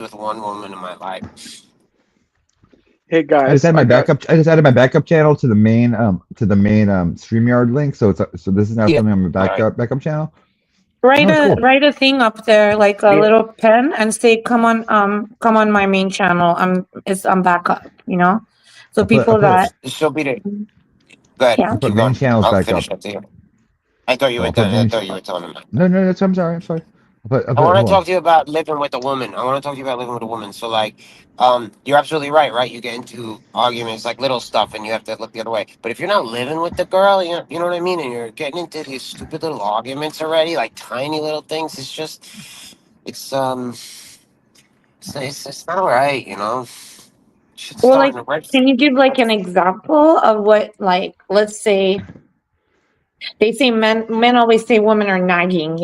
with one woman in my life. Hey I just guys, added my I got backup. I just added my backup channel to the main Streamyard link. So this is now Yeah. something on my All right. backup channel. Write Oh, a cool. write a thing up there, like a Yeah. little pen, and say, come on my main channel. I'm back up, So I'll people put that She'll be there. Go ahead. yeah. I'll put Keep main going. channels I'll back finish up. that to you. I thought you So were I'll put done. I main. thought you were telling him. No, that's. I'm sorry. I'm sorry. I'll I put. want to Hold on. talk to you about living with a woman. I want to talk to you about living with a woman. So, like, you're absolutely right, right? You get into arguments, like little stuff, and you have to look the other way. But if you're not living with the girl, you know what I mean, and you're getting into these stupid little arguments already, like tiny little things, it's it's not all right, you know. Should Well, start like, in the red. can you give like an example of what, like, let's say they say men always say women are nagging,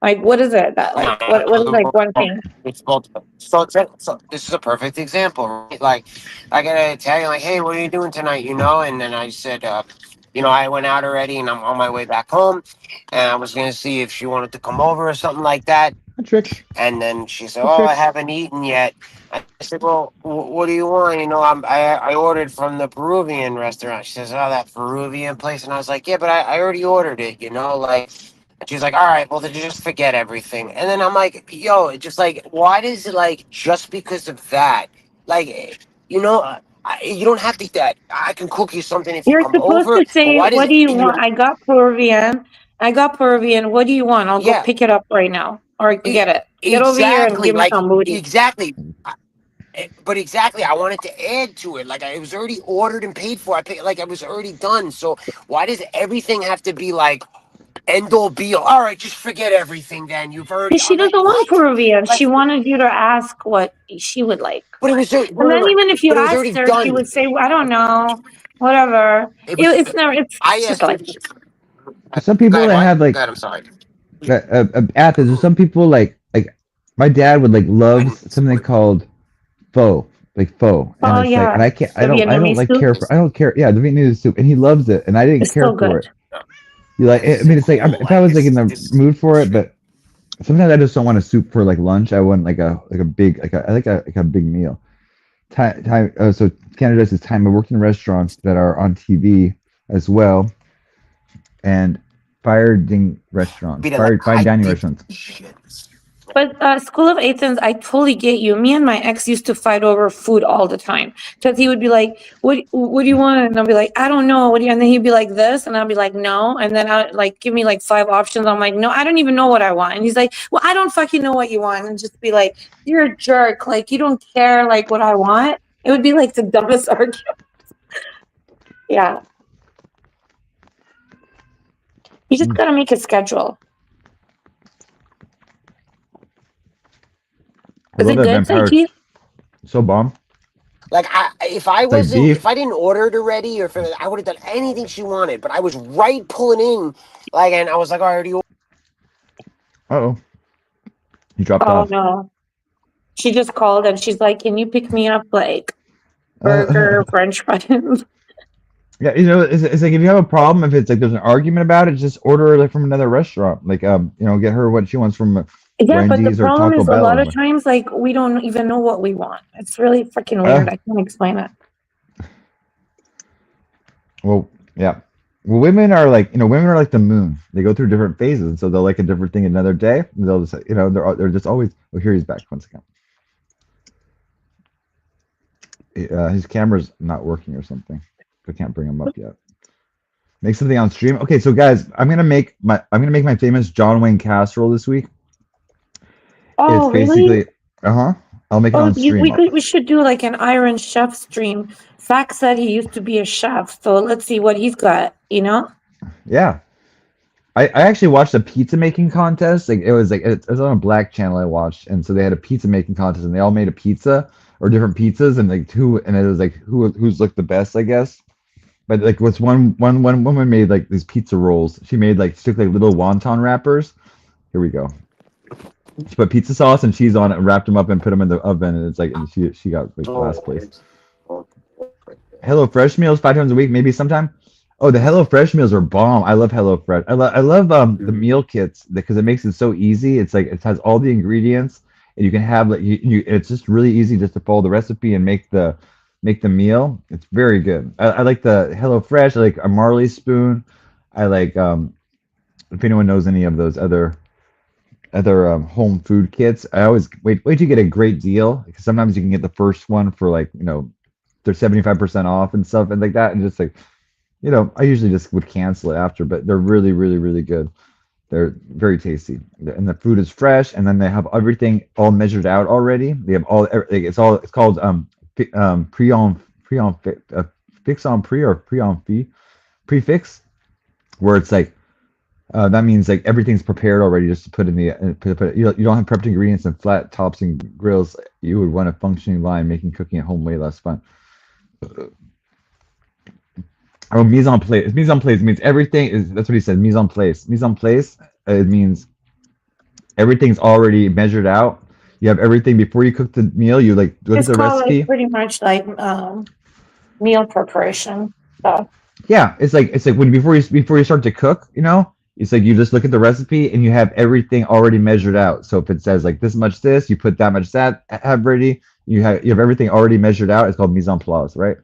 Like, what is it that, like, what is like one thing? It's both. So this is a perfect example, right? Like, I gotta tell you, like, hey, what are you doing tonight? You know, and then I said, I went out already, and I'm on my way back home, and I was gonna see if she wanted to come over or something like that. A trick. And then she said, A "Oh, I trick. haven't eaten yet." I said, "Well, what do you want?" I ordered from the Peruvian restaurant. She says, "Oh, that Peruvian place," and I was like, "Yeah, but I already ordered it, like." And she's like, "All right, well, then just forget everything." And then I'm like, "Yo, it's just like, why does it like just because of that, like, you don't have to eat that. I can cook you something if you You're come supposed over. to But say, why does what it, do you want? I got Peruvian. What do you want? I'll go yeah, pick it up right now, or e- get it. Get over here and exactly, give me like some booty. exactly." But exactly, I wanted to add to it. Like, it was already ordered and paid for. I paid, like, I was already done. So why does everything have to be like end all be all? All right, just forget everything. Then you've already. But she I'm doesn't like, want what? Peruvian. Like, She wanted you to ask what she would like. but it was And then even if you but it was asked already her, she done. would say, I don't know, whatever. It was. It's never, I it's just asked her. like, There's some Go people ahead. that What? have Go like ahead. I'm sorry. Athens. There's some people like my dad would like loves something called pho, like pho, and oh it's like, and yeah, I can't, the I don't Vietnamese like soup care for, I don't care, yeah, the Vietnamese soup, and he loves it, and I didn't is care so for good. it. You like, I This is mean, it's like cool. if I Like, was like in this. the This. mood for it, but sometimes I just don't want a soup for like lunch. I want like a big like a big meal. Time. So Canada is time. I worked in restaurants that are on TV as well, and Be the like fine I dining did restaurants. shit. But School of Athens, I totally get you. Me and my ex used to fight over food all the time because he would be like, "What do you want?" And I'll be like, "I don't know." What do you? And then he'd be like this, and I'll be like, "No." And then I like give me like five options. I'm like, "No, I don't even know what I want." And he's like, "Well, I don't fucking know what you want." And just be like, "You're a jerk. Like you don't care like what I want." It would be like the dumbest argument. Yeah, you just Mm. gotta make a schedule. I Is love it that good, vampire. Saiki? So bomb. Like, It's like beef. if I didn't order it already, or if I would have done anything she wanted, but I was right pulling in, like, and I was like, I already. Oh, he dropped Oh off. no. She just called and she's like, "Can you pick me up like burger, Uh, French fries?" yeah, it's like if you have a problem, if it's like there's an argument about it, just order like from another restaurant. Like get her what she wants from Yeah, but the Wendy's or problem Taco is a Bell. lot of times like we don't even know what we want. It's really freaking weird. Uh, I can't explain it. well, yeah. Well, women are like the moon. They go through different phases, so they'll like a different thing another day. And they'll just, they're just always. Oh, here he's back once again. His camera's not working or something. I can't bring him up yet. Make something on stream. Okay, so guys, I'm gonna make my famous John Wayne casserole this week. It's Oh, really? basically, I'll make it Oh, on stream. we should do like an Iron Chef stream. Zach said he used to be a chef, so let's see what he's got. Yeah, I actually watched a pizza making contest. Like it was on a black channel I watched, and so they had a pizza making contest, and they all made a pizza or different pizzas, and it was like who's looked the best, I guess. But like, what's one woman made like these pizza rolls. She took like little wonton wrappers. Here we go. She put pizza sauce and cheese on it and wrapped them up and put them in the oven, and it's like, and she got like last place. Hello Fresh meals 5 times a week, maybe sometime. Oh, the Hello Fresh meals are bomb. I love Hello Fresh. I love the meal kits because it makes it so easy. It's like it has all the ingredients. and you can have like it's just really easy just to follow the recipe and make the meal. It's very good. I like the HelloFresh. I like a Marley spoon. I like if anyone knows any of those other home food kits. I always wait to get a great deal, because sometimes you can get the first one for like, they're 75% off and stuff and like that, and just like, I usually just would cancel it after, but they're really, really, really good. They're very tasty, and the food is fresh, and then they have everything all measured out already. They have it's called fix on pre or pre on fee prefix, where it's like that means like everything's prepared already, just to put in the you don't have prepped ingredients and flat tops and grills. You would want a functioning line, making cooking at home way less fun. Oh, mise en place. Mise en place means everything is. That's what he said. Mise en place. Mise en place. It means everything's already measured out. You have everything before you cook the meal. You like look It's at the called recipe. like pretty much like meal preparation stuff. Yeah, it's like when before you start to cook, it's like you just look at the recipe and you have everything already measured out. So if it says like this much this, you put that much that, have ready. You have everything already measured out. It's called mise en place, right?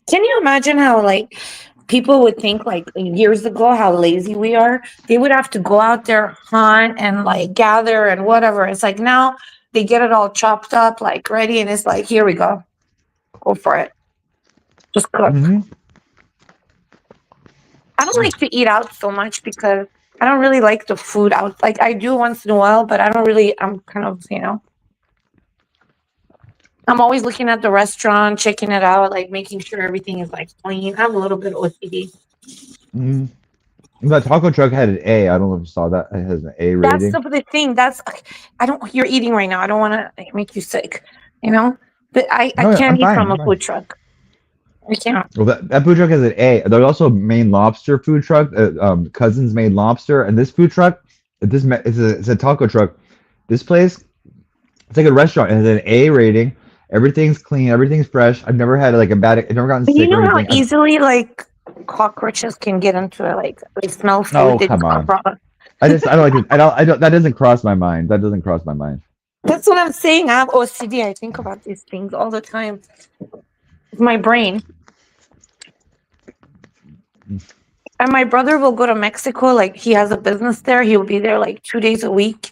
Can you imagine how like people would think like years ago how lazy we are? They would have to go out there, hunt and like gather and whatever. It's like now they get it all chopped up, like ready, and it's like, here we go. Go for it. Just cook. Mm-hmm. I don't like to eat out so much because I don't really like the food out. Like I do once in a while, but I'm kind of, I'm always looking at the restaurant, checking it out, like making sure everything is like clean. I'm a little bit OCD. Mm-hmm. The taco truck had an A. I don't know if you saw that. It has an A That's rating. the thing. You're eating right now. I don't want to make you sick, but I No, I'm can't eat fine, from I'm a fine. food truck. I can't. Well, that food truck has an A. There's also a Maine Lobster food truck, Cousins Made Lobster, and this food truck, it's a taco truck. This place, it's like a restaurant. It has an A rating. Everything's clean. Everything's fresh. I've never had like I've never gotten But sick you know or how anything. easily like cockroaches can get into it, like they smell food. Oh, they come just on. rot. I don't like it. I don't. That doesn't cross my mind. That doesn't cross my mind. That's what I'm saying. I have OCD. I think about these things all the time. It's my brain. And my brother will go to Mexico. Like he has a business there. He'll be there like 2 days a week,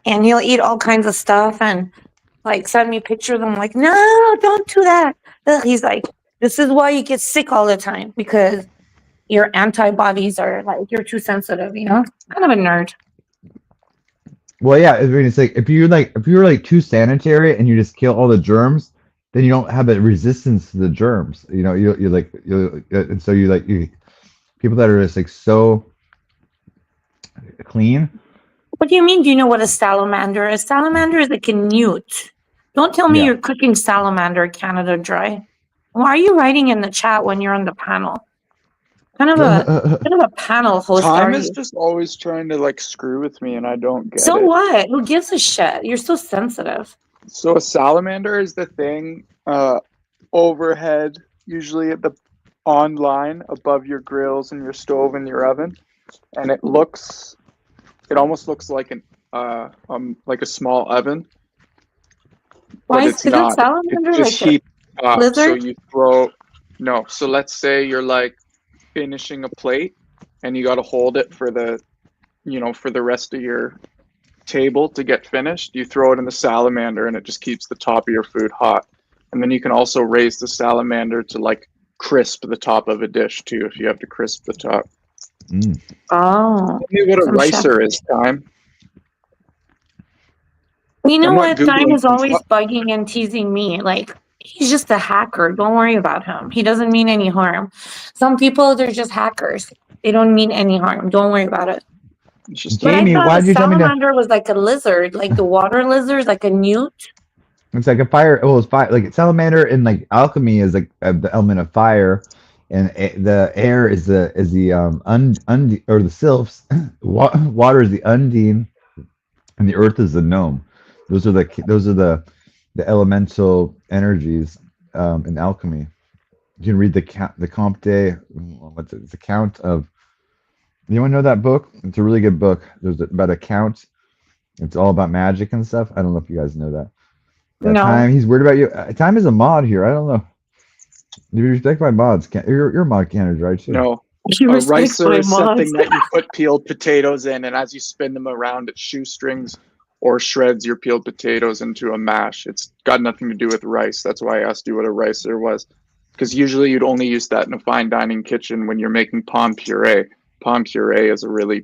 and he'll eat all kinds of stuff and like send me pictures. I'm like, no, don't do that. Ugh. He's like, this is why you get sick all the time, because your antibodies are like you're too sensitive. Kind of a nerd. Well, yeah. I mean, it's like if you're like too sanitary and you just kill all the germs, then you don't have a resistance to the germs. And so you people that are just like so clean. What do you mean? Do you know what a salamander is? Salamander is like a newt. Don't tell me Yeah. you're cooking salamander Canada Dry. Why are you writing in the chat when you're on the panel? Kind of a panel host, are Tom is you? just always trying to like screw with me, and I don't get So it. what? Who gives a shit? You're so sensitive. So a salamander is the thing overhead, usually at the online above your grills and your stove and your oven, and it almost looks like like a small oven. Why But is it's it not. salamander It's just like a heat up. So lizard? you throw no. So let's say you're like finishing a plate, and you got to hold it for the rest of your table to get finished. You throw it in the salamander, and it just keeps the top of your food hot. And then you can also raise the salamander to like crisp the top of a dish too, if you have to crisp the top. Mm. Oh, Tell me what a some chef. ricer is, Time. You know I'm not what? Time Googling is always bugging and teasing me. Like, he's just a hacker. Don't worry about him. He doesn't mean any harm. Some people, they're just hackers. They don't mean any harm. Don't worry about it. It's just But Jamie, I thought why a did you tell me to? salamander was like a lizard, like the water lizard, like a newt. It's like a fire. Well, it's fire. Like salamander in like alchemy is like the element of fire, and the air is the or the sylphs. Water is the undine, and the earth is the gnome. Those are the elemental energies in alchemy. You can read the Comte. What's it? It's a count of. Anyone know that book? It's a really good book. There's about a count It's all about magic and stuff. I don't know if you guys know that. Yeah, No. Time, he's worried about you. Time is a mod here. I don't know. You respect my mods. You're a mod candidate, right? Too. No. You A respect ricer my is something mods. that you put peeled potatoes in, and as you spin them around, it shoestrings or shreds your peeled potatoes into a mash. It's got nothing to do with rice. That's why I asked you what a ricer was. Because usually you'd only use that in a fine dining kitchen when you're making pomme puree. Pomme puree is a really,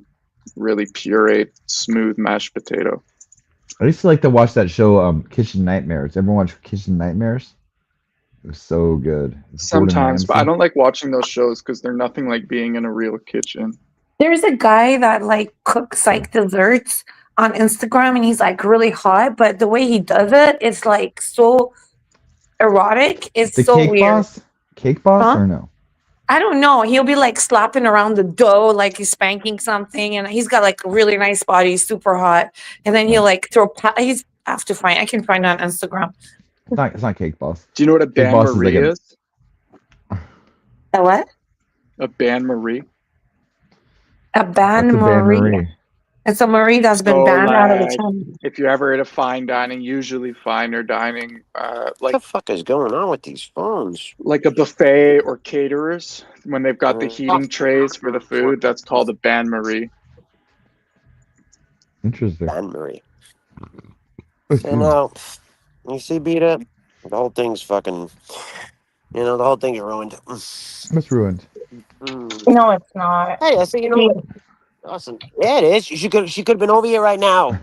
really pureed, smooth mashed potato. I used to like to watch that show, Kitchen Nightmares. Everyone watch Kitchen Nightmares? It was so good. It's Gordon Sometimes, but I Ramsay. don't like watching those shows because they're nothing like being in a real kitchen. There's a guy that like cooks like desserts on Instagram and he's like really hot, but the way he does it, it's like so erotic. It's The so Cake weird. Boss? Cake Boss Huh? or no? I don't know. He'll be like slapping around the dough, like he's spanking something, and he's got like a really nice body, he's super hot. And then he'll like throw. He's I have to find. I can find it on Instagram. It's not Cake Boss. Do you know what a Cake Boss is bain-marie like is? A what? A bain-marie? A ban What's a Marie. bain-marie? It's a Marie that's been So, banned out of the like, channel. If you're ever at a fine dining, usually finer dining, What the fuck is going on with these phones? like a buffet or caterers, when they've got the heating trays for the food, that's called a bain-marie. Interesting. Anne Marie. You know, you see, Beta, the whole thing's fucking. The whole thing's ruined. It's ruined. No, it's not. Hey, I see. Awesome. Yeah, it is. She could have been over here right now.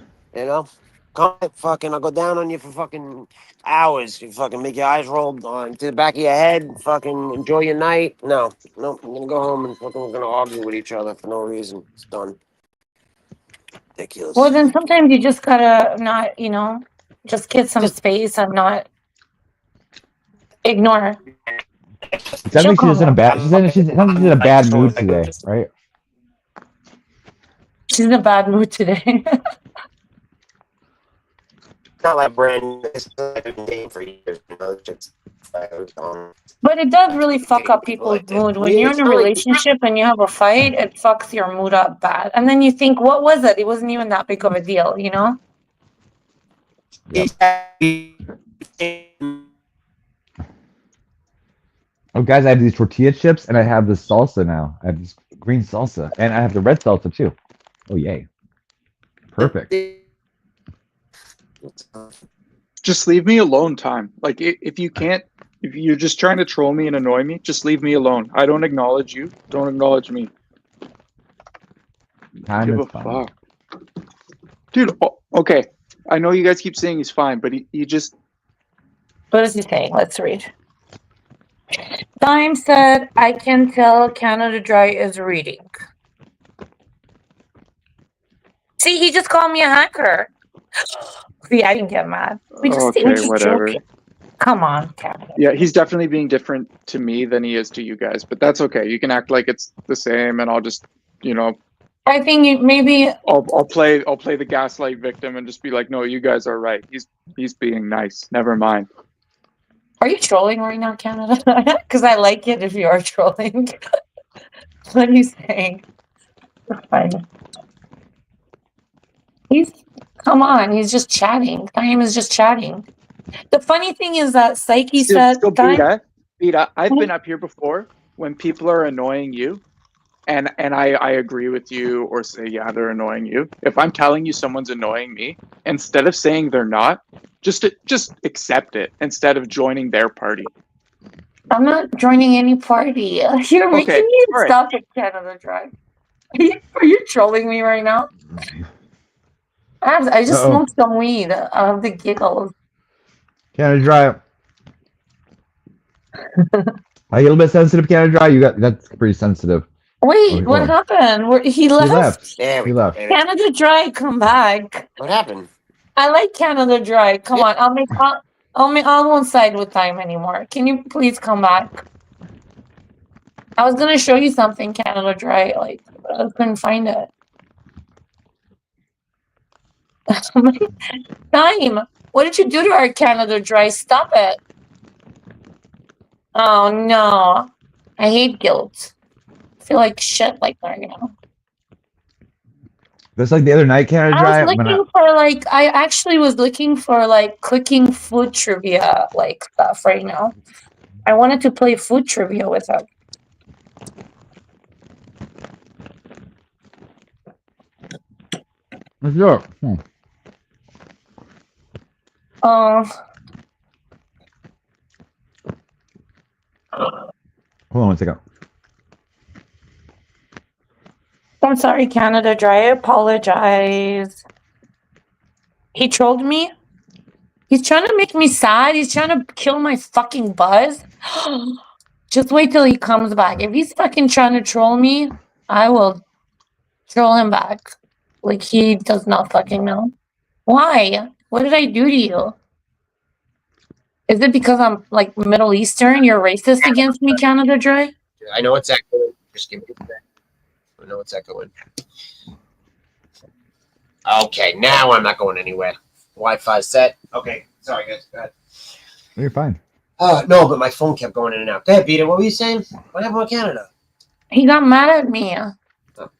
Come fucking. I'll go down on you for fucking hours. You fucking make your eyes roll on to the back of your head. Fucking enjoy your night. No, I'm gonna go home and fucking we're gonna argue with each other for no reason. It's done. Ridiculous. Well, then sometimes you just gotta not, just get some space and not ignore. It sounds like she's in a bad. She's in a bad mood today, right? She's in a bad mood today. Not like brand new. It's like a game for years. It's just But it does really fuck up people's mood. When you're in a relationship and you have a fight, it fucks your mood up bad. And then you think, what was it? It wasn't even that big of a deal, Oh, guys, I have these tortilla chips and I have this salsa now. I have this green salsa and I have the red salsa too. Oh, yay. Perfect. Just leave me alone, Time. Like, if you're just trying to troll me and annoy me, just leave me alone. I don't acknowledge you. Don't acknowledge me. Time Give is a fine. fuck. Dude, okay. I know you guys keep saying he's fine, but he just... What is he saying? Let's read. Time said, I can tell Canada Dry is reading. See, he just called me a hacker. See, I didn't get mad. We just whatever. joking. Come on, Canada. Yeah, he's definitely being different to me than he is to you guys, but that's okay. You can act like it's the same, and I'll just, I think maybe I'll play the gaslight victim and just be like, no, you guys are right. He's being nice. Never mind. Are you trolling right now, Canada? Because I like it if you are trolling. What are you saying? Fine. Come on, he's just chatting. Time is just chatting. The funny thing is that Psyche said, Beta, I've been up here before when people are annoying you, and I agree with you or say, yeah, they're annoying you. If I'm telling you someone's annoying me, instead of saying they're not, just accept it instead of joining their party. I'm not joining any party. You're making me stop at Canada Dry. Are you trolling me right now? I just smoked some weed of the giggles. Canada Dry. Are you a little bit sensitive, Canada Dry? That's pretty sensitive. Wait, what happened? He left? Yeah, he left. Canada Dry, come back. What happened? I like Canada Dry. Come on, I won't side with Time anymore. Can you please come back? I was gonna show you something, Canada Dry, but I couldn't find it. Time, what did you do to our Canada Dry? Stop it. Oh no. I hate guilt. I feel like shit like that, Just like the other night, Canada Dry. I was looking for like I actually was looking for like cooking food trivia like stuff right now. I wanted to play food trivia with him. Let's do it. Hold on one second. I'm sorry, Canada Dry. I apologize. He trolled me. He's trying to make me sad. He's trying to kill my fucking buzz. Just wait till he comes back. If he's fucking trying to troll me, I will troll him back. Like he does not fucking know. Why? What did I do to you? Is it because I'm like Middle Eastern? You're racist against me, Canada Dry? I know it's echoing. Just give me a second. I know it's echoing. Okay, now I'm not going anywhere. Wi-Fi set. Okay, sorry guys. Go ahead. You're fine. No, but my phone kept going in and out. Go ahead, Peter. What were you saying? What happened with Canada? He got mad at me. Oh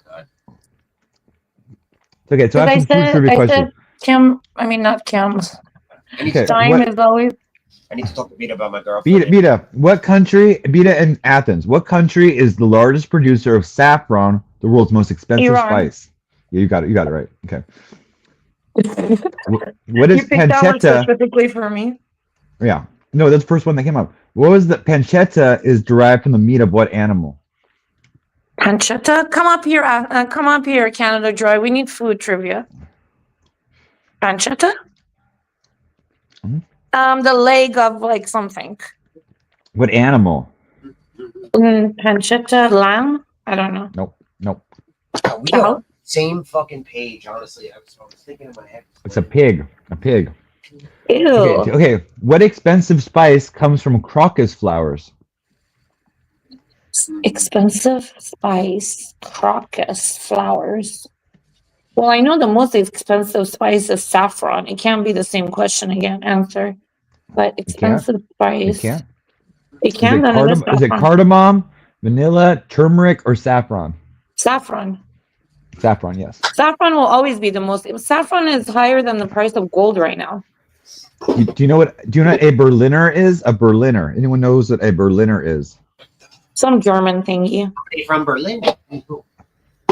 God. Okay, so I have some food trivia questions. Kim, I mean not Kim. I need, Okay. Time is always. I need to talk to Peter about my girlfriend. Beta, what country? Beta in Athens. What country is the largest producer of saffron, the world's most expensive Iran. spice? Yeah, you got it. You got it right. Okay. What is You picked that one pancetta? specifically for me. Yeah. No, that's the first one that came up. What was the pancetta? Is derived from the meat of what animal? Pancetta, come up here, Canada Dry. We need food trivia. Pancetta? Mhm. The leg of like something. What animal? Pancetta, lamb? I don't know. Nope. We are same fucking page, honestly. I was thinking in my head. It's a pig. A pig. Ew. Okay. What expensive spice comes from crocus flowers? Expensive spice, crocus flowers. Well, I know the most expensive spice is saffron. It can't be the same question again, answer. But expensive It spice. can't. It can, then it is Is it saffron. cardamom, vanilla, turmeric, or saffron? Saffron. Saffron, yes. Saffron will always be the most. Saffron is higher than the price of gold right now. Do you know what a Berliner is? A Berliner. Anyone knows what a Berliner is? Some German thingy. Somebody from Berlin.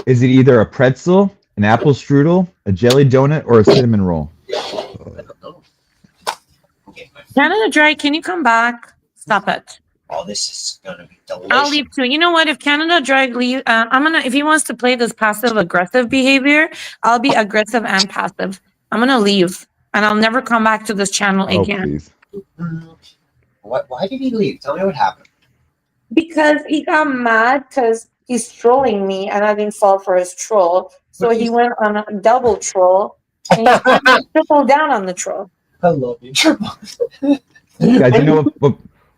Is it either a pretzel, an apple strudel, a jelly donut, or a cinnamon roll? I don't know. Okay, Canada Dry, can you come back? Stop it. oh, this is gonna be delicious. I'll leave too. You know what? If Canada Dry leave, if he wants to play this passive aggressive behavior, I'll be aggressive and passive. I'm gonna leave and I'll never come back to this channel Oh, again. please. What? Why did he leave? Tell me what happened. Because he got mad because he's trolling me and I didn't fall for his troll. So But he he's- went on a double troll and he tripled down on the troll. I love you. Guys, you know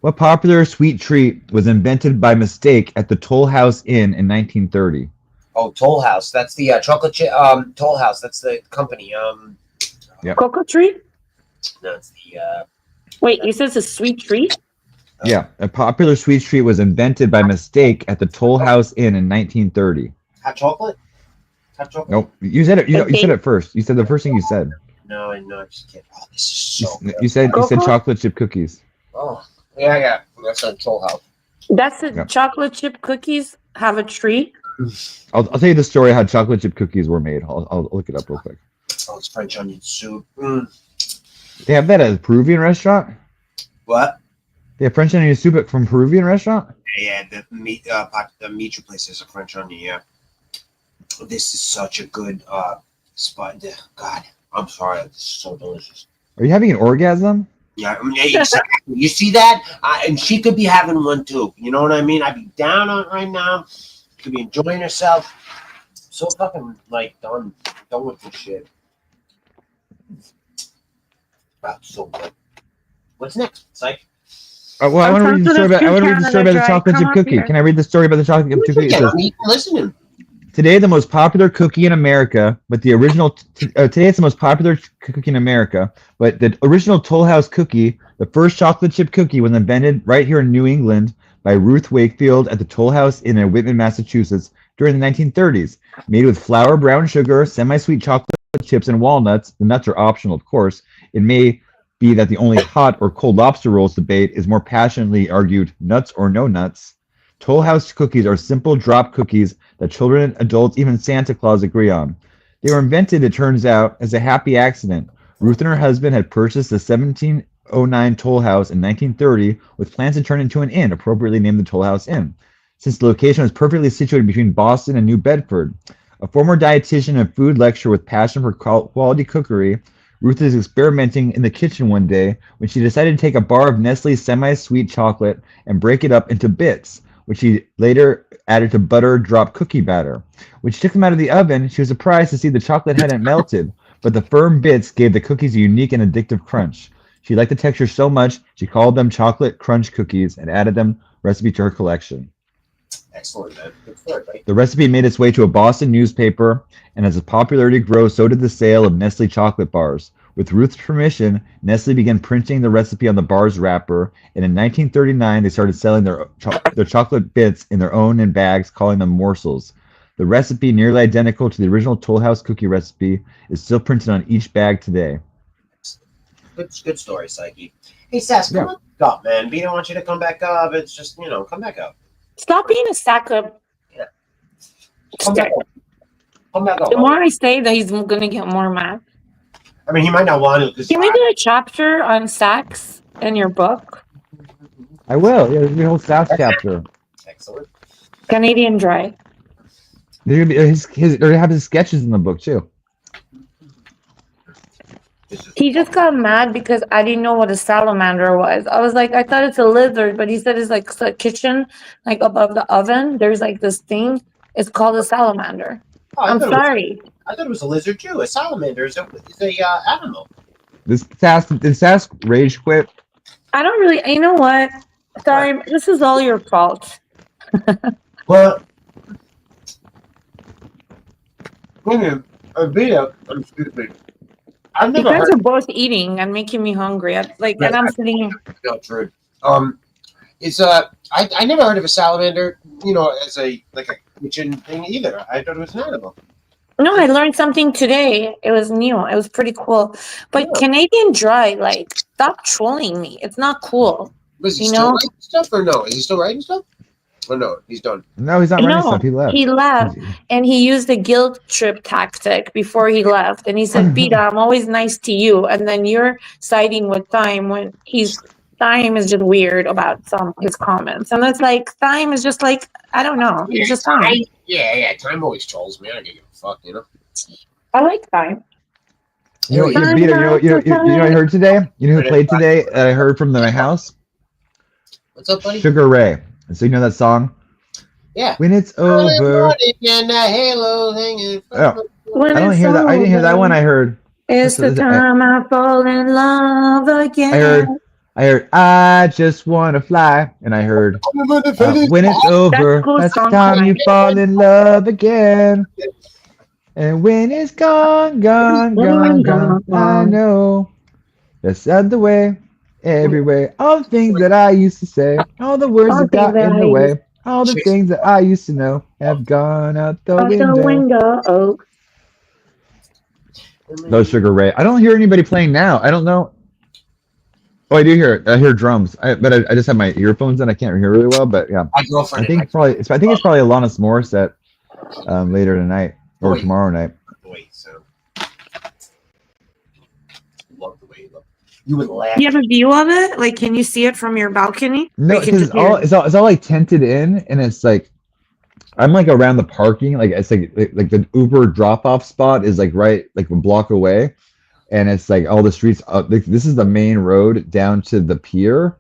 what popular sweet treat was invented by mistake at the Toll House Inn in 1930? Oh, Toll House. That's the chocolate chip. Toll House. That's the company. Yep. Cocoa tree? No, it's the Wait, you said it's a sweet treat? Yeah, a popular sweet treat was invented by mistake at the Toll House Inn in 1930. hot chocolate. Hot chocolate. Nope, you said it. You said it first. You said the first thing you said. No, I'm just kidding. Oh, this is so good. You said Cocoa? chocolate chip cookies. Oh, yeah. That's a Toll House. That's it. Yep. Chocolate chip cookies have a tree. I'll tell you the story how chocolate chip cookies were made. I'll look it up real quick. Oh, it's French onion soup. They have that at a Peruvian restaurant. What? They have French onion soup from Peruvian restaurant. Yeah, the meat place is a French onion. Yeah. This is such a good spot. God, I'm sorry. This is so delicious. Are you having an orgasm? Yeah, I mean, exactly. You see that? And she could be having one too. You know what I mean? I'd be down on it right now. She could be enjoying herself. So fucking like done with this shit. Wow, so good. What's next? It's like Well, I want to read the story about. I want to read the story about the Canada chocolate Dry. chip Come cookie. up Can I read the story about the chocolate chip cookie? It says, listening. today, the most popular cookie in America, but the original. Today, it's the most popular cookie in America, but the original Toll House cookie, the first chocolate chip cookie, was invented right here in New England by Ruth Wakefield at the Toll House Inn in Whitman, Massachusetts, during the 1930s. Made with flour, brown sugar, semi-sweet chocolate chips, and walnuts. The nuts are optional, of course. It may be that the only hot or cold lobster rolls debate is more passionately argued nuts or no nuts. Toll House cookies are simple drop cookies that children, adults, even Santa Claus agree on. They were invented, it turns out, as a happy accident. Ruth and her husband had purchased the 1709 Toll House in 1930 with plans to turn it into an inn, appropriately named the Toll House Inn, since the location was perfectly situated between Boston and New Bedford. A former dietitian and food lecturer with passion for quality cookery, Ruth is experimenting in the kitchen one day when she decided to take a bar of Nestle's semi-sweet chocolate and break it up into bits, which she later added to butter drop cookie batter. When she took them out of the oven, she was surprised to see the chocolate hadn't melted, but the firm bits gave the cookies a unique and addictive crunch. She liked the texture so much, she called them chocolate crunch cookies and added them recipe to her collection. Excellent, man. Good start, right? The recipe made its way to a Boston newspaper, and as its popularity grew, so did the sale of Nestle chocolate bars. With Ruth's permission, Nestle began printing the recipe on the bar's wrapper, and in 1939 they started selling their chocolate bits in their own in bags, calling them morsels. The recipe, nearly identical to the original Toll House cookie recipe, is still printed on each bag today. Good story, Psyche. Hey, Sass, come up, man. Vito wants you to come back up. It's just, come back up. Stop being a sack of Come back up. Come back up. The more I say that, he's gonna get more mad. I mean, he might not want to. Can we do a chapter on sacks in your book? I will. Yeah, there's a whole South chapter. Excellent. Canadian Dry. They're gonna be they have his sketches in the book too. He just got mad because I didn't know what a salamander was. I was like, I thought it's a lizard, but he said it's like the kitchen, like above the oven. There's like this thing. It's called a salamander. Oh, I'm sorry. I thought it was a lizard too. A salamander is a animal. Did Sass rage quit? I don't really. You know what? Sorry, this is all your fault. Well, excuse me. I've You never guys heard. are both eating and making me hungry. And I'm sitting here. No, true. It's I never heard of a salamander. As a kitchen thing either. I thought it was an animal. No, I learned something today. It was new. It was pretty cool. But Yeah. Canadian Dry, stop trolling me. It's not cool. Was he You still know? writing stuff or no? Is he still writing stuff? Or no? He's done. No, he's not writing No, stuff. He left. he left. And he used the guilt trip tactic before he left. And he said, Vita, I'm always nice to you. And then you're siding with Thyme when Thyme is just weird about some of his comments. And it's like, Thyme is just like, I don't know. He's just Thyme. Yeah. Time always trolls me. I don't give a fuck, I like Thyme. You know what I heard today? You know who played today? I heard from my house. What's up, buddy? Sugar Ray. And so you know that song? Yeah. When it's over. And the halo hanging Oh. I don't hear that. I didn't hear that one. I heard. It's the time I fall in love again. I heard. I just want to fly, and I heard. When it's over, that's the time you fall in love again. And when it's gone, I know that's the way, every way. All the things that I used to say, all the words that got in the way, all the things that I used to know have gone out the window. Oh. No, Sugar Ray. I don't hear anybody playing now. I don't know. Oh, I do hear it. I hear drums. But I just have my earphones in. I can't hear really well. But yeah, My girlfriend. I think it's probably Alanis Morissette later tonight or tomorrow night. So love the way you look. You would laugh. You have a view of it? Can you see it from your balcony? No, Or you can because just it's all like tented in, and it's like I'm around the parking. It's like the Uber drop off spot is right a block away, and it's all the streets. This is the main road down to the pier,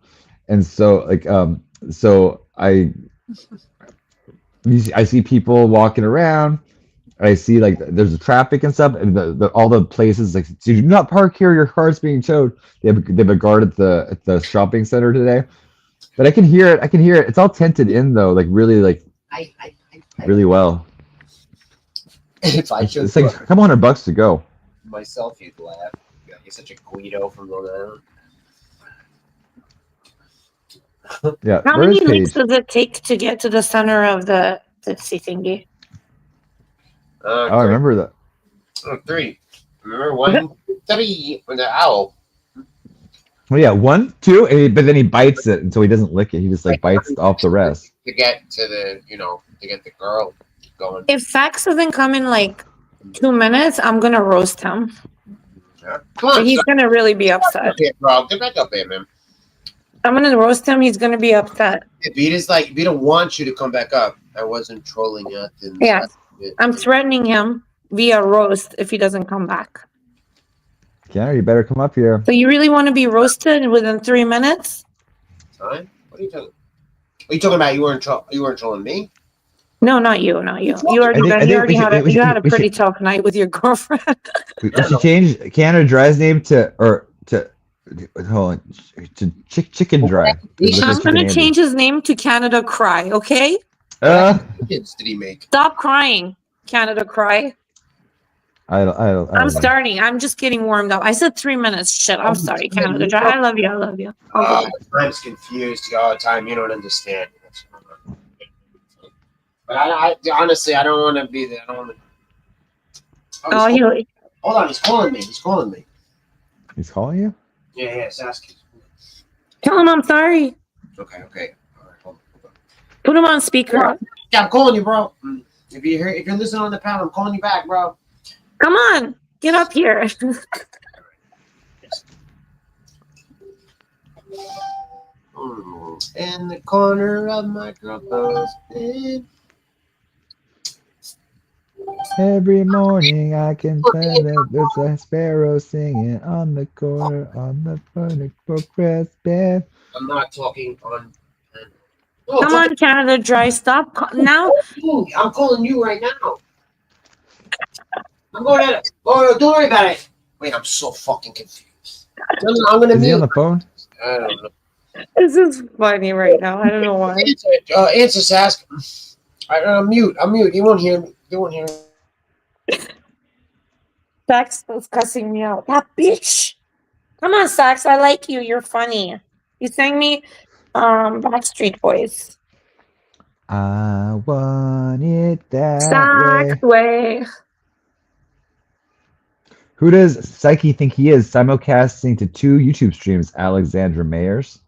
and so I see people walking around. I see there's the traffic and stuff, and all the places do not park here. Your car's being towed. They have a guard at the shopping center today, but I can hear it. It's all tented in though, really really well. If I It's just a couple $100 to go. myself, you'd laugh. You're such a Guido from Long Yeah. How Where many is leaps Paige? does it take to get to the center of the sea thingy? Oh, I remember that. 3. Remember 1, 3 with the owl. Well, yeah, 1, 2, but then he bites it, and so he doesn't lick it. He just like bites off the rest. To get to the, to get the girl going. If Sax doesn't come in like 2 minutes, I'm gonna roast him. Yeah. Come on, He's son. gonna really be Get back upset. up here, bro. Get back up here, man. I'm gonna roast him. He's gonna be upset. Vita wants you to come back up. I wasn't trolling you. Yeah. I'm threatening him via roast if he doesn't come back. Kenner, you better come up here. So you really want to be roasted within 3 minutes? Time? What are you talking? Are you talking about? You weren't trolling me? No, not you, not you. You already, I think you already had we a should- pretty tough night with your girlfriend. We should change Canada Dry's name to hold on, to Chicken Dry. I'm gonna change his name to Canada Cry, okay? What kids did he make? Stop crying, Canada Cry. I don't I'm know. starting. I'm just getting warmed up. I said 3 minutes. Shit, I'm sorry, Canada Dry. I love you. I love you. I'll go back. I'm confused all the time. You don't understand. But I honestly, I don't want to be there. I don't want to. Oh, he, Hold on, he's calling me. He's calling me. He's calling you? Yeah, it's asking. tell him I'm sorry. Okay. All right, hold on. Put him on speaker. Yeah, I'm calling you, bro. If you're listening on the panel, I'm calling you back, bro. Come on, get up here. In the corner of my girlfriend's bed. Every morning I can tell that there's a sparrow singing on the corner on the progress bed. I'm not talking on. Come on, Canada Dry. Stop now. I'm calling you right now. I'm going at it. Oh, don't worry about it. Wait, I'm so fucking confused. I'm gonna Is he mute. on the phone? I don't know. This is funny right now. I don't know why. Answer, Sask. I'm mute. You won't hear me. You won't hear me. Sax was cussing me out. That bitch. Come on, Sax. I like you. You're funny. You sang me Backstreet Boys. I want it that Sax way. way. Who does Psyche think he is simulcasting to 2 YouTube streams, Alexandra Mayers?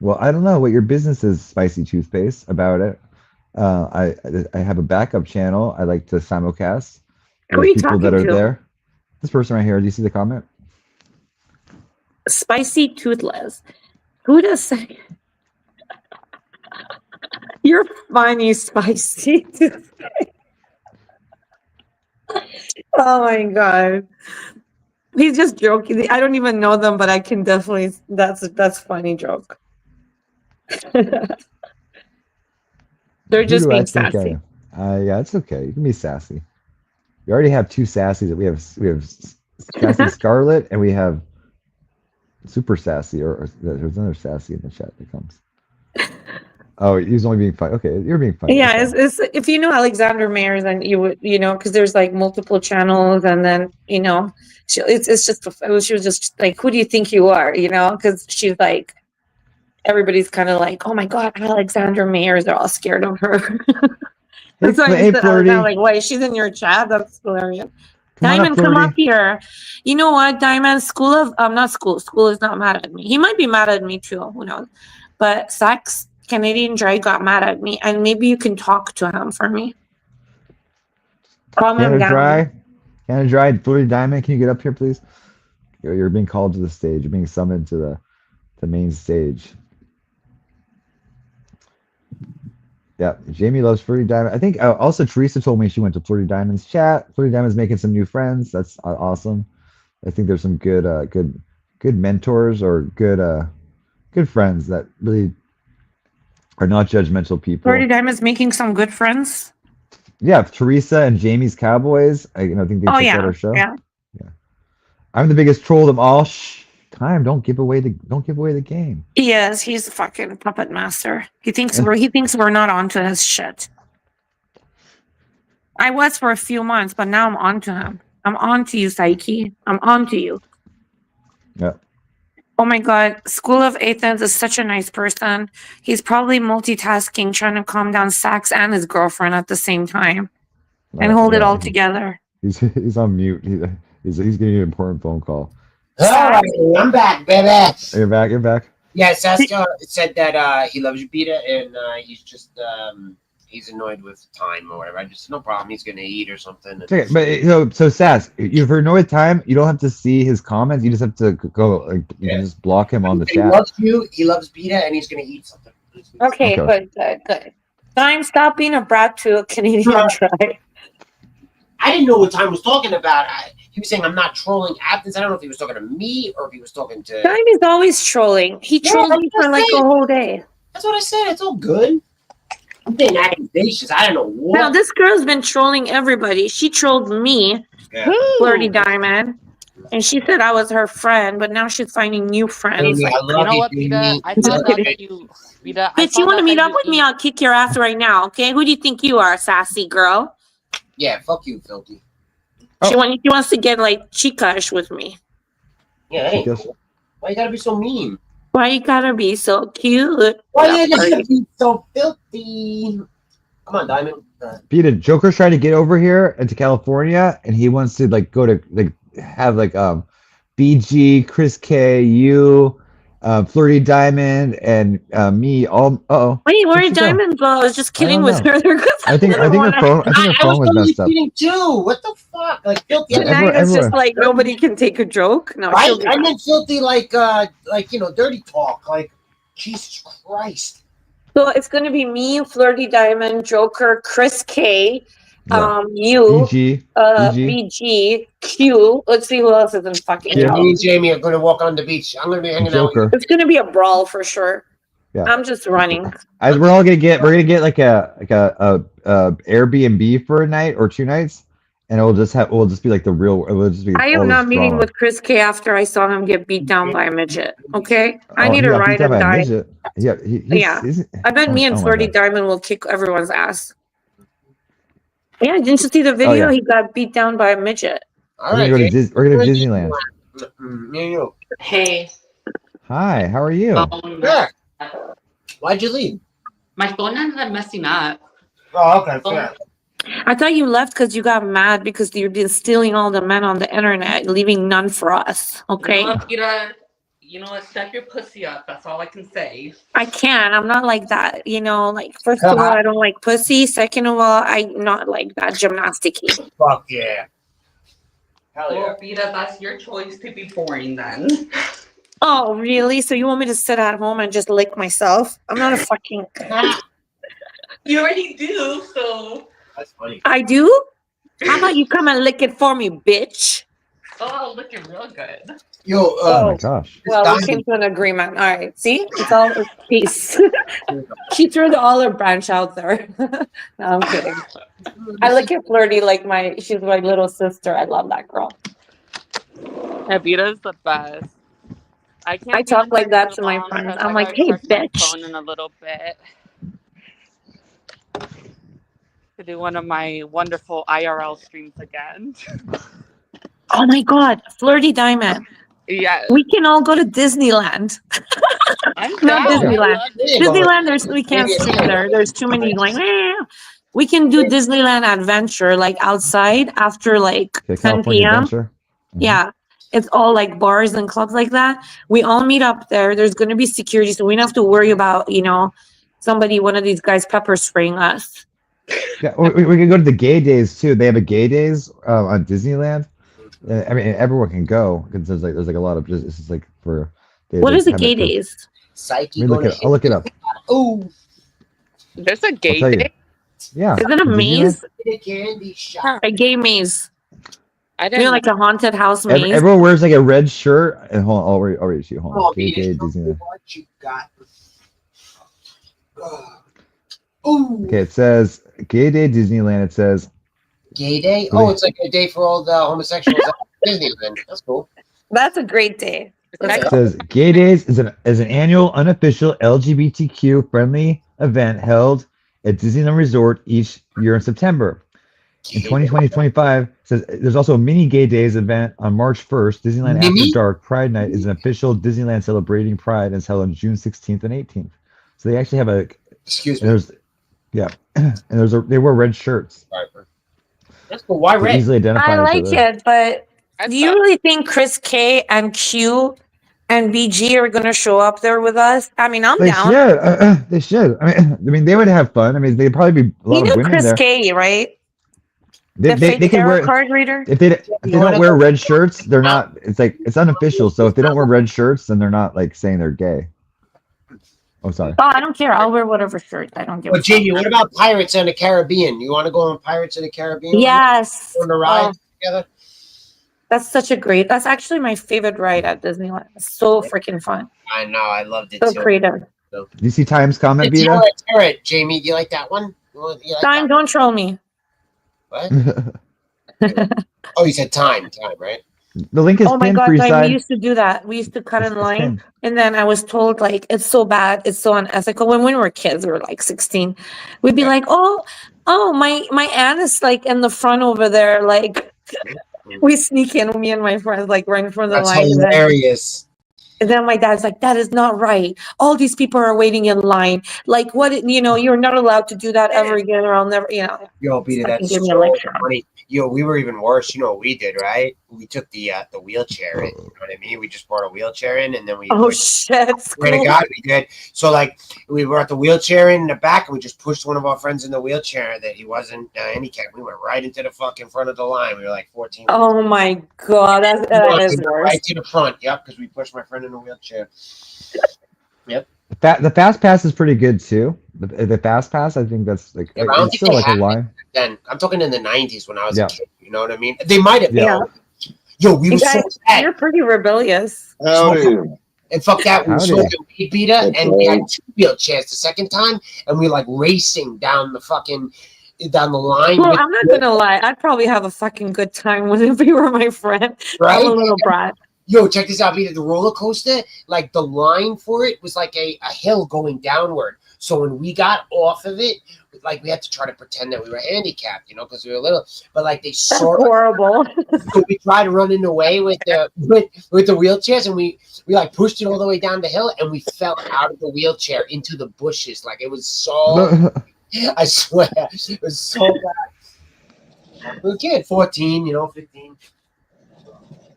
Well, I don't know what your business is, Spicy Toothpaste, about it. I have a backup channel. I like to simulcast. Who are There's you people that talking are to? there. This person right here. Do you see the comment? Spicy Toothless. Who does say? You're funny, Spicy Toothpaste. Oh my god. He's just joking. I don't even know them, but I can definitely that's funny joke. They're Who just do I being think I sassy. am? Yeah, it's okay. You can be sassy. We already have 2 sassies. We have Sassy Scarlet and we have Super Sassy, or there's another sassy in the chat that comes. Oh, he's only being funny. Okay, you're being funny. Yeah, Okay. it's if you know Alexander Mayers, then you would, because there's like multiple channels, and then it's just she was just like, who do you think you are? Because she's like, everybody's kind of like, oh my god, Alexander Mayers, they're all scared of her. That's why Hey, I was Flirty. like, wait, she's in your chat? That's hilarious. Come on Diamond, up, come Flirty. up here. You know what, Diamond? School is not mad at me. He might be mad at me too. Who knows? But Sax Canadian Dry got mad at me, and maybe you can talk to him for me. Calm him Canada down. Dry. Canada Dry. Flirty Diamond. Can you get up here, please? You're being called to the stage. You're being summoned to the main stage. Yeah, Jamie loves Flirty Diamond. I think also Teresa told me she went to Flirty Diamond's chat. Flirty Diamond's making some new friends. That's awesome. I think there's some good mentors or good friends that really are not judgmental people. Flirty Diamond's making some good friends. Yeah, Teresa and Jamie's Cowboys. I think they Oh checked out yeah, our show. yeah. I'm the biggest troll of them all. Shh. Time. Don't give away the game. Yes, he's a fucking puppet master. He thinks we're not onto his shit. I was for a few months, but now I'm onto him. I'm onto you, Psyche. I'm onto you. Yeah. Oh my god, School of Athens is such a nice person. He's probably multitasking, trying to calm down Sax and his girlfriend at the same time. and hold it Yeah, all together. He's on mute. He's getting an important phone call. All right, I'm back, baby. You're back. You're back. Yeah, Saskia said that he loves you, Peter, and he's just he's annoyed with time or whatever. I just no problem. He's gonna eat or something. And- Okay, but so Sass, if you're annoyed with time, you don't have to see his comments. You just have to go. Like, you can just block him on the he chat. loves you. He loves Peter, and he's gonna eat something. Okay, Okay. good. Time, stop being a brat to a Canadian try. I didn't know what Time was talking about. He was saying I'm not trolling Athens. I don't know if he was talking to me or if he was talking to. Time is always trolling. He Yeah, trolled that's me what for I'm like a saying. whole day. That's what I said. It's all good. I'm saying accusations. I don't know what. Now this girl's been trolling everybody. She trolled me, Yeah. Flirty Diamond, and she said I was her friend, but now she's finding new friends. Amy, Like, I love You know what, Amy. Peter? I Just found out kidding. that you, Peter. I bitch, you found want to out meet that up you with me? eat- I'll kick your ass right now. Okay, who do you think you are, sassy girl? Yeah, fuck you, filthy. She wants to get like chica-ish with me. Yeah, that ain't Chicas. cool. Why you gotta be so mean? Why you gotta be so cute? Why you gotta be so filthy? Come on, Diamond. Peter, Joker's trying to get over here into California, and he wants to like go to like have like BG, Chris K, you, Flirty Diamond, and me all. Wait, where Where'd did she go? Diamond go? I was just kidding don't with know. her. I think her phone. I think her I phone was totally messed up. kidding too. What the fuck? Like filthy. Yeah, Tonight is everyone- just like nobody can take a joke. No, Right? she'll be I back. meant filthy like you know, dirty talk. Like Jesus Christ. So it's gonna be me, Flirty Diamond, Joker, Chris K, Yeah. you, BG, BG, Q. Let's see who else is in fucking Yeah. hell. Me and Jamie are gonna walk on the beach. I'm gonna be hanging out with Joker. It's gonna be a brawl for sure. Yeah. I'm just running. We're gonna get like a Airbnb for a night or 2 nights, and we'll just be like the real. It will just be. I all am this not meeting drama. with Chris K after I saw him get beat down by a midget. Okay, I Oh, need he to got beat ride down and by a die. midget. Yeah, Yeah. I bet me and oh my Flirty God. Diamond will kick everyone's ass. Yeah, didn't you see the video? yeah. He got beat down by a midget. All We're right, gonna go to Jamie. We're gonna Disneyland. Me and you. Hey, Hi, how are you? Yeah. Why'd you leave? my phone ended up messing up. Oh, okay, fair. I thought you left because you got mad because you've been stealing all the men on the internet, leaving none for us. Okay, You know what, Peter? You know what? Step your pussy up. That's all I can say. I can't. I'm not like that. You know, like first of all, I don't like pussy. Second of all, I'm not like that gymnasticy. Fuck yeah. Hell yeah. Well, Peter, that's your choice to be boring then. Oh, really? So you want me to sit at home and just lick myself? I'm not a fucking. You already do, so. That's funny. I do? How about you come and lick it for me, bitch? Oh, looking real good. Yo, Oh my gosh. Well, we came to an agreement. All right. See? It's all peace. She threw the olive branch out there. No, I'm kidding. I look at Flirty like she's my little sister. I love that girl. Yeah, Peter's the best. I can't. I be talk on like here that too to my long friends. because I'm I like, gotta hey, charge my bitch. phone in a little bit. To do one of my wonderful IRL streams again. Oh my God. Flirty Diamond. Yes. We can all go to Disneyland. I'm Not down. Disneyland. I love it. Disneyland, we can't stream there. There's too many like, we can do Disneyland Adventure like outside after like Okay, 10 California p.m. Adventure. Mhm. Yeah. It's all like bars and clubs like that. We all meet up there. There's going to be security. So we don't have to worry about, one of these guys pepper spraying us. Yeah, we can go to the gay days too. They have a gay days on Disneyland. I mean, everyone can go because there's like a lot of this is like for. What is the gay days? Psyche. I'll look it up. Oh, There's a I'll gay tell you. day. Yeah. Is it a Disneyland. maze? the candy shop. A gay maze. I You didn't know, like a haunted house maze. Everyone wears like a red shirt. And hold on, I'll read it to you. Hold Come on, on. Gay Peter. Disneyland. What you got? Ooh. Okay, it says Gay Day Disneyland. It says Gay day? Oh, it's like a day for all the homosexuals at Disneyland. That's cool. That's a great day. it says Gay Days is an annual unofficial LGBTQ friendly event held at Disneyland Resort each year in September. In 2025, says there's also a mini Gay Days event on March 1st. Disneyland Mini? After Dark Pride Night is an official Disneyland celebrating Pride and it's held on June 16th and 18th. So they actually have Excuse and me. there's, yeah, and they wear red shirts. Sorry. That's cool. Why They red? easily identify I each like other. it, but I do you thought- really think Chris K and Q and BG are gonna show up there with us? I mean, I'm They down. should. They should. I mean, they would have fun. I mean, they'd probably be a lot You of knew women Chris there. K, right? They, The they, fake they could tarot wear card reader. if they You wanna don't wear go- red shirts, they're not. It's like it's unofficial. So if they don't wear red shirts, then they're not like saying they're gay. Oh, sorry. Oh, I don't care. I'll wear whatever shirt. I don't give a But fuck. Jamie, what about Pirates in the Caribbean? You want to go on Pirates in the Caribbean? Yes. On the ride Oh, together? that's such a great. That's actually my favorite ride at Disneyland. It's so freaking fun. I know. I loved it So too. creative. Do you see Time's comment, The Vita? Terror, Jamie. Do you like that one? You like Time, that? don't troll me. What? Oh, you said time, right? The link is Oh my pinned god, for your Time, we side. used to do that. We used to cut in It's line, pinned. and then I was told like it's so bad, it's so unethical. When we were kids, we were like 16. We'd be like, oh, my aunt is like in the front over there. Like we sneak in, me and my friends, like right in front of the That's line. hilarious. And then my dad's like, that is not right. All these people are waiting in line. Like, what, you're not allowed to do that ever again, or I'll never, Yo, Peter, Fucking that's give me a so lecture. funny. Yo, we were even worse. You know what we did, right? We took the wheelchair in. You know what I mean? We just brought a wheelchair in, and then we. Oh shit. Swear to School. God, we did. So like, we brought the wheelchair in the back, and we just pushed one of our friends in the wheelchair that he wasn't handicapped. We went right into the fucking front of the line. We were like 14. Oh my god, that is We went worse. right to the front. Yep, because we pushed my friend in the wheelchair. The fast pass is pretty good too. The fast pass, I think that's like Yeah, but I don't it's think still they like a have it. line. Then I'm talking in the 90s when I was Yeah. a kid. You know what I mean? They might have. Yeah. Yo, we You were so guys, sad. you're pretty rebellious. Howdy. And fuck that, we were Howdy. smoking weed, Beta, That's and we had right. 2 wheelchairs the second time, and we were like racing down the line. Well, with- I'm not gonna lie. I'd probably have a fucking good time with if you were my friend. right? I'm a little brat. Yo, check this out, Beta. The roller coaster, like the line for it was like a hill going downward. So when we got off of it, like we had to try to pretend that we were handicapped, because we were little. But like they That's saw us, horrible. so we tried running away with the with the wheelchairs, and we like pushed it all the way down the hill, and we fell out of the wheelchair into the bushes. Like it was so. I swear, it was so bad. We were a kid, 14, 15.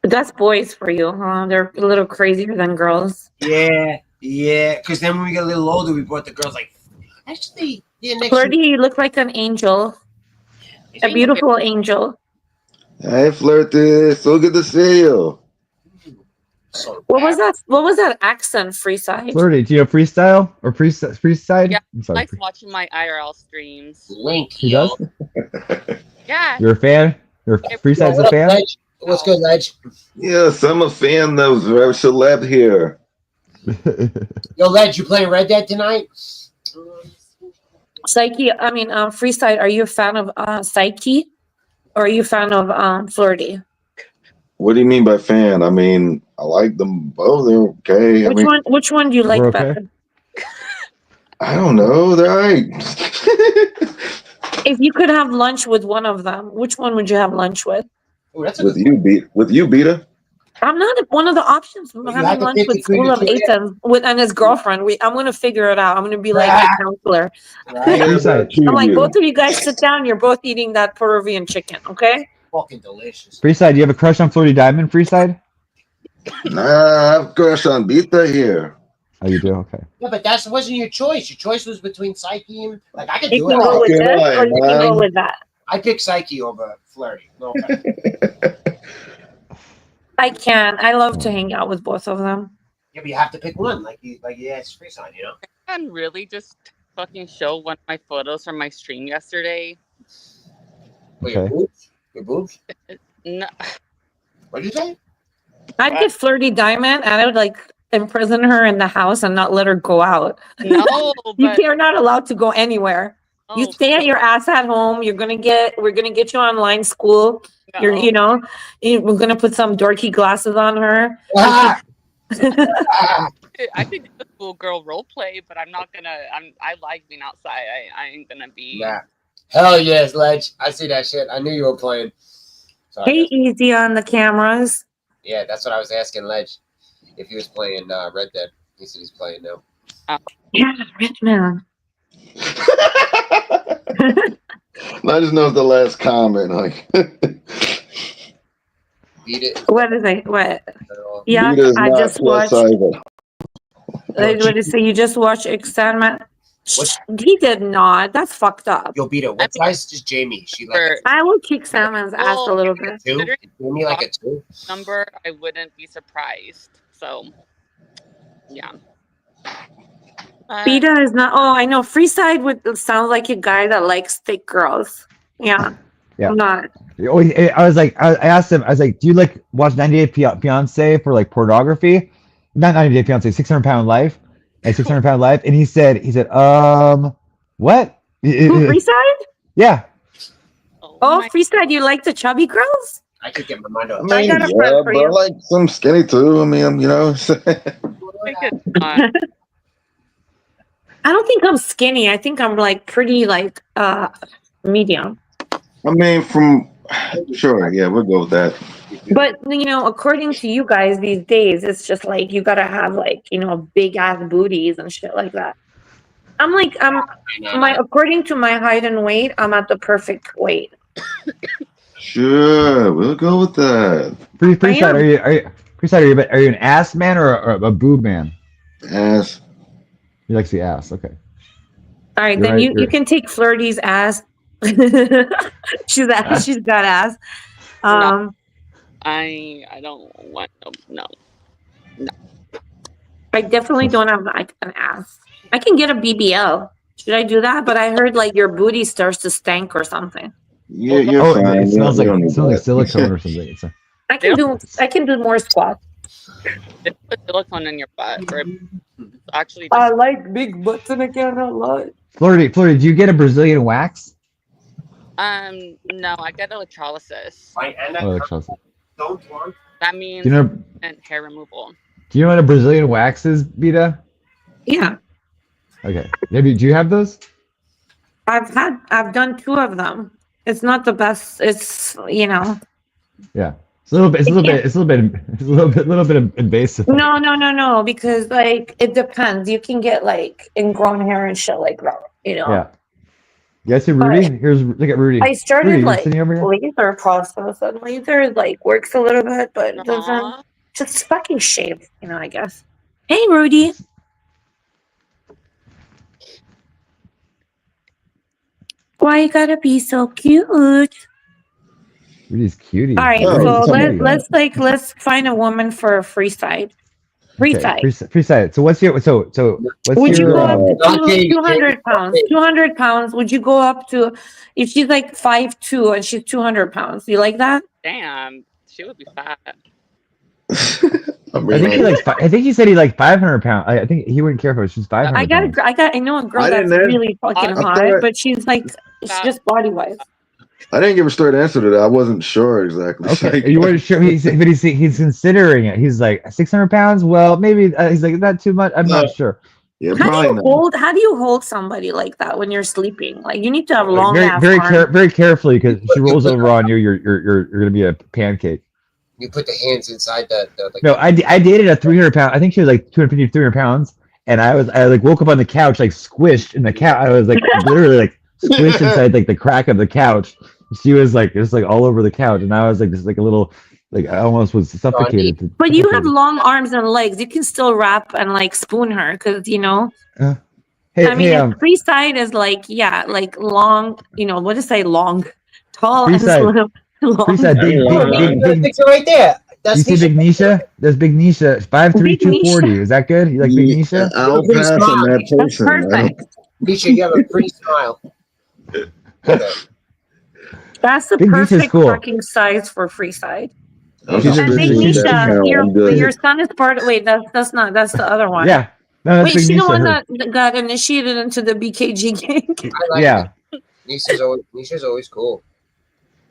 That's boys for you, huh? They're a little crazier than girls. Yeah. Because then when we got a little older, we brought the girls like, actually, next Flirty, you look like an angel, a beautiful angel. Hey, Flirty. So good to see you. So What was bad. that? What was that accent? Free side. Flirty, do you have freestyle or freeside? Yeah, I'm I sorry. like watching my IRL streams. Link? He yo. does. Yeah. You're a fan. You're freeside's What a up, fan. Ledge? What's good, Ledge? Yes, I'm a fan of very celeb here. Yo, Ledge, you playing Red Dead tonight? Psyche. I mean, free side. Are you a fan of Psyche, or are you a fan of Flirty? What do you mean by fan? I mean, I like them both. They're okay. Which one? Which one do you like We're okay? better? I don't know. They're all right. If you could have lunch with one of them, which one would you have lunch with? Ooh, that's a with good you, Beta. I'm not one of the options. I'm You having have to lunch pick with between School the of two, yeah. Athens and his girlfriend. I'm gonna figure it out. I'm gonna be like the counselor. right? Yeah, Freeside. two I'm of like, you. both of you guys sit down. You're both eating that Peruvian chicken, okay? Fucking delicious. Freeside, do you have a crush on Flirty Diamond? Freeside? Nah, I've crushed on Beta here. Oh, you do. Okay. Yeah, but that wasn't your choice. Your choice was between Psyche and I could You do can it. go with Okay, this, right, or you can go man. with that. I pick Psyche over Flirty. No offense. I can. I love to hang out with both of them. Yeah, but you have to pick one. Like you asked free sign, And really just fucking show one of my photos from my stream yesterday. Well, your Okay. boobs? Your boobs? No, What did you say? I'd get Flirty Diamond, and I would like imprison her in the house and not let her go out. no, You but are not allowed to go anywhere. You no, stay at your ass at home. We're gonna get you online school. no. We're gonna put some dorky glasses on her. Ah! Ah! I could do the schoolgirl role play, but I'm not gonna. I like being outside. I ain't gonna be. Nah. Hell yes, Ledge. I see that shit. I knew you were playing. So I Hey, guess- easy on the cameras. yeah, that's what I was asking Ledge. If he was playing Red Dead. He said he's playing now. Yeah, rich man. I just know it's the last comment. Like, Beat it. What is it? What? Yeah, Vita is I not just plus watched. size. What did it say? You just watched Experiment? What? He did not. That's fucked up. Yo, beat it. What size is Jamie? She like For I will kick Salmon's ass a little bit. a 2? considering Jamie like a 2? number, I wouldn't be surprised. So, yeah. Beta is not. Oh, I know. Freeside would sound like a guy that likes thick girls. Yeah. Yeah. I'm not. Oh, I was like, I asked him, I was like, do you like watch 90 Day Fiance for like pornography? Not 90 Day Fiance, 600 Pound Life, like 600 Pound Life, and he said, what? Who, Freeside? Yeah. Oh, my- Freeside, you like the chubby girls? I could get my mind I on. mean, got a yeah, friend for but I you. like some skinny too. I mean, you know. I could not. I don't think I'm skinny. I think I'm like pretty like medium. I mean, sure, yeah, we'll go with that. But you know, according to you guys these days, it's just like you gotta have like, you know, big ass booties and shit like that. I'm like according to my height and weight, I'm at the perfect weight. Sure, we'll go with that. Freeside, are you an ass man or a boob man? Ass. He likes the ass. Okay. All right, You're then right, you you're- can take Flirty's ass. she's got ass. I don't want no. I definitely don't have like an ass. I can get a BBL. Should I do that? But I heard like your booty starts to stank or something. Yeah, you're Oh, fine. it smells We like don't need that. silicone or something. It's I can do more squats. They put silicone in your butt. Or it's actually, I like big butts and I cannot lie. Flirty, do you get a Brazilian wax? no, I get electrolysis. Oh, Chelsea. Don't want. That means Do you know? hair removal. Do you know what a Brazilian wax is, Beta? Yeah, Okay. Do you have those? I've done 2 of them. It's not the best. It's, you know. Yeah. It's a little bit invasive. No, because like it depends. You can get like ingrown hair and shit like that, you know. Yeah. You guys see Rudy? Look at Rudy. I started Rudy, you like sitting over here? laser process, and laser like works a little bit, but it doesn't. Aw. Just fucking shave, you know. I guess. Hey, Rudy. Why you gotta be so cute? All Rudy's cutie. right, Oh, so somebody. let's find a woman for a free side. Free side. Free side. So what's your what's Would you your go up to Okay, 200 pounds? 200 pounds. Would you go up to if she's like 5'2" and she's 200 pounds? You like that? Damn, she would be fat. I I think he mean, like I think he said he like 500 pounds. I think he wouldn't care if it was just 500 I know a girl I that's didn't ask- really fucking I hot, thought- but she's like, it's just body wise. I didn't give a straight answer to that. I wasn't sure exactly. Okay, you weren't sure. He's considering it. He's like 600 pounds. Well, maybe he's like, is that too much? I'm not sure. Yeah, How probably do you not. how do you hold somebody like that when you're sleeping? Like you need to have long ass arms. Very carefully, because if she rolls over on you, you're gonna be a pancake. You put the hands inside the like. No, I dated a 300 pound. I think she was like 250, 300 pounds, and I like woke up on the couch like squished in the couch. I was like literally like squished inside like the crack of the couch. She was like just like all over the couch, and I was like just like a little like I almost was suffocated. But you have long arms and legs. You can still wrap and like spoon her because you know. Hey, I mean, hey, free side is like like long. You know what to say? Long, tall, and Freeside. slim. Long. Freeside, big, Picture right there. you That's see Big Nisha? There's Big Nisha, 5'3", Big 240. Is that good? You like Big Nisha? I'll pass on that That's person. perfect. Nisha, you have a pretty smile. Okay. That's the Big Nisha's perfect cool. fucking size for free side. I'm She's just a And Big Nisha, Nisha, I'm good. your son is part. Wait, that's not. That's the other one. Yeah. No, that's Wait, Big she the Nisha. one her- that got initiated into the BKG gang. I like Yeah. it. Nisha's always cool.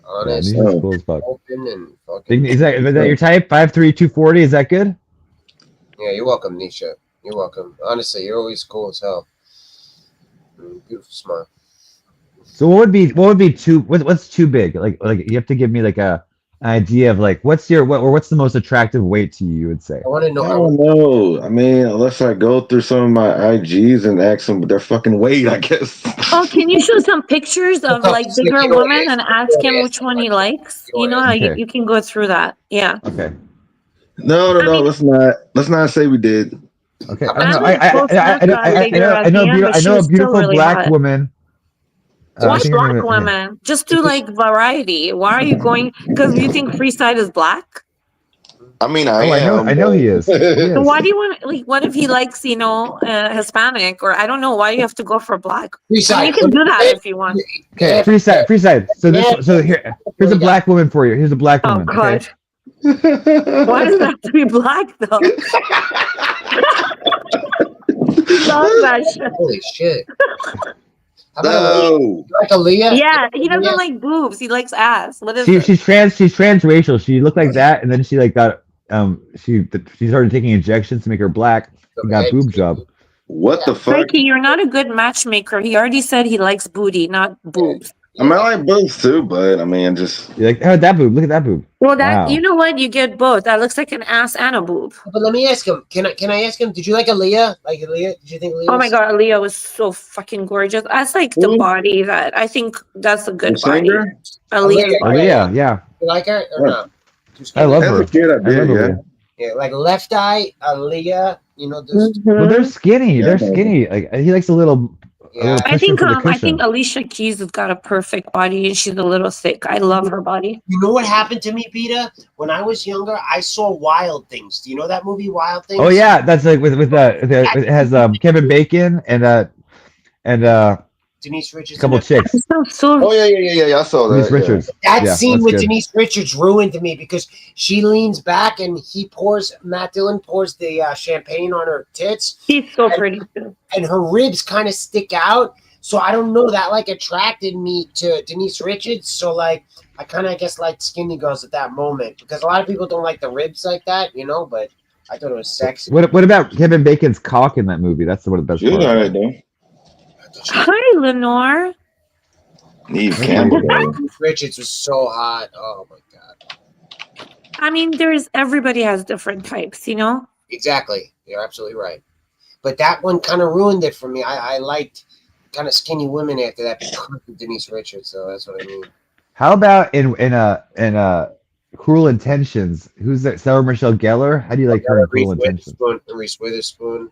Yeah, Honest, Nisha's cool as fuck. open and fucking. Big, is that your type? 5'3", 240. Is that good? Yeah, you're welcome, Nisha. You're welcome. Honestly, you're always cool as hell. Beautiful smile. So what would be too? What's too big? Like you have to give me like a idea of like what's the most attractive weight to you? You would say. I want to know. I don't know. I mean, unless I go through some of my IGs and ask them their fucking weight, I guess. Oh, can you show some pictures of like bigger women and ask him which one he likes? You know how Okay. you can go through that. Yeah. Okay. No. I mean- Let's not say we did. Okay. I I know. would go first I know a beautiful black woman. I Why think her black name is- women? Just do like variety. Why are you going? Because you think Freeside is black? I mean, Oh, I know he is. He So is. why do you want? Like, what if he likes, Hispanic, or I don't know? Why do you have to go for black? I mean, you can do that if you want. Okay, free side. So here's a black woman for you. Here's a black Oh woman. Okay? God! Why does it have to be black though? Love that shit. Holy shit. How about Aaliyah? No. You like Aaliyah? Yeah, he doesn't Yeah. like boobs. He likes ass. What is She's transracial. She looked like that, and then she like got she started taking injections to make her black. And got boob job. What the fuck? Frankie, you're not a good matchmaker. He already said he likes booty, not boobs. I mean, I like boobs too, but I mean, just You're like, oh, that boob. Look at that boob. Well, that Wow. you know what? You get both. That looks like an ass and a boob. But let me ask him. Can I ask him? Did you like Aaliyah? Like Aaliyah? Did you think Aaliyah? Oh my was- God, Aaliyah was so fucking gorgeous. That's like the Who? body that I think that's a good the body. singer. Aaliyah. Oh yeah. You like her or no? Too skinny? I love As her. a kid, I I did. love Yeah. her. Yeah, like Left Eye, Aaliyah. You know, this. Well, Mhm. they're skinny. Yeah. They're skinny. Like he likes a little. Yeah. I think Cushion for the I think cushion. Alicia Keys has got a perfect body and she's a little thick. I love her body. You know what happened to me, Peter? When I was younger, I saw Wild Things. Do you know that movie, Wild Things? Oh yeah, that's like with it has Kevin Bacon and Denise Richards. a couple and chicks. So Oh yeah. I saw that. Denise yeah. Richards. that Yeah, scene that's with good. Denise Richards ruined me because she leans back and Matt Dillon pours the champagne on her tits she's so pretty too. and her ribs kind of stick out. So I don't know, that like attracted me to Denise Richards. So like I kind of I guess liked skinny girls at that moment because a lot of people don't like the ribs like that, but I thought it was sexy. What about Kevin Bacon's cock in that movie? That's one of the best She was parts. alright though. Hi, Lenore. Neve Campbell. though. Denise Richards was so hot. Oh my god. I mean, everybody has different types, you know? Exactly. You're absolutely right. But that one kind of ruined it for me. I liked kind of skinny women after that because of Denise Richards. So that's what I mean. How about in Cruel Intentions? Who's that? Sarah Michelle Gellar? How do you like her in Cruel Intentions? Reese Witherspoon.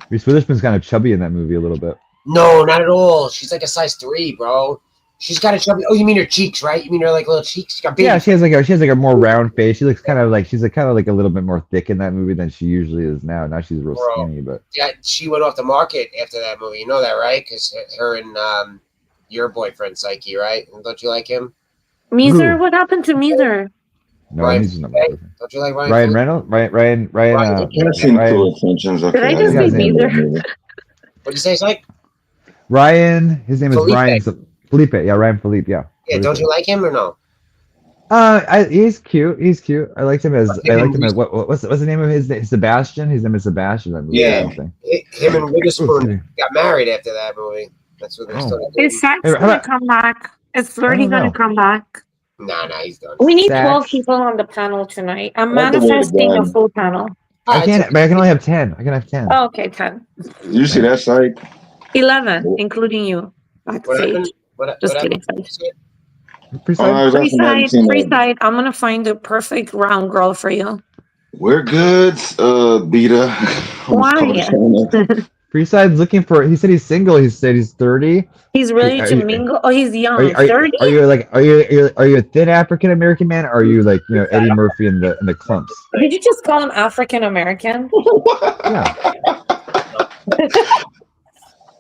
Reese Witherspoon's kind of chubby in that movie a little bit. No, not at all. She's like a size 3, bro. She's got a chubby. Oh, you mean her cheeks, right? You mean her like little cheeks? She got big. Yeah, she has like a more round face. She looks kind of like a little bit more thick in that movie than she usually is now. Now she's real Bro. skinny, but Yeah, she went off the market after that movie. You know that, right? Because her and your boyfriend Psyche, right? And don't you like him? Meezer, Who? what happened to Meezer? no, Ryan he's not my Phillippe? boyfriend. Don't you like Ryan? Ryan Phillippe? Reynolds, Ryan. I've seen Ryan- Cool Intentions. Did I just say Beezer? What'd you say, Psyche? Ryan. His name is Felipe. Ryan Felipe. Yeah, Ryan Felipe. Yeah. Yeah, don't you like him or no? He's cute. He's cute. I liked him as what's the name of his name? Sebastian. His name is Sebastian. That movie. Yeah. Something. Him and Oh, Witherspoon got married after that movie. That's what they Oh. started doing. Is Sax Hey, how gonna about- come back? Is Flirty don't gonna know. come back? Nah, he's done. We need Sax. 12 people on the panel tonight. I'm That's the way to manifesting a go. full panel. I can't. But I can only have 10. I can have 10. Oh, okay, 10. You see that site? 11, including you. What Backstage. happened? What Just happened? kidding. Precise. Oh, I was asking, have you Freeside, seen that? Freeside. I'm gonna find the perfect round girl for you. We're good, Beta. Why? Freeside's looking for. He said he's single. He said he's 30. He's ready Are to you- mingle. Oh, he's young. Are you, 30? are you a thin African American man? Or are you like Eddie Murphy in the clumps? Did you just call him African American? Yeah.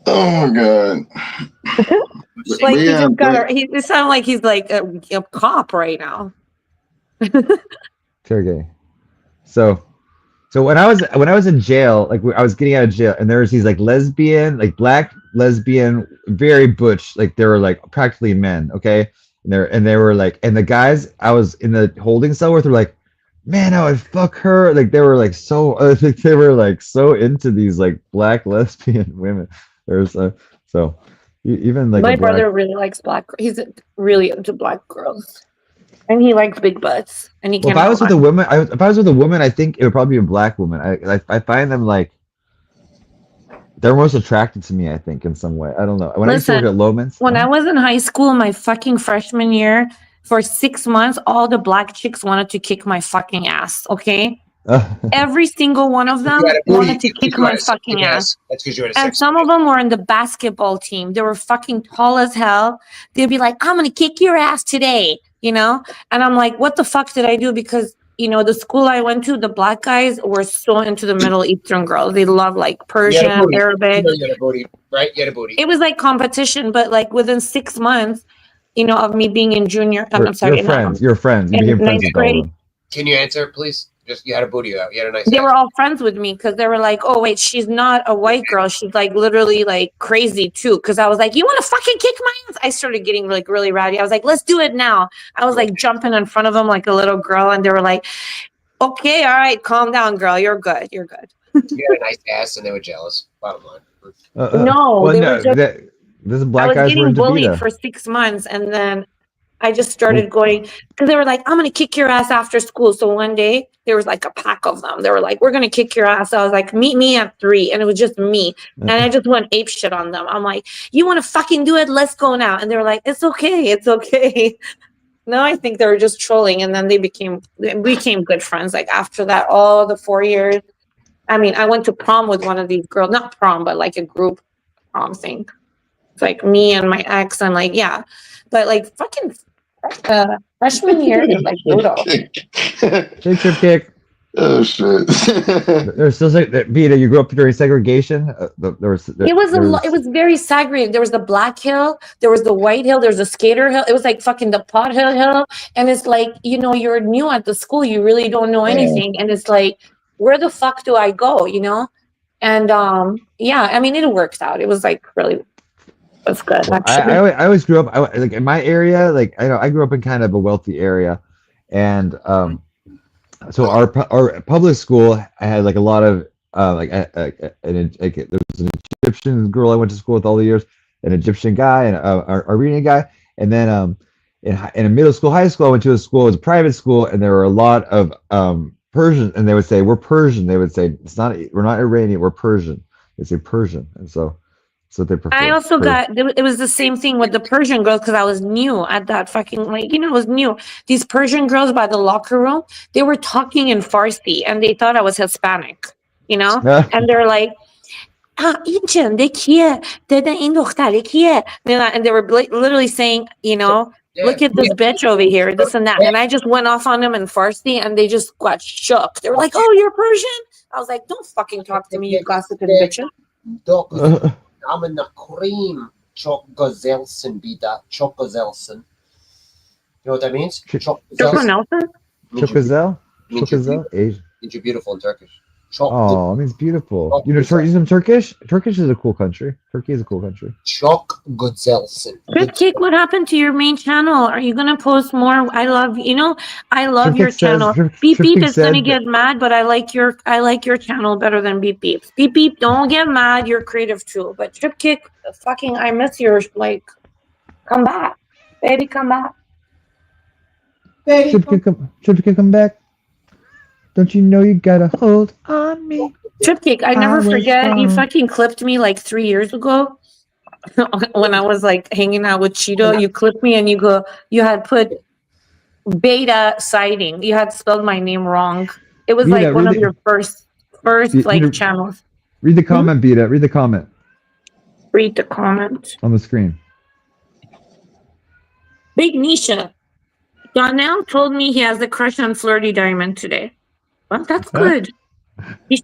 Oh my god. Like he Yeah, just got. It sounds like he's like a cop right now. Sergey. So when I was in jail, like I was getting out of jail, and there was these like lesbian, like black lesbian, very butch, like they were like practically men, okay, and they were like, and the guys I was in the holding cell with were like, man, I would fuck her, like they were like so, they were like so into these like black lesbian women. There's even like My a black- brother really likes black. He's really into black girls. And he likes big butts. And he Well, if can't I was with lie. a woman, if I was with a woman, I think it would probably be a black woman. I find them like they're most attracted to me. I think in some way. I don't know. When I used to work Listen, at Loman's, when I was in high school, my fucking freshman year, for 6 months, all the black chicks wanted to kick my fucking ass. Okay, every single one of them You had a booty, wanted to you- kick you my had a fucking big ass. That's because you had a And sex. some of them were in the basketball team. They were fucking tall as hell. They'd be like, I'm going to kick your ass today, you know? And I'm like, what the fuck did I do? Because, you know, the school I went to, the black guys were so into the Middle Eastern girls. They love like You had a Persian, booty. Arabic. You had a booty, right? You had a booty. It was like competition, but like within 6 months, you know, of me being in junior, I'm sorry. You're friends. You're friends. You in became friends ninth with all of grade. them. Can you answer, please? Just you had a booty out. You had a nice. They ass. were all friends with me because they were like, oh, wait, she's not a white girl. She's like literally like crazy too. Because I was like, you want to fucking kick my ass? I started getting like really rowdy. I was like, let's do it now. I was like jumping in front of them like a little girl. And they were like, okay, all right, calm down, girl. You're good. You're good. You had a nice ass, and they were jealous. Bottom line. No, well, they no, were just, this is I black was guys were getting into bullied Vita. for 6 months. And then I just started going because they were like, I'm going to kick your ass after school. So one day there was like a pack of them. They were like, we're going to kick your ass. So I was like, meet me at 3. And it was just me. And I just went ape shit on them. I'm like, you want to fucking do it? Let's go now. And they were like, it's okay. It's okay. No, I think they were just trolling. And then we became good friends. Like after that, all the 4 years. I mean, I went to prom with one of these girls, not prom, but like a group prom thing. It's like me and my ex and like, yeah. But like fucking freshman year is like brutal. Shake your kick. Oh shit. There's still Vita. You grew up during segregation. It was very segregated. There was the Black Hill, there was the White Hill, there was the Skater Hill. It was like fucking the Pot Hill, and it's like, you know, you're new at the school, you really don't know anything, and it's like, where the fuck do I go? You know, and yeah, I mean, it worked out. It was like really. That's good. Well, I always grew up like in my area. Like I grew up in kind of a wealthy area, and so our public school I had like a lot of there was an Egyptian girl I went to school with all the years, an Egyptian guy, and an Armenian guy, and then in a middle school, high school I went to a school. It was a private school, and there were a lot of Persian, and they would say we're Persian. They would say we're not Iranian, we're Persian. They say Persian, and so. So they prefer. I also it was the same thing with the Persian girls because I was new at that fucking, like, you know, I was new. These Persian girls by the locker room, they were talking in Farsi and they thought I was Hispanic, you know? And they're like, and they were literally saying, you know, look at this bitch over here, this and that. And I just went off on them in Farsi and they just got shook. They were like, oh, you're Persian? I was like, don't fucking talk to me, you gossiping bitches. Amına koyayım çok güzelsin Vida, çok güzelsin. You know what that means? Çok Nelson? Chokazel? Chokazel? Asian. Means you're beautiful in Turkish. Oh, it means beautiful. You know, some Turkish? Turkish is a cool country. Turkey is a cool country. Çok güzelsin. Cake, what happened to your main channel? Are you gonna post more? I love your channel. Beep Beep is gonna get mad, but I like your channel better than Beep Beep. Beep Beep, don't get mad. You're creative too. But Trip Kick, fucking, I miss your come back, baby, come back. Trip Kick, come back. Don't you know you got a hold on me? Trip Kick, I never forget. You fucking clipped me like 3 years ago when I was like hanging out with Cheeto. You clipped me and you had put beta sighting. You had spelled my name wrong. It was like one of your first like channels. Read the comment, Beta. Read the comment. Read the comment on the screen. Big Nisha. Donnell told me he has a crush on Flirty Diamond today. Well, that's good. He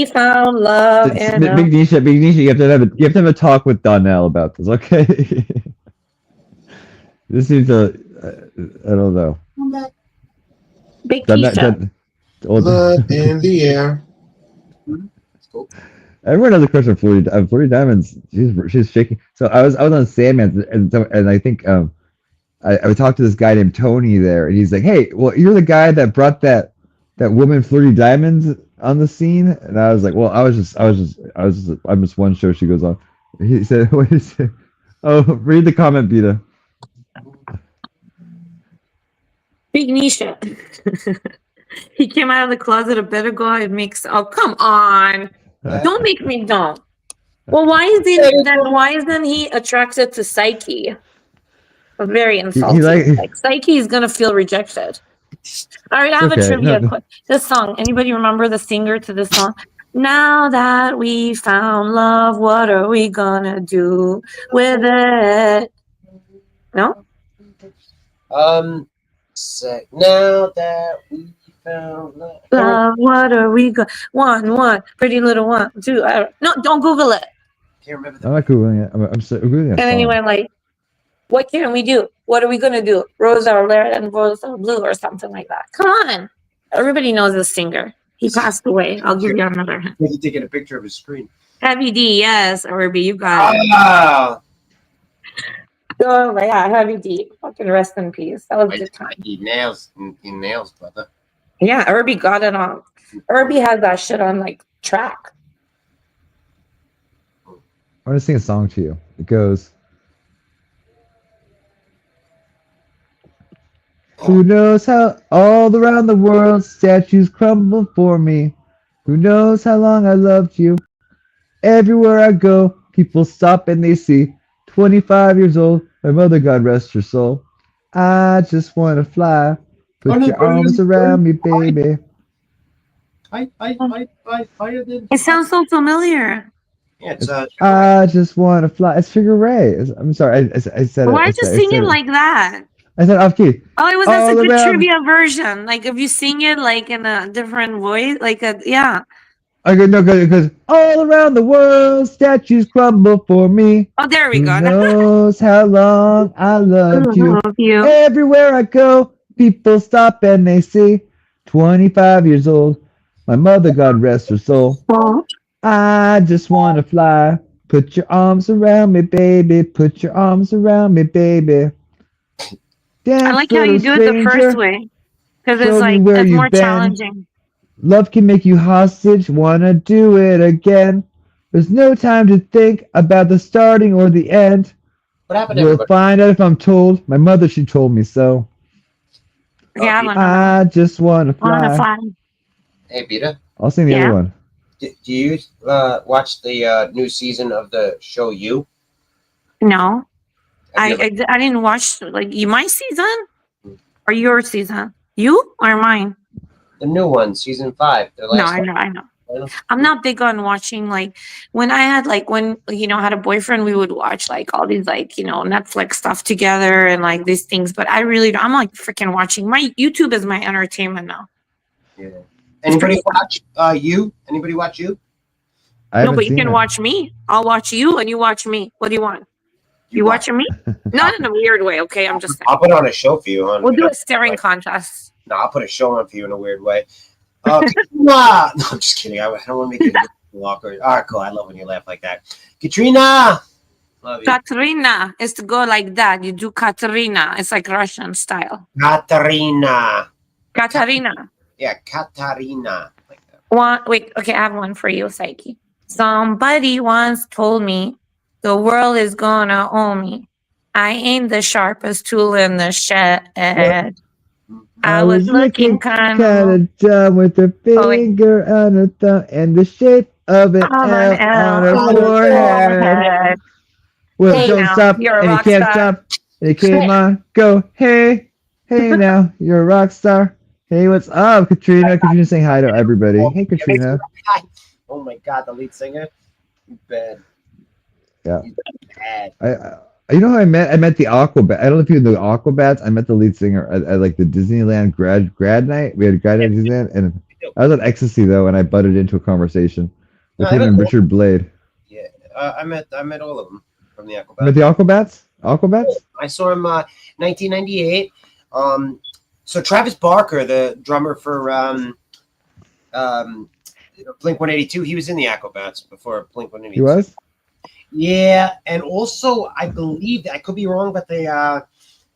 found love. Big Nisha, you have to have a talk with Donnell about this, okay? This is I don't know. Big Nisha. Blood in the air. Everyone has a crush on Flirty Diamonds. She's shaking. So I was on Sandman, and I think I talked to this guy named Tony there, and he's like, "Hey, well, you're the guy that brought that woman Flirty Diamonds on the scene." And I was like, "Well, I'm just one show she goes on." He said, "What is it?" Oh, read the comment, Beta. Big Nisha. He came out of the closet a bit ago. It makes. Oh, come on! Don't make me dumb. Well, why is he then? Why isn't he attracted to Psyche? Very insulting. Like Psyche is gonna feel rejected. All right, I have a trivia. This song. Anybody remember the singer to this song? Now that we found love, what are we gonna do with it? No. Now that we found love. What are we going? One, pretty little one, two. No, don't Google it. Can't remember. I'm not googling it. I'm so googling it. And anyway, like, what can we do? What are we gonna do? Rosa or Red and Rosa Blue or something like that. Come on. Everybody knows this singer. He passed away. I'll give you another hint. Maybe taking a picture of his screen. Heavy D, yes, Irby, you got it. Oh, Oh my God, Heavy D. Fucking rest in peace. That was a good time. he nails, brother. Yeah, Irby got it on. Irby has that shit on like track. I want to sing a song to you. It goes. Who knows how all around the world statues crumble for me? Who knows how long I loved you? Everywhere I go, people stop and they see 25 years old. My mother, God rest her soul. I just want to fly. Put your arms around me, baby. It sounds so familiar. Yeah, it's I just want to fly. It's Sugar Ray. I'm sorry. I said it. Why are you singing like that? I said off key. Oh, it was All such a around- trivia version. Like if you sing it like in a different voice, like a yeah. Okay, no, because all around the world, statues crumble for me. Oh, there we Who go. knows how long I loved you? Love you. Everywhere I go, people stop and they see 25 years old. My mother, God rest her soul. Oh, I just want to fly. Put your arms around me, baby. Put your arms around me, baby. Dance, I like how you do it the first way because it's Show me like where it's you've more been. challenging. Love can make you hostage. Wanna do it again. There's no time to think about the starting or the end. what happened to We'll everybody? find out if I'm told. My mother, she told me so. Okay, I wanna I just wanna wanna fly. fly. Hey, Peter, I'll sing the Yeah. other one. do you watch the new season of the show You? No, Have you ever- I didn't watch like my season or your season. You or mine? the new one, season 5. The No, last I know. I'm not big on watching like when I had like when I had a boyfriend, we would watch like all these like Netflix stuff together and like these things. But I really I'm like freaking watching. My YouTube is my entertainment now. Yeah. Anybody watch You? Anybody watch You? I No, haven't but you seen can it. watch me. I'll watch you and you watch me. What do you want? You watching me? Not in a weird way, okay? I'm just saying. I'll put on a show for you. We'll do a staring contest. No, I'll put a show on for you in a weird way. Katrina! No, I'm just kidding. I don't want to make it awkward. All right, cool. I love when you laugh like that. Katrina! Love you. Katrina is to go like that. You do Katrina. It's like Russian style. Katarina. Katarina. Yeah, Katarina. Like that. Wait, okay, I have one for you, Psyche. Somebody once told me the world is gonna own me. I ain't the sharpest tool in the shed. I was looking kind of dumb with her Oh, wait. finger on her thumb and the shape of an of L an on L her on the forehead. forehead. Well, Hey don't now, stop, you're a and you rock can't star. stop. And you came on, go, hey, hey now, you're a rock star. Hey, what's up, Katrina? Katrina saying hi to everybody. Hey, Katrina. Oh my God, the lead singer. You bad. Yeah. You bad. You know who I met? I met the Aquabats. I don't know if you know the Aquabats. I met the lead singer at like the Disneyland grad night. We had a grad night at Disneyland, and I was at Ecstasy though, and I butted into a conversation with No, him I and met- Richard Blade. Yeah, I met all of them from the You met Aquabats. the Aquabats? Aquabats? I saw him 1998. So Travis Barker, the drummer for Blink 182, he was in the Aquabats before Blink 182. He was? Yeah, and also I believe I could be wrong, but the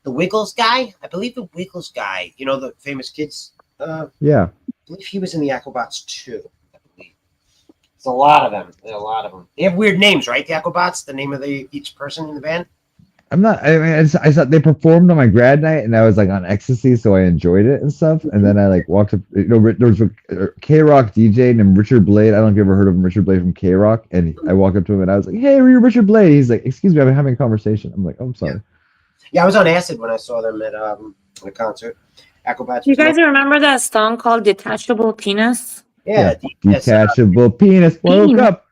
Wiggles guy, I believe the Wiggles guy, the famous kids. Yeah. I believe he was in the Aquabats too. I believe. There's a lot of them. There are a lot of them. They have weird names, right? The Aquabats, the name of each person in the band. I'm not. I mean, I saw they performed on my grad night, and I was like on ecstasy, so I enjoyed it and stuff. And then I like walked up. You know, there was a K Rock DJ named Richard Blade. I don't know if you ever heard of him, Richard Blade from K Rock. And I walked up to him and I was like, "Hey, are you Richard Blade?" He's like, "Excuse me, I'm having a conversation." I'm like, "Oh, I'm sorry." Yeah, I was on acid when I saw them at a concert. Acrobats. You guys remember that song called "Detachable Penis"? Yeah, Detachable penis. When I woke up,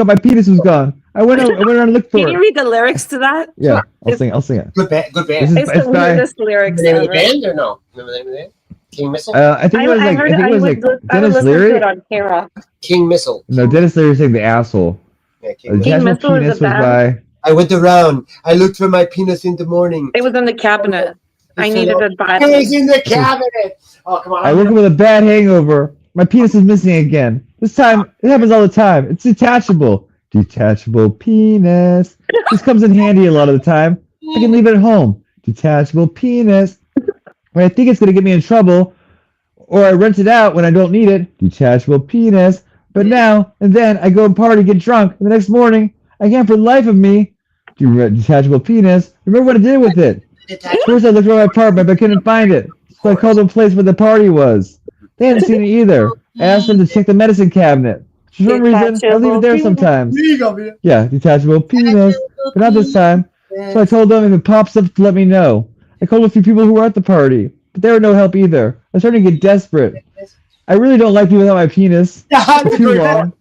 my penis was gone. I went around and looked for Can you it. read the lyrics to that? Yeah, I'll sing it. Good band. Good This band. is It's the by- weirdest lyrics Remember the name of the ever. band or no? Remember the name of the band? King Missile. I think it was like Dennis listen to Leary. it on K-Rock. King Missile. No, Dennis Leary saying the asshole. Yeah, King Missile. Detachable Missile is a penis was band. by. I went around. I looked for my penis in the morning. It was in the cabinet. I needed it It badly. was in the cabinet. Oh, come on. I woke up with a bad hangover. My penis is missing again. This time, it happens all the time. It's detachable. Detachable penis. This comes in handy a lot of the time. I can leave it at home. Detachable penis. When I think it's going to get me in trouble, or I rent it out when I don't need it. Detachable penis. But now and then, I go and party, get drunk, and the next morning, I can't for the life of me. Detachable penis. Remember what I did with it. First, I looked around my apartment, but I couldn't find it. So I called the place where the party was. They hadn't seen it either. I asked them to check the medicine cabinet. For some reason, I leave it there sometimes. Yeah, detachable penis. But not this time. So I told them if it pops up to let me know. I called a few people who were at the party, but they were no help either. I was starting to get desperate. I really don't like being without my penis for too long.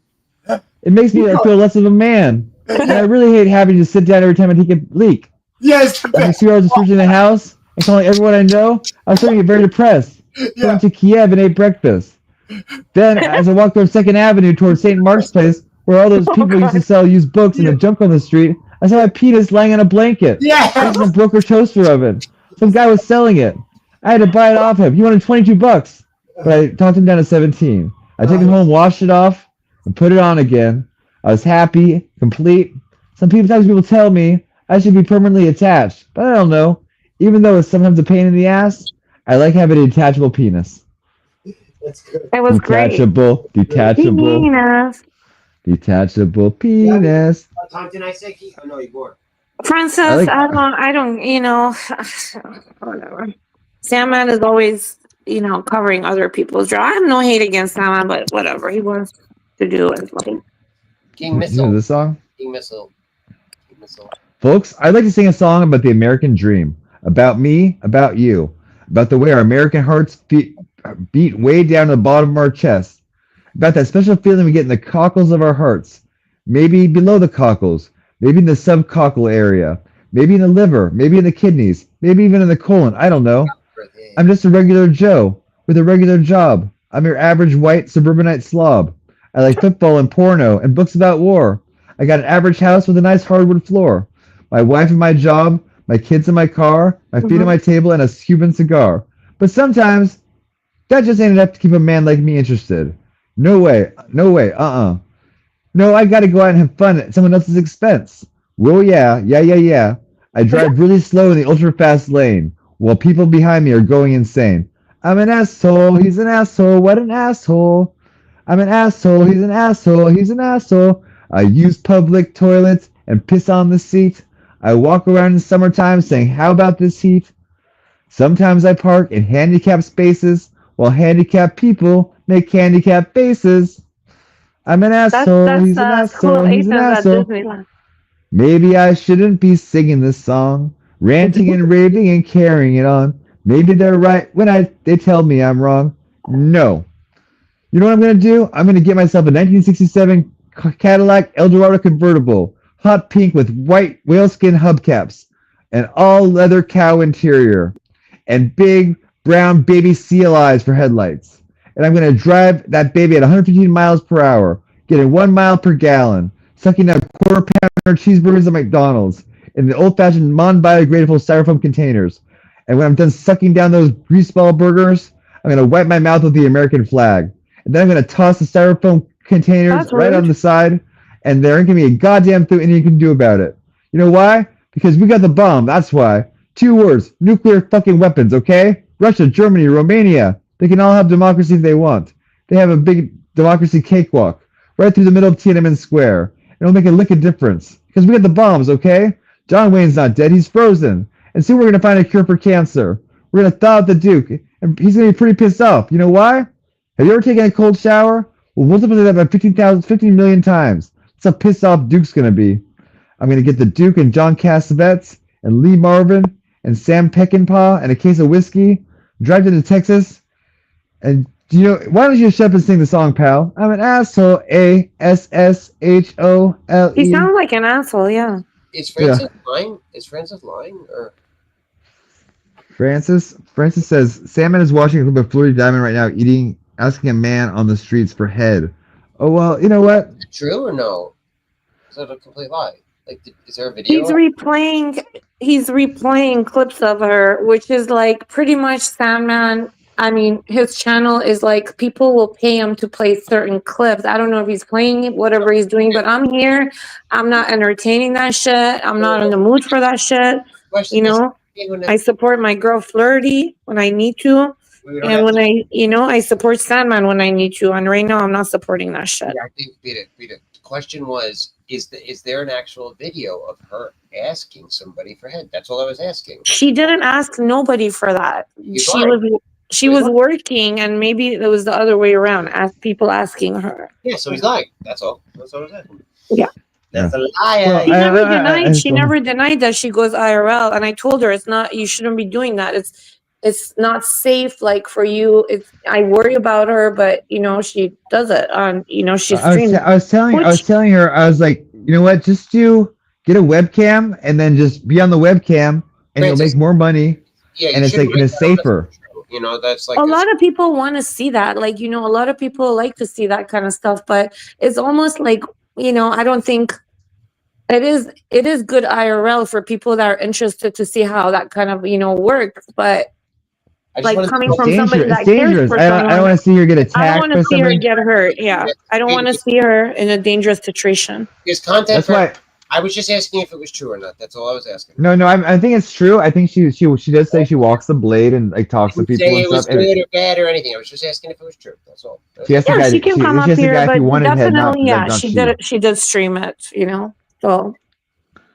It makes me feel less of a man. And I really hate having to sit down every time I take a leak. Yes. After 2 hours of searching the house and calling everyone I know, I was starting to get very depressed. I went to Kiev and ate breakfast. Then, as I walked towards 2nd Avenue towards St. Mark's Place, where all those people used to sell used books and the junk on the street, I saw my penis lying on a blanket. Yeah. It was a broker toaster oven. Some guy was selling it. I had to buy it off him. He wanted $22, but I talked him down to 17. I took it home, washed it off, and put it on again. I was happy, complete. Sometimes people tell me I should be permanently attached, but I don't know. Even though it's sometimes a pain in the ass, I like having a detachable penis. That's good. It was great. Detachable, Penis. detachable penis. What time did I say? Oh no, you were. Francis, I don't, whatever. Sandman is always, covering other people's job. I have no hate against Sandman, but whatever he wants to do is like. King You know Missile. this song? King Missile. King Missile. Folks, I'd like to sing a song about the American dream. About me, about you. About the way our American hearts beat way down to the bottom of our chests. About that special feeling we get in the cockles of our hearts. Maybe below the cockles. Maybe in the subcockle area. Maybe in the liver. Maybe in the kidneys. Maybe even in the colon. I don't know. I'm just a regular Joe with a regular job. I'm your average white suburbanite slob. I like football and porno and books about war. I got an average house with a nice hardwood floor. My wife and my job, my kids and my car, my feet on my table, and a Cuban cigar. But sometimes, that just ain't enough to keep a man like me interested. No way, No, I gotta go out and have fun at someone else's expense. Well, yeah. I drive really slow in the ultra-fast lane, while people behind me are going insane. I'm an asshole, he's an asshole, what an asshole. I'm an asshole, he's an asshole, he's an asshole. I use public toilets and piss on the seat. I walk around in summertime saying, how about this heat? Sometimes I park in handicapped spaces, while handicapped people make handicapped faces. I'm an asshole, he's an asshole, he's an asshole. Maybe I shouldn't be singing this song, ranting and raving and carrying it on. Maybe they're right when they tell me I'm wrong. No. You know what I'm going to do? I'm going to get myself a 1967 Cadillac Eldorado convertible, hot pink with white whaleskin hubcaps, an all-leather cow interior, and big brown baby seal eyes for headlights. And I'm going to drive that baby at 115 miles per hour, getting 1 mile per gallon, sucking out quarter-pounder cheeseburgers at McDonald's in the old-fashioned non-biodegradable styrofoam containers. And when I'm done sucking down those greaseball burgers, I'm going to wipe my mouth with the American flag. And then I'm going to toss the styrofoam containers right on the side, and there ain't going to be a goddamn thing you can do about it. You know why? Because we got the bomb, that's why. 2 words, nuclear fucking weapons, okay? Russia, Germany, Romania, they can all have democracy if they want. They have a big democracy cakewalk right through the middle of Tiananmen Square. It'll make a lick of difference. Because we got the bombs, okay? John Wayne's not dead, he's frozen. And soon we're going to find a cure for cancer. We're going to thaw out the Duke, and he's going to be pretty pissed off. You know why? Have you ever taken a cold shower? Well, multiply that by 15 million times. That's how pissed off Duke's going to be. I'm going to get the Duke and John Cassavetes and Lee Marvin and Sam Peckinpah and a case of whiskey, drive to Texas, and why don't you shut up and sing the song, pal? I'm an asshole. ASSHOLE. He sounds like an asshole, yeah. Is Francis lying? Is Francis lying? Or Francis says Salmon is watching a clip of Florida Diamond right now, asking a man on the streets for head. Oh well, you know what? is it true or no? Is that a complete lie? Like, is there a video? He's replaying clips of her, which is like pretty much Sandman. I mean, his channel is like people will pay him to play certain clips. I don't know if he's playing whatever he's doing, but I'm here. I'm not entertaining that shit. I'm not in the mood for that shit. Question You know, I support my girl Flirty when I need to, and when I support Sandman when I need to. And right now, I'm not supporting that shit. I think beat it. The question was, is there an actual video of her asking somebody for head? That's all I was asking. She didn't ask nobody for that. She was working, and maybe it was the other way around. People asking her. Yeah, so he's lying. That's all. That's all I was asking. Yeah. That's a liar. She never denied that she goes IRL, and I told her it's not. You shouldn't be doing that. It's not safe. Like for you, I worry about her, but she does it on. She streams. I was telling her, I was like, you know what? Just get a webcam and then just be on the webcam, and you'll make more money. Yeah, and it's safer. That's like a lot of people want to see that. Like, a lot of people like to see that kind of stuff, but it's almost like, I don't think it is good IRL for people that are interested to see how that kind of, works. But like coming from somebody that cares for someone, I don't want to see her get attacked. I don't want to see her get hurt. Yeah. I don't want to see her in a dangerous situation. There's content. That's why I was just asking if it was true or not. That's all I was asking. No, I think it's true. I think she does say she walks the blade and like talks to people Say and it was stuff. good or bad or anything. I was just asking if it was true. That's all. She can come up here, but definitely, she did stream it.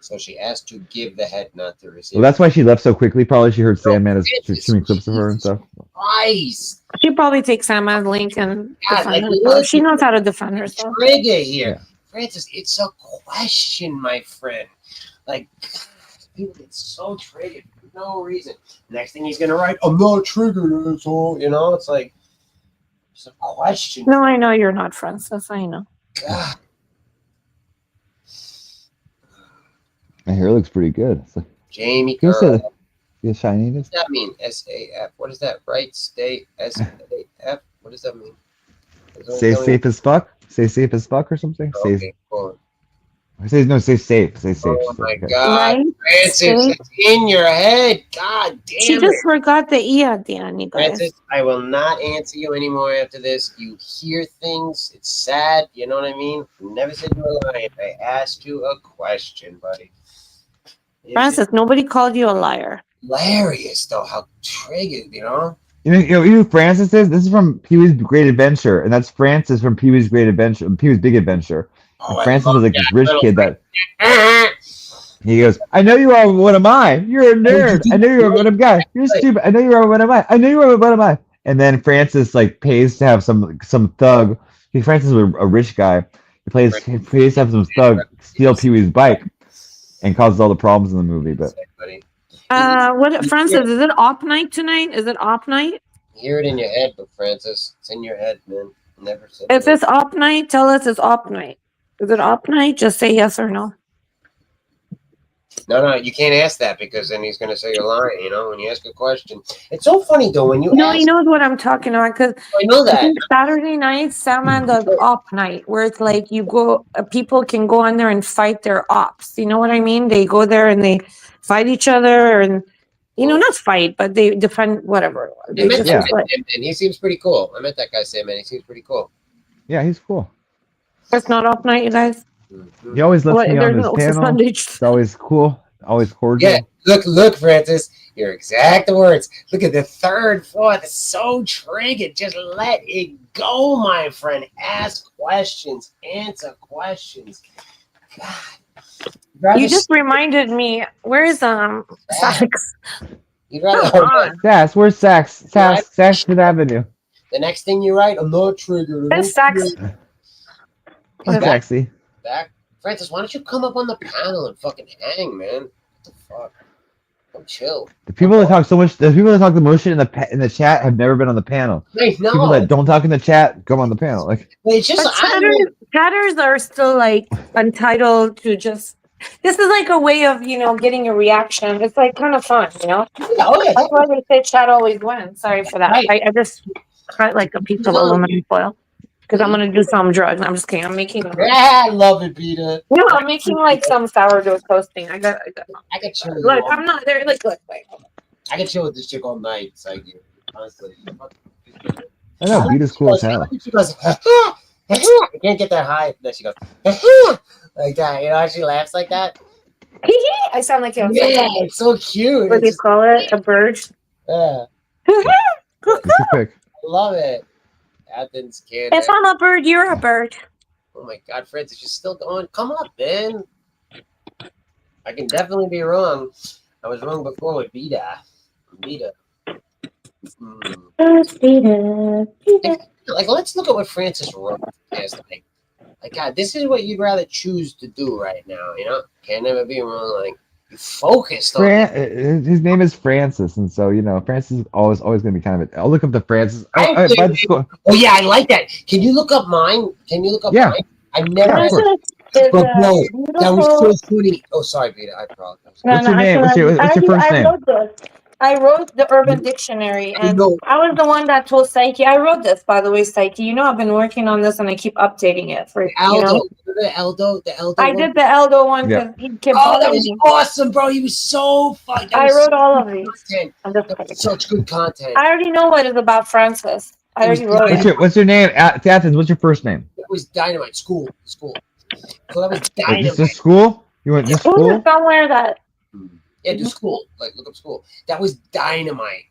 So she asked to give the head, not to receive. Well, that's why she left so quickly. Probably she heard Sandman is streaming clips of her and stuff. Christ. She probably takes Sandman's link and defend herself. She knows how to defend herself. Trigger here. Francis, it's a question, my friend. Like, people get so triggered for no reason. Next thing he's gonna write, I'm not triggered, asshole. It's like, it's a question. No, I know you're not, Francis. I know. God. My hair looks pretty good. Like, Jamie Curl. The shininess. What does that mean? SAF. What is that? Right? Stay SAF. What does that mean? Say safe as fuck. Say safe as fuck or something. Okay, cool. Say safe. Say safe. Oh my God, Right? Francis, it's in your head. God damn She just forgot the E at the end, you guys. Francis, I will not answer you anymore after this. You hear things. It's sad. You know what I mean? I never said you were lying. I asked you a question, buddy. Francis, nobody called you a liar. Hilarious, though. How triggered, You know who Francis is? This is from Pee-wee's Great Adventure, and that's Francis from Pee-wee's Great Adventure, Pee-wee's Big Adventure. Oh, Francis was like this rich kid that he goes, I know you are one of mine. You're a nerd. I know you are one of guy. You're stupid. I know you are one of mine. I know you are one of mine. And then Francis pays to have some thug. Francis was a rich guy. He pays to have some thug steal Pee-wee's bike and causes all the problems in the movie. But what, Francis? Is it op night tonight? Is it op night? Hear it in your head, but Francis, it's in your head, man. Never said. If it's op night, tell us it's op night. Is it op night? Just say yes or no. No, you can't ask that because then he's going to say you're lying. When you ask a question, it's so funny though when you. No, he knows what I'm talking about because I know that. Saturday night, Salman does op night, where it's like people can go on there and fight their ops. You know what I mean? They go there and they fight each other, and not fight, but they defend whatever. I met that guy, and he seems pretty cool. I met that guy, Sam, and he seems pretty cool. Yeah, he's cool. That's not op night, you guys. He always lets me on his panel. It's always cool, always cordial. Yeah, look, Francis, your exact words. Look at the third, fourth. It's so triggered. Just let it go, my friend. Ask questions, answer questions. God You just reminded me. Where's Sax? You'd rather Come on. Sax, where's Sax? Right. Sax Fifth Avenue. the next thing you write, I'm not triggered. Where's Sax? Who's Back. sexy? Back. Francis, why don't you come up on the panel and fucking hang, man? What the fuck? Come chill. The people that talk so much, the people that talk the most shit in the chat have never been on the panel. I know. People that don't talk in the chat come on the panel. Like, It's just But I don't know. chatters are still like entitled to just. This is like a way of getting a reaction. It's like kind of fun, Yeah, oh yeah. That's why they say chat always wins. Sorry for that. Right. I just cut like a piece of aluminum foil because I'm gonna do some drugs. I'm just kidding. I'm making. Yeah, I love it, Peter. No, I'm making like some sourdough toasting. I got I could chill. with look. you all- I'm not there. Like, look. I could chill with this chick all night. It's like, honestly. I know, beat is cool as hell. She goes, I can't get that high. Then she goes, like that. You know how she laughs like that? I sound like Yeah, it's so cute. what do you It's call it? A bird. yeah, It's too quick. I love it. Athens, Canada. If I'm a bird, you're a bird. Oh my God, Francis, you're still going. Come up, man. I can definitely be wrong. I was wrong before with Vida. Vida. Like, let's look at what Francis wrote last night. Like, God, this is what you'd rather choose to do right now, Can't never be wrong. Like, you focused on His name is Francis, and so Francis is always going to be kind of. I'll look up the Francis. I by the school. Oh, yeah, I like that. Can you look up mine? Yeah. Mine? I never Yeah, of had course. But bro, that was so funny. Oh, sorry, Peter. I apologize. What's your name? What's your first name? I wrote the Urban Dictionary, and know. I was the one that told Psyche. I wrote this, by the way, Psyche. I've been working on this, and I keep updating it for Aldo. The Eldo. I one? did the Eldo one Yeah. because he kept. Oh, that bothering was me. awesome, bro. He was so fun. That I was wrote all of these. content. I'm just That was kidding. such good content. I already know what it's about, Francis. I already wrote it. What's your name? Athens. What's your first name? It was dynamite. School. So that was Like, dynamite. this school? You went to Who's school? somewhere that Yeah, do school. Like, look up school. That was dynamite.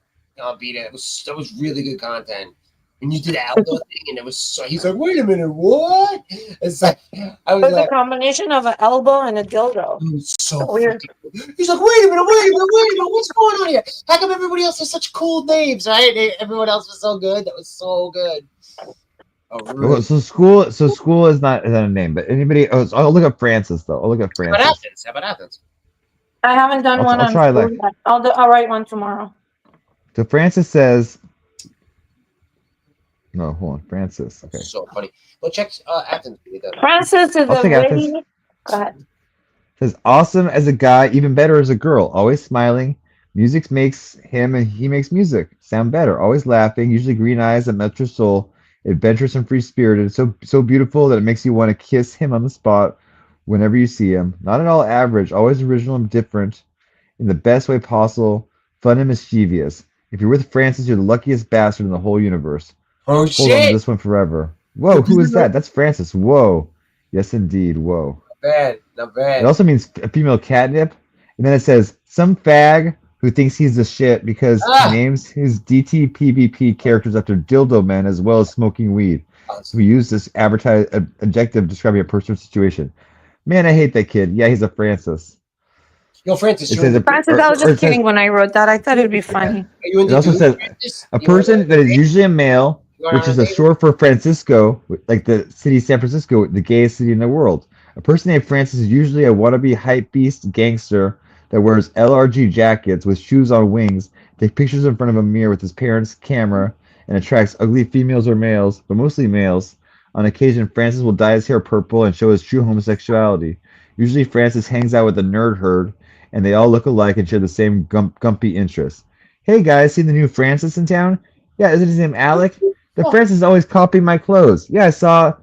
Beat it. That was really good content. And you did the Aldo thing, and it was so. He's like, wait a minute, what? It's like I was was a like, combination of an elbow and a dildo. it was so Weird. fucking- He's like, wait a minute, what's going on here? How come everybody else has such cool names, right? Everyone else was so good. That was so good. Oh, really? Oh, so school is not a name, but anybody. Oh, so I'll look up Francis though. I'll look up How about Francis. Athens? How about Athens? I haven't done I'll- one I'll on try, school like- yet. I'll write one tomorrow. So Francis says. No, hold on, Francis. Okay. So funny. Well, check Athens. Francis is I'll a take really. Athens. Go ahead. Says awesome as a guy, even better as a girl. Always smiling. Music makes him, and he makes music sound better. Always laughing. Usually green eyes that melt your soul. Adventurous and free spirited. So beautiful that it makes you want to kiss him on the spot whenever you see him. Not at all average. Always original and different in the best way possible. Fun and mischievous. If you're with Francis, you're the luckiest bastard in the whole universe. Oh Hold on to shit! this one forever. Whoa, who is that? That's Francis. Whoa. Yes, indeed. Whoa. Not bad. It also means a female catnip. And then it says, some fag who thinks he's the shit because he names his DTPVP characters after dildo men as well as smoking weed. So we use this adjective describing a personal situation. Man, I hate that kid. Yeah, he's a Francis. Yo, Francis, It you says a- Francis, or- I was or it just says- kidding when I wrote that. I thought it'd be funny. are you in It the also dude, says Francis? a You wanna person go that is date? usually a male, You wanna which is go a date? short for Francisco, like the city San Francisco, the gayest city in the world. A person named Francis is usually a wannabe hype beast gangster that wears LRG jackets with shoes on wings, takes pictures in front of a mirror with his parents' camera, and attracts ugly females or males, but mostly males. On occasion, Francis will dye his hair purple and show his true homosexuality. Usually, Francis hangs out with the nerd herd, and they all look alike and share the same gumpy interests. Hey guys, seen the new Francis in town? Yeah, isn't his name Alec? The Francis always copying my clothes. Yeah, I saw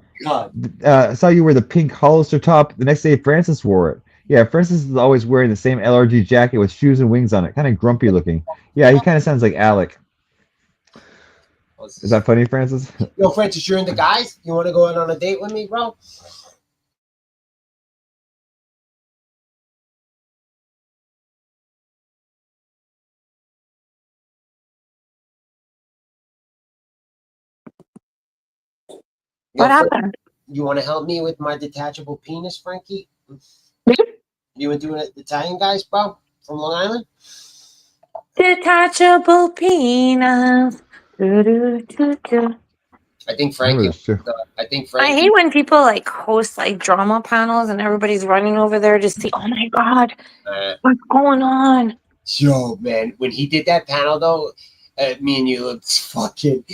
you wear the pink Hollister top. The next day, Francis wore it. Yeah, Francis is always wearing the same LRG jacket with shoes and wings on it. Kind of grumpy looking. Yeah, he kind of sounds like Alec. Is that funny, Francis? Yo, Francis, you're into guys? You want to go out on a date with me, bro? Yo, What happened? You want to help me with my detachable penis, Frankie? You You were doing Italian guys, bro, from Long Island. Detachable peanuts. Do, do, do, do. I think I remember Frankie. this too. I think I Frankie. hate when people like host like drama panels and everybody's running over there to see. Oh my god, what's going on? Yo, man, when he did that panel though, me and you looked fucking.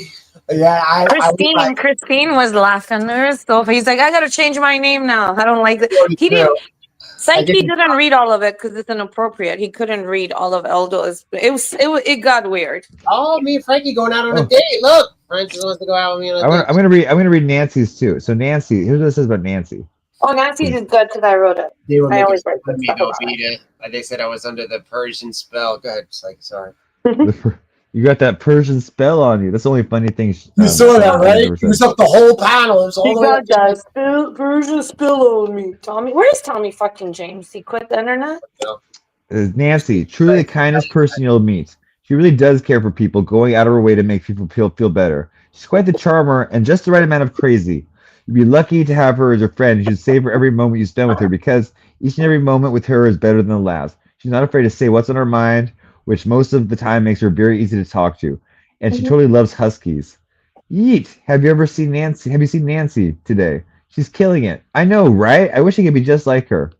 Yeah, I Christine, like, Christine was laughing. So he's like, I gotta change my name now. I don't like it. He didn't. Psyche didn't read all of it because it's inappropriate. He couldn't read all of Eldo's. It got weird. Oh, me and Frankie going out on Oh. a date. Look, Francis wants to go out with me on a date. I'm gonna read Nancy's too. So Nancy, here's what it says about Nancy. Oh, Nancy's is good because I wrote it. They were I making always fun write of good me stuff though, about it. Vita. They said I was under the Persian spell. Go ahead, like sorry. You got that Persian spell on you. That's the only funny thing. You saw that, right? ever He was said. up the whole panel. It was all He the way up. got that Persian spill on me. Tommy, where's Tommy fucking James? He quit the internet? Is Nancy, truly the kindest person you'll meet. She really does care for people, going out of her way to make people feel better. She's quite the charmer and just the right amount of crazy. You'd be lucky to have her as a friend. You should savor every moment you spend with her because each and every moment with her is better than the last. She's not afraid to say what's on her mind, which most of the time makes her very easy to talk to. And she totally loves huskies. Yeet! Have you seen Nancy today? She's killing it. I know, right? I wish I could be just like her.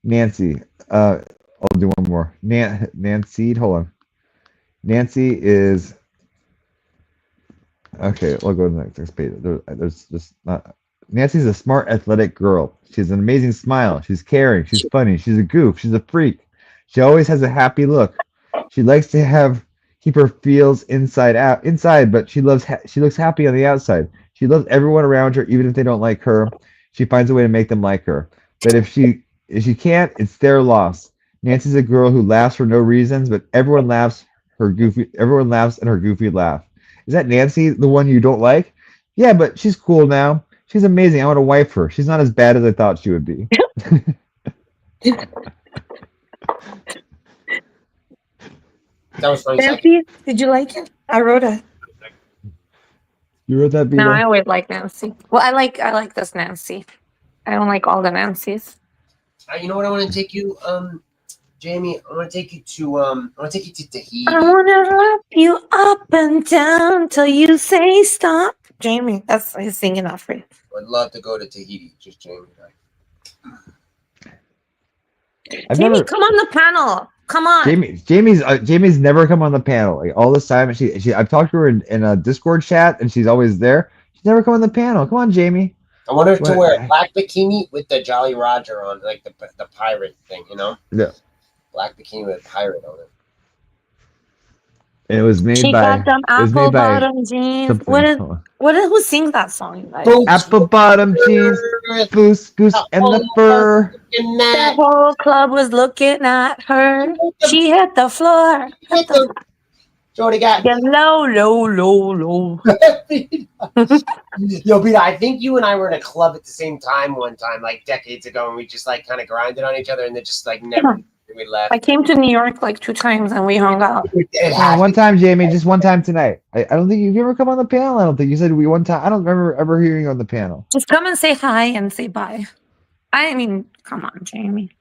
Nancy. I'll do one more. Nancy, hold on. Nancy is okay. We'll go to the next page. There's just not. Nancy's a smart, athletic girl. She has an amazing smile. She's caring. She's funny. She's a goof. She's a freak. She always has a happy look. She likes to keep her feels inside, but she looks happy on the outside. She loves everyone around her, even if they don't like her. She finds a way to make them like her. But if she can't, it's their loss. Nancy's a girl who laughs for no reasons, but everyone laughs at her goofy laugh. Is that Nancy, the one you don't like? Yeah, but she's cool now. She's amazing. I want to wife her. She's not as bad as I thought she would be. That was funny. Nancy, did you like it? I wrote it. You wrote that, Vito? No, I always like Nancy. Well, I like this Nancy. I don't like all the Nancys. You know what? I want to take you, Jamie. I want to take you to Tahiti. I wanna wrap you up and down till you say stop. Jamie, he's singing that for you. I'd love to go to Tahiti. Just Jamie. Jamie, come on the panel. Come on. Jamie's never come on the panel. Like all this time, I've talked to her in a Discord chat, and she's always there. She's never come on the panel. Come on, Jamie. I want her to wear a black bikini with the Jolly Roger on, like the pirate thing, you know? Yeah. Black bikini with a pirate on it. And it was made She by. got them it was apple made by bottom jeans. something. Who sings that song? You guys? Apple bottom jeans, Goose, and the fur. The whole club was looking at her. She hit the floor. Jody got low. Yo, Peter, I think you and I were in a club at the same time one time, like decades ago, and we just like kind of grinded on each other, and then just like never we left. I came to New York like 2 times and we hung out. One time, Jamie, just one time tonight. I don't think you've ever come on the panel. I don't think you said we one time. I don't remember ever hearing you on the panel. Just come and say hi and say bye. I mean, come on, Jamie.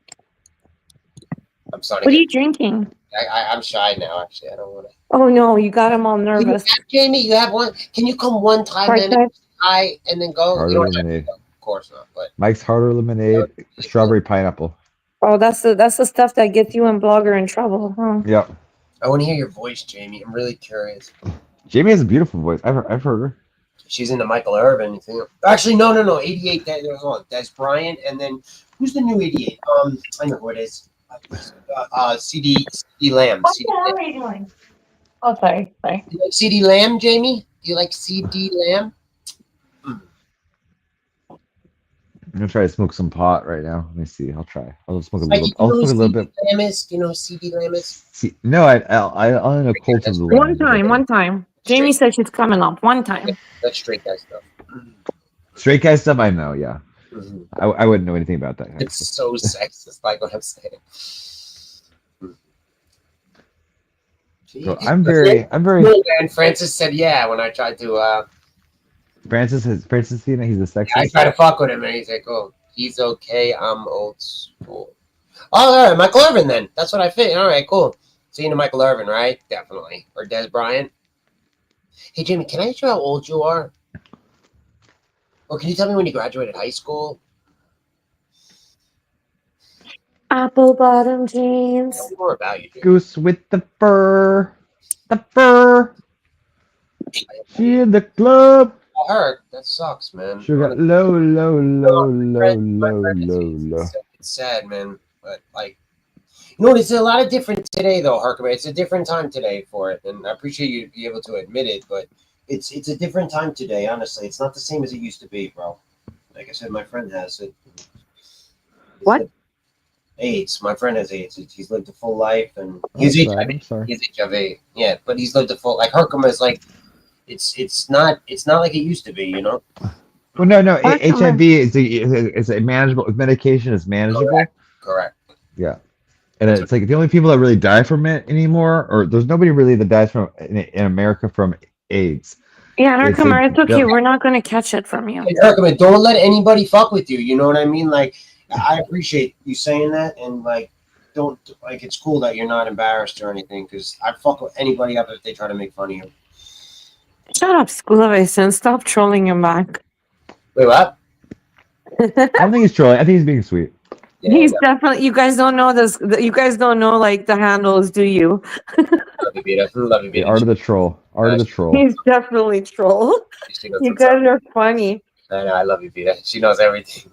I'm sorry. What are you drinking? I'm shy now. Actually, I don't want to. Oh no, you got him all nervous. Jamie, you have one. Can you come one time Right, then hi and then go? Harder You don't have to lemonade. go, of course not. But Mike's Harder Lemonade, strawberry pineapple. Oh, that's the stuff that gets you and Blogger in trouble, huh? Yep. I want to hear your voice, Jamie. I'm really curious. Jamie has a beautiful voice. I've heard her. She's into Michael Irvin. You think? Actually, no. 88. There's one. That's Brian, and then who's the new 88? I know who it is. CD Lamb. What CD the hell Lamb. are you doing? Oh, sorry. Do you like CD Lamb, Jamie? Do you like CD Lamb? I'm gonna try to smoke some pot right now. Let me see. I'll try. I'll smoke a Like, little. I'll smoke a little bit. Lamb is? Do you know who CD Lamb is? See, no, I'll end up cult of the Lamb. One time. Jamie said she's coming up. One time. That's straight guy stuff. Straight guy stuff. I know. Yeah. Mhm. I wouldn't know anything about that. It's so sexist, like what I'm saying. So I'm very. And Francis said, "Yeah." When I tried to, Francis seen it. He's a I sexist. tried to fuck with him, and he's like, "Oh, he's okay. I'm old school." Oh, all right, Michael Irvin then. That's what I fit. All right, cool. So you know Michael Irvin, right? Definitely. Or Des Bryant. Hey, Jimmy, can I ask you how old you are? Or can you tell me when you graduated high school? Apple bottom jeans. Tell me more about you, Jimmy. Goose with the fur. The fur. She in the club. Oh, her. That sucks, man. She got low, low, low, low, low, low. It's sad, man. But like, you know what? It's a lot of different today, though, Harker. It's a different time today for it, and I appreciate you be able to admit it. But it's a different time today. Honestly, it's not the same as it used to be, bro. Like I said, my friend has it. What? AIDS. My friend has AIDS. He's lived a full life, and he's HIV. I'm sorry. He's HIV. Yeah, but he's lived a full. Like Herkimer is like, it's not like it used to be. You know. Well, no. Herkimer. HIV is a manageable medication. Is manageable. Correct. Yeah. And it's like the only people that really die from it anymore, or there's nobody really that dies from in America from AIDS. Yeah, It's Herkimer, like- it's okay. yeah. We're not going to catch it from you. And Herkimer, don't let anybody fuck with you. You know what I mean? Like, I appreciate you saying that, and like, don't like. It's cool that you're not embarrassed or anything, because I'd fuck with anybody up if they try to make fun of you. Shut up, School of Asian. Stop trolling him back. Wait, what? I don't think he's trolling. I think he's being sweet. Yeah, He's definitely. You guys don't know this. You guys don't know like the handles, do you? love you, Vita. Love you, The Vita. art of the troll. Art of the troll. He's definitely troll. She knows You what's up. guys are funny. I know, I love you, Vita. She knows everything.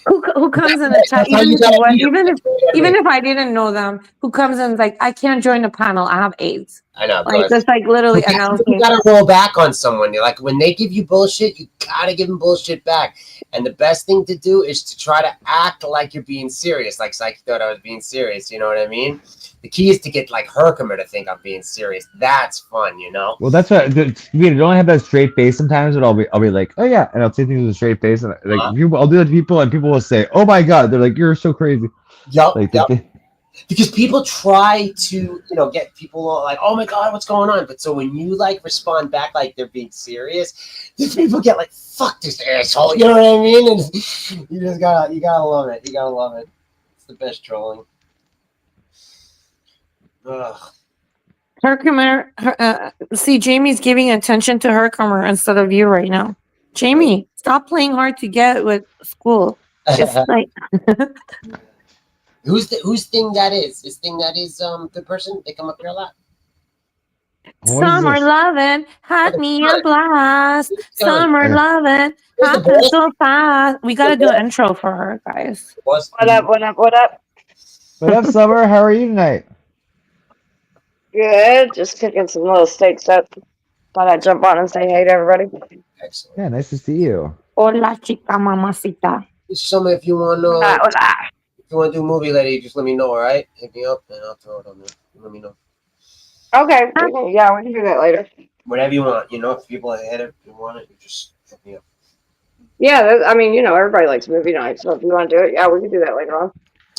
Who comes in the chat? That's how you gotta be. Even if I didn't know them, who comes in like, I can't join the panel. I have AIDS. I know. Like But that's like literally you announcing. gotta roll back on someone. You're like, when they give you bullshit, you gotta give them bullshit back. And the best thing to do is to try to act like you're being serious. Like Psyche thought I was being serious. You know what I mean? The key is to get like Herkimer to think I'm being serious. That's fun, you know? Well, that's what. We don't have that straight face sometimes, but I'll be like, oh yeah, and I'll say things with a straight face, and like people, I'll do that to people, and people will say, oh my god, they're like, you're so crazy. Yup. Like, Yup. Because people try to, get people all like, oh my god, what's going on? But so when you like respond back like they're being serious, then people get like, fuck this asshole. You know what I mean? And you just gotta love it. You gotta love it. It's the best trolling. Ugh. Herkimer, see, Jamie's giving attention to Herkimer instead of you right now. Jamie, stop playing hard to get with school. It's like Whose thing that is? This thing that is good person? They come up here a lot. What is summer this? loving, had me a blast. Summer Yeah. loving, Where's the happened boss? so fast. We gotta do an intro for her, guys. Boss? What up? What up? What up? What up, Summer? How are you tonight? Good. Just cooking some little steaks up. Thought I'd jump on and say hey to everybody. Excellent. Yeah, nice to see you. Hola, chica mamacita. Summer, if you want Hola, to, hola. if you want to do movie lady, just let me know. All right, hit me up and I'll throw it on there. Let me know. Okay. Yeah, we can do that later. Whatever you want. If people ahead if you want it, you just hit me up. Yeah, I mean, everybody likes movie night, so if you want to do it, yeah, we can do that later on.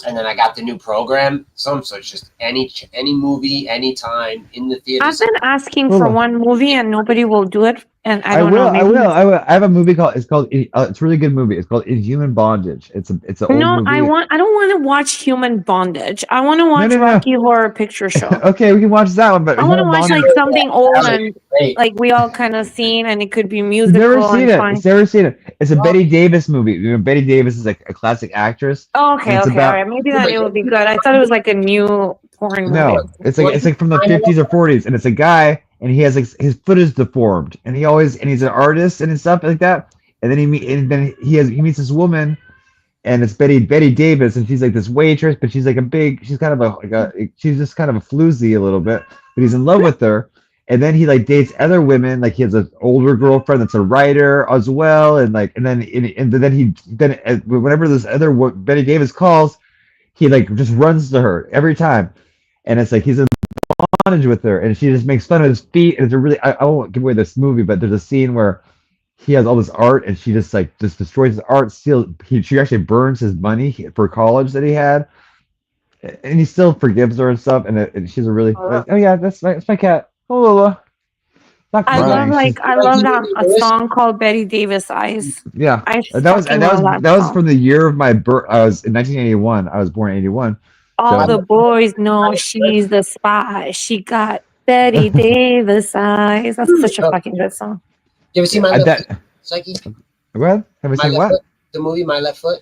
And then I got the new program, so it's just any movie, anytime in the theater. I've been asking for Hold on. one movie and nobody will do it. And I don't will. know. I will. I have a movie called. It's a really good movie. It's called Inhuman Bondage. It's an old No, movie. I don't want to watch Human Bondage. I want to watch no. Rocky Horror Picture Show. Okay, we can watch that one. But I want to Inhuman watch Bondage- like something old and Great. like we all kind of seen, and it could be You've musical never seen and it. fun. It's never seen it. It's a No. Betty Davis movie. Betty Davis is like a classic actress. Oh, okay, It's okay, about- all right. Maybe that it would be good. I thought it was like a new porn movie. No, it's like from the 50s or 40s, and it's a guy, and he has like his foot is deformed, and he's an artist and stuff like that. And then he meets this woman, and it's Betty Davis, and she's like this waitress, but she's like she's kind of she's just kind of a floozy a little bit, but he's in love with her. And then he like dates other women, like he has an older girlfriend that's a writer as well, and then whenever this other Betty Davis calls, he like just runs to her every time, and it's like he's in bondage with her, and she just makes fun of his feet. And it's a really I won't give away this movie, but there's a scene where he has all this art, and she just destroys his art. She actually burns his money for college that he had, and he still forgives her and stuff. And she's a really oh yeah, that's my cat. Oh Lola. Not I crying. love she's- I love that a song called Betty Davis Eyes. yeah. I That was fucking that was love that was song. from the year of my birth. I was in 1981. I was born in 81. All So- the boys know she's the spy. She got Betty Davis eyes. That's such a fucking good song. You ever see my I- left that- foot, Psyche? What? Have I My seen left what? foot? The movie My Left Foot?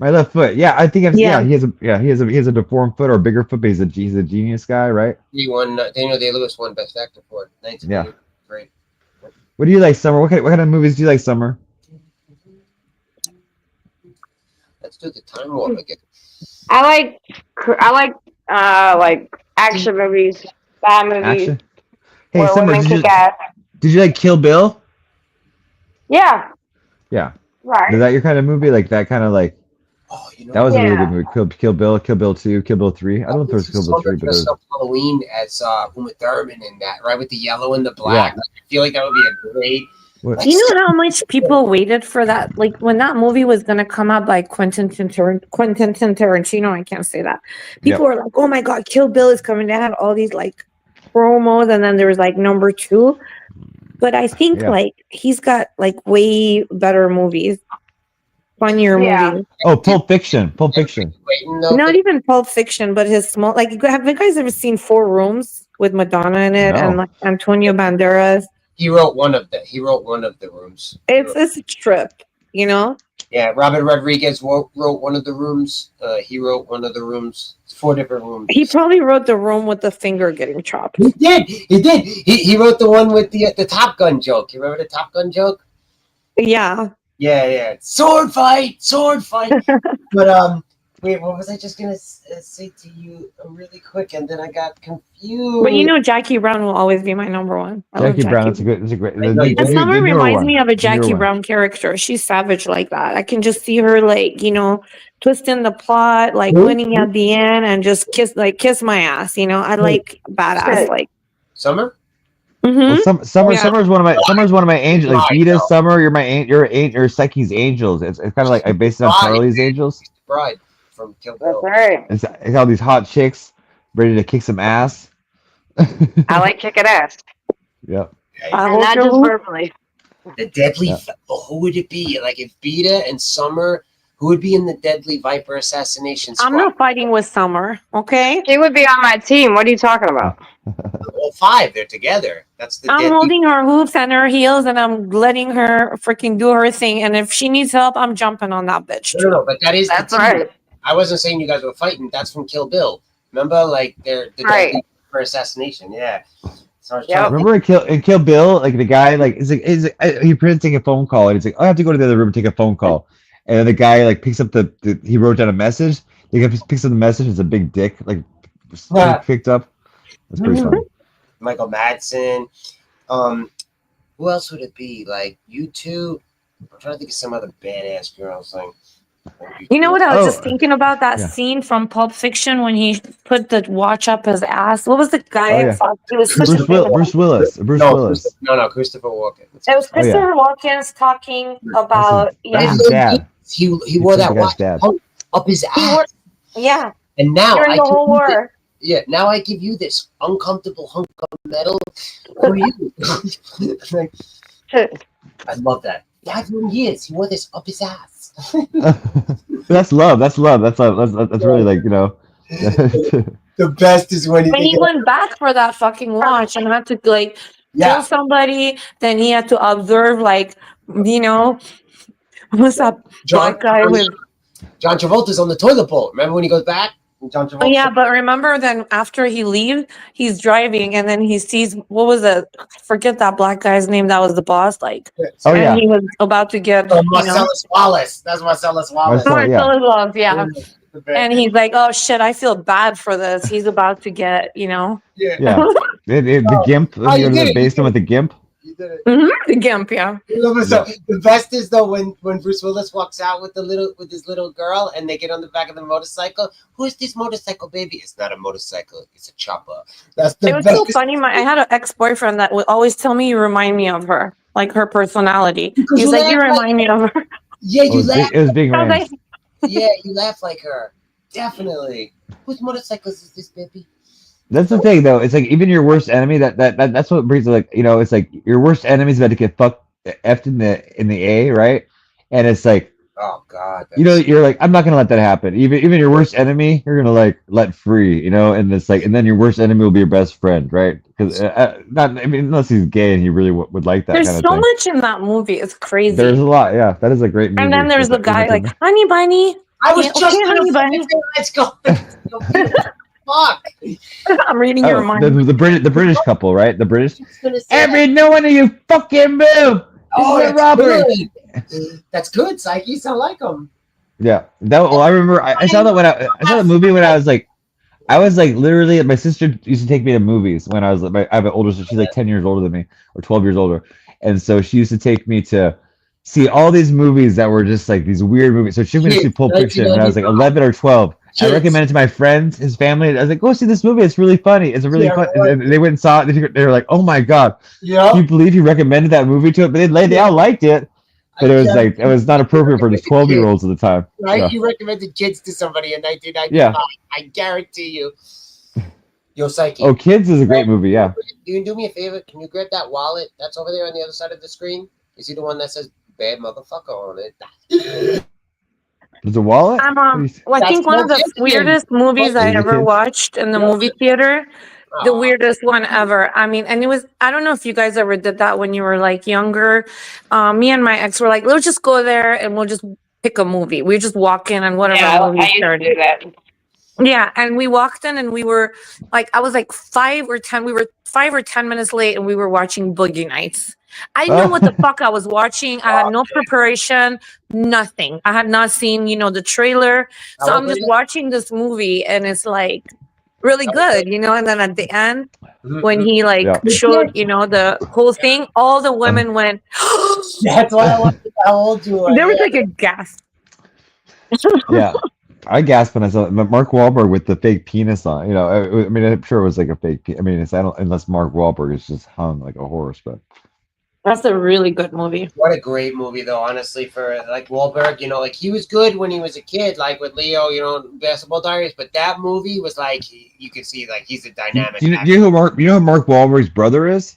My left foot. Yeah, I think I've Yeah. yeah, he has a deformed foot or a bigger foot, but he's a genius guy, right? He won, Daniel Day-Lewis won Best Actor for it. 1980. Great. What do you like, Summer? What kind of movies do you like, Summer? Let's do the time warp again. I like action movies, bad movies, Action. Hey, where Summer, women kick ass. did you like Kill Bill? Yeah. Yeah. Right. Is that your kind of movie? Like that kind of like Oh, you know, that was a really Yeah. good movie. Kill Bill 2, Kill Bill 3. I don't know if there was Kill Bill 3, but dressed there's up Halloween as Uma Thurman in that, right? With the yellow and the black. Yeah. I feel like that would be a great. what? Do you know how much people waited for that? Like when that movie was gonna come out by Quentin Tarantino, I can't say that. People were like, "Oh my god, Kill Bill is coming!" They had all these like promos, and then there was like number 2. But I think Yeah. like he's got like way better movies, funnier Yeah. movies. Oh, Pulp Fiction. Pulp Fiction. Waiting though. Not even Pulp Fiction, but his small. Like, have you guys ever seen 4 Rooms with Madonna in it No. and like Antonio Banderas? He wrote one of the rooms. It's a trip, you know. Yeah, Robert Rodriguez wrote one of the rooms. He wrote one of the rooms. It's 4 different rooms. He probably wrote the room with the finger getting chopped. He did. He wrote the one with the Top Gun joke. You remember the Top Gun joke? Yeah. Yeah. Sword fight. But wait, what was I just gonna say to you really quick, and then I got confused. But you know, Jackie Brown will always be my number one. I love Jackie Brown. That's a great. I know you And do. Summer the newer reminds one. me of a The newer Jackie one. Brown character. She's savage like that. I can just see her like, you know, twisting the plot, like Who? winning at the end and just kiss my ass, you know. I like badass like Summer. mhm. Well, Summer's Yeah. one of my angels. Like I Vita, know. Summer, you're Psyche's angels. It's kind of like I based it on Right. Charlie's Angels. Bride from Kill That's Bill. right. It's all these hot chicks ready to kick some ass. I like kicking ass. Yep. I And hope not you're just who- verbally. The Deadly. Yeah. Who would it be? Like if Vita and Summer, who would be in the Deadly Viper assassination squad? I'm not fighting with Summer, okay? She would be on my team. What are you talking about? All 5. They're together. That's the I'm Deadly. holding her hooves and her heels and I'm letting her freaking do her thing. And if she needs help, I'm jumping on that bitch. No, but that is the That's team. right. I wasn't saying you guys were fighting. That's from Kill Bill. Remember, like they're the Right. Deadly for assassination. Yeah. So I was Yep. trying to think- Remember in Kill Bill, like the guy, like he pretends to take a phone call, and he's like, "Oh, I have to go to the other room and take a phone call," and then the guy like picks up he wrote down a message. The guy picks up the message. It's a big dick, like Yeah. picked up. That's pretty funny. Michael Madsen. Who else would it be? Like you two? I'm trying to think of some other badass girls. Like You know what I was Oh. just thinking about that Yeah. scene from Pulp Fiction when he put the watch up his ass? What was the guy? Oh, yeah. He was such a big- Bruce Willis. No, Christopher Walken. It was Oh, yeah. Christopher Walken's talking about That's his dad. He wore that the guy's watch dad. up his He wore- ass, yeah, and now during I the give whole you war. now I give you this uncomfortable hunk of metal. Who are you? Like, I love that. 5 more years, he wore this up his ass. That's love. That's really like, you know. The best is when When he went back for that fucking watch and had to like yeah. kill somebody, then he had to observe like, you know, what's up, black guy with. John Travolta's on the toilet bowl. Remember when he goes back? John Travolta. Oh, yeah, but remember then after he leaves, he's driving and then he sees what was it? Forget that black guy's name. That was the boss. Like, Oh, and yeah. he was about to get, you know, Marcellus Wallace. That's Marcellus Wallace. Marcellus- yeah. Marcellus, yeah. The best. And he's like, oh shit, I feel bad for this. He's about to get, you know, Yeah. The gimp. Oh, you You go to did the it, basement with the gimp. You did it. the gimp, yeah. You love it so. The best is though when Bruce Willis walks out with his little girl and they get on the back of the motorcycle. Who is this motorcycle, baby? It's not a motorcycle. It's a chopper. That's the It was best. so funny. I had an ex-boyfriend that would always tell me you remind me of her, like her personality. Because He's you like, you laugh like- remind me of her. Yeah, you laugh. It was Big I was Rams. like, Yeah, you laugh like her. Definitely. Whose motorcycles is this, baby? That's the thing, though. It's like even your worst enemy. That's what brings like It's like your worst enemy's about to get fucked effed in the A, right? And it's like Oh God. you're like, I'm not gonna let that happen. Even your worst enemy, you're gonna like let free, and it's like, and then your worst enemy will be your best friend, right? Because not, I mean, unless he's gay and he really would like that There's kind of so thing. much in that movie. It's crazy. There's a lot, yeah. That is a great movie. And then there's the with guy Uma like, honey bunny. I was Yeah, just okay, gonna honey fucking bunny. say, let's go. Fuck. I'm reading your mind. the British couple, right? The British. I was gonna say Every no one of you fucking move. Oh, This is a that's robbery. good. That's good, Psyche. You sound like him. Yeah, I remember I saw that when I saw the movie when I was like literally, my sister used to take me to movies when I was like, I have an older sister, she's like 10 years older than me or 12 years older, and so she used to take me to see all these movies that were just like these weird movies. So she took me to see Pulp Fiction when I was like 11 or 12. I recommended it to my friends, his family. I was like, go see this movie. It's really funny. It's a really fun. And they went and saw it. They were like, oh my God. Yeah. Can you believe you recommended that movie to it? But they all liked it. But it was like, it was not appropriate for just 12-year-olds at the time. Right? Yeah. You recommended Kids to somebody in 1995. Yeah. I guarantee you. Yo, Psyche. Oh, Kids is a great movie. Yeah. You can do me a favor. Can you grab that wallet that's over there on the other side of the screen? You see the one that says "bad motherfucker" on it? There's a wallet? Well, I think one of the That's weirdest movies I Is it ever kids? watched in the movie theater. The Aw. weirdest one ever. I mean, and it was, I don't know if you guys ever did that when you were like younger. Me and my ex were like, let's just go there and we'll just pick a movie. We just walk in and whatever Yeah, movie I used to started. do that. Yeah, and we walked in and we were like, I was like 5 or 10. We were 5 or 10 minutes late and we were watching Boogie Nights. I didn't know what the fuck I was watching. I had no preparation, nothing. I had not seen, the trailer. So How I'm old just were you? watching this movie and it's like really good, and then at the end, Mhm. when he like Yeah. showed, the whole thing, all the women went, That's why I wanted to know how old you were. there was like a gasp. Yeah. I gasped when I saw Mark Wahlberg with the fake penis on. I mean, I'm sure it was like a fake. I mean, I don't, unless Mark Wahlberg is just hung like a horse, but That's a really good movie. What a great movie, though, honestly, for like Wahlberg. Like he was good when he was a kid, like with Leo, Basketball Diaries. But that movie was like you could see like he's a dynamic. do you know who Mark Wahlberg's brother is?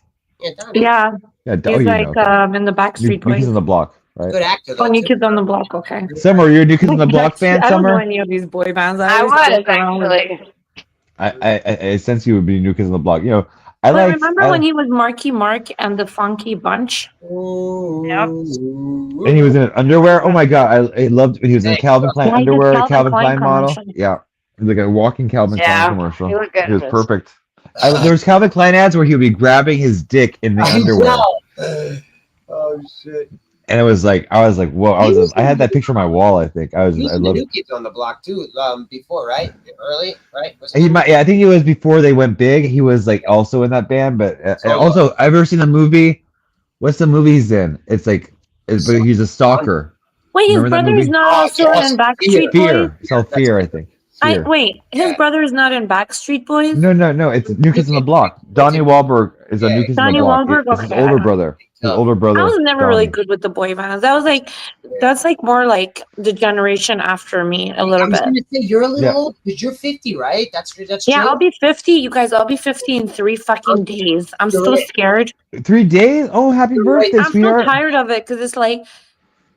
Donnie. Yeah, Yeah, he's like in the New Backstreet Kids Boys. on the Block, right? Good actor. Though, Oh, New too. Kids on the Block. Okay. Summer, you're a New Kids on the Block fan, I don't know Summer? any of these boy bands. I always was joke around with- actually. I sense you would be New Kids on the Block. But remember when he was Marky Mark and the Funky Bunch? Yep. and he was in underwear. Oh my God, I loved when he was in Calvin Klein Yeah, he did underwear, Calvin Calvin Klein Klein model. commercial. Yeah, he was like a walking Calvin Yeah, Klein commercial. he looked good He was in this. perfect. There was Calvin Klein ads where he would be grabbing his dick in the underwear, Oh shit! and it was like I was like, whoa! I had that picture on my wall. I think I He was in the love New it. Kids on the Block too. Before, right? Early, right? Was He might, yeah, I think he was before they went big. He was like also in that band, but and also I've ever seen the movie. What's the movie he's in? It's like, but he's a stalker. Wait, his Remember that brother is movie? not Oh, also yes. in Backstreet Boys? Fear. It's called Fear, I think. Fear. Wait, his Yeah. brother is not in Backstreet Boys? No. It's New Kids on the Block. Donnie Wahlberg is a New Kids on Donnie the Block. Wahlberg? It's his Okay. older brother. His older brother. I was never really Donnie. good with the boy bands. That was like, that's like more like the generation after me a little I was bit. gonna say you're a little Yeah. old because you're 50, right? That's Yeah, true. I'll be 50. You guys, I'll be 50 in 3 fucking days. I'm You're so right. scared. 3 days? Oh, happy You're right. birthday, I'm so sweetheart. tired of it because it's like,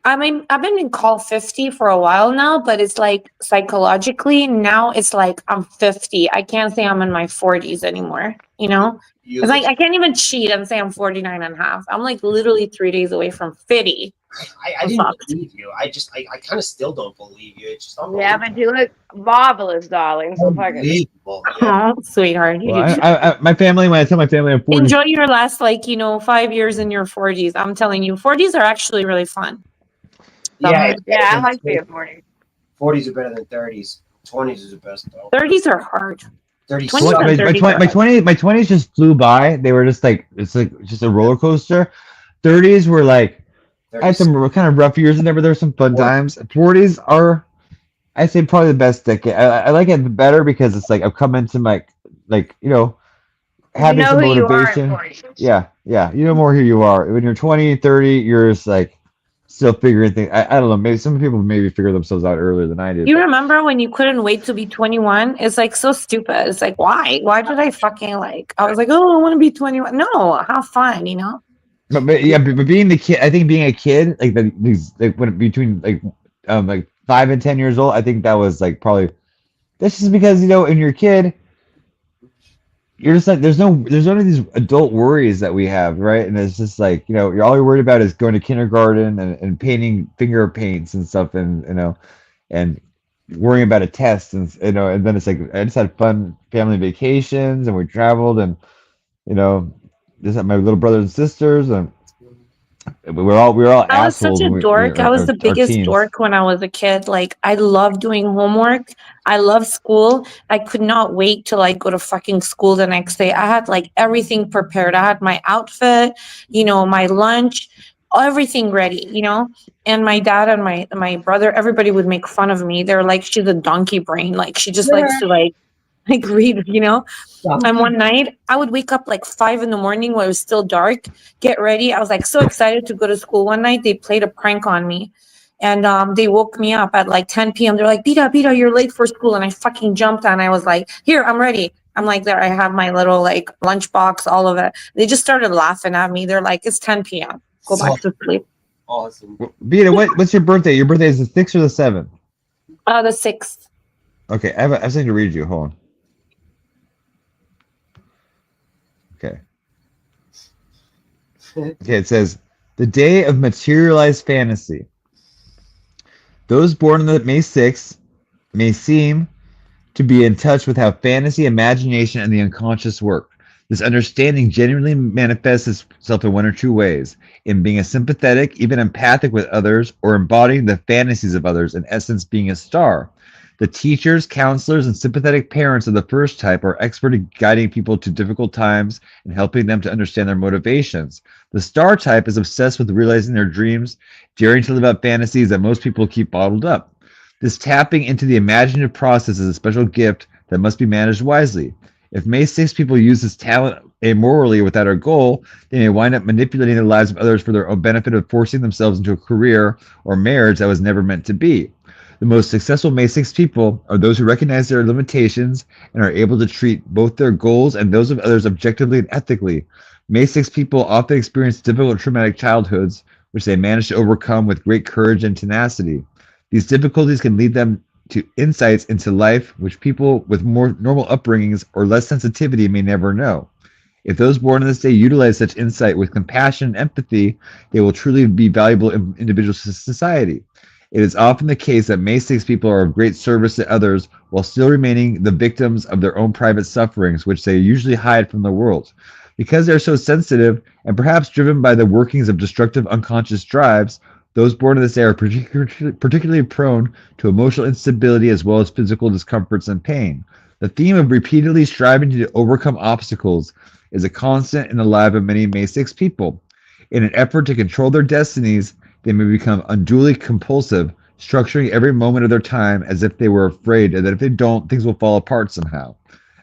I mean, I've been in call 50 for a while now, but it's like psychologically now it's like I'm 50. I can't say I'm in my 40s anymore. You It's like I can't even cheat and say I'm 49 and a half. I'm like literally 3 days away from 50. I didn't fucked. believe you. I kind of still don't believe you. It's just Yeah, but you look marvelous, darling. So fucking. unbelievable. Yeah. Oh, sweetheart. You Well, did- my family, when I tell my family I'm 40, Enjoy your last 5 years in your 40s. I'm telling you, 40s are actually really fun. Yeah, Yeah, I like being 40. 40s are better than 30s. 20s is the best though. 30s are hard. 30s 20s suck. are my 30s 20 are my hard. 20 my 20s just flew by. They were just like, it's like just a roller coaster. 30s were like, I had 30s. some kind of rough years in there, but there were some fun times. 40s are, I'd say, probably the best decade. I like it better because it's like I've come into my, having you know some who you are motivation. in 40. Yeah. You know more who you are. When you're 20, 30, you're just like still figuring things. I don't know. Maybe some people maybe figure themselves out earlier than I did. You but- remember when you couldn't wait to be 21? It's like so stupid. It's like, why? Why did I fucking like? I was like, oh, I want to be 21. No, have fun, you know? But being the kid, I think being a kid, like these, like when between like 5 and 10 years old, I think that was like probably. That's just because when you're a kid, you're just like there's none of these adult worries that we have, right? And it's just like you're all you're worried about is going to kindergarten and painting finger paints and stuff, and and worrying about a test, and and then it's like I just had fun family vacations, and we traveled, and just had my little brothers and sisters, and we were all I was such assholes. a when we dork. I was our the biggest teens. dork when I was a kid. Like, I loved doing homework. I loved school. I could not wait to like go to fucking school the next day. I had like everything prepared. I had my outfit, my lunch, everything ready, And my dad and my brother, everybody would make fun of me. They're like, she's a donkey brain. Like, she just likes to like read, And one night I would wake up like 5 a.m. when it was still dark, get ready. I was like so excited to go to school. One night they played a prank on me, and they woke me up at like 10 p.m. They're like, Bita, you're late for school. And I fucking jumped and I was like, here, I'm ready. I'm like, there, I have my little like lunchbox, all of it. They just started laughing at me. They're like, it's 10 p.m. Go back to sleep. Awesome. Beta, what's your birthday? Your birthday is the 6th or the 7th? The 6th. Okay, I have something to read you. Hold on. Okay. Okay, it says, the day of materialized fantasy. Those born on the May 6th may seem to be in touch with how fantasy, imagination, and the unconscious work. This understanding genuinely manifests itself in one or two ways: in being a sympathetic, even empathic with others, or embodying the fantasies of others, in essence being a star. The teachers, counselors, and sympathetic parents of the first type are expert at guiding people to difficult times and helping them to understand their motivations. The star type is obsessed with realizing their dreams, daring to live out fantasies that most people keep bottled up. This tapping into the imaginative process is a special gift that must be managed wisely. If May 6 people use this talent amorally without a goal, they may wind up manipulating the lives of others for their own benefit, of forcing themselves into a career or marriage that was never meant to be. The most successful May 6 people are those who recognize their limitations and are able to treat both their goals and those of others objectively and ethically. May 6 people often experience difficult traumatic childhoods, which they manage to overcome with great courage and tenacity. These difficulties can lead them to insights into life which people with more normal upbringings or less sensitivity may never know. If those born on this day utilize such insight with compassion and empathy, they will truly be valuable individuals to society. It is often the case that May 6 people are of great service to others while still remaining the victims of their own private sufferings, which they usually hide from the world. Because they're so sensitive and perhaps driven by the workings of destructive unconscious drives, those born in this day are particularly prone to emotional instability as well as physical discomforts and pain. The theme of repeatedly striving to overcome obstacles is a constant in the life of many May 6 people. In an effort to control their destinies, they may become unduly compulsive, structuring every moment of their time as if they were afraid that if they don't, things will fall apart somehow.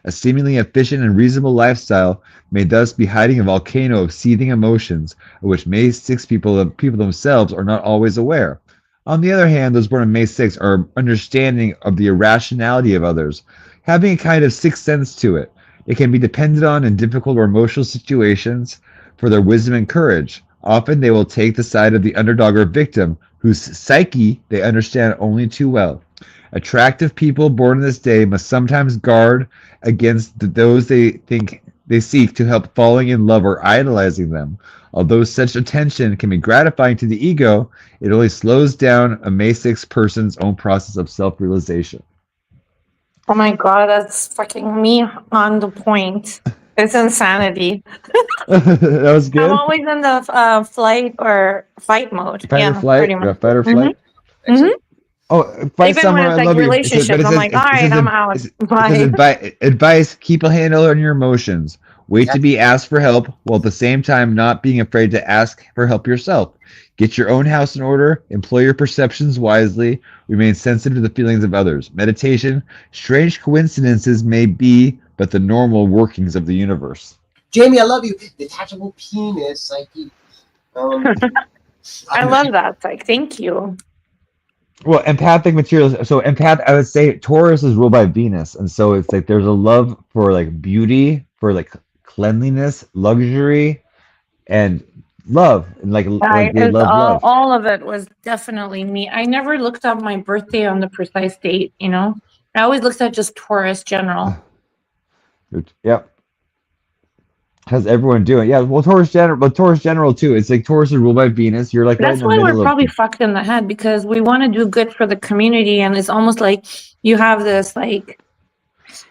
A seemingly efficient and reasonable lifestyle may thus be hiding a volcano of seething emotions, of which May 6 people themselves are not always aware. On the other hand, those born on May 6 are understanding of the irrationality of others, having a kind of sixth sense to it. They can be depended on in difficult or emotional situations for their wisdom and courage. Often they will take the side of the underdog or victim, whose psyche they understand only too well. Attractive people born in this day must sometimes guard against those they think they seek to help falling in love or idolizing them. Although such attention can be gratifying to the ego, it only slows down a May 6 person's own process of self-realization. Oh my God, that's fucking me on the point. It's insanity. That was good. I'm always in the flight or fight mode. Fight or flight? pretty much. Fight or flight? Mhm. Oh, fight Even someone, when it's I like love you. relationships, I'm like, all right, I'm out. Bye. Advice, keep a handle on your emotions. Wait to be asked for help, while at the same time not being afraid to ask for help yourself. Get your own house in order, employ your perceptions wisely, remain sensitive to the feelings of others. Meditation, strange coincidences may be, but the normal workings of the universe. Jamie, I love you. Detachable penis, like you. I love that. Like, thank you. Well, empathic materials. So I would say Taurus is ruled by Venus, and so it's like there's a love for like beauty, for like cleanliness, luxury, and love, and like they love love. All of it was definitely me. I never looked up my birthday on the precise date, you know? I always looked at just Taurus general. Yep. How's everyone doing? Yeah, well, Taurus general too. It's like Taurus is ruled by Venus. You're like That's right in why the we're middle probably of. fucked in the head, because we want to do good for the community, and it's almost like you have this like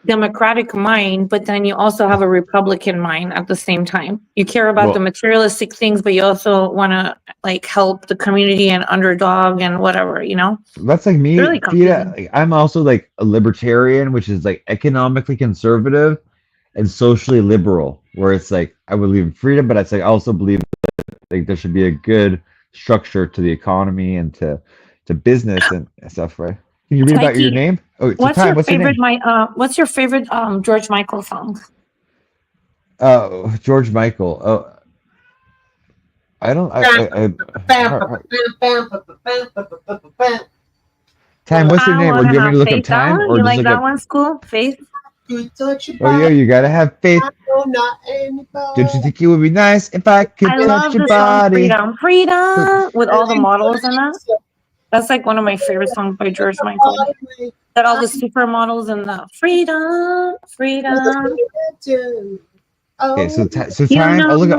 democratic mind, but then you also have a Republican mind at the same time. You care about the materialistic things, but you also want to like help the community and underdog and whatever, you know? That's like me. Really confusing. Like, I'm also like a libertarian, which is like economically conservative and socially liberal, where it's like I believe in freedom, but it's like I also believe that like there should be a good structure to the economy and to business and stuff, right? Can you read about your name? Oh, it's What's time. your What's your favorite name? what's your favorite George Michael song? George Michael. Oh, I don't. Time. What's your name? Or do you want me to look up time? Or you just like look that up? one, School? Faith? Oh yeah, you gotta have faith. Don't you think it would be nice if I could I love touch your the song body? Freedom, with all the models in it. That's like one of my favorite songs by George Michael. That all the supermodels and the freedom. Okay, so time. I'll look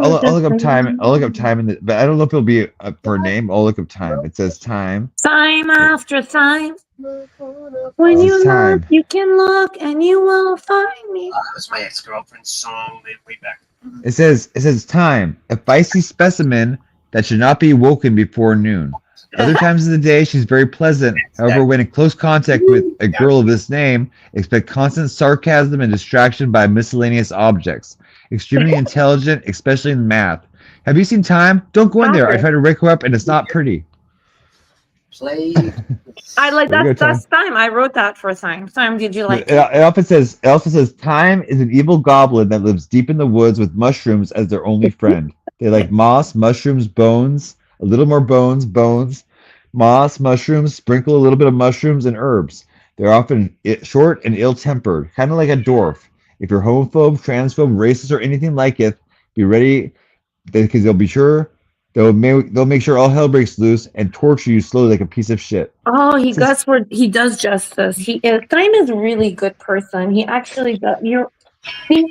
up time. I'll look up time, but I don't know if it'll be for a name. I'll look up time. It says time. Time after time. When This you is look, time. you can look, and you will find me. That's my ex-girlfriend's song way back. It says time. A feisty specimen that should not be woken before noon. Other times of the day, she's very pleasant. However, when in close contact with a girl of this name, expect constant sarcasm and distraction by miscellaneous objects. Extremely intelligent, especially in math. Have you seen Time? Don't go in there. I try to wake her up, and it's not pretty. I like There you go, that's time. I wrote that for Time. Time, did you like It also says Time is an evil goblin that lives deep in the woods with mushrooms as their only friend. They like moss, mushrooms, bones, a little more bones, moss, mushrooms, sprinkle a little bit of mushrooms and herbs. They're often short and ill-tempered, kind of like a dwarf. If you're homophobe, transphobe, racist, or anything like it, be ready, because they'll make sure all hell breaks loose and torture you slowly like a piece of shit. Oh, he does justice. Time is a really good person. He actually does. I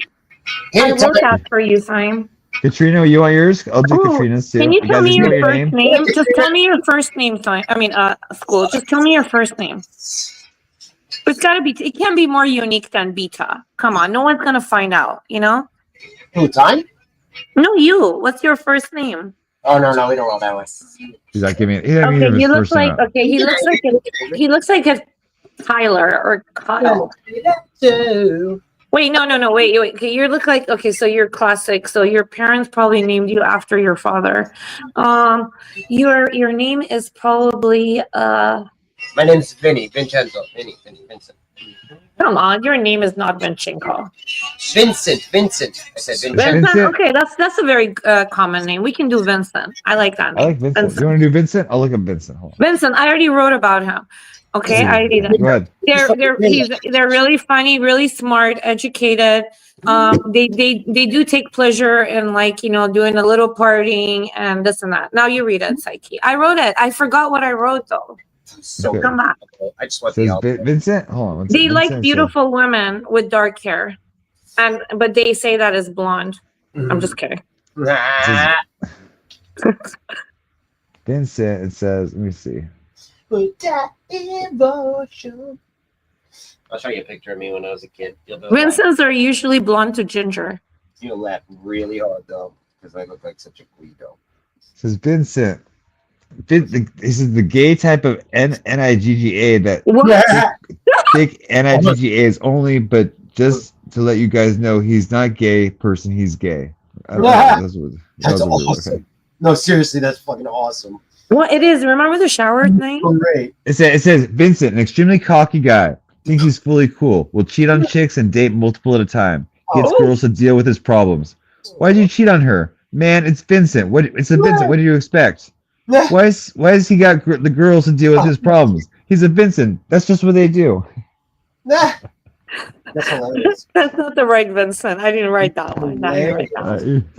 wrote that for you, Time. Katrina, you want yours? I'll do Katrina's too. Can you tell me your first name? name? Just tell me your first name, Time. I mean, School. Just tell me your first name. It's gotta be. It can't be more unique than Beta. Come on, no one's gonna find out. You know? Who, Time? No, you. What's your first name? Oh no, we don't roll that way. He's not giving it. Okay, he looks like. Okay, he looks like a Tyler or Kyle. Wait, no, wait. Okay, you look like. Okay, so you're classic. So your parents probably named you after your father. Your name is probably My name's Vincenzo. Vincent. Come on, your name is not Vinchenko. Vincent. I said Vincent. Vincent. Okay, that's a very common name. We can do Vincent. I like that name. I like Vincent. You want to do Vincent? I'll look up Vincent. Hold on. Vincent, I already wrote about him. Okay, I already did. Go ahead. They're really funny, really smart, educated. They do take pleasure in, like, you know, doing a little partying and this and that. Now you read it, Psyche. I wrote it. I forgot what I wrote though. So Okay. Come on. I just want Says the Vincent. Hold on. One They second. like Vincent beautiful women with dark hair, but they say that is blonde. I'm just kidding. Vincent. It says. Let me see. I'll show you a picture of me when I was a kid. Vincents are usually blonde to ginger. You'll laugh really hard though, because I look like such a Guido. It says Vincent. This is the gay type of N-I-G-G-A that think N-I-G-G-A is only, but just to let you guys know, he's not gay person, he's gay. I don't know, That's awesome. Okay. No, seriously, that's fucking awesome. Well, it is. Remember the shower thing? Great. It says Vincent, an extremely cocky guy, thinks he's fully cool, will cheat on chicks and date multiple at a time, gets girls to deal with his problems. Why did you cheat on her? Man, it's Vincent. Vincent, what do you expect? Nah, Why is he got the girls to deal with his problems? He's a Vincent. That's just what they do. nah. That's hilarious. That's not the right Vincent. I didn't write that one. I didn't write that one.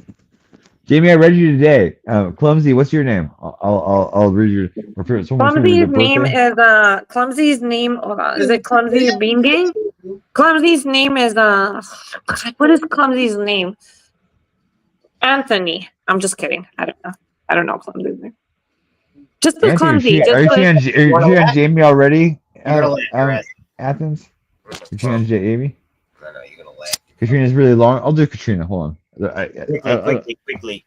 Jamie, I read you today. Clumsy, what's your name? I'll read your. Clumsy's name is Clumsy's name. Hold on, is it Clumsy Bean Gang? Clumsy's name is what is Clumsy's name? Anthony. I'm just kidding. I don't know. I don't know Clumsy's name. Just put Clumsy. Are you on Jamie already? You're gonna laugh, Athens. Katrina Jamie. I know you're gonna laugh. Katrina's really long. I'll do Katrina. Hold on.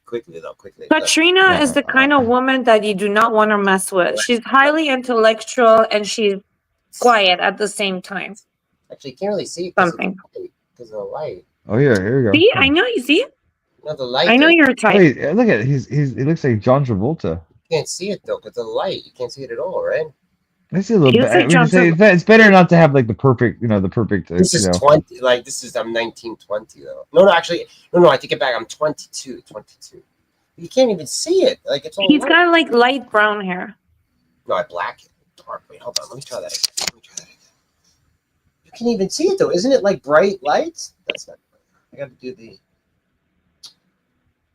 Quickly though. Katrina is the kind of woman that you do not want to mess with. She's highly intellectual and she's quiet at the same time. Actually, you can't really see Something. because of the light. Oh here we go. See, I know you see. No, the light. I know you're a type. Wait, look at it. He looks like John Travolta. You can't see it though because of the light. You can't see it at all, right? I see a little You bit. say John It's better not to have like the perfect, the perfect. This is 20. Like this is I'm 1920 though. No, actually, no. I take it back. I'm 22. You can't even see it. Like it's all. He's light. got like light brown hair. No, I black it. Dark. Wait, hold on. Let me try that again. You can't even see it though. Isn't it like bright lights? That's not. I got to do the.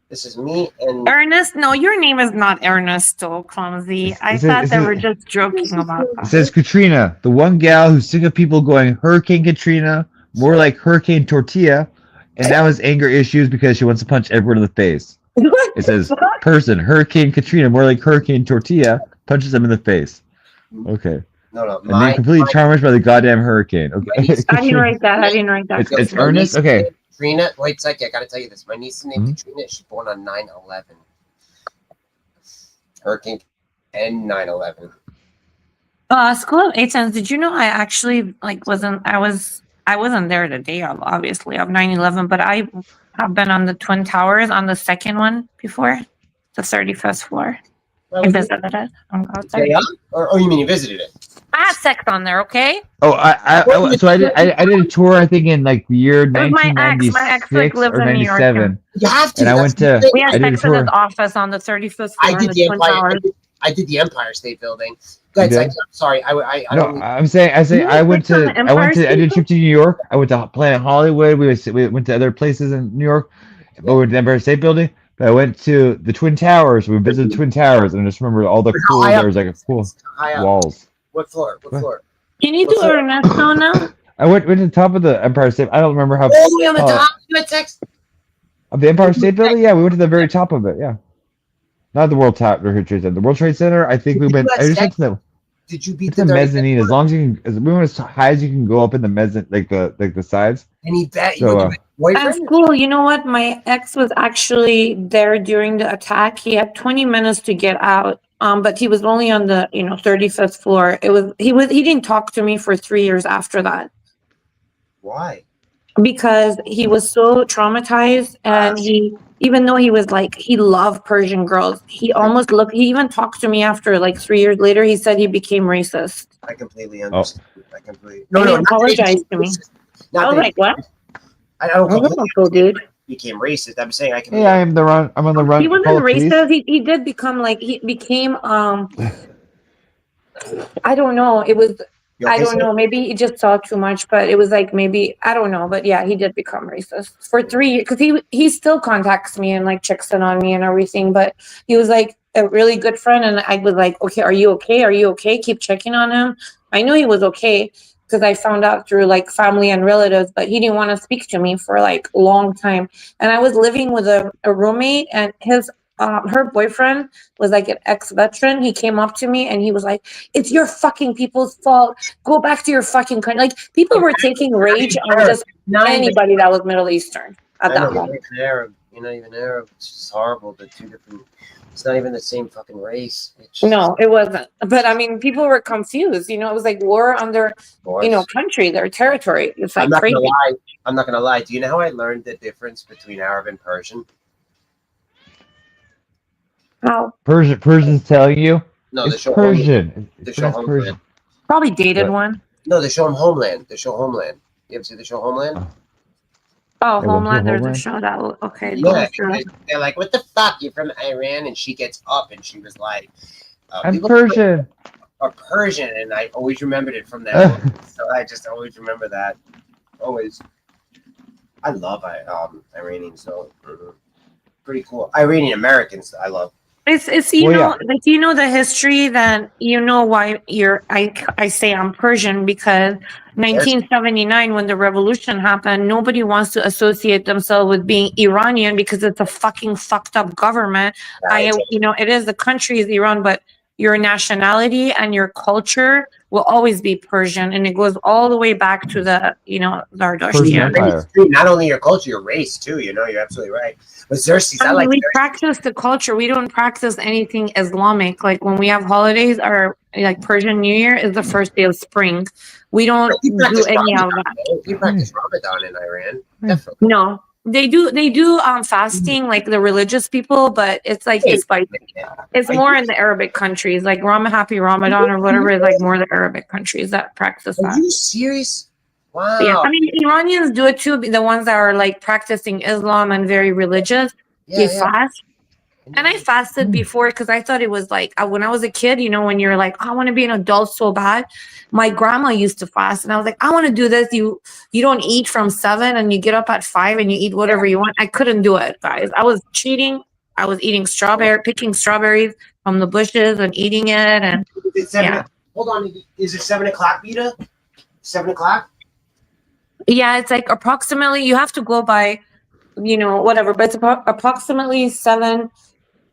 This is me and. Ernest, no, your name is not Ernesto, Clumsy. I thought they were just joking about It that. says Katrina, the one gal who's sick of people going Hurricane Katrina, more like Hurricane Tortilla, and now has anger issues because she wants to punch everyone in the face. It says person Hurricane Katrina, more like Hurricane Tortilla, punches them in the face. Okay. No. And then completely traumatized by the goddamn hurricane. Okay. I didn't write that. It's Ernest. Okay. Katrina, wait a second. I gotta tell you this. My niece is named Katrina. She's born on 9/11. Hurricane and 9/11. School of Athens. Did you know I actually I wasn't there the day of 9/11, but I have been on the Twin Towers on the second one before, the 35th floor. I visited it. I'm outside. Yeah? Or you mean you visited it? I had sex on there, okay? Oh, I did a tour. I think in like the year It was my ex. 1996 My ex like, lives or in New York. 97. You have to. And I went to. We had I did a sex in his tour. office on the 35th floor I in did the the Twin Empire. Towers. I did the Empire State Building. Go ahead, You did? I'm sorry. I No, don't. I'm saying You I went went on to the Empire I State did a trip to New York. I went to Planet Hollywood. We went to other places in New York, but we went to the Empire State Building. But I went to the Twin Towers. We visited the Twin Towers, and I just remember all the cool. high up? There was like a cool High up. walls. What floor? What What? floor? Can you do What's up? Ernesto now? I went to the top of the Empire State. I don't remember how. All the way on the Oh. top. You had sex. Of the Empire State Building? Yeah, we went to the very top of it. Yeah, not the World Trade Center. The World Trade Center. I think we Did went. you I just went to the. Did you beat It's the mezzanine. As long as you can, we went as high as you can go up in the mezzanine, like the sides. And he bet So, you went to my At boyfriend. school, you know what? My ex was actually there during the attack. He had 20 minutes to get out. But he was only on the 35th floor. He didn't talk to me for 3 years after that Why? because he was so traumatized, and even though he was like, he loved Persian girls, he even talked to me after like 3 years later. He said he became racist. I completely Oh. understand. I completely. And he not that apologized to me. I Not was that like, what? I don't I was completely like, "Oh, dude." became racist. I'm saying I can. Hey, I'm on the run. He wasn't Call the police. racist. He did become like, he became I don't know. It was, You I okay, don't sir? know. Maybe he just saw too much, but it was like, maybe, I don't know. But yeah, he did become racist for 3 years because he still contacts me and like checks in on me and everything. But he was like a really good friend. And I was like, okay, are you okay? Are you okay? Keep checking on him. I knew he was okay because I found out through like family and relatives, but he didn't want to speak to me for like a long time. And I was living with a roommate, and her boyfriend was like an ex-veteran. He came up to me and he was like, "It's your fucking people's fault. Go back to your fucking country." Like, people were taking rage on just Not even- anybody that was Middle Eastern at I that know, point. you're not even Arab. You're not even Arab. It's just horrible. The two different. It's not even the same fucking race. It's just, No, it wasn't. But I mean, people were confused. It was like war on their, country, their territory. It's like I'm not crazy. gonna lie. I'm not gonna lie. Do you know how I learned the difference between Arab and Persian? How? Persian's telling you. No, the It's show Homeland. Persian. The It's show not Homeland. Persian. Probably dated What? one. No, the show Homeland. The show Homeland. You ever see the show Homeland? Oh, They went to Homeland. There's a Homeland? show that. Okay, Yeah, cool. Sure. they're like, "What the fuck? You're from Iran?" And she gets up and she was like, I'm people Persian. are Persian, and I always remembered it from that movie. So I just always remember that. Always. I love Iranians, so pretty cool. Iranian Americans, I love. It's you Well, know, like you know the history, then you know why I say I'm Persian, because 1979 when the revolution happened, nobody wants to associate themselves with being Iranian because it's a fucking fucked up government. It is, the country is Iran, but your nationality and your culture will always be Persian, and it goes all the way back to the Persian Zardashtian. Empire. Not only your culture, your race too. You're absolutely right. But Xerxes, I like We Xerxes. practice the culture. We don't practice anything Islamic. Like when we have holidays, or like Persian New Year is the first day of spring. We don't You do practice any of Ramadan, that. though. You practice Ramadan in Iran, definitely. No, they do fasting, like the religious people, but it's like it's more in the Arabic countries, like Happy Ramadan or whatever, is like more the Arabic countries that practice Are that. you serious? Wow. Yeah, I mean Iranians do it too. The ones that are like practicing Islam and very religious, they fast. And I fasted before because I thought it was like when I was a kid, when you're like, I want to be an adult so bad. My grandma used to fast, and I was like, I want to do this. You don't eat from 7 and you get up at 5 and you eat whatever you want. I couldn't do it, guys. I was cheating. I was eating picking strawberries from the bushes and eating it. And Hold on, is it 7 o'clock, Vita? 7 o'clock? Yeah, it's like approximately. You have to go by, whatever, but it's approximately 7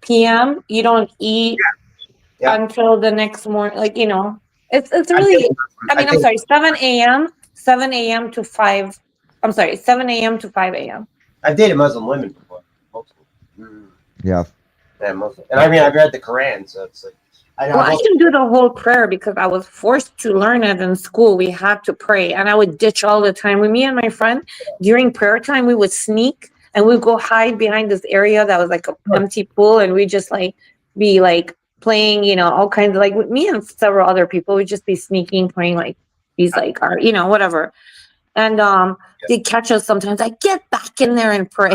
p.m. You don't eat until the next morning. Like, it's really, I'm sorry, 7 a.m. to 5. I'm sorry, 7 a.m. to 5 a.m. I've dated Muslim women before. Yeah. Yeah, Muslim. And I mean, I've read the Quran, so it's like, I can do the whole prayer because I was forced to learn it in school. We had to pray, and I would ditch all the time. With me and my friend, during prayer time, we would sneak and we'd go hide behind this area that was like an empty pool, and we just like be like playing, all kinds of, like, with me and several other people, we'd just be sneaking, playing like these like our, whatever. And they catch us sometimes. I get back in there and pray.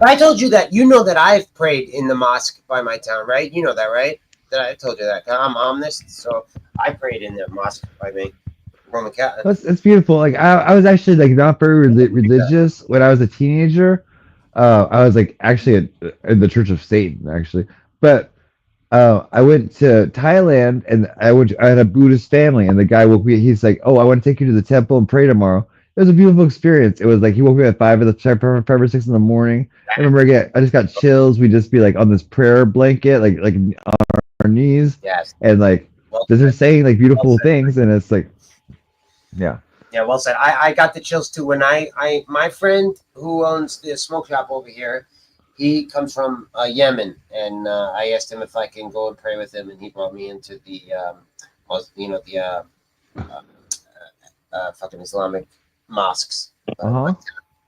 I told you that that I've prayed in the mosque by my town, right? You know that, right? That I told you that. I'm omnist, so I prayed in the mosque by me. Roman Catholic. It's beautiful. Like I was actually like not very religious when I was a teenager. I was like actually in the Church of Satan actually, but I went to Thailand and I had a Buddhist family, and the guy woke me. He's like, "Oh, I want to take you to the temple and pray tomorrow." It was a beautiful experience. It was like he woke me up at 5 or 6 in the morning. I remember I just got chills. We'd just be like on this prayer blanket, like on our knees, and like they're saying like beautiful things, and it's like, yeah, well said. I got the chills too when my friend who owns the smoke shop over here, he comes from Yemen, and I asked him if I can go and pray with him, and he brought me into the fucking Islamic mosques.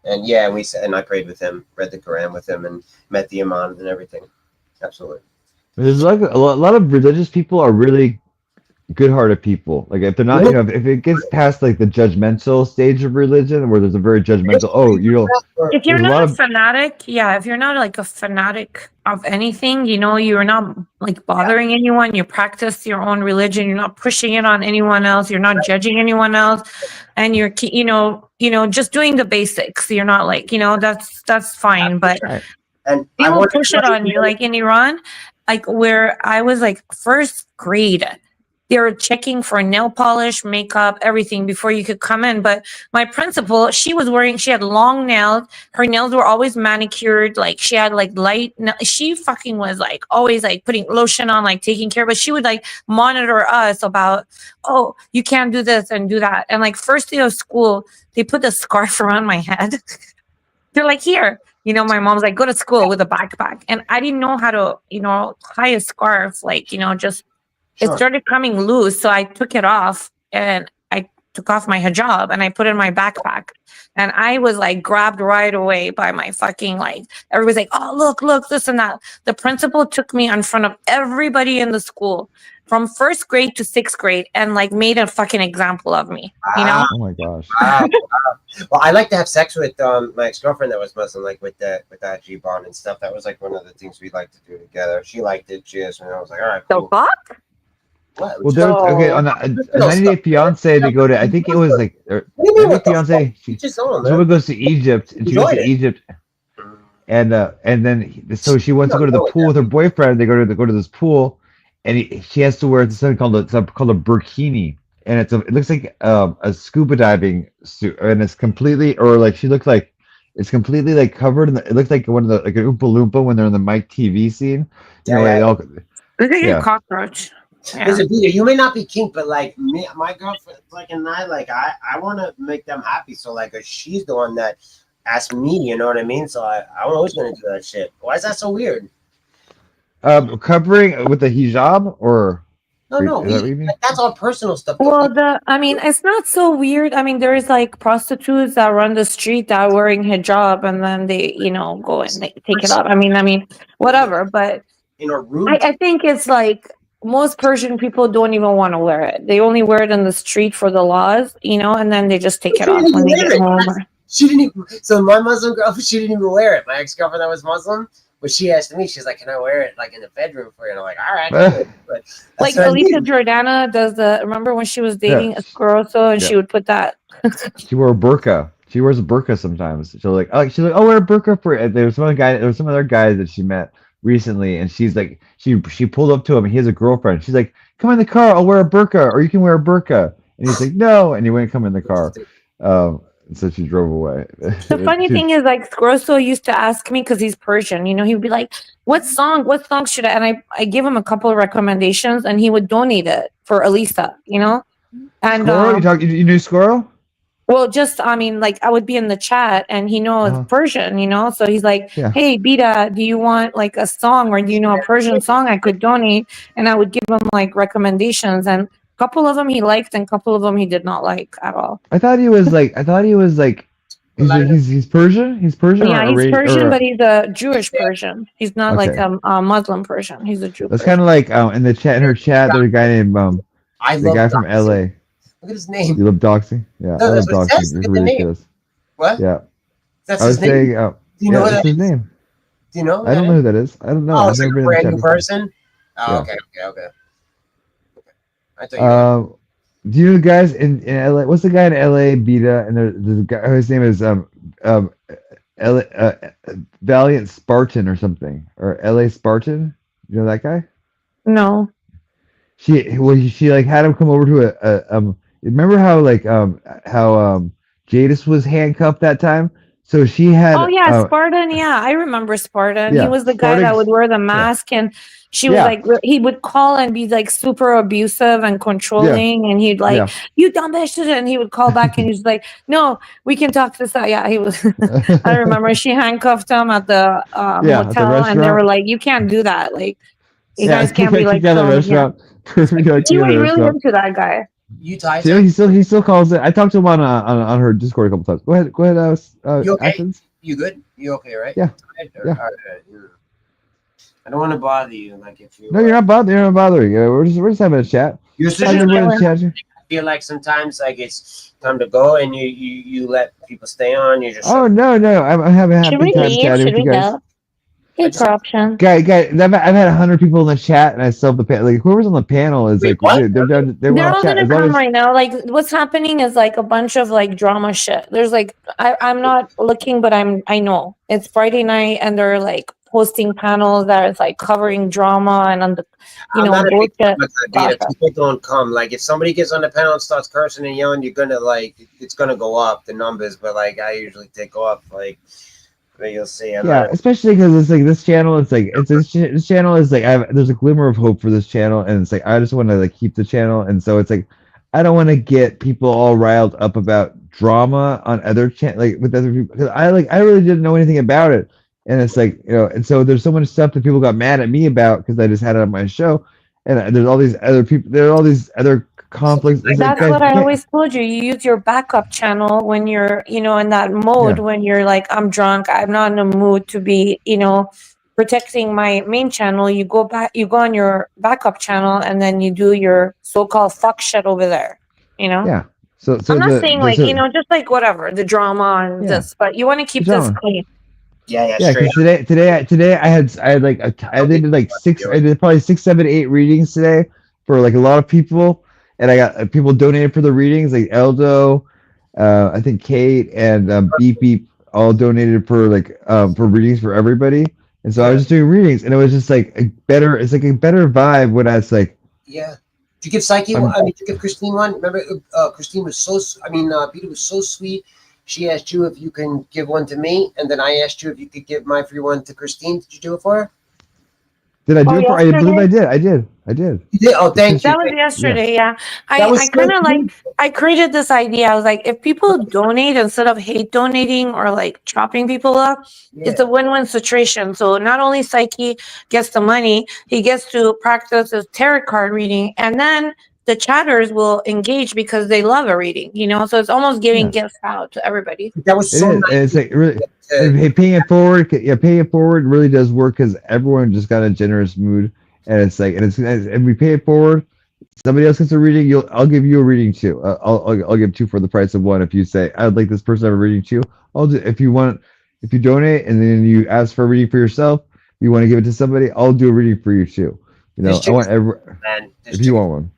And I prayed with him, read the Quran with him, and met the imam and everything. Absolutely. There's like a lot of religious people are really good-hearted people. Like if they're not, if it gets past like the judgmental stage of religion, where there's a very judgmental, if you're not a fanatic, if you're not like a fanatic of anything, you're not like bothering anyone. You practice your own religion. You're not pushing it on anyone else. You're not judging anyone else, and you're just doing the basics. You're not like that's fine, but and people push it on you. Like in Iran, like where I was like first grade, they were checking for nail polish, makeup, everything before you could come in. But my principal, she had long nails. Her nails were always manicured. Like she had like she fucking was like always like putting lotion on, like taking care. But she would like monitor us about, oh, you can't do this and do that. And like first day of school, they put the scarf around my head. They're like, here. My mom's like, go to school with a backpack. And I didn't know how to, tie a scarf, like, just... It started coming loose, so I took it off, and took off my hijab and I put it in my backpack. And I was like grabbed right away by my fucking like, everybody's like, oh, look, this and that. The principal took me in front of everybody in the school from 1st grade to 6th grade and like made a fucking example of me, you know? Oh my gosh. Wow. Well, I like to have sex with my ex-girlfriend that was Muslim, like with that G-bond and stuff. That was like one of the things we like to do together. She liked it, she asked me, and I was like, all right, The cool. fuck? What? Well, there was, okay, on a 90 Day Fiance, they go to, I think it was like, What do you mean, 90 Day what the Fiance, fuck? she, You just on, this man. woman goes to Egypt, and she goes to Enjoyed it. Egypt, and then so she wants to go to the No, pool with her boyfriend. They go to this pool, and she has to wear something called a burkini, and it looks like a scuba diving suit, and it's completely, or like she looks like it's completely like covered in it looks like one of the like an Oompa Loompa when they're in the Mike TV scene. You know, Yeah, they all, Look at Yeah. your cockroach. Yeah. Listen, Peter, you may not be kink, but like me, my girlfriend, like, and I, like, I want to make them happy. So, like, she's the one that asked me, you know what I mean? So I'm always gonna do that shit. Why is that so weird? covering with a hijab, or No, is that what you mean? that's all personal stuff. Well, I mean, it's not so weird. I mean, there's like prostitutes that run the street that are wearing hijab and then they, you know, go and they take it off. I mean, whatever. But in a room. I think it's like most Persian people don't even want to wear it. They only wear it in the street for the laws, you know, and then they just take it off when they get home. She didn't even. So my Muslim girlfriend, she didn't even wear it. My ex-girlfriend that was Muslim, but she asked me, she's like, "Can I wear it like in the bedroom for you?" And I'm like, "All right." Cool." But that's Like what I Alicia mean. Jordana does remember when she was dating Escoroso and she would put that. She wore a burqa. She wears a burqa sometimes. She'll like, oh, she's like, oh, wear a burqa for it. There was some other guy that she met recently, and she's like, she pulled up to him, and he has a girlfriend. She's like, come in the car, I'll wear a burqa, or you can wear a burqa. And he's like, no, and he wouldn't come in the car. So she drove away. The funny thing is, like, Grosso used to ask me because he's Persian. You know, he would be like, "What song should I?" And I give him a couple of recommendations, and he would donate it for Elisa. You know, and Squirrel? You knew Squirrel? well, just I mean, like, I would be in the chat, and he knows Uh-huh. Persian. You know, so he's like, Yeah. "Hey, Bita, do you want like a song, or do you know a Persian song I could donate?" And I would give him like recommendations, and a couple of them he liked, and a couple of them he did not like at all. I thought he was like, he's Persian? He's Persian? Yeah, or he's Iranian- Persian, or- but he's a Jewish Persian. He's not like Okay. a Muslim Persian. He's a Jew. That's kind of like in the chat, in her chat, there's a guy named I the love guy from doxing. LA. Look at his name. You love doxing? Yeah, No, I love that's what it says. doxing. Look It's at the name. ridiculous. What? Yeah, That's I was his name. saying, Do you know yeah, what that's that his is? name. Do you know? I don't know who that is. I don't know. Oh, I've it's like never a been in the brand chat new before. person. Oh, Yeah. okay. I thought you. Do you know the guys in LA? What's the guy in LA? Beta, and there's a guy. His name is Valiant Spartan or something, or LA Spartan. You know that guy? No. She like had him come over to remember how Jadis was handcuffed that time? So she had. Oh yeah, Spartan. Yeah, I remember Spartan. Yeah, He was the guy Spartan- that would wear the mask, and she was Yeah. like, he would call and be like super abusive and controlling, and he'd like, Yeah. "You dumb bitch," and he would call back, and he's like, "No, we can talk this out." Yeah, he was. I remember she handcuffed him at the Yeah, at the motel, and they restaurant. were like, "You can't do that. Like, you Yeah, guys can't be like." kicked out of the throwing- yeah. restaurant. He got He kicked out was of the really restaurant. into that guy. You tied. See, he still calls it. I talked to him on her Discord a couple times. Go ahead, You okay? Athens. You good? You okay, right? Yeah. Tied or- Yeah. all right, yeah. I don't want to bother you. Like if you. No, you're not bothering. We're just having a chat. You're How's just everyone in the chat? I feel like sometimes like it's time to go, and you let people stay on. You just. Oh no, I'm having a Should happy we time leave? chatting Should with we you guys. go? Hey, corruption. Guy, I've had 100 people in the chat, and I still have the panel. Like whoever's on the panel is Wait, like what? they're They're want all to chat. gonna As long come as, right now. Like what's happening is like a bunch of like drama shit. There's like I'm not looking, but I know it's Friday night, and they're like hosting panels that is like covering drama and on the I'm not a big bullshit. fan of that data. process. People don't come. Like if somebody gets on the panel and starts cursing and yelling, you're gonna like it's gonna go up the numbers. But like I usually take off. Like but you'll see. I'm yeah, not- especially because it's like this channel. It's like this channel is like there's a glimmer of hope for this channel, and it's like I just want to like keep the channel, and so it's like I don't want to get people all riled up about drama on other like with other people because I really didn't know anything about it, and it's like and so there's so much stuff that people got mad at me about because I just had it on my show, and there's all these other people, there are all these other conflicts. It's like, That's guys, what you I can't- always told you. You use your backup channel when you're, in that mode Yeah. when you're like, I'm drunk, I'm not in a mood to be, protecting my main channel. You go on your backup channel and then you do your so-called fuck shit over there. Yeah. So I'm not the, saying the like, so, just like whatever, the drama and Yeah. this, but you want to keep this drama. clean. Yeah, Yeah, straight because today I had like I did like six, I did probably 6, 7, 8 readings today for like a lot of people, and I got people donated for the readings, like Eldo, I think Kate and Beep Beep all donated for like for readings for everybody, and so I was just doing readings, and it was just like it's like a better vibe when I was like, Yeah. Did you give Psyche I'm- one? I mean, did you give Christine one? Remember, Christine was Peter was so sweet. She asked you if you can give one to me, and then I asked you if you could give my free one to Christine. Did you do it for her? did I do Oh, it for? I believe yesterday? I did. You did? Oh, thank you. That was yesterday, yeah. That was I so kind of like, sweet. I created this idea. I was like, if people donate instead of hate donating or like chopping people up, it's a win-win situation. So not only Psyche gets the money, he gets to practice his tarot card reading, and then the chatters will engage because they love a reading, So it's almost giving Yeah. gifts out to everybody. That was It so is, nice. and it's like really. to- And hey, paying it forward really does work because everyone just got a generous mood, and it's like, and we pay it forward. Somebody else gets a reading. I'll give you a reading too. I'll give 2 for the price of 1. If you say I'd like this person to have a reading too, I'll do. If you donate and then you ask for a reading for yourself, you want to give it to somebody, I'll do a reading for you too. This I want chick- Man, this if you want one.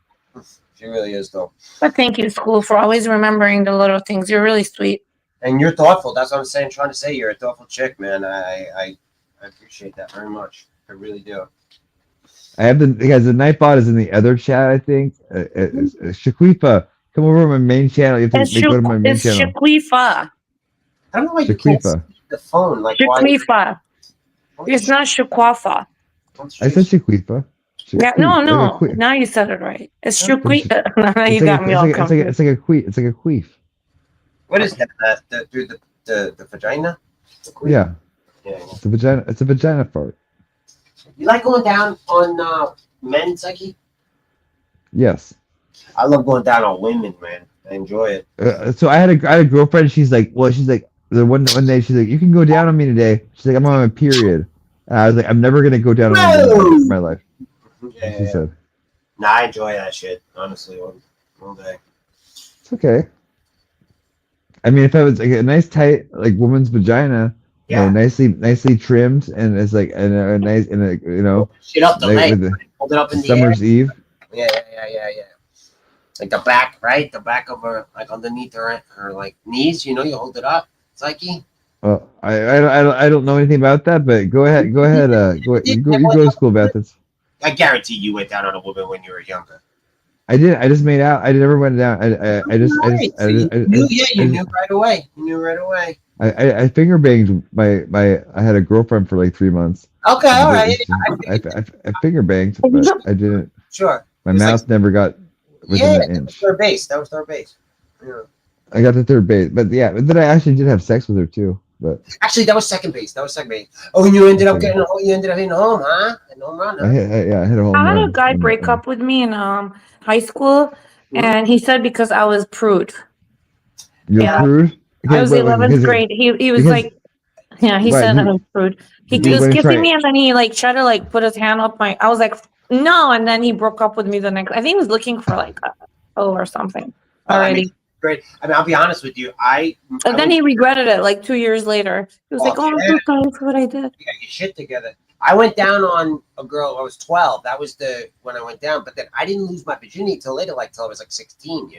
she really is though, But thank you, school, for always remembering the little things. You're really sweet. and you're thoughtful. That's what I'm saying. Trying to say you're a thoughtful chick, man. I appreciate that very much. I really do. I have the Nightbot is in the other chat. I think Shaquifa, come over to my main channel. You have It's to go to my main it's channel. Shaquifa. I don't know why you can't see Shaquifa. the phone. Like why? Shaquifa. It's not Shakwafa. I said Shaquifa. Yeah, Shaquifa, no, like a no. que- Now you said it right. It's Yeah. Shaquifa. Now you It's got like me a- all it's like confused. it's like a queef. It's like a queef. What is that? Through the vagina? The queen? Yeah, Yeah. it's a vagina. It's a vagina fart. You like going down on men, Psyche? Yes. I love going down on women, man. I enjoy it. So I had a girlfriend. She's like the one day she's like, you can go down on me today. She's like, I'm on my period. And I was like, I'm never gonna go down on a woman in my life. Yeah, She said, Nah, I enjoy that shit. Honestly, all day. it's okay. I mean, if I was like a nice tight like woman's vagina, Yeah. nicely trimmed, and it's like a nice Shit up the like leg. with the Hold it up in the summer's eve. air. Yeah. Like the back, right? The back of her, like underneath her like knees. You hold it up, Psyche. Well, I don't know anything about that, but go ahead. You go to school about this. I guarantee you went down on a woman when you were younger. I did. I just made out. I never went down. You knew right away. You knew right away. I finger banged I had a girlfriend for like 3 months. Okay, all right. I finger banged, but I didn't. Sure. My It's like- mouth never got within Yeah, an that was inch. third base. That was third base. Yeah. I got to third base, but then I actually did have sex with her too. But Actually, that was second base. Oh, and you ended up hitting home, huh? And home run, huh? I hit a home I had run. a guy break up with me in high school, and he said because I was prude. You're Yeah. prude. I was 11th grade. He was because- like, yeah, he Why, said I who- was prude. He who- was when he kissing tried- me, and then he like tried to like put his hand up my. I was like, no, and then he broke up with me the next. I think he was looking for like or something already. Great. I mean, I'll be honest with you. And then he regretted it like 2 years later. He was like, oh, I'm so sorry for what I did. You got your shit together. I went down on a girl. I was 12. That was when I went down. But then I didn't lose my virginity till later, like till I was like 16.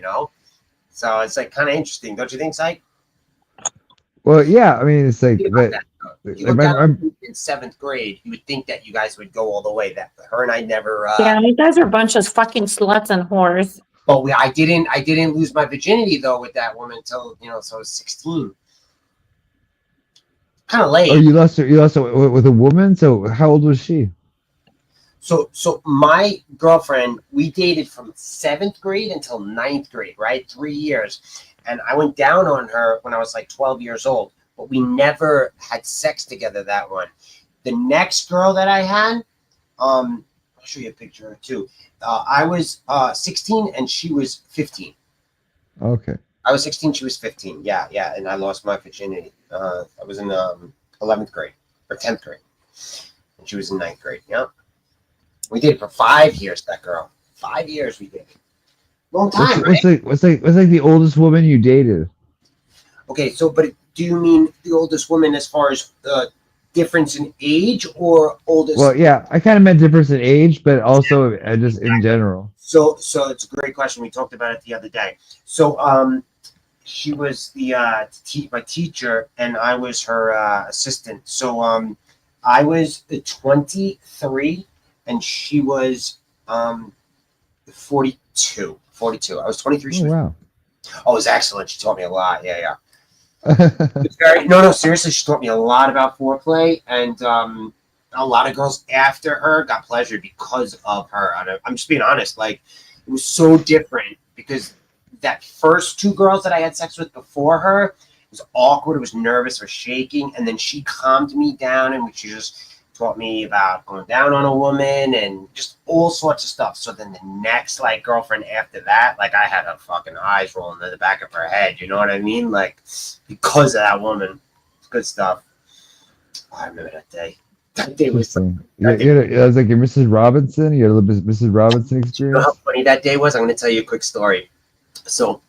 So it's like kind of interesting, don't you think, Psych? Well, yeah. I mean, it's like, Think but about that. You like, look down I'm- in 7th grade, you would think that you guys would go all the way. That her and I never. Yeah, you guys are a bunch of fucking sluts and whores. But I didn't lose my virginity though with that woman until so I was 16. Kind of late. oh, you lost her with a woman. So how old was she? So my girlfriend, we dated from 7th grade until 9th grade, right? 3 years. And I went down on her when I was like 12 years old, but we never had sex together that one. The next girl that I had, I'll show you a picture of her too. I was 16 and she was 15. Okay. I was 16, she was 15. Yeah, and I lost my virginity. I was in 11th grade or 10th grade, and she was in 9th grade. Yeah, we did it for 5 years. That girl, 5 years we did it. Long time, right? What's like the oldest woman you dated? Okay, so but do you mean the oldest woman as far as difference in age or oldest? Well, yeah, I kind of meant difference in age, but also just in general. So it's a great question. We talked about it the other day. So she was the my teacher, and I was her assistant. So I was 23, and she was 42. 42. I was 23. Oh, wow. Oh, it was excellent. She taught me a lot. Yeah. It's very, no, seriously, she taught me a lot about foreplay, and a lot of girls after her got pleasure because of her. I'm just being honest. Like, it was so different because that first 2 girls that I had sex with before her, it was awkward. It was nervous or shaking, and then she calmed me down, and she just taught me about going down on a woman and just all sorts of stuff. So then the next like girlfriend after that, like I had her fucking eyes rolling in the back of her head. You know what I mean? Like because of that woman. It's good stuff. Oh, I remember that day. That day was. It was like your Mrs. Robinson. You had a little bit Mrs. Robinson You know experience. how funny that day was? I'm going to tell you a quick story. So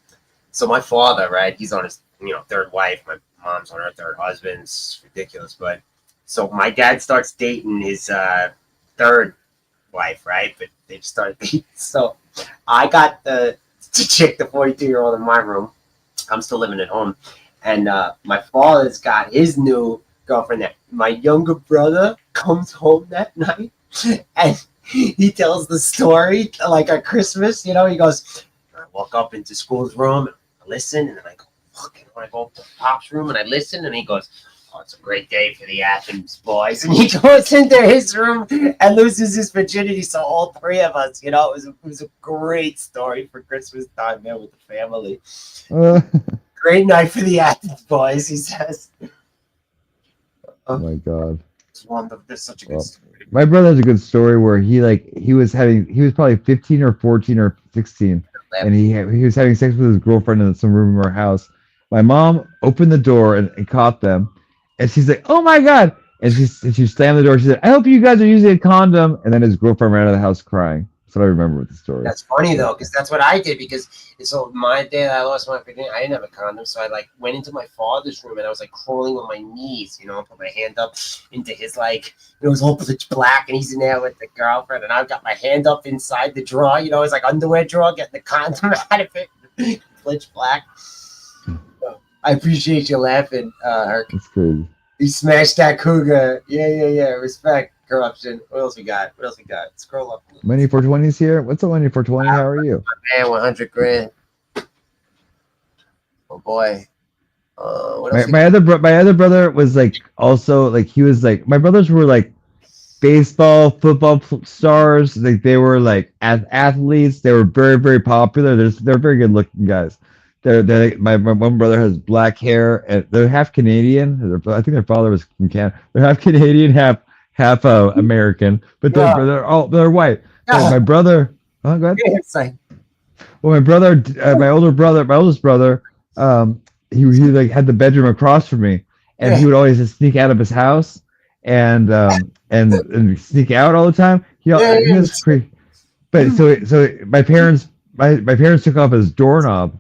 my father, right? He's on his 3rd wife. My mom's on her 3rd husband. It's ridiculous, but. So my dad starts dating his 3rd wife, right? But they just started dating. So I got the chick, the 42-year-old in my room. I'm still living at home. And my father's got his new girlfriend there. My younger brother comes home that night and he tells the story like at Christmas. He goes, I walk up into school's room and I listen, and then I go, fucking, I go up to Pop's room and I listen, and he goes, oh, it's a great day for the Athens boys. And he goes into his room and loses his virginity. So all 3 of us, it was a great story for Christmas time, man, with the family. Great night for the Athens boys, he says. Oh my God. It's wonderful. There's such a good story. My brother has a good story where he was probably 15 or 14 or 16, and he was having sex with his girlfriend in some room in our house. My mom opened the door and caught them. And she's like, "Oh my God!" And she slammed the door. She said, "I hope you guys are using a condom." And then his girlfriend ran out of the house crying. That's what I remember with the story. That's funny though, because that's what I did. Because so my day that I lost my virginity, I didn't have a condom, so I like went into my father's room and I was like crawling on my knees, put my hand up into his it was all pitch black, and he's in there with the girlfriend, and I've got my hand up inside the drawer, it's like underwear drawer, getting the condom out of it, pitch black. I appreciate you laughing, Herc. That's crazy. You smashed that cougar. Yeah. Respect. Corruption. What else we got? Scroll up. Money 420's here. What's up, Money 420? How are you? Man, 100 grand. Oh boy. What else? My other brother was also he was my brothers were baseball, football stars. They were athletes. They were very, very popular. They're very good looking guys. My one brother has black hair, and they're half Canadian. I think their father was from Canada. They're half Canadian, half American, but they're white. Yeah. My brother. Oh, go ahead. It's like, Well, my brother, my oldest brother, he had the bedroom across from me, and he would always just sneak out of his house and sneak out all the time. He was crazy. But so my parents took off his doorknob.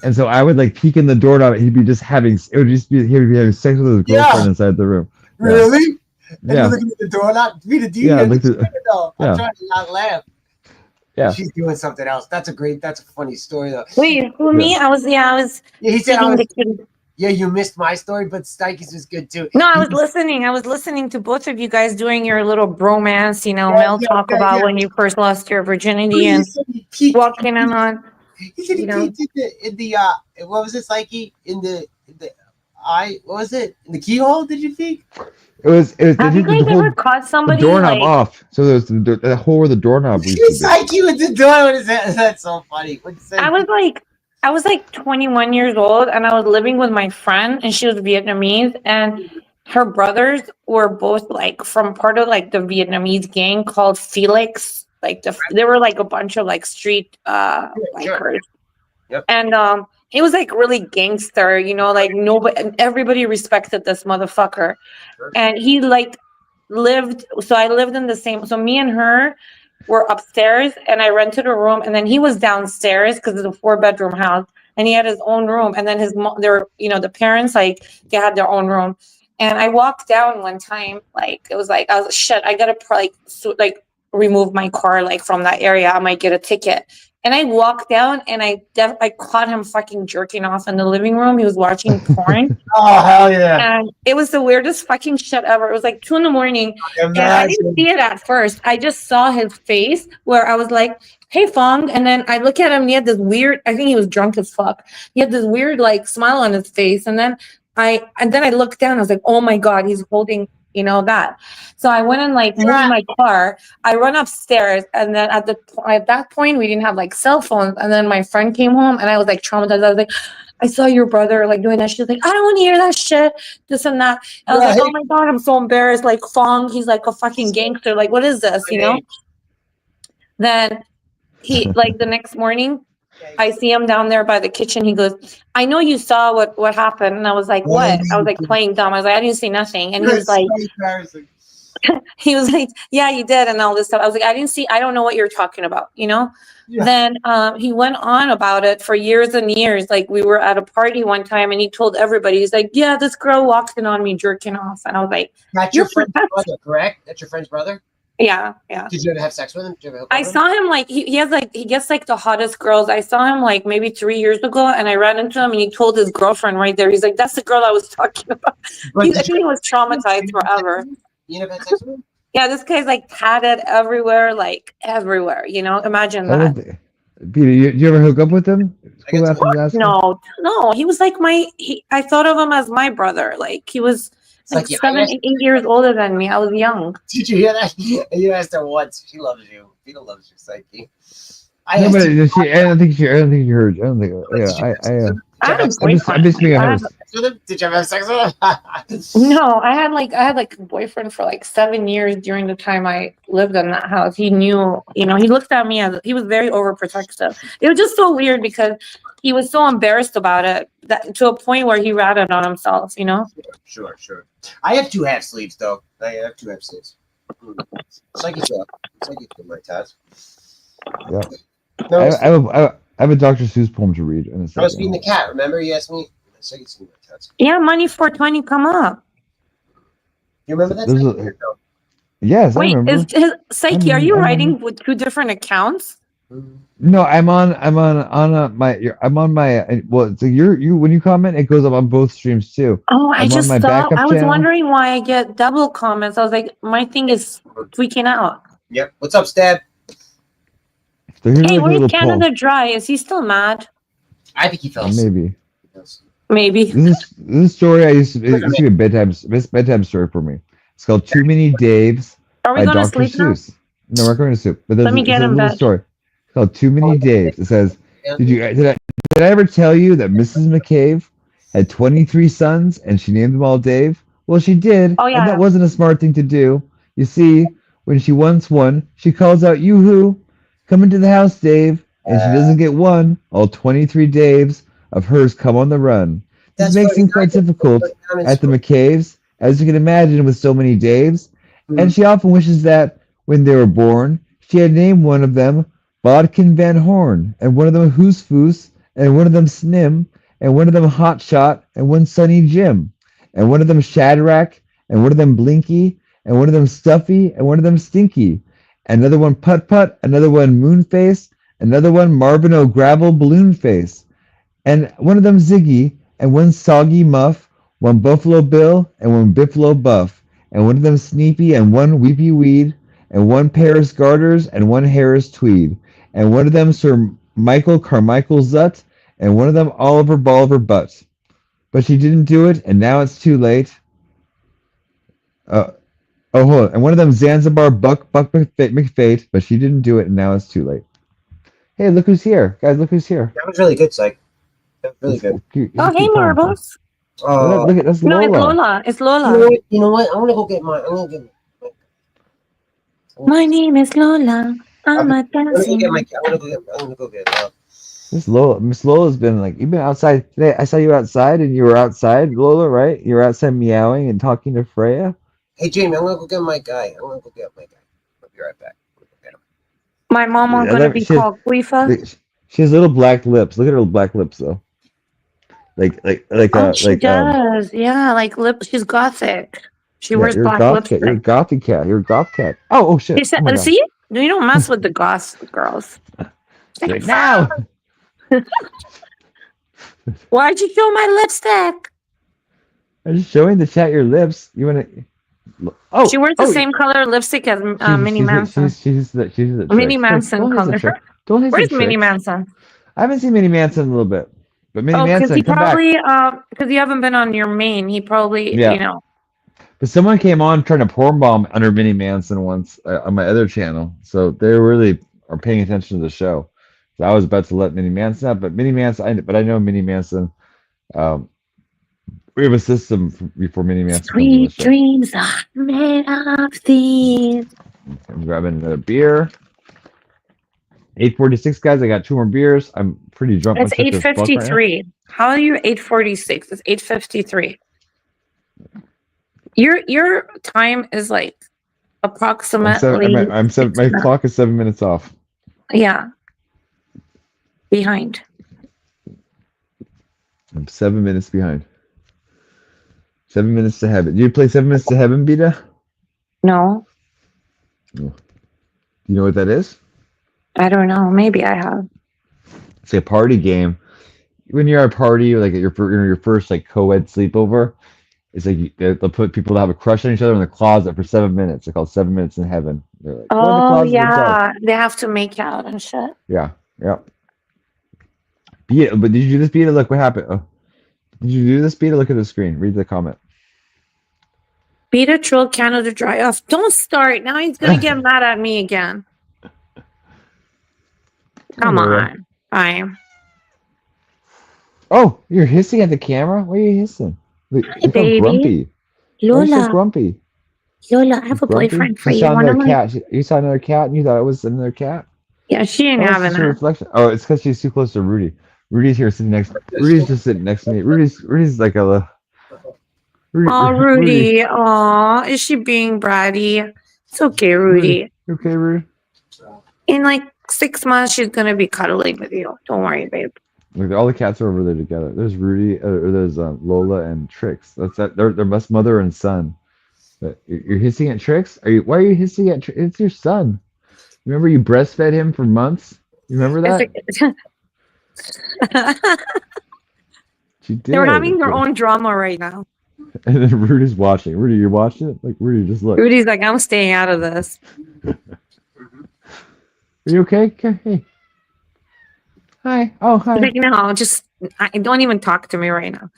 And so I would peek in the doorknob. He would be having sex with his girlfriend inside the room. Yeah. Really? And Yeah. you're looking at the doorknob? Yeah, I'm look at- trying to not laugh. Yeah. She's doing something else. That's a funny story though. Wait, who me? I was Yeah, he said feeding the kid. yeah, you missed my story, but Stikey's was good too. No, I was listening. I was listening to both of you guys doing your little bromance, male talk about when you first lost your virginity and walking in on. He said he peeked in the what was it, Psyche? In the eye, what was it? In the keyhole? Did you peek? It was Have you guys ever caught the somebody doorknob off. So there's the hole where the doorknob used to be. Psyche with the door. What is that? That's so funny. What'd you say? I was 21 years old, and I was living with my friend, and she was Vietnamese, and her brothers were both like from part of like the Vietnamese gang called Felix. Like they were like a bunch of like street bikers. Yep. And he was like really gangster, you know, like nobody, everybody respected this motherfucker. And he like lived, so I lived in the same, so me and her were upstairs and I rented a room, and then he was downstairs because it's a 4-bedroom house, and he had his own room, and then his mom, their, you know, the parents, like they had their own room. And I walked down one time, like it was like, I was shit, I gotta like remove my car like from that area, I might get a ticket. And I walked down and I caught him fucking jerking off in the living room. He was watching porn. Oh, hell yeah. And it was the weirdest fucking shit ever. It was like 2 a.m. And I didn't see it at first. I just saw his face where I was like, hey, Fong. And then I look at him and he had this weird, I think he was drunk as fuck. He had this weird like smile on his face. And then I looked down, I was like, oh my God, he's holding, you know, that. So I went and like moved my car. I run upstairs, and then at that point we didn't have like cell phones. And then my friend came home, and I was like traumatized. I was like, I saw your brother like doing that. She's like, I don't want to hear that shit, this and that. And I was like, oh my God, I'm so embarrassed. Like Fong, he's like a fucking gangster. Like, what is this? You know? Then he like the next morning, I see him down there by the kitchen. He goes, I know you saw what happened. And I was like, what? I was like playing dumb. I was like, I didn't see nothing. And he was like, he was like, yeah, you did. And all this stuff. I was like, I don't know what you're talking about, you know? Yeah. Then he went on about it for years and years. Like we were at a party one time and he told everybody, he's like, yeah, this girl walked in on me jerking off. And I was like, that's your friend's brother, correct? That's your friend's brother? Yeah. Did you ever have sex with him? I saw him like he gets like the hottest girls. I saw him like maybe 3 years ago, and I ran into him, and he told his girlfriend right there. He's like, "That's the girl I was talking about." I think he was traumatized forever. You never had sex with him? Yeah, this guy's like tatted everywhere, like everywhere. You know, imagine that. Peter, you ever hook up with him? No. He was like I thought of him as my brother. Like he was. Like 7, 8 years older than me. I was young. Did you hear that? You asked her once. She loves you. Peter loves you, Psyche. I don't think you heard. I don't think. Yeah, I had a boyfriend. Did you ever have sex with him? No, I had like a boyfriend for like 7 years during the time I lived in that house. He knew, you know, he looked at me as he was very overprotective. It was just so weird because he was so embarrassed about it that to a point where he ratted on himself, you know? Sure. I have 2 half sleeves though. I have 2 half sleeves. Psyche my task. Yeah. No, I have a Dr. Seuss poem to read. I was feeding the cat. Remember, you asked me. Yeah, money 420, come up. You remember that? Yes. Wait, I remember. is Psyche? Are you writing with 2 different accounts? No, I'm on my. Well, so you when you comment, it goes up on both streams too. Oh, I was wondering why I get double comments. I was like, my thing is tweaking out. Yep. What's up, Stab? So hey, where's Canada Dry? Is he still mad? I think he fell asleep. Maybe. This story it used to be a bedtime story for me. It's called Too Many Daves by Dr. Seuss. No, we're going to sleep. But let me get him back. Story. It's called Too Many Daves. It says, did I ever tell you that Mrs. McCabe had 23 sons and she named them all Dave? Well, she did. Oh, yeah. And that wasn't a smart thing to do. You see, when she wants one, she calls out, "You-hoo, come into the house, Dave." And she doesn't get one. All 23 Daves of hers come on the run. This makes things quite difficult at the McCaves, as you can imagine, with so many Daves. And she often wishes that, when they were born, she had named one of them Bodkin Van Horn, and one of them Hoosfoos, and one of them Snim, and one of them Hotshot, and one Sonny Jim, and one of them Shadrach, and one of them Blinky, and one of them Stuffy, and one of them Stinky, another one Putt Putt, another one Moonface, another one Marvin O'Gravel Balloon Face, and one of them Ziggy, and one Soggy Muff, one Buffalo Bill, and one Biffalo Buff, and one of them Sneepy, and one Weepy Weed, and one Paris Garters, and one Harris Tweed, and one of them Sir Michael Carmichael Zutt, and one of them Oliver Bolivar Butt. But she didn't do it, and now it's too late. Hold on. And one of them Zanzibar Buck McFate, but she didn't do it, and now it's too late. Hey, look who's here. Guys, look who's here. That was really good, Psych. That was really good. Oh, hey, Marbles. Look at that's No, it's Lola. Lola. It's You know Lola. what? You know what? I'm gonna go get mine. I'm gonna get. My name is Lola. I'm a I'm gonna go dancing. get my. I'm gonna go get. This Lola, Miss Lola's been like, you've been outside today. I saw you outside, and you were outside, Lola, right? You were outside meowing and talking to Freya. Hey Jamie, I'm gonna go get my guy. I'm gonna go get my guy. I'll be right back. I'm gonna go get him. My mama I gonna love- be she has- called Quifa. She has little black lips. Look at her black lips, though. Oh, she does. Yeah, like lip. She's gothic. She wears you're a black goth lipstick. cat. You're a gothy cat. You're a goth cat. Oh shit! He said, Oh my God. see, you don't mess with the goth girls. Right now. Why'd you show my lipstick? I'm just showing the chat your lips. You want to? Oh, She wears the same color lipstick as Minnie Manson. She's the Minnie trick. Manson Don't color. hit the trick. Don't hit Where's the Minnie trick. Manson? I haven't seen Minnie Manson in a little bit, but Minnie Oh, because Manson, he come back. probably because you haven't been on your main. He probably Yeah. you know. But someone came on trying to porn bomb under Minnie Manson once on my other channel, so they really are paying attention to the show. So I was about to let Minnie Manson up, but Minnie Manson, but I know Minnie Manson. We have a system before Minnie Manson comes on the Sweet show. dreams are made of these. I'm grabbing another beer. 8:46, guys. I got 2 more beers. I'm pretty drunk. It's myself as fuck right now. 8:53. How are you 8:46? It's 8:53. Your time is like approximately. My clock is 7 minutes off. Yeah. Behind. I'm 7 minutes behind. 7 minutes to heaven. Do you play 7 minutes to heaven, Beta? No, Do you know what that is? I don't know. Maybe I have. It's a party game. When you're at a party, like at your first like co-ed sleepover, it's like they'll put people that have a crush on each other in the closet for 7 minutes. They're called 7 minutes in heaven. They're like, go in the Oh closet themselves. yeah, they have to make out and shit. Yeah. Beta, but did you do this, Beta? Look what happened. Oh. Did you do this, Beta? Look at the screen. Read the comment. Beta troll Canada dry off. Don't start. Now he's gonna get mad at me again. Come on. Fine. Oh, you're hissing at the camera? Why are you hissing? Look how baby. grumpy. Why are you so Lola, grumpy? Lola, I have a Grumpy? boyfriend for You you. saw Wanna another like? cat. You saw another cat and you thought it was another cat? Yeah, she ain't Oh, it's having just a that. reflection. Oh, it's because she's too close to Rudy. Rudy's here sitting next. Rudy's just sitting next to me. Rudy's like a. Oh, Rudy. Aw, is she being bratty? It's okay, Rudy. You okay, Rudy? In like 6 months, she's gonna be cuddling with you. Don't worry, babe. Look, all the cats are over there together. There's Rudy, or there's Lola and Trix. That's that. They're best mother and son. But you're hissing at Trix? Why are you hissing at Trix? It's your son. Remember you breastfed him for months? You remember that? She did. They're having their own drama right now. And then Rudy's watching. Rudy, you're watching it? Like, Rudy, just look. Rudy's like, I'm staying out of this. Are you okay? Okay. Hey. Hi. Oh, hi. Like, no, don't even talk to me right now.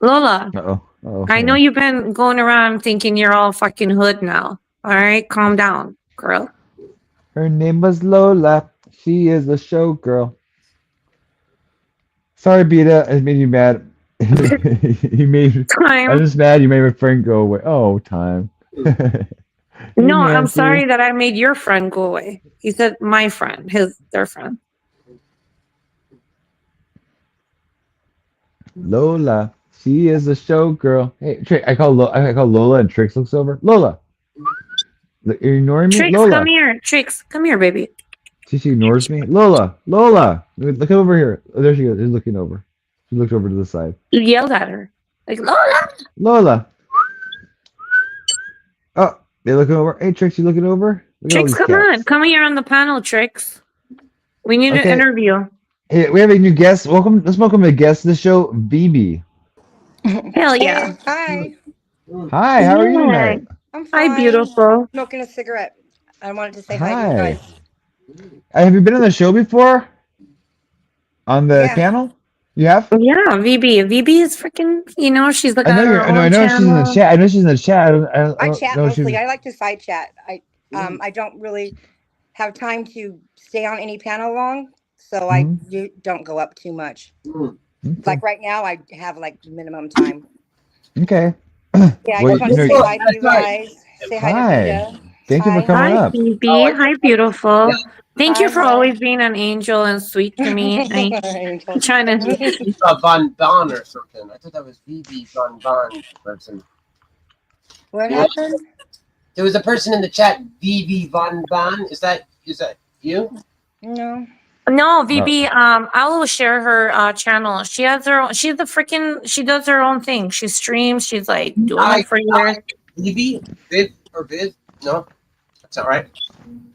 Lola, Uh-oh. I know you've been going around thinking you're all fucking hood now. All right, calm down, girl. Her name was Lola. She is a showgirl. Sorry, Beta. I made you mad. Time. I'm just mad you made my friend go away. Oh, time. No, I'm Nancy. sorry that I made your friend go away. He said my friend, their friend. Lola. She is a showgirl. Hey, I call Lola and Trix looks over. Lola. Look, you're ignoring me? Trix, Lola. come here. Trix, come here, baby. She ignores me. Lola. Look over here. Oh, there she goes. She's looking over. She looked over to the side. You yelled at her. Like, Lola. Oh, they looking over. Hey, Trix, you looking over? Look at all Trix, these come on. cats. Come here on the panel, Trix. We need an Okay. interview. Hey, we have a new guest. Let's welcome a guest to the show, BB. Hell yeah. Hi. Hi, how are you tonight? I'm fine. Hi, beautiful. Smoking a cigarette. I wanted to say Hi. hi to you guys. Have you been on the show before? On the Yeah. panel? You have? Yeah, VB. VB is freaking, she's like I know she's in the chat. I know she's in the chat. I chat know mostly. I like to side chat. I don't really have time to stay on any panel long, so I don't go up too much. Like right now, I have like minimum time. Okay. Yeah, I Well, just want to you say know- hi to you guys. Say hi to Hi. Vita. Thank you for Hi. coming Hi, up. Phoebe. Hi, beautiful. Thank you Hi, for love. always being an angel and sweet to me. I'm trying to. Von Bon or something. I thought that was VV Von Bon person. What Yeah. happened? There was a person in the chat, VV Von Bon. Is that you? No. No, VB. I will share her channel. She has her own. She's the freaking. She does her own thing. She streams. She's like doing it for years. VV? Viv or Viv? No, that's not right.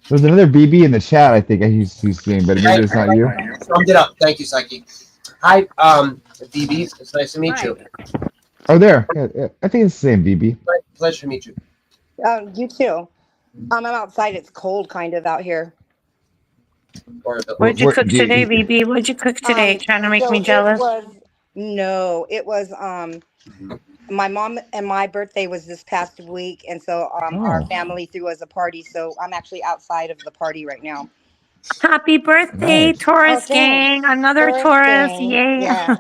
There's another BB in the chat. I think he's seeing, but maybe it's not you. Summed it up. Thank you, Psyche. Hi, VB. It's nice to meet you. Oh, there. Yeah, I think it's the same BB. Pleasure to meet you. You too. I'm outside. It's cold kind of out here. What'd you cook today, VB? What'd you cook today? Trying to make me jealous? It was my mom and my birthday was this past week, and so our family threw us a party. So I'm actually outside of the party right now. Happy birthday, Nice. Taurus Oh, gang! thanks. Another Taurus Taurus! gang. Yay! Yeah.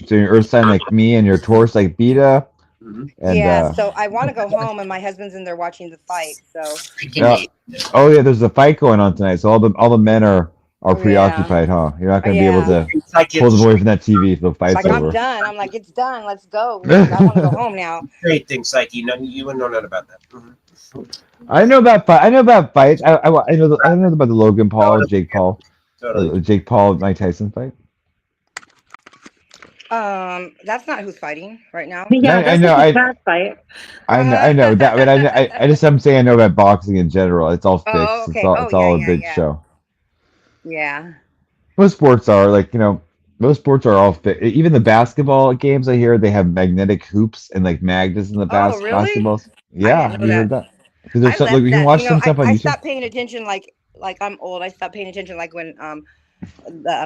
So your Earth sign like me and your Taurus like Beta. And, yeah. So I want to go home, and my husband's in there watching the fight. So. Oh yeah, there's a fight going on tonight. So all the men are preoccupied, huh? You're not gonna be able to pull them away from that TV if the fight's like over. I'm done. I'm like, it's done. Let's go. I want to go home now. Great thing, Psyche. No, you wouldn't know nothing about that. I know about fights. I know about the Logan Paul, Jake Paul, Jake Paul, Mike Tyson fight. That's not who's fighting right now. Yeah, I that's know. a bad fight. I know that, but I'm saying I know about boxing in general. It's all fixed. Oh, okay. It's all a big show. Yeah. Most sports are most sports are all fit. Even the basketball games I hear they have magnetic hoops and like magnets in the really? basketballs. Yeah, didn't you know heard that? Because I there's left you can that. watch some stuff on I YouTube. stopped paying attention like I'm old. I stopped paying attention like when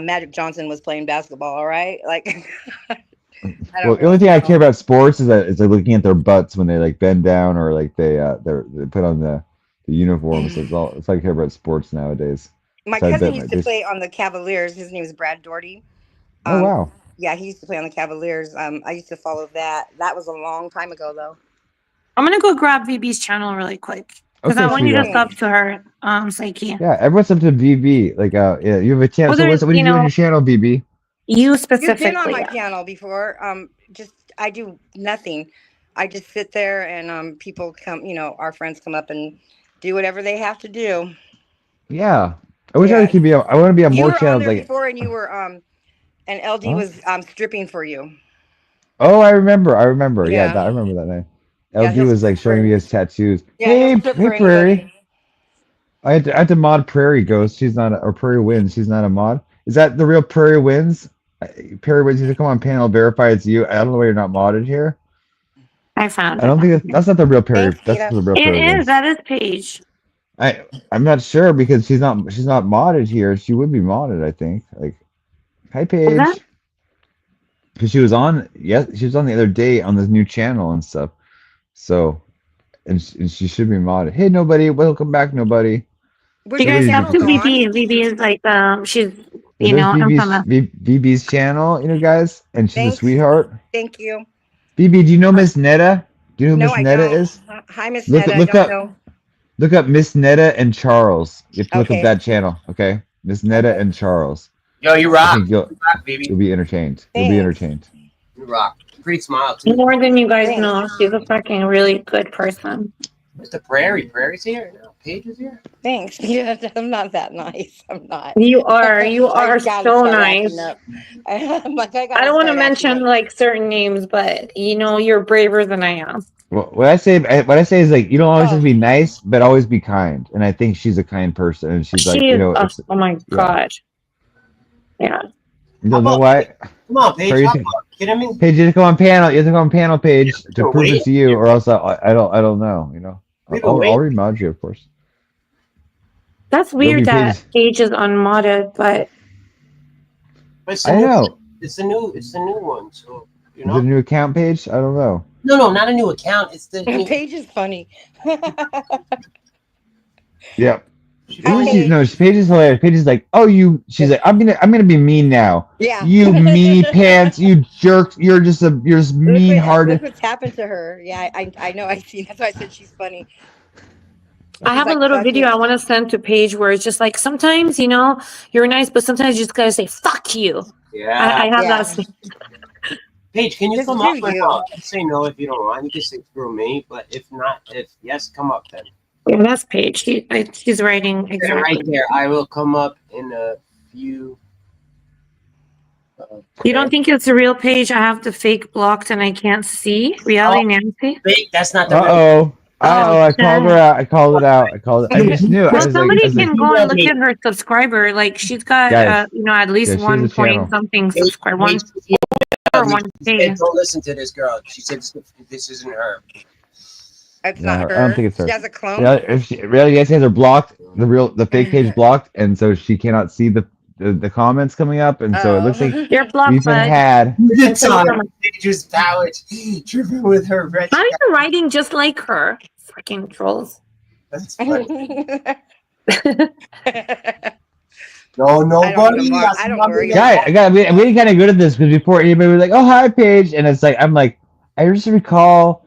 Magic Johnson was playing basketball, all right? Like Well, the only thing I care about sports is that they're looking at their butts when they like bend down or like they put on the uniforms. That's all I care about sports nowadays. My cousin used to play on the Cavaliers. His name is Brad Doherty. Oh wow. Yeah, he used to play on the Cavaliers. I used to follow that. That was a long time ago though. I'm gonna go grab VB's channel really quick because I want you to sub to her, Psyche. Yeah, everyone's up to VB. Like, yeah, you have a channel. Well, so what do you do on your channel, VB? You specifically. You've been on my channel before. I do nothing. I just sit there and people come. Our friends come up and do whatever they have to do. Yeah, I wish I could be. I want to be on more channels. You were on there like before, and you were and LD was stripping for you. Oh, I remember. Yeah, Yeah. I remember that night. Yeah, LD was like showing me his tattoos. Yeah, hey, Prairie. I had to mod Prairie Ghost. She's not or Prairie Wins. She's not a mod. Is that the real Prairie Wins? Prairie Wins. You should come on panel. Verify it's you. I don't know why you're not modded here. I found. I don't think that's not the real Prairie. That's the real Prairie. It is. That is Paige. I'm not sure because she's not modded here. She would be modded, I think. Like, hi Paige. Because she was on the other day on this new channel and stuff. So, and she should be modded. Hey, nobody, welcome back, nobody. You guys have to VB. VB is like she's VB's channel, guys, and she's a sweetheart. Thank you. VB, do you know Miss Netta? Do you know who Miss Netta is? Hi, Miss Netta. Look up Miss Netta and Charles. You have to look up that channel, okay? Miss Netta and Charles. Yo, you rock. You'll be entertained. You'll be entertained. You rock. Great smile too. More than you guys know. She's a fucking really good person. Mr. Prairie. Prairie's here now. Paige is here. Thanks. Yeah, I'm not that nice. I'm not. You are. You are so nice. I'm like, I don't want to mention like certain names, but you're braver than I am. Well, what I say is like you don't always have to be nice, but always be kind. And I think she's a kind person, and she's like, oh my god. Yeah. You don't know why? Come on, Paige. Kidding me? Paige, you have to go on panel. You have to go on panel, Paige, to prove it to you, or else I don't know. I'll remod you, of course. That's weird that Paige is unmodded, but I know it's the new one. So Is it a new account page? I don't know. No, not a new account. It's the Paige is funny. Yep. Okay. No, Paige is hilarious. Paige is like, oh, she's like, I'm gonna be mean now. Yeah. You meanie pants, you jerk. You're just Look mean-hearted. what's happened to her. Yeah, I know. I see. That's why I said she's funny. I have a little video I want to send to Paige where it's just like sometimes you're nice, but sometimes you just gotta say "fuck you." Yeah. I have that. Paige, can you Just come do up or you. no? You say no if you don't want. You can say screw me, but if not, if yes, come up then. Yeah, that's Paige. She's writing Yeah, exactly. right there. I will come up in a few. You don't think it's a real Paige? I have the fake blocked and I can't see. Reality Nancy. Wait, that's not the real. Uh-oh. I shit. called her out. I called it out. I just knew. I Well, was somebody like, can go and look at her subscriber. Like she's got, Guys, at least yeah, she has a 1 point channel. something subscribe. One Paige, or she 1 said, K. don't listen to this girl. She said this isn't her. It's No, not her. I don't think it's her. She has a clone. Yeah, if Reality Nancy has her blocked, the fake page blocked, and so she cannot see the comments coming up, and so it looks like You're blocked, we've been bud. had. It's on Paige's pouch, tripping with her red. How are you writing just like her? Freaking trolls. That's funny. No, nobody. I don't worry. We kind of good at this because before anybody was like, "Oh, hi, Paige," and it's like I'm like, I just recall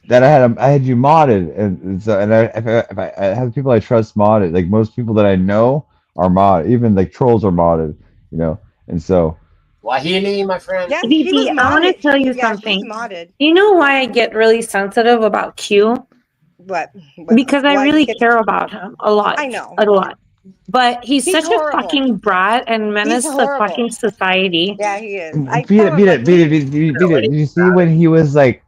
that I had you modded, and so if I have people I trust modded, like most people that I know are modded, even like trolls are modded, and so. Wahili, my friend. Yeah, Vivi, I want to tell you she's something. modded. You know why I get really sensitive about Q? What? Because I why really you get- care about him a lot. I know. A lot. But he's such horrible. a fucking brat and menace He's to horrible. fucking society. Yeah, he is. Beat it. Did you see when he was like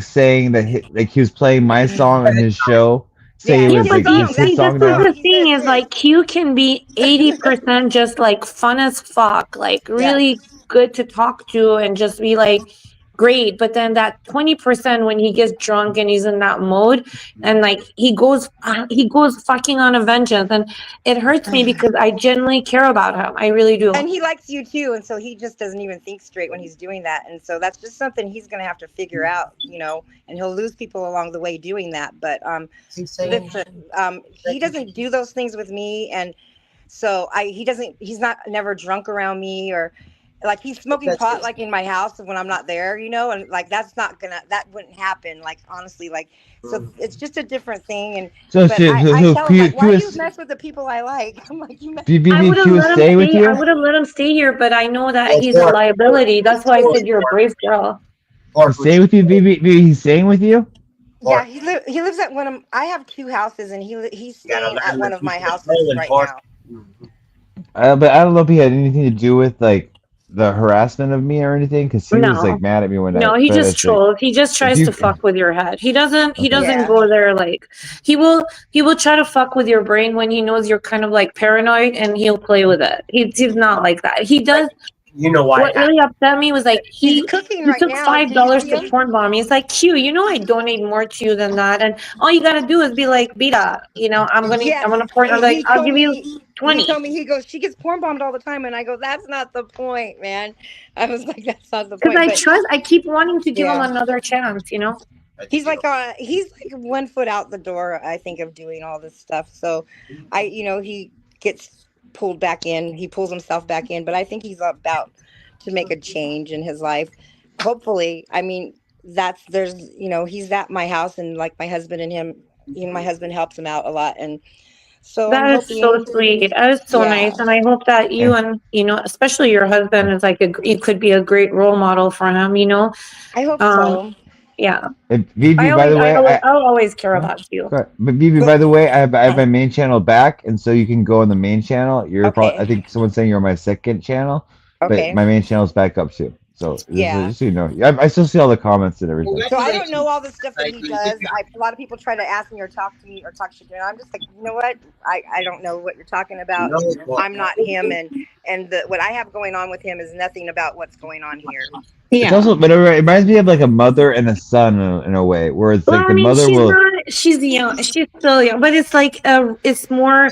saying that he was playing my song on his show? Saying Yeah, it was but like see, his song this now. is the thing is like Q can be 80% just like fun as fuck, like really good to talk to and just be like great. But then that 20% when he gets drunk and he's in that mode and like he goes fucking on a vengeance, and it hurts me because I genuinely care about him. I really do. And he likes you too, and so he just doesn't even think straight when he's doing that. And so that's just something he's gonna have to figure out, and he'll lose people along the way doing that. But listen, he doesn't do those things with me, and so he's never drunk around me, or like he's smoking pot like in my house when I'm not there, and like that wouldn't happen, like honestly, like so it's just a different thing. And So but I tell him, like, why do you Q mess with the people I like? I'm like, you mess I would have was let him staying with stay. you. I would have let him stay here, but I know that he's a liability. That's why I said you're a brave girl. He's staying with you, He's staying with you. Yeah, he lives at one of. I have 2 houses, and he's staying at one of my houses right now. But I don't know if he had anything to do with like the harassment of me or anything, because he was like mad at me one night. No, he just trolls. He just tries to fuck with your head. He doesn't go there like he will try to fuck with your brain when he knows you're kind of like paranoid, and he'll play with it. He's not like that. He does. You know why? What really upset me was like he took $5 to porn bomb me. It's like, Q, I donate more to you than that, and all you gotta do is be like, Beta, I'm gonna porn. I'm like, I'll give you 20. He told me, he goes, she gets porn bombed all the time, and I go, that's not the point, man. I was like, that's not the point. Because I keep wanting to give him another chance. He's like 1 foot out the door, I think, of doing all this stuff. So he gets pulled back in. He pulls himself back in, but I think he's about to make a change in his life. Hopefully, I mean, he's at my house, and like my husband and him, my husband helps him out a lot, and so that is so sweet. That is so nice, and I hope that you and especially your husband is like you could be a great role model for him. I hope so. Yeah. Vivi, by the way, I'll always care about you. But Vivi, by the way, I have my main channel back, and so you can go on the main channel. You're probably, I think someone's saying you're on my second channel, but my main channel's back up too. So just so you know, I still see all the comments and everything. So I don't know all the stuff that he does. A lot of people try to ask me or talk to me or talk shit to me. And I'm just like, you know what? I don't know what you're talking about. I'm not him, and what I have going on with him is nothing about what's going on here. Yeah. It's also, but it reminds me of like a mother and a son in a way, where it's like the mother she's young, she's still young, but it's like it's more.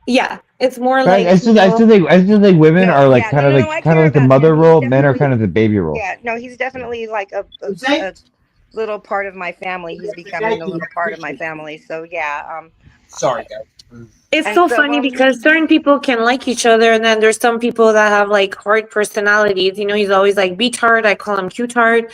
Yeah, it's more like I still think women are like kind of like the mother role. Men are kind of the baby role. Yeah, no, he's definitely like a little part of my family. He's becoming a little part of my family. So yeah. Sorry, guys. It's And so so, funny because certain people can like each other, and then there's some people that have like hard personalities. You know, he's always like beach hard. I call him cute hard.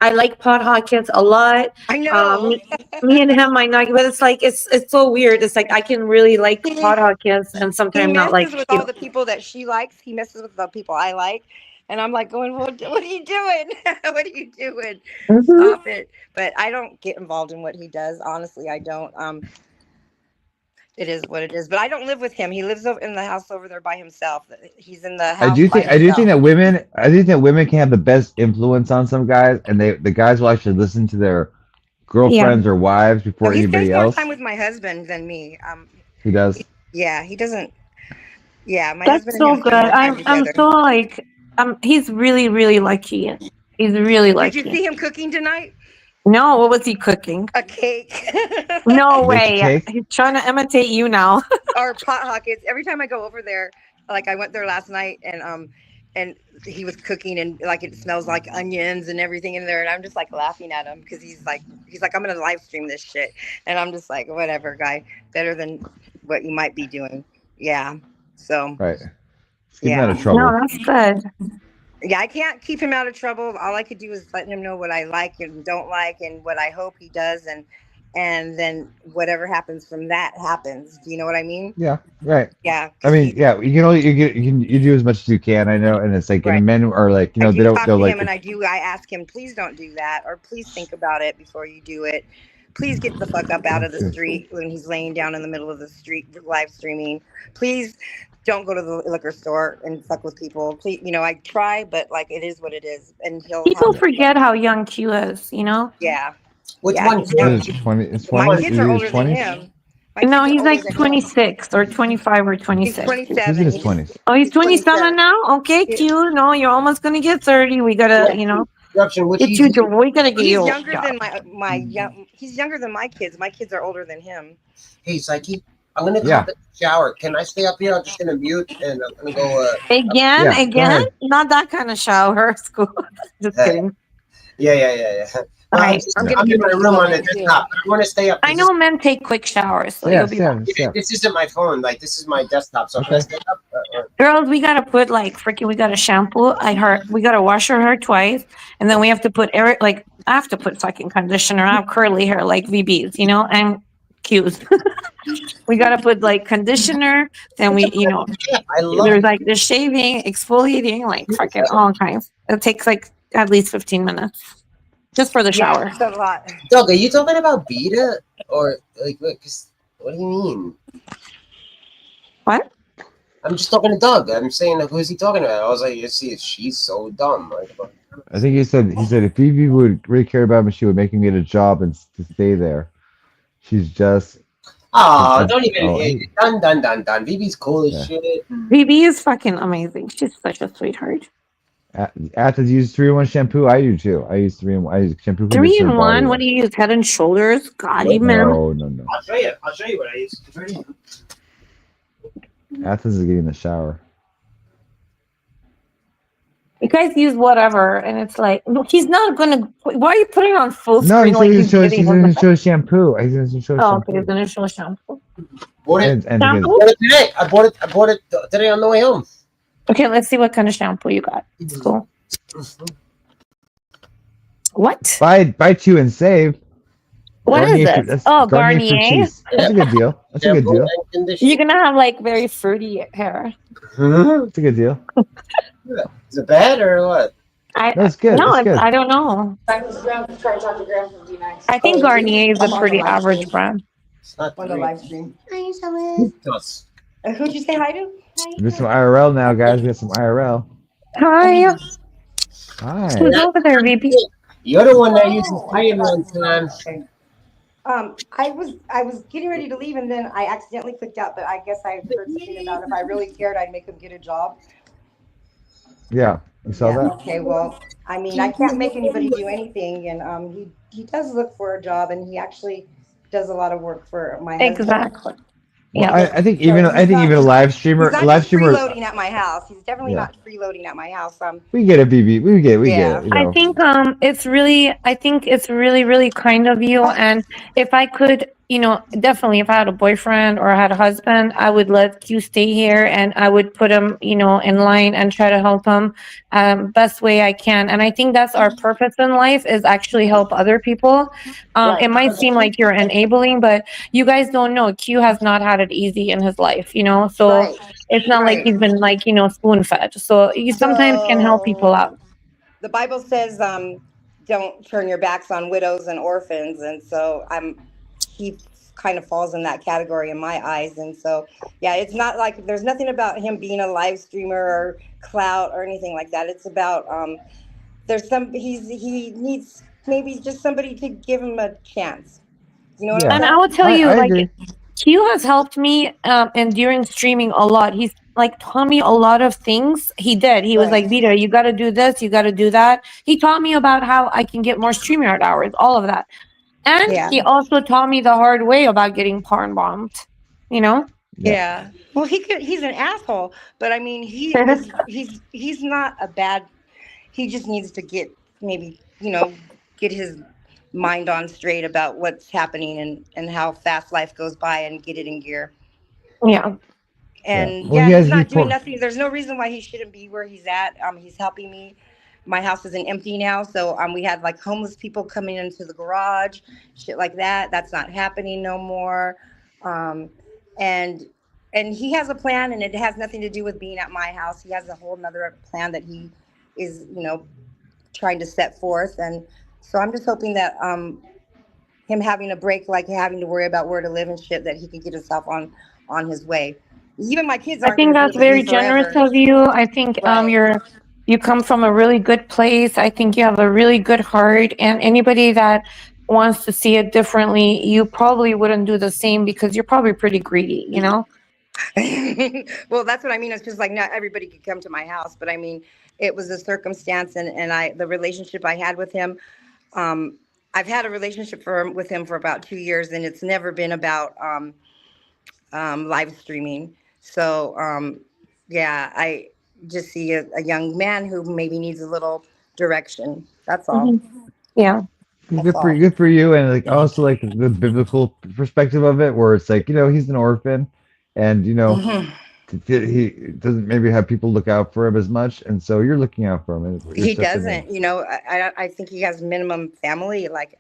I like Pot Hawkins a lot. I know. Me and him might not, but it's like it's so weird. It's like I can really like Pot Hawkins and He sometimes not like messes with you. all the people that she likes. He messes with the people I like. And I'm like going, well, what are you doing? What are you doing? Stop it. But I don't get involved in what he does. Honestly, I don't. It is what it is. But I don't live with him. He lives over in the house over there by himself. He's in the house. I do by think himself. that women can have the best influence on some guys, and the guys will actually listen to their girlfriends or wives No, before he anybody spends more else. time with my husband than me. He does. Yeah, he doesn't. Yeah, my That's husband so and him good. spend more time I'm together. so like he's really really lucky. He's really Did you lucky. see him cooking tonight? No, what was he cooking? A cake. No Make a way. cake? He's trying to imitate you now. Or Pot Hawkins. Every time I go over there, like I went there last night and he was cooking and like it smells like onions and everything in there, and I'm just like laughing at him because he's like I'm gonna live stream this shit, and I'm just like, whatever, guy, better than what you might be doing. Yeah. So Right. Keep him Yeah. out of trouble. No, that's good. yeah, I can't keep him out of trouble. All I could do is let him know what I like and don't like and what I hope he does, and then whatever happens from that happens. Do you know what I mean? Yeah. Right. Yeah. I mean, yeah. You can only you do as much as you can. I know, and it's like, Right. and men are like, I they do don't. talk They'll to like. him and I ask him, please don't do that, or please think about it before you do it. Please get the fuck up out of the street when he's laying down in the middle of the street live streaming. Please don't go to the liquor store and fuck with people. Please, I try, but like it is what it is. And he'll People have forget how young Q is, you know? Yeah. Which Yeah, one? he's What young. is it, 20? It's My 20. kids are older than 20. him. My No, kids are he's older like than him. 26 or 25 or He's 26. 27. He's in his He just- 20s. Oh, he's He's 27. 27 now? Okay, Yeah. Q. No, you're almost going to get 30. We got to, Eruption, which get he's, you to, we got to get He's you a younger job. than my young. He's younger than my kids. My kids are older than him. hey, Psyche, I'm gonna Yeah. go to the shower. Can I stay up here? I'm just gonna mute and I'm gonna go. Again? Yeah, go Again? ahead. Not that kind of shower. School. Just Yeah. kidding. Yeah. All right. I'm I'm gonna in get my ready to room go on the in, too. desktop. I want to stay up. I know men take quick showers, so Yeah, you'll be Sam, This, Sam. this isn't my phone. Like this is my desktop. So can I stay up? Girls, we gotta put like freaking. We gotta shampoo. We gotta wash our hair twice, and then we have to put I have to put fucking conditioner. I have curly hair like VBs, and Q's. We gotta put like conditioner. Then we, I love there's it. like the shaving, exfoliating, like fucking all kinds. It takes like at least 15 minutes just for the shower. Yeah, it's a lot. Doug, are you talking about beta or like what? 'Cause what do you mean? What? I'm just talking to Doug. I'm saying, who is he talking about? I was like, you see, she's so dumb. Like, I think he said if Phoebe would really care about me, she would make me get a job and to stay there. She's just oh, don't even. Oh. Done. VB's cool as Yeah. shit. VB is fucking amazing. She's such a sweetheart. Athens use 3-in-1 shampoo. I do too. I use 3-in-1. I use shampoo. 3-in-1. What do you use? Head and Shoulders. God, you man. No. I'll show you what I use. Athens is getting the shower. You guys use whatever, and it's like, no, he's not gonna. Why are you putting it on full No, screen? he's Like going he's to getting show shampoo. He's going to show Oh, okay, shampoo. he's gonna show shampoo. Bought it. And Shampoo? Bought it today. I bought it today on the way home. Okay, let's see what kind of shampoo you got. It's cool. What? buy two and save. What is Garnier for- this? that's Oh, Garnier for Garnier. cheese. That's a good deal. That's a good Shampoo deal. and conditioner. You're gonna have like very fruity hair. That's a good deal. Is it bad or what? That's good. No, That's good. I don't know. I think Garnier is a pretty average brand. It's not On the great. live stream. Hi, Shelly. Does. Who'd you say hi to? We got some IRL now, guys. We got some IRL. Hi. Hi. Who's over there, VP? You're the one that uses Fireman time. I was getting ready to leave and then I accidentally clicked out, but I guess I heard something about if I really cared, I'd make him get a job. Yeah, you saw Yeah, that? okay, well, I mean, I can't make anybody do anything, and he does look for a job, and he actually does a lot of work for my husband. Exactly. Well, Yeah. I think even a live streamer, He's not just freeloading at my house. He's definitely Yeah. not freeloading at my house. we get it, BB. We get Yeah. it. You I know. think it's really really kind of you, and if I could definitely if I had a boyfriend or I had a husband, I would let Q stay here and I would put him, in line and try to help him best way I can. And I think that's our purpose in life is actually help other people. It might seem like you're enabling, but you guys don't know Q has not had it easy in his life, so Right. it's not like Right. he's been like, spoon fed. So you sometimes can help people out. The Bible says, don't turn your backs on widows and orphans. And so he kind of falls in that category in my eyes. And so, yeah, it's not like there's nothing about him being a live streamer or clout or anything like that. It's about, he needs maybe just somebody to give him a chance. You know what Yeah. I'm And saying? I will tell you, I like, agree. Q has helped me and during streaming a lot. He's like taught me a lot of things. He did. He was Right. like, Vita, you got to do this, you got to do that. He taught me about how I can get more StreamYard hours, all of that. And Yeah. he also taught me the hard way about getting porn bombed. Yeah. Well, he's an asshole, but I mean, he's not a bad, he just needs to get get his mind on straight about what's happening and how fast life goes by and get it in gear. Yeah. And Well, he has he's not doing report- nothing. There's no reason why he shouldn't be where he's at. He's helping me. My house isn't empty now, so we had like homeless people coming into the garage, shit like that. That's not happening no more. And he has a plan, and it has nothing to do with being at my house. He has a whole nother plan that he is, trying to set forth. And so I'm just hoping that him having a break, like having to worry about where to live and shit, that he can get himself on his way. Even my kids I aren't think gonna that's be with very me forever. generous of you. I think Right. you come from a really good place. I think you have a really good heart, and anybody that wants to see it differently, you probably wouldn't do the same because you're probably pretty greedy, Well, that's what I mean. It's just like not everybody could come to my house, but I mean, it was a circumstance, and the relationship I had with him. I've had a relationship with him for about 2 years, and it's never been about live streaming. So yeah, I just see a young man who maybe needs a little direction. That's all. Yeah. Good for you, and like also like the biblical perspective of it, where it's like he's an orphan, and Mhm. he doesn't maybe have people look out for him as much, and so you're looking out for him. And you're He stepping in. doesn't. I think he has minimum family. Like,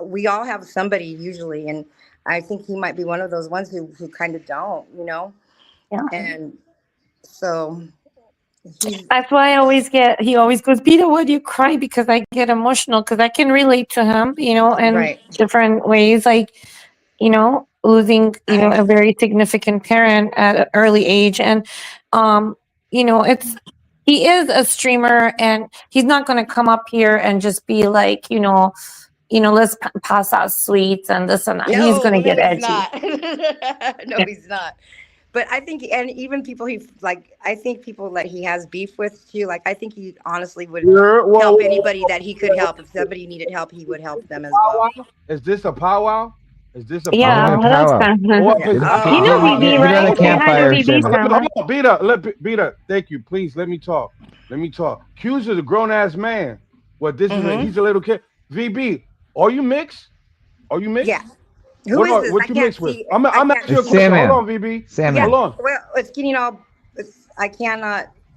we all have somebody usually, and I think he might be one of those ones who kind of don't. Yeah. And so That's why he always goes, Beta, why do you cry? Because I get emotional because I can relate to him, in Right. different ways. Like, losing, a very significant parent at an early age. And, he is a streamer and he's not going to come up here and just be like, let's pass out sweets and this and that. He's going to get edgy. No, he's not. But I think, and even people I think people that he has beef with too, like I think he honestly would help anybody that he could help. If somebody needed help, he would help them as well. Is this a powwow? Is this a Yeah, powwow? that's Powwow. fine. What? Yeah. You know Get BB, on right? the Say hi campfire, to BB, Sam. Sam. Beat up. Thank you. Please let me talk. Q's is a grown ass man. What this is? He's a little kid. VB, are you mixed? Yeah. Who What is are- this? what I you can't mixed with? see. I'm I can't asking you a It's question. Sandman. Hold on, VB. Sandman. Hold on. Well, it's getting all. I can't.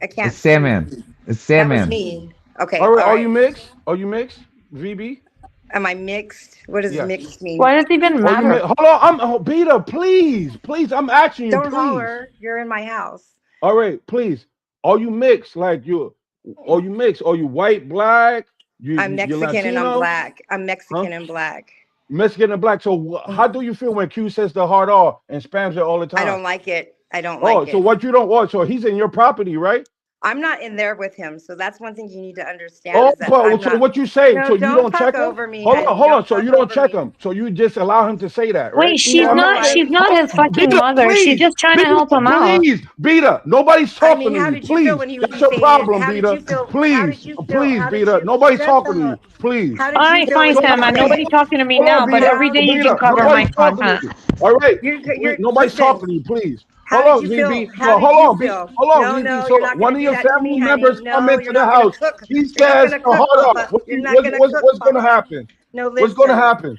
It's Sandman. It's That was Sandman. me. Okay. All right. all Are right. you mixed? VB? Am I mixed? What does Yeah. mixed mean? Why does it even Are you matter? Hold on. Beta, please. I'm asking you. Don't please. holler. You're in my house. All right, please. Are you mixed? Are you mixed? Are you white, black? I'm you're Mexican and I'm Latino? black. I'm Mexican and black. Mexican and black. So how do you feel when Q says the hard R and spams it all the time? I don't like it. I don't Oh, like so it. what you don't want? So he's in your property, right? I'm not in there with him, so that's one thing you need to understand. Oh, is that but I'm so not, what you say? No, So you don't don't talk check him? over me, Hold honey. on, hold on. Don't So talk you don't over check me. him. So you just allow him to say that, right? Wait, she's No, not his fucking mother. She's just trying to help him out. Please, Beta. Nobody's I talking mean, how to you. did you feel Please. when he was That's your saying problem, it? How did Beta. you feel? How Please. did you feel? Please, How did Beta. you Nobody's shut talking to the- you. Please. How did All you right, feel? fine, when he Sam. was Nobody's saying- talking to me Hold on, now, but Beta. every day you Beta, can cover my nobody's talking content. to you. All right. You're Nobody's listen, talking to you, please. How Hold on, did you feel? VB. How No, did hold you on, feel? hold on, No, VB. no, So you're not one gonna of do your that to family me, honey. members No, come into you're the not gonna house. cook. He You're not says gonna to cook, hold Papa. on. You're not gonna cook, What's going to Papa. happen? No, What's going to listen. happen?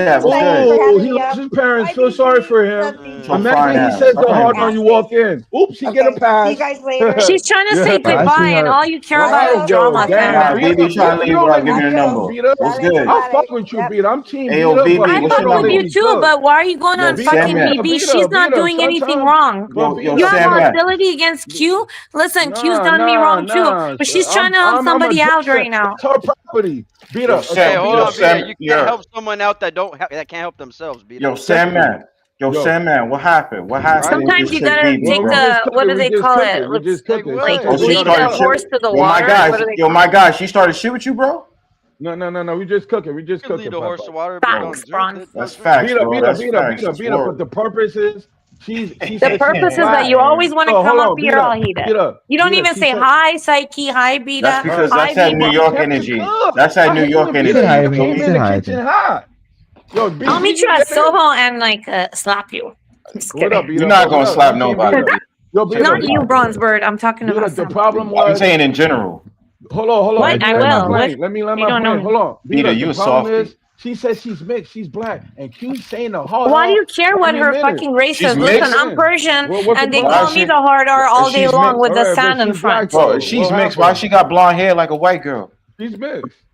chat. What's Thank you good? for Oh, having he me loves up. his parents. Bye, Feel sorry BB. for him. Love you. So Imagine fine he ass. says the Okay. hard on you walk in. Oops, he get a Okay. pass. See you guys later. She's trying to say Bye, goodbye, and sweetheart. all you care Bye, about yo. is drama, Damn, Nah, family. BB trying to leave don't without make giving me your feel number. beat up. What's Dale, good? I bye. fuck with you, Yep. beat. I'm team Hey, beat yo, up, BB, but I what's fuck your with number? you too, but why are you going Yo, on Beat fucking Sandman. up, BB? beat She's up, not beat up. doing anything Sometimes, wrong. come beat Yo, You up. have Sandman. hostility against Q? Listen, Q's Nah, done me nah, wrong too, nah. but she's trying to help I'm somebody out objection. right now. That's her property. Beat Yo, up. Hey, Sam. hold Yo, on, Vita. Sam. You can't Yeah. help someone out that that can't help themselves, Vita. Yo, Sandman. Yo, Yo. Sandman. What happened? What happened Right? with Sometimes this you chick gotta BB, Well, take we bro? just the, what cooking. do We they just call cooking. it? We just Like cooking. Like Oh, what? she lead started the shit. horse to the Yo, my water. What do God. they Yo, call my it? God. She started shit with you, bro? No. We just cooking. We just You can cooking, lead a horse Papa. to water if you don't Facts, drink Bron. it. That's Don't drink facts, bro. That's facts. That's Beat up. But word. the purpose is she The said she's purpose is that black. you always want to So come hold up on, here all heated. You don't even She say said, hi, Psyche, hi, That's Beta, all right. because hi, that's that New Viva. York Tell me to energy. cook. That's that I New hate York when He Vita, said energy. hi you to You me. feel came He me? in said the hi to kitchen me. hot. Yo, BB, I'll meet you you at get it? Soho and like slap you. I'm just What up, kidding. Beta? You're not What gonna up? slap I'm Team nobody. Beta. Yo, Beta, Not you, Beta. Bronzebird. I'm talking Beta, about the Sam. problem I'm was, saying in general. hold on. Yeah, What? Let just me I said land my hi, will. Beta. What? plane. Let me land You my don't know plane. me. Hold on. Nita, Beta, the you a problem softie. is, she said she's mixed, she's black. And Q saying the hard Why do R you care what 20 her minutes. fucking race She's is? Let me Listen, mixed. I'm land. Persian, What's the and they Why problem? call is me she? the hard R If all day she's long mixed, with All the right, but sand in she black front. bro. though. If she's What mixed, why happened? she got blonde hair like a white girl? She's mixed.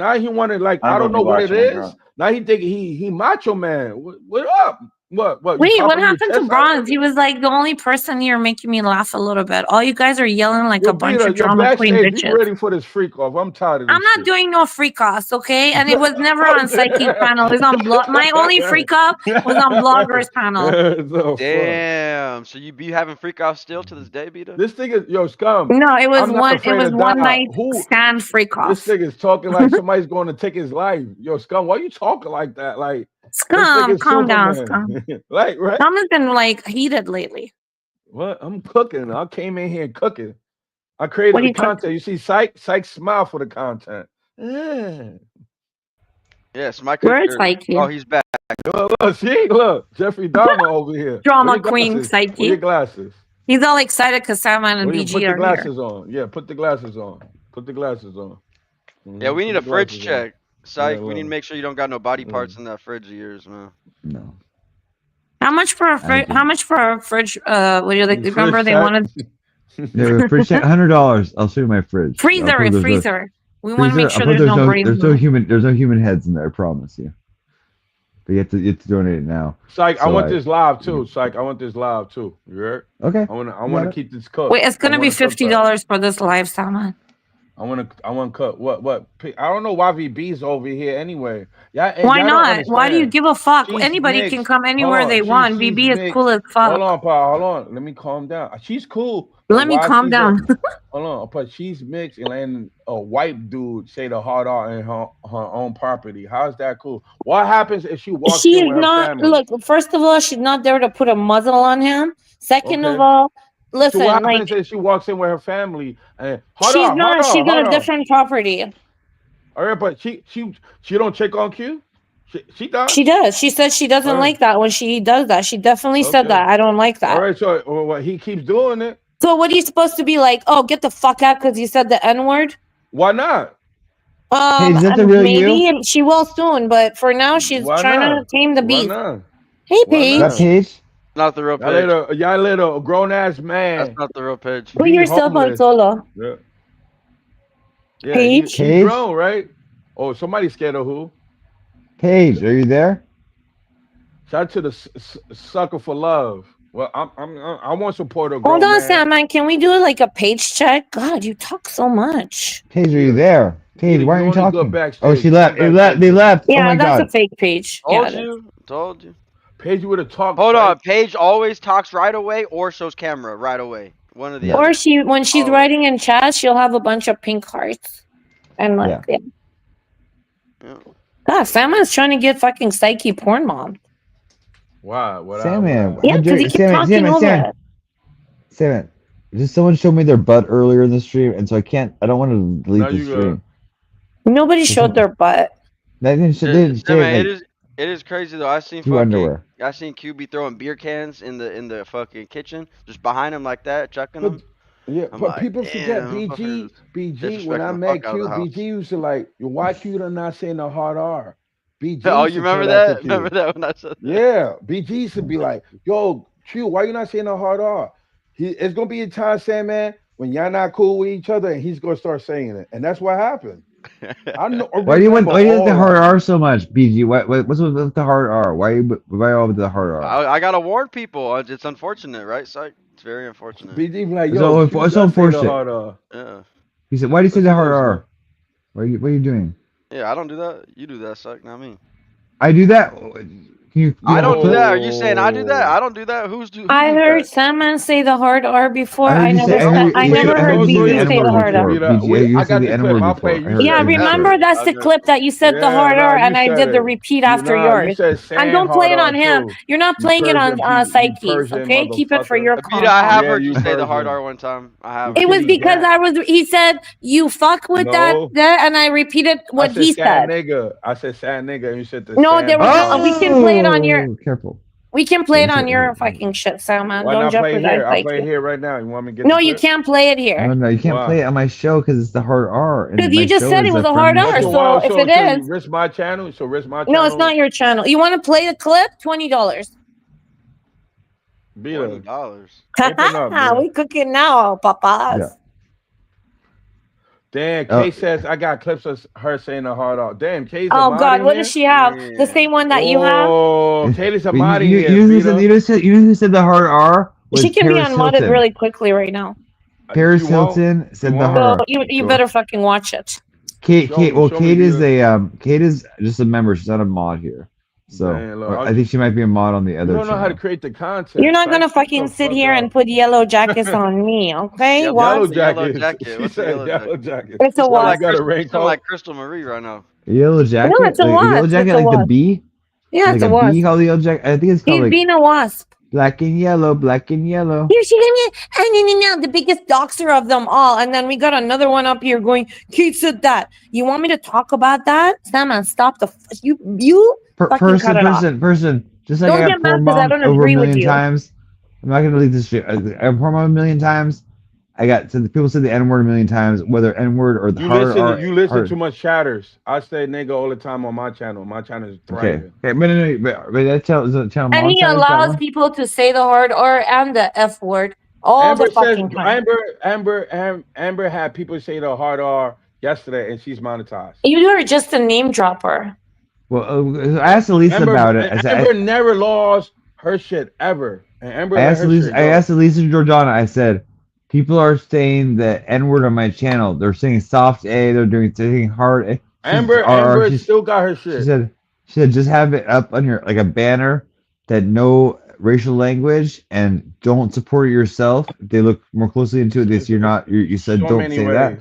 Now he wanted like I'm I don't gonna know be what it watching it, is. bro. Now he think he macho man. What up? What? You Wait, what popping your happened to chest out? Bronze? He was like the only person here making me laugh a little bit. All you guys are yelling like Yo, a bunch Peter, of you're drama queen backstage. Be bitches. ready for this freak off. I'm tired of this I'm not shit. doing no freak offs, okay? And it was never on Psyche panel. It's on blog. My only freak off was on bloggers panel. The fuck? Damn. So you be having freak offs still to this day, Beta? This thing is yo scum. No, it was I'm not one. It afraid was to one die. night Who? stand freak This off. thing is talking like somebody's going to take his life. Yo, scum, why you talking like that? Like this thing Scum, is calm down, Superman. Scum. Like, right? Scum has been like heated lately. What? I'm cooking. I came in here cooking. I What created do the you cook? content. You see, Psych smile for the content. Yeah. Yes, my Where's character. Psyche? Oh, he's back. Look, Jeffrey Dahmer over here. Drama Where your queen glasses? Where Psyche. your glasses? He's all excited because Sandman and Put BG the are here. glasses on. Yeah, put the glasses on. Put the glasses on. Yeah, we Put need the a fridge glasses on. check. Psych, Yeah, we need to look. make sure you don't got no body parts in that fridge of yours, man. No. How much for a fridge? How much for a fridge? What do you like? Remember they wanted No, fridge check, $100. I'll show you my fridge. I'll freezer. put A there's freezer. We want to make sure I'll put there's no brains. there's no human heads in there. I promise you. But you have to donate it now. Psych, I So want this live too. Psych, I want this live too. You heard? Okay. I want got to it. keep this cooked. Wait, it's gonna be $50 for this live, Salman. I want to cut. What? I don't know why VB's over here anyway. Why y'all don't not? Why do you understand. give a fuck? She's Anybody mixed. can come Hold anywhere on, they want. she's BB is mixed. cool as fuck. Hold on, Pa. Hold on. Let me calm down. She's cool. Let me Why calm she's down. Hold on, but she's mixed and letting a white dude say the hard R in her own property. How's that cool? What happens if she walks She in is with her not. family? Look, first of all, she's not there to put a muzzle on him. Second of Okay. all, So listen, what like happens if she walks in with her family and she's not. She's on a different property. All right, but she don't check on Q. She does. She does. She said she doesn't Alright. like that when she does that. She definitely said Okay. that. I don't like that. All right, so well, he keeps doing it. So what are you supposed to be like? Oh, get the fuck out because you said the N word. Why not? Hey, is that the real maybe you? and she will soon, but for now she's Why trying not? to tame the Why beast. not? Hey, Why Paige, not? That page? Not the real Y'all page. let a grown ass man. That's not the real page. put be yourself on homeless. solo. Yeah. Yeah, Paige? he Paige? grown, right? Oh, somebody's scared of who? Paige, are you there? Shout out to the sucker for love. Well, I want support of Hold grown on, man. Sandman. Can we do like a page check? God, you talk so much. Paige, are you there? Paige, You why aren't you only go talking? backstage. Oh, she left. Come They back. left. Oh Yeah, my that's god. a fake page. Told Yeah, it is. you. Told you. Paige would have talked. Hold like- on. Paige always talks right away or shows camera right away. One of the Or other. when she's Oh. writing in chat, she'll have a bunch of pink hearts. And like, yeah. Yeah. God, Sandman's trying to get fucking Psyche porn mom. Why? What? Sandman. Yeah, because he keeps talking over it. Sandman. Just someone showed me their butt earlier in the stream, and so I don't want to delete Now the you stream. Nobody showed their butt. They didn't show, they didn't show Man, like, it is crazy though. I seen two fucking, underwear. I seen QB throwing beer cans in the fucking kitchen, just behind him like that, chucking them. Yeah, I'm but like, people forget damn, BG. BG. When disrespecting I the met fuck out Q, of the house. BG used to like, why Q not saying the hard R? BG. Oh, used you to tell remember to that? Q. Remember that when I said that? Yeah, BG used to be like, yo, Q, why you not saying the hard R? It's gonna be a time, Sandman, when y'all not cool with each other, and he's gonna start saying it, and that's what happened. I know. Why do you like all the hard that. R so much, BG? What's with the hard R? Why all with the hard R? I gotta warn people. It's unfortunate, right? Psych? It's very unfortunate. BG be like, It's yo, so- Q it's does so say the unfortunate. hard R. Yeah. He said, "Why do you say the hard R? What are you doing?" Yeah, I don't do that. You do that, Psych, not me. I do that. Can you I don't do clip? that. Are you saying I do that? I don't do that. Who I does heard that? Sandman say the hard R before. I I heard you never, say- I heard- I you never said- heard I heard you BG say say the N-word hard R. before. BG, you I said got the the N-word clip. I'll before. play I you. heard Yeah, that. remember that's the clip that you said the Yeah, hard nah, R, you and I said did the it. repeat You after know, you yours. said sand And don't play it hard on R him. too. You're not You playing it on Persian Psyche, Persian okay? Keep it for motherfucker. your Abida, I have content. heard you you say the hard Persian. R one time. I have. It was Kitty because cat. he said you fuck with No. that, and I repeated what I said he sad said. nigga. I said sad nigga, and you said the No, sand there was hard no. R. We can play it on your. Oh, careful. We can play it What on is your it? fucking shit, Salman. Why Don't not play it jeopardize here? I'll play it Psyche. here right now. You want me to get No, the you clip? can't play it here. No, you can't Why? play it on my show because it's the hard R. And Because you my just show said is it was the a hard friendly R. show. So if it you is, risk my channel? So risk my channel? no, it's not your channel. You want to play the clip? $20. Be there. $20. Open up, man. We cooking now, papas. Yeah. Damn, Kay says I got clips of her saying the hard R. Damn, Kay's a Oh mod God, in what here? does she have? The same one that you have? Oh, Kay's a But mod in you, here. you, know who Vito. said, you know who said the hard R? Was She can be Paris unmodded Hilton. really quickly right now. Paris She won't? Hilton said She the won't? hard So R. you Go. better fucking watch it. Kate, Show Kate, me- well, show me Kate is the- Kate is just a member. She's not a mod here. So Dang, look, or I'll- I think she might be a mod on the You other don't know how to channel. create the content. You're not Psych, gonna shut the fucking sit fuck here up. and put yellow jackets on me, okay? Yellow What? Yellow What's a yellow jacket. jacket? She What's a said yellow yellow jacket? jacket. It's a You sound wasp. like got a Crystal, you raincoat? sound like Crystal Marie right now. Yellow jacket? it's a Like, wasp. yellow It's jacket a like the wasp. bee? Yeah, Like it's a a wasp. bee called the yellow jacket? I think it's called He's like being a wasp. Black and yellow, black and yellow. Here she came, the biggest doxer of them all. And then we got another one up here going, Kate said that. You want me to talk about that? Sam, stop you fucking cut it off. Person. Just like Don't I get got mad poor 'cause I mom don't over a agree with million you. times. I'm not gonna delete this shit. I got poor mom a million times. People said the N word a million times, whether N word or the You hard listen. R. You listen hard. too much chatters. I say nigga all the time on my channel. My channel is thriving. Okay, but that channel is a channel And he monetized, that allows one? people to say the hard R and the F word all Amber the fucking says time. Amber had people say the hard R yesterday, and she's monetized. You are just a name dropper. Well, I asked Elisa about it. Amber never lost her shit ever, and Amber I let asked her Elisa. shit I go. asked Elisa Jordana. I said, people are saying the N word on my channel. They're saying soft A. They're saying hard A. Amber still got her shit. She said, just have it up on your like a banner that no racial language and don't support yourself. They look more closely into this. You said So don't many say ways. that.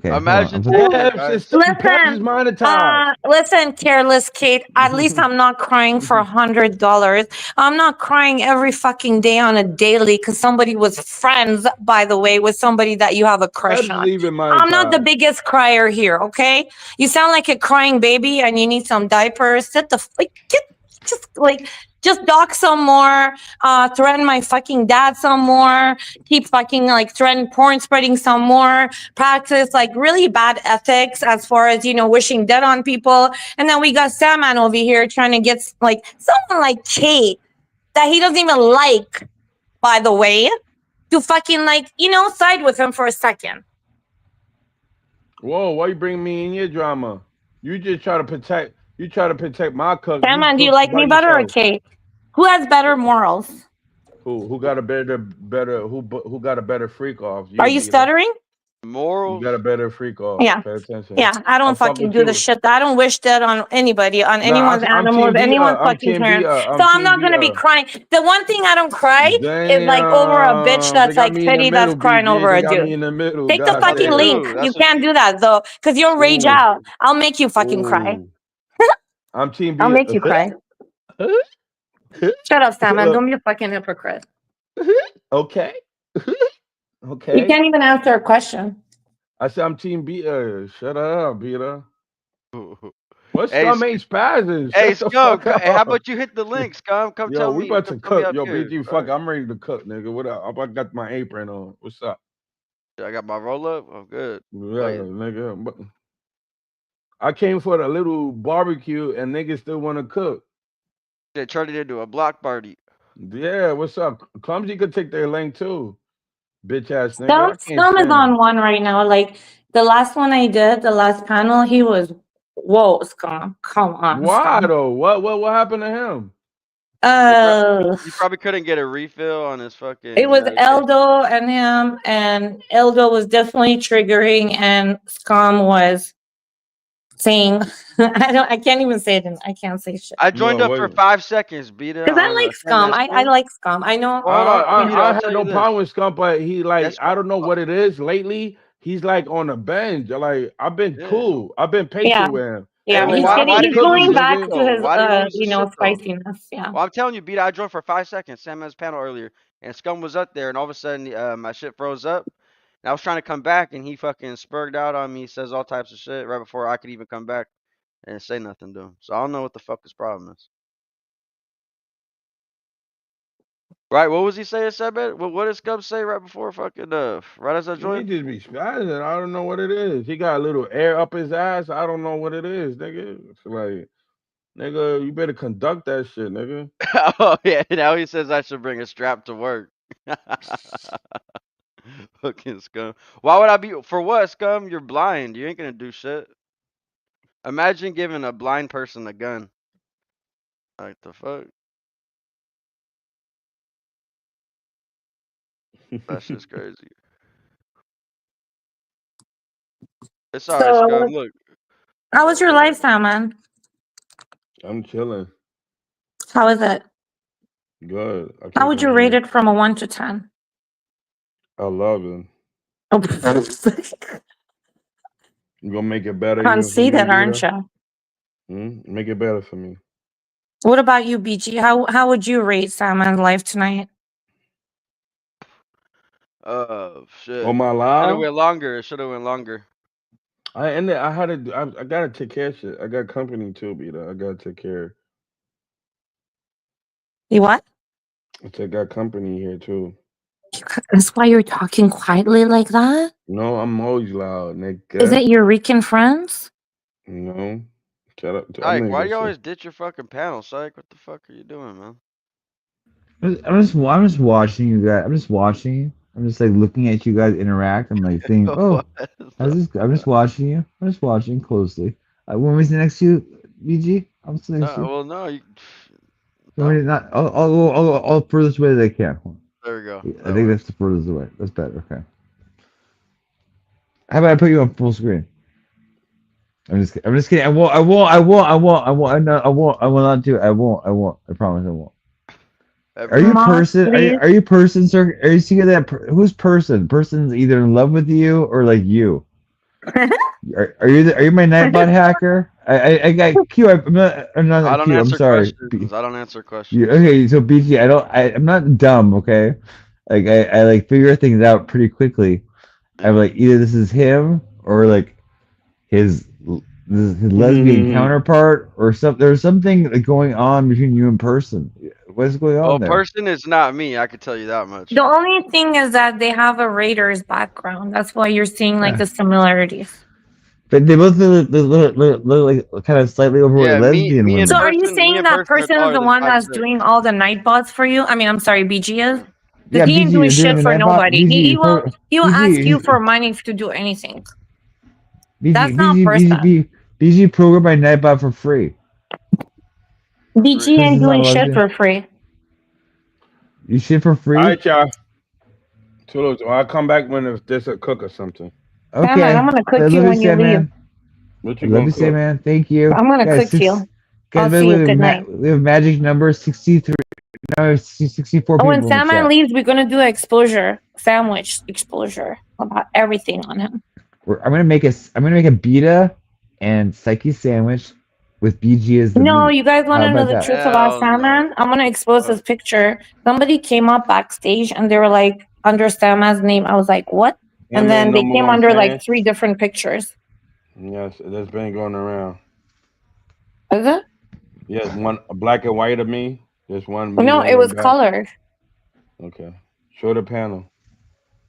Okay, Imagine hold on. taking it, Listen, guys. is monetized. Listen, careless Kate. At least I'm not crying for $100. I'm not crying every fucking day on a daily because somebody was friends, by the way, with somebody that you have a crush on. I'm not the biggest crier here, okay? You sound like a crying baby and you need some diapers. Just dock some more, threaten my fucking dad some more, keep fucking like threaten porn spreading some more, practice like really bad ethics as far as, wishing death on people. And then we got Sandman over here trying to get like someone like Kate that he doesn't even like, by the way, to fucking side with him for a second. Whoa, why you bring me in your drama? You just try to protect. You try to protect my cook. Sandman, do you like me better or Kate? Who has better morals? Who got a better who got a better freak off? Are you stuttering? Morals. You got a better freak off. Yeah. Pay attention. Yeah, I don't fucking do the shit. I don't wish that on anybody, on anyone's animals, anyone's fucking parents. So I'm not gonna be crying. The one thing I don't cry is like over a bitch that's like petty that's crying over a dude. Take the fucking link. You can't do that though, because you'll rage out. I'll make you fucking cry. I'm team B. I'll make you cry. Shut up, Sandman. Don't be a fucking hypocrite. Okay. Okay. You can't even answer a question. I said I'm team B. Shut up, Beta. What's Scum ain't spazzing? Hey, Scum, hey, how about you hit the link, Scum? Come tell me. We about to cook. Yo, here. BG, fuck, I'm ready to cook, nigga. What up? I got my apron on. What's up? I got my roll up. I'm good. Yeah, nigga. But I came for the little barbecue and niggas still want to cook. They turned it into a block party. Yeah, what's up? Clumsy could take their lane too. Bitch ass nigga. Scum is on one right now. Like the last one I did, the last panel, he was Scum. Come on. Why Scum. though? What happened to him? He probably couldn't get a refill on his fucking. It was Eldo and him, and Eldo was definitely triggering, and Scum was saying, I can't even say it. I can't say shit. I joined up for 5 seconds, beat it. Because I like Scum. I like Scum. I know. I had no problem with Scum, but he I don't know what it is. Lately, he's like on the bench. Like I've been cool. I've been patient with him. Yeah, he's going back to his, spiciness. Yeah. Well, I'm telling you, Beat, I joined for 5 seconds. Sam has panel earlier, and Scum was up there, and all of a sudden, my shit froze up. And I was trying to come back, and he fucking spurred out on me, says all types of shit right before I could even come back and say nothing to him. So I don't know what the fuck his problem is. Right, what was he saying, Sebet? What did Scum say right before fucking right as I joined? He just be spazzing. I don't know what it is. He got a little air up his ass. I don't know what it is, nigga. It's like, nigga, you better conduct that shit, nigga. Oh yeah, now he says I should bring a strap to work. Fucking Scum. Why would I be for what, Scum? You're blind. You ain't gonna do shit. Imagine giving a blind person a gun. Like the fuck? That's just crazy. It's alright, Scum. Look. How was your lifetime, man? I'm chilling. How is it? Good. How would you rate it from a 1 to 10? 11. Oh, You gonna make it better? Conceited, aren't you? Make it better for me. What about you, BG? How would you rate Salmon's life tonight? Shit. On my Should have live, went longer. It should have went longer. I had to. I gotta take care of shit. I got company too, Beta. I gotta take care. You what? I got company here too. That's why you're talking quietly like that? No, I'm always loud, nigga. Is it your Rican friends? No. Shut up. I'm Psych, not why gonna you say- always ditch your fucking panel, Psych? What the fuck are you doing, man? I'm just watching you guys. I'm just watching. I'm just like looking at you guys interact. I'm like thinking, oh, I'm just watching you. I'm just watching closely. When was the next to you, BG? I'm sitting next to you. Well, no. I'll furthest away that I can. Hold on. There we go. I think that's the furthest away. That's better. Okay. How about I put you on full screen? I'm just kidding. I won't. I will not do it. I won't. I promise I won't. Are you person? Are you person, sir? Are you seeing that? Who's person? Person's either in love with you or like you. Are you my Nightbot hacker? I got Q. I'm not I don't Q. I'm answer sorry. questions. I don't answer questions. Okay, so BG, I'm not dumb. Okay, like I like figure things out pretty quickly. I'm like either this is him or like his lesbian counterpart or something. There's something going on between you and person. What's going on there? Person is not me. I could tell you that much. The only thing is that they have a Raiders background. That's why you're seeing like the similarities. But they both look like kind of slightly overweight lesbian women. So are you saying that person is the one that's doing all the night bots for you? I mean, I'm sorry, BG is. Yeah, He ain't BG, doing you're shit doing the for Nightbot? nobody. He BG, will BG, ask you for money to do anything. BG, That's not person. BG program my Nightbot for free. BG ain't doing shit lesbian. for free. You shit for free? All right, y'all. Toodles. I'll come back when there's a cook or something. Okay. Sandman, I'm gonna cook you when you leave. What you Let gonna me say, cook? man. Thank you. I'm gonna Guys, cook you. I'll guys, see we you. have Good night. we have magic number 63. No, 64 Oh, people. when in the Sandman chat. leaves, we're gonna do an exposure sandwich exposure about everything on him. I'm gonna make a Beta and Psyche sandwich with BG as the No, meat. you guys want How to know about the that? truth about Sandman? I'm gonna expose this picture. Somebody came up backstage and they were like under Sandman's name. I was like, what? Yeah, And man, then they number came one under fan. like 3 different pictures. Yes, that's been going around. Is it? Yes, one a black and white of me. There's one. Me, No, one it in was back. colored. Okay. Show the panel.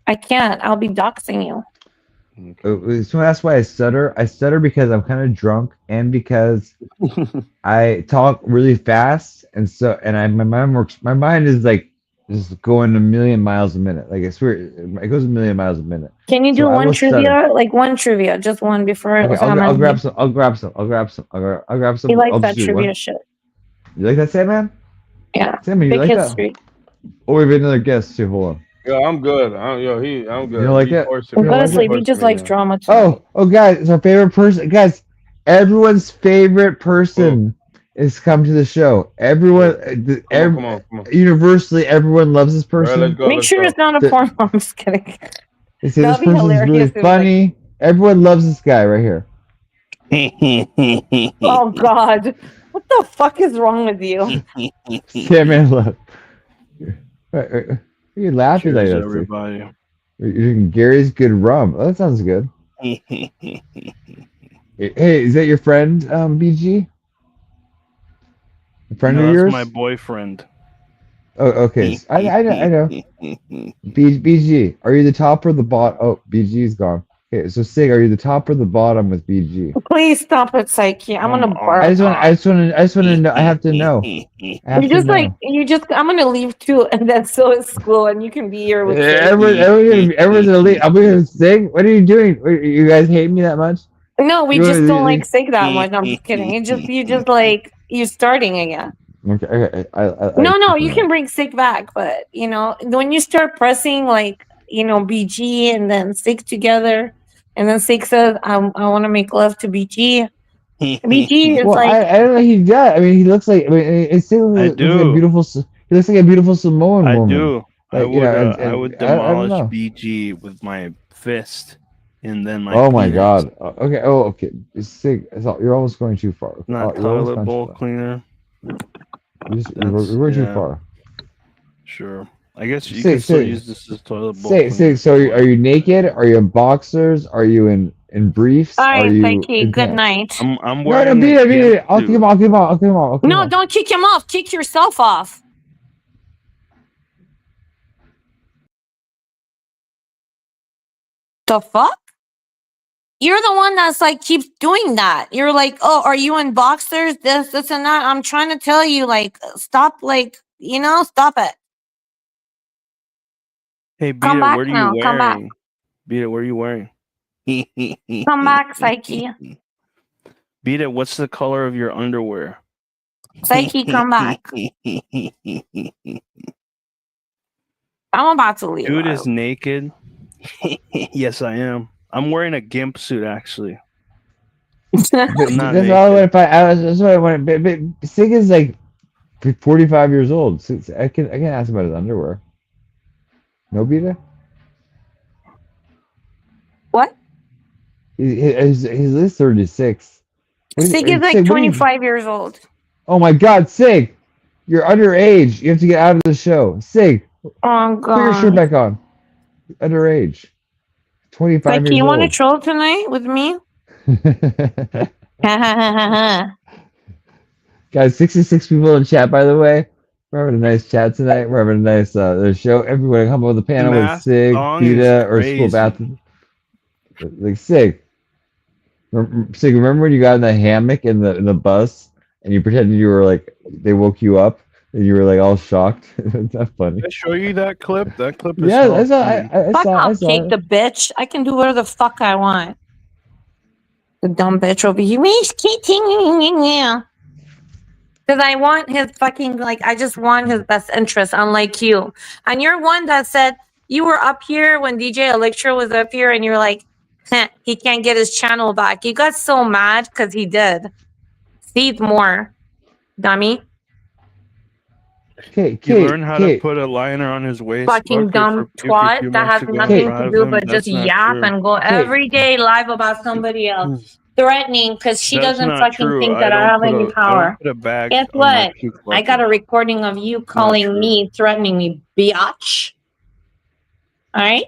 I can't. I'll be doxing you. So that's why I stutter. I stutter because I'm kind of drunk and because I talk really fast, and my mind works. My mind is like just going a million miles a minute. Like I swear, it goes a million miles a minute. Can you So do I one will stutter. trivia? Like one trivia, just one before Okay, Sandman I'll grab leaves. some. I'll grab some. I'll grab some. I'll grab some. He likes I'll that just do trivia one. shit. You like that, Sandman? Yeah. Sandman, you Big like history. that? Oh, we have another guest too. Hold on. Yo, I'm good. I'm good. You He don't like that? forcing Go me. to He sleep. He forcing just me likes now. drama too. Oh, guys, it's our favorite person. Guys, everyone's favorite person is come to the show. Everyone, Come on. universally, everyone loves this person. let's go. Make sure it's not a The- porn. I'm just kidding. They say this That'd be person's really hilarious if it was funny. Everyone loves this guy right here. Oh God. What the fuck is wrong with you? Sandman love. You're laughing like Cheers, that. everybody. You're drinking Gary's Good Rum. Oh, that sounds good. Hey, is that your friend, BG? A friend No, of that's yours? my boyfriend. Oh, okay. I know. BG, are you the top or the bottom? Oh, BG's gone. Okay, so Sig, are you the top or the bottom with BG? Please stop it, Psyche. I'm gonna bark. I just want to know. I have to know. I'm gonna leave too, and then so is school, and you can be here with Sig. Everyone's gonna leave. I'm gonna sing. What are you doing? You guys hate me that much? No, we You just wanna don't leave? like Sig that much. I'm just kidding. You just like you starting again. Okay. No, you can bring Sig back, but when you start pressing like BG and then Sig together, and then Sig says, I want to make love to BG. BG is Well, like I don't know. He does. I mean, he looks like. I mean, it seems like do. a beautiful. He looks like a beautiful Samoan I woman. do. Like, I would I don't demolish know. BG with my fist and then my Oh my penis. god. Okay. Oh, okay. It's sick. You're almost going too far. Not You're almost toilet gone too bowl far. cleaner. We're too yeah. far. Sure. I guess you Sig, can still Sig. use this as toilet bowl. Sig, so are you naked? Are you in boxers? Are you in briefs? All Are right, you Psyche. in Good pants? night. I'm No, wearing beat a it. gimp I'll kick suit. him off. No, don't kick him off. Kick yourself off. The fuck? You're the one that's like keeps doing that. You're like, oh, are you in boxers? This, and that. I'm trying to tell you, like, stop, like, stop it. Hey, Beat Come It, back what are you now. Come back. wearing? Beat It, what are you wearing? Come back, Psyche. Beat It, what's the color of your underwear? Psyche, come back. I'm about to leave. Dude is naked. Yes, I am. I'm wearing a gimp suit, actually. I'm not That's all I naked. want to find. That's what I want. But Sig is like 45 years old. So I can ask about his underwear. No, Beta? What? He's at least 36. Sig is like 25 years old. Oh my God, Sig! You're underage. You have to get out of the show. Sig, Oh, put your shirt God. back on. Underage. 25 Psyche, years you want to old. troll tonight with me? Guys, 66 people in chat, by the way. We're having a nice chat tonight. We're having a nice show. Everybody come up with the panel with Math Sig, song is Beta, or School crazy. Bath. Like Sig. Sig, remember when you got in the hammock in the bus and you pretended you were like, they woke you up and you were like all shocked? That's not funny. Did I show you that clip? That clip is Yeah, hella I saw. funny. Fuck I off, saw Cake it. the bitch. I can do whatever the fuck I want. The dumb bitch over here. Because I want his fucking, like, I just want his best interest, unlike you. And you're one that said you were up here when DJ Electro was up here and you're like, he can't get his channel back. You got so mad because he did. Seed more, dummy. Kate, You learn how to put a liner on his waist. Fucking dumb twat that has nothing to do but just yap and go every day live about somebody else. Threatening because she That's doesn't not fucking true. think I that I don't have put any a- I don't power. put a bag Guess on my what? puke I got a recording of you calling me, threatening me, biatch. All right?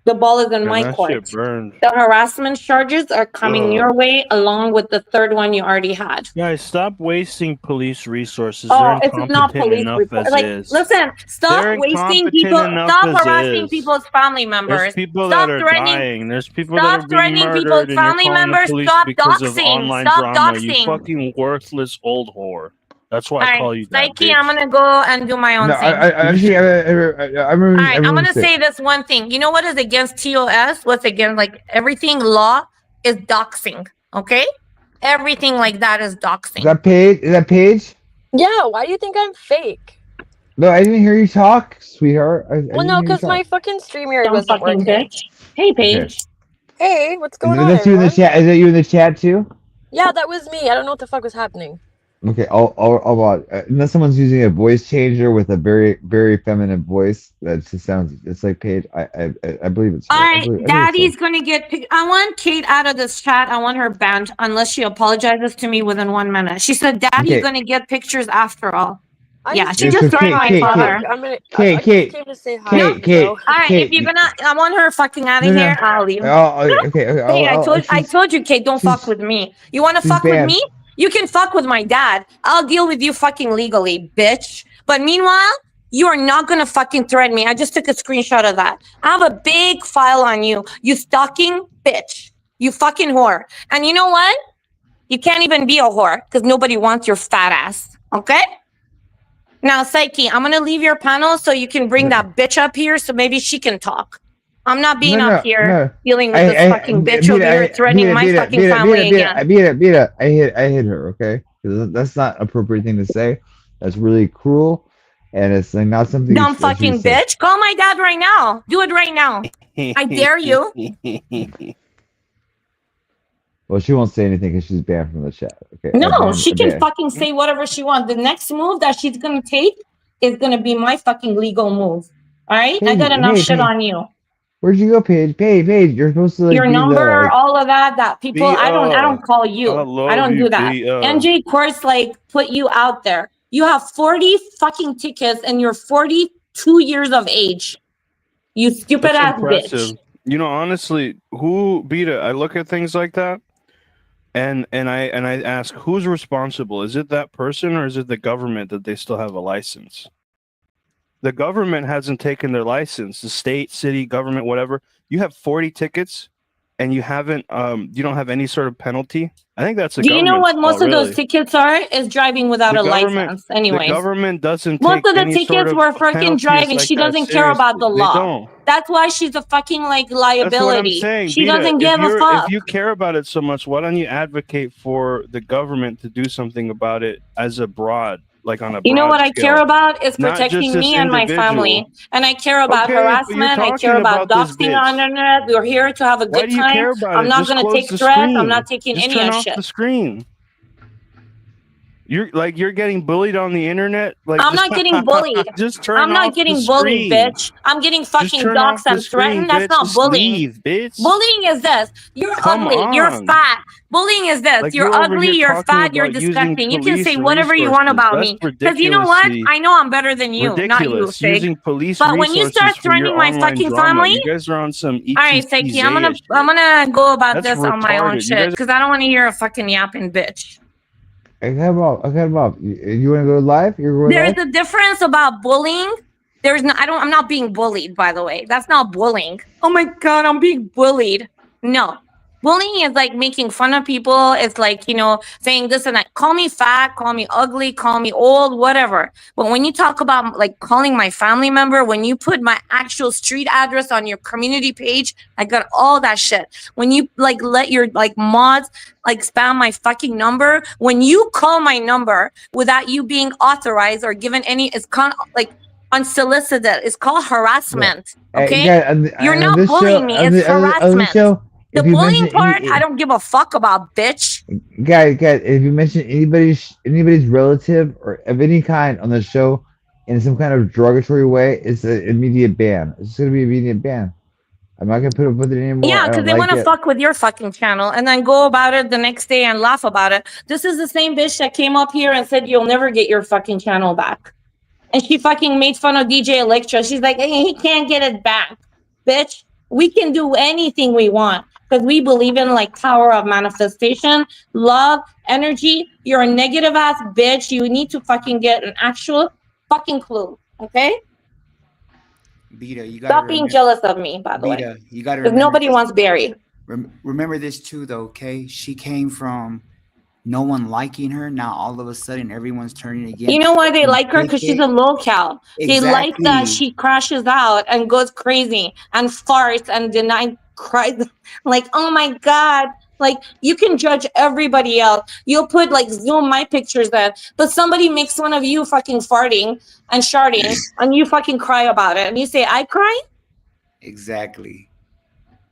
The ball is in Yeah, my that court. shit burned. The harassment charges are coming Ugh. your way along with the third one you already had. Guys, stop wasting police resources. Oh, They're it's not incompetent police enough report. as Like, is. listen, stop They're wasting incompetent people. enough Stop as harassing is. people's family members. There's people Stop that are threatening. dying. There's people that are Stop being threatening people's murdered, and you're family calling the members. police Stop because of doxing. online Stop drama. You doxing. fucking worthless old whore. That's why All I call right, you that, Psyche, bitch. I'm gonna go and do my own No, thing. actually, I remember. All right, I'm remember gonna Sig. say this one thing. You know what is against TOS? What's against like everything law is doxing. Okay, everything like that is doxing. Is that Paige? Is that Paige? Yeah, why do you think I'm fake? No, I didn't hear you talk, sweetheart. I Well, didn't no, hear you because talk. my fucking StreamYard Dumb wasn't fucking working. bitch. Hey, Paige. Hey, what's Is going on, that you in the everyone? chat? Is that you in the chat too? Yeah, that was me. I don't know what the fuck was happening. Okay, I'll unless someone's using a voice changer with a very, very feminine voice, that just sounds. It's like Paige. I believe it's. All I right, believe it's Daddy's gonna get. I want Kate out of this chat. I want her banned unless she apologizes to me within 1 minute. She said, "Daddy's Okay. gonna get pictures after all." I Yeah, just she Yeah, just so threatened my Kate, father. I'm gonna. Kate, I Kate, just came to say hi. Kate, Kate, All right, Kate, if you're gonna, I want her fucking out No, of no. here. I'll leave. Okay, Hey, I she's told you, Kate, don't fuck with me. You want to she's fuck with banned. me? You can fuck with my dad. I'll deal with you fucking legally, bitch. But meanwhile, you are not gonna fucking threaten me. I just took a screenshot of that. I have a big file on you. You stalking bitch. You fucking whore. And you know what? You can't even be a whore because nobody wants your fat ass. Okay? Now, Psyche, I'm gonna leave your panel so you can bring that bitch up here so maybe she can talk. I'm not being up here dealing with this fucking bitch over here threatening my fucking family again. Beta, I hit her, okay? 'Cause that's not appropriate thing to say. That's really cruel, and it's like not something. Dumb you should fucking say. bitch. Call my dad right now. Do it right now. I dare you. Well, she won't say anything because she's banned from the chat. Okay. No, she can Okay. fucking say whatever she wants. The next move that she's gonna take is gonna be my fucking legal move. All right? I got enough shit on you. Where'd you go, Paige? Paige, you're supposed to like Your be number, like, all of that people, I don't call you. I I love don't you, do that. B. NJ Course like put you out there. You have 40 fucking tickets and you're 42 years of age. You stupid That's ass impressive. bitch. You know, honestly, who beat it? I look at things like that, and I ask, who's responsible? Is it that person or is it the government that they still have a license? The government hasn't taken their license. The state, city, government, whatever. You have 40 tickets, and you haven't. You don't have any sort of penalty. I think that's the Do you know government's what most fault, of those really. tickets are? Is driving without The a government, license. the Anyways. government doesn't Most take of the any sort tickets of were freaking penalties driving. like She that doesn't care about the seriously. They law. don't. That's why she's a fucking like That's what I'm liability. saying. She Beta, doesn't give a if fuck. you care about it so much, why don't you advocate for the government to do something about it as a broad, like on a You know broad what I care scale? about is Not just protecting this me and my family. individual. And I care about Okay, but you're harassment. I care talking about about this doxing on the bitch. internet. We're here to have a Why good do you time. care about I'm it? not Just gonna close take the threats. I'm screen. not taking Just any turn of off shit. the screen. You're getting bullied on the internet. Like I'm not getting bullied. just turn I'm not off the getting bullied, screen. bitch. I'm getting Just fucking turn off doxxed the and screen, threatened. That's bitch. not Just bullying. leave, bitch. Bullying is this. You're Come ugly. You're on. fat. Bullying is this. Like You're you're over ugly. here You're talking fat. You're about using disgusting. You can police say whatever you resources. want about That's me. Because you know what? ridiculously I know I'm better than you, not you, ridiculous. Fig. Using police But when you resources start for your threatening my online fucking drama. family, You guys are on some all right, Fakey, I'm ETPZ-ish gonna go about That's this on my own retarded. You shit guys because I don't want to hear a fucking yapping bitch. Okay, Bob. Okay, Bob. You want to go live? You're going There's live? a difference about bullying. I'm not being bullied, by the way. That's not bullying. Oh my God, I'm being bullied. No. Bullying is like making fun of people. It's like, you know, saying this and that. Call me fat, call me ugly, call me old, whatever. But when you talk about like calling my family member, when you put my actual street address on your community page, I got all that shit. When you like let your like mods like spam my fucking number, when you call my number without you being authorized or given any, it's like unsolicited. It's called harassment. Okay? You're on not this bullying show, me. on It's the- on the harassment. show, The if you bullying mention part, any- I don't give a fuck about, bitch. guys, if you mention anybody's relative or of any kind on the show in some kind of derogatory way, it's an immediate ban. It's gonna be an immediate ban. I'm not gonna put up with it anymore. Yeah, I because don't they like want to it. fuck with your fucking channel and then go about it the next day and laugh about it. This is the same bitch that came up here and said you'll never get your fucking channel back. And she fucking made fun of DJ Electra. She's like, hey, he can't get it back. Bitch, we can do anything we want because we believe in like power of manifestation, love, energy. You're a negative ass bitch. You need to fucking get an actual fucking clue. Okay? Beta, you gotta Stop being jealous of me, by the way. Beta, you gotta Because remember nobody this. wants Barry. Remember this too, though. Okay, she came from no one liking her. Now all of a sudden, everyone's turning against. You know why they her. like her? Because she's a locale. They like that Exactly. she crashes out and goes crazy and farts and cries. Like, oh my God. Like, you can judge everybody else. You'll put like zoom my pictures in, but somebody makes fun of you fucking farting and sharding and you fucking cry about it. And you say, I cry? Exactly.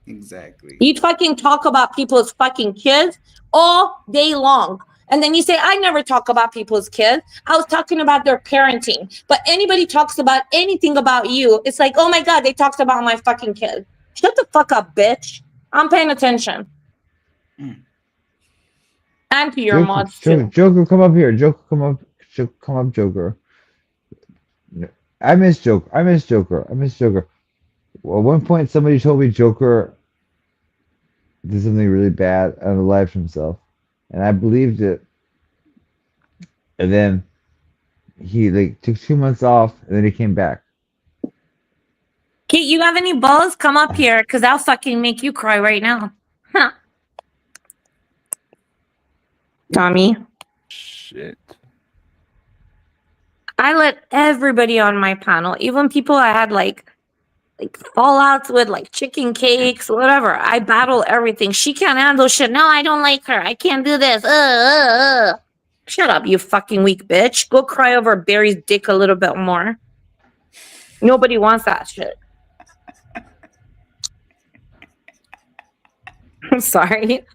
Exactly. You fucking talk about people's fucking kids all day long. And then you say, I never talk about people's kids. I was talking about their parenting. But anybody talks about anything about you, it's like, oh my God, they talked about my fucking kid. Shut the fuck up, bitch. I'm paying attention. And to your mods too. Joker, come up here. Joker, come up. Come up, Joker. I miss Joker. I miss Joker. Well, at one point, somebody told me Joker did something really bad and unalived himself, and I believed it. And then he like took 2 months off, and then he came back. Kate, you have any balls? Come up here, because I'll fucking make you cry right now. Huh. Tommy. Shit. I let everybody on my panel, even people I had like fallouts with, like chicken cakes, whatever. I battle everything. She can't handle shit. No, I don't like her. I can't do this. Shut up, you fucking weak bitch. Go cry over Barry's dick a little bit more. Nobody wants that shit. I'm sorry.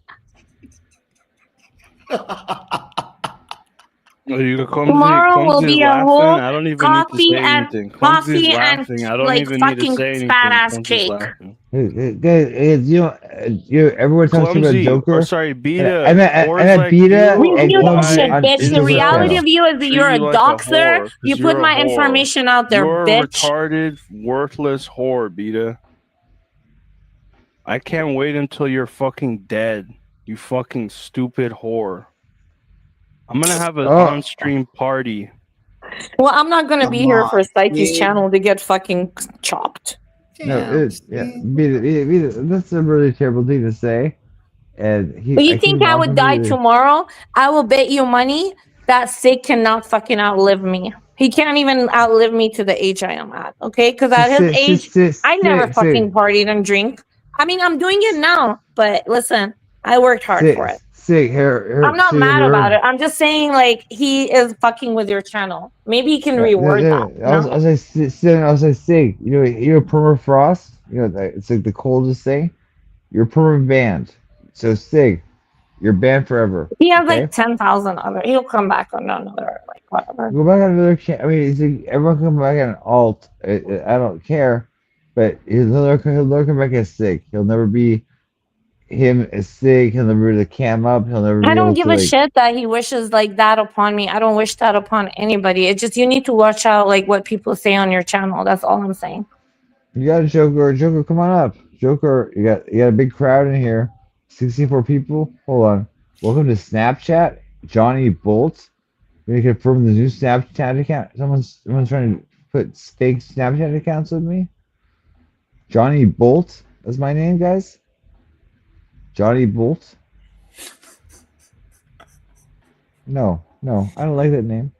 Tomorrow will be a whole I don't even need to coffee say and anything. coffee Clumsy's and laughing. I don't like even need to fucking say anything. fat ass Clumsy's cake. laughing. Everyone talks about Clumsy, Joker. or sorry, Beta. I meant Whores like Beta you and Review that Clumsy shit, on bitch. The Joker's reality channel. of you is that treat you're a you like a doxer. whore, 'cause You put you're a my whore. information out there, You're a bitch. retarded, worthless whore, Beta. I can't wait until you're fucking dead. You fucking stupid whore. I'm gonna have an Oh. on-stream party. Well, I'm not gonna Come be here on, for Psyche's kid. channel to get fucking chopped. No, Beta, that's a really terrible thing to say. And But you think I would die tomorrow? I will bet you money that Sig cannot fucking outlive me. He can't even outlive me to the age I am at. Okay, because at his age, I never fucking partied and drink. I mean, I'm doing it now, but listen, I worked hard for it. I'm not mad about it. I'm just saying, like, he is fucking with your channel. Maybe he can reward that. I was like, Sig, permafrost. It's like the coldest thing. You're perma banned. So Sig, you're banned forever. He has like 10,000 other. He'll come back on another, like, whatever. Go back on another channel. I mean, it's like, everyone come back on an alt. I don't care, but he'll never come back as Sig. He'll never be him as Sig. He'll never be the cam up. He'll never. I don't give a shit that he wishes like that upon me. I don't wish that upon anybody. It's just you need to watch out like what people say on your channel. That's all I'm saying. You got a Joker. Joker, come on up. Joker, you got a big crowd in here. 64 people. Hold on. Welcome to Snapchat. Johnny Bolt. Gonna confirm the new Snapchat account. Someone's trying to put fake Snapchat accounts with me. Johnny Bolt. That's my name, guys. Johnny Bolt. No, I don't like that name.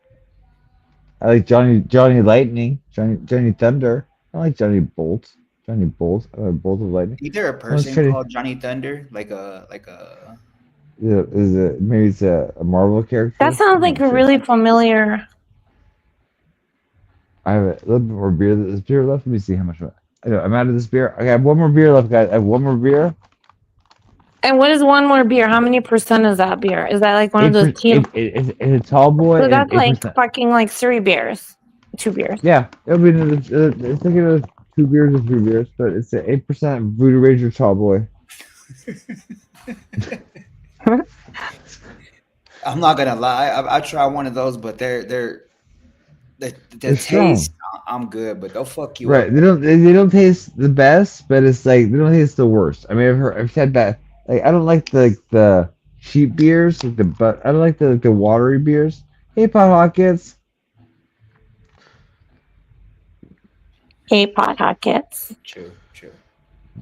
I like Johnny Lightning, Johnny Thunder. I like Johnny Bolt. Johnny Bolt. Bolt of Lightning. Is there a person called Johnny Thunder? Like a Yeah, maybe it's a Marvel character? That sounds like really familiar. I have a little bit more beer. There's beer left. Let me see how much. I'm out of this beer. Okay, I have one more beer left, guys. I have one more beer. And what is one more beer? How many percent is that beer? Is that like one of those team? It's a tall boy. So that's like 8%. fucking like 3 beers, 2 beers. Yeah, it'll be it's like 2 beers or 3 beers, but it's an 8% Voodoo Ranger tall boy. I'm not gonna lie. I try one of those, but the taste. I'm good, but they'll fuck you right. up. They don't taste the best, but it's like they don't taste the worst. I mean, I've said that. Like, I don't like the cheap beers, I don't like the watery beers. Hey, Pot Hawkins. Hey, Pot Hawkins. True.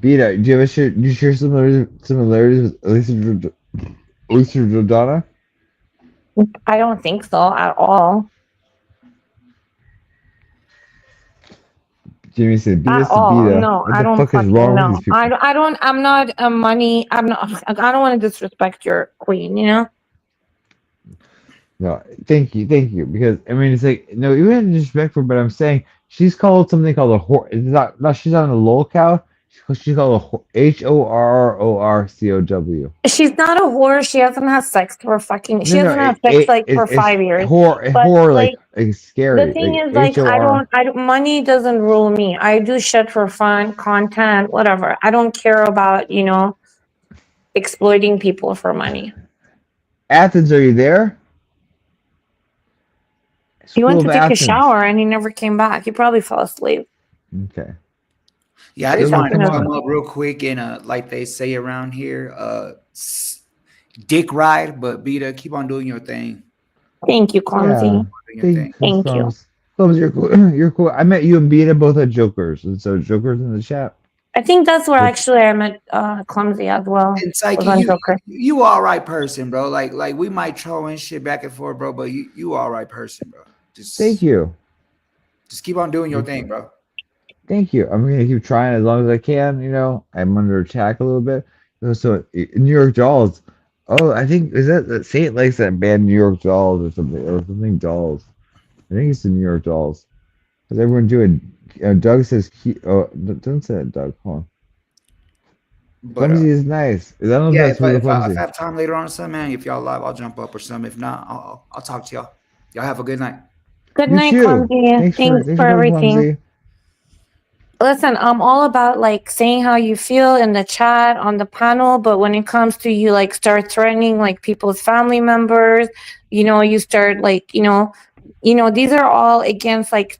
Beta, do you share similarities with Lisa Jordana? I don't think so at all. Jimmy said, "Beat us to all. Beta." No, What I the don't fuck is fucking wrong know. with these people? I don't. I'm not a money. I don't want to disrespect your queen. You know. No, thank you, because I mean, it's like no, you had disrespectful, but I'm saying she's called something called a whore. It's not. She's not a lol cow. She's called a HORRORCOW. She's not a whore. She hasn't had sex for fucking. She hasn't had sex for 5 years. Whore, like scary. The thing is, like, I don't. Money doesn't rule me. I do shit for fun, content, whatever. I don't care about exploiting people for money. Athens, are you there? He went to School of take Athens. a shower and he never came back. He probably fell asleep. Okay. Yeah, I just Good wanted to luck. come up real quick and like they say around here, dick ride, but Beta, keep on doing your thing. Thank you, Clumsy. Thank you. Clumsy, you're cool. You're cool. I met you and Beta both at Jokers, and so Jokers in the chat. I think that's where actually I met Clumsy as well. It's like Was on Joker. you all right person, bro. Like we might throw in shit back and forth, bro, but you all right person, bro. Thank you. Just keep on doing your thing, bro. Thank you. I'm gonna keep trying as long as I can. I'm under attack a little bit. So New York Dolls. Oh, I think is that Saint likes that band New York Dolls or something Dolls. I think it's the New York Dolls. Because everyone doing. Doug says. Don't say that, Doug. Hold on. But, Clumsy is nice. I don't know Yeah, if that's if I Clumsy. have time later on or something, man, if y'all live, I'll jump up or something. If not, I'll talk to y'all. Y'all have a good night. Good You night, too. Clumsy. Thanks for coming, everything. Clumsy. Listen, I'm all about like saying how you feel in the chat on the panel, but when it comes to you like start threatening like people's family members, you start like, these are all against like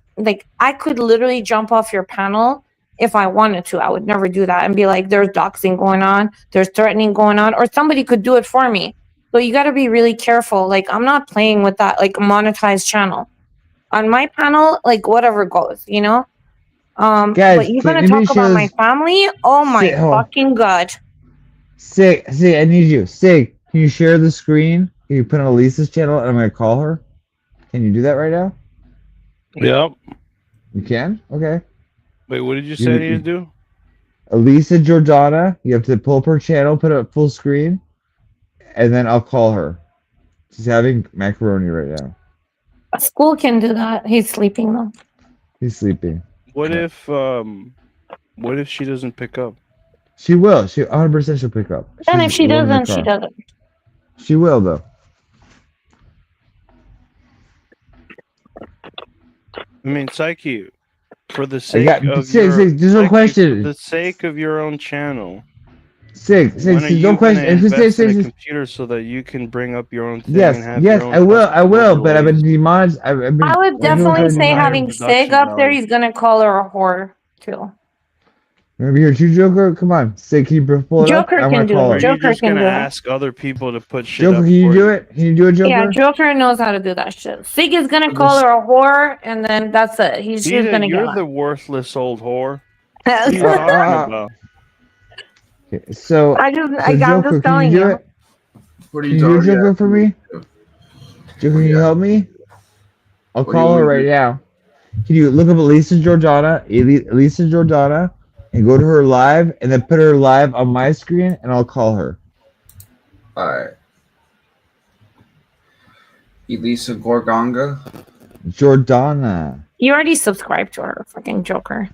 I could literally jump off your panel if I wanted to. I would never do that and be like, there's doxing going on, there's threatening going on, or somebody could do it for me. So you got to be really careful. Like I'm not playing with that like monetized channel. On my panel, like whatever goes, Guys, but you're gonna let me talk about my show family? Oh my Sig, hold on. fucking god. Sig, I need you. Sig, can you share the screen? Can you put on Elisa's channel and I'm gonna call her? Can you do that right now? Yep. You can? Okay. Wait, what did you say I need to do? Elisa Jordana, you have to pull up her channel, put it up full screen, and then I'll call her. She's having macaroni right now. School can do that. He's sleeping though. He's sleeping. What if she doesn't pick up? She will. She 100% she'll pick up. And if She's she alone in the doesn't, she car. doesn't. She will though. I mean, Psyche, for the I sake got of Sig, your there's no Psyche, question. for the sake of your own channel. Sig, When are you no question. gonna invest in a computer so that you can bring up your own thing and have Yes, your own I will, custom but I've been overlays? demonetized. I've been. I would people are definitely trying to say demonetize- having Sig up there, he's gonna call her a whore too. Remember your two Joker? Come on, Sig, can you pull it up? Joker I'm can gonna do call it. her. You're Joker just can gonna do it. ask other people to put shit Joker, up can you for do you. it? Can you do it, Joker? Yeah, Joker knows how to do that shit. Sig is gonna call her a whore, and then that's it. She's Vita, gonna you're get the on. worthless old whore. What are you talking about? Okay, so, I'm Joker, just can you telling do you. it? What are Can you you do talking Joker for me? Joker, can you help me? I'll What do you call her want me right to do? now. Can you look up Elisa Jordana, and go to her live, and then put her live on my screen, and I'll call her. Alright. Elisa Gorgonga. Jordana. You already subscribed to her, fucking Joker.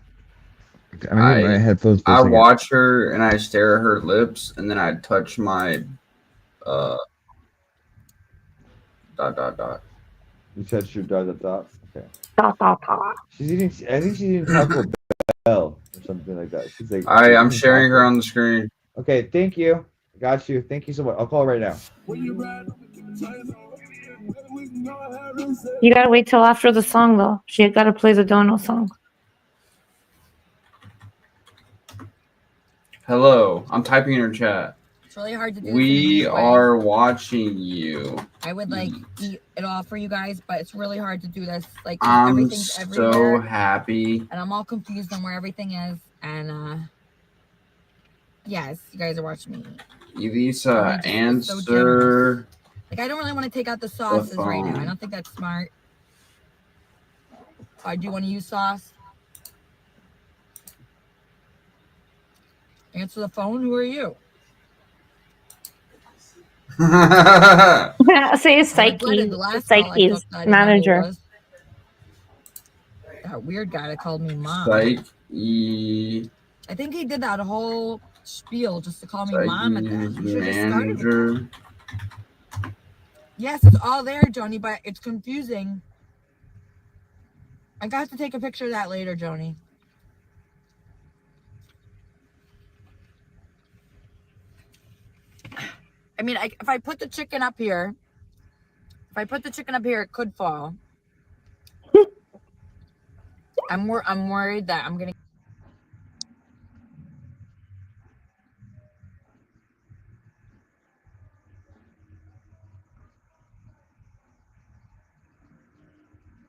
I'm gonna get my headphones for a I second. watch her and I stare at her lips and then I touch my dot. You touched your dot. Okay. Dot. She's eating. I think she's eating Taco Bell or something like that. She's like. I'm eating sharing her taco. on the screen. Okay, thank you. Got you. Thank you so much. I'll call her right now. You gotta wait till after the song though. She gotta play the Dono song. Hello. I'm typing in her chat. It's really hard to do. We are watching you. I would like eat it all for you guys, but it's really hard to do this. Like I'm everything's so everywhere, happy. and I'm all confused on where everything is. And yes, you guys are watching me. Elisa, It's so answer. generous. Like I don't really want to take out the sauces right now. I phone. don't think that's smart. I do want to use sauce. Answer the phone. Who are you? Say it's I regretted Psyche. the last call I Psyche's took that I didn't know who it manager. was. That weird guy that called me mom. Psyche. I think he did that whole spiel just to call me mom at the end. He should have started with Manager. yes, it's all there, Joni, but it's confusing. I got to take a picture of that later, Joni. I mean, if I put the chicken up here, it could fall. I'm worried that I'm gonna.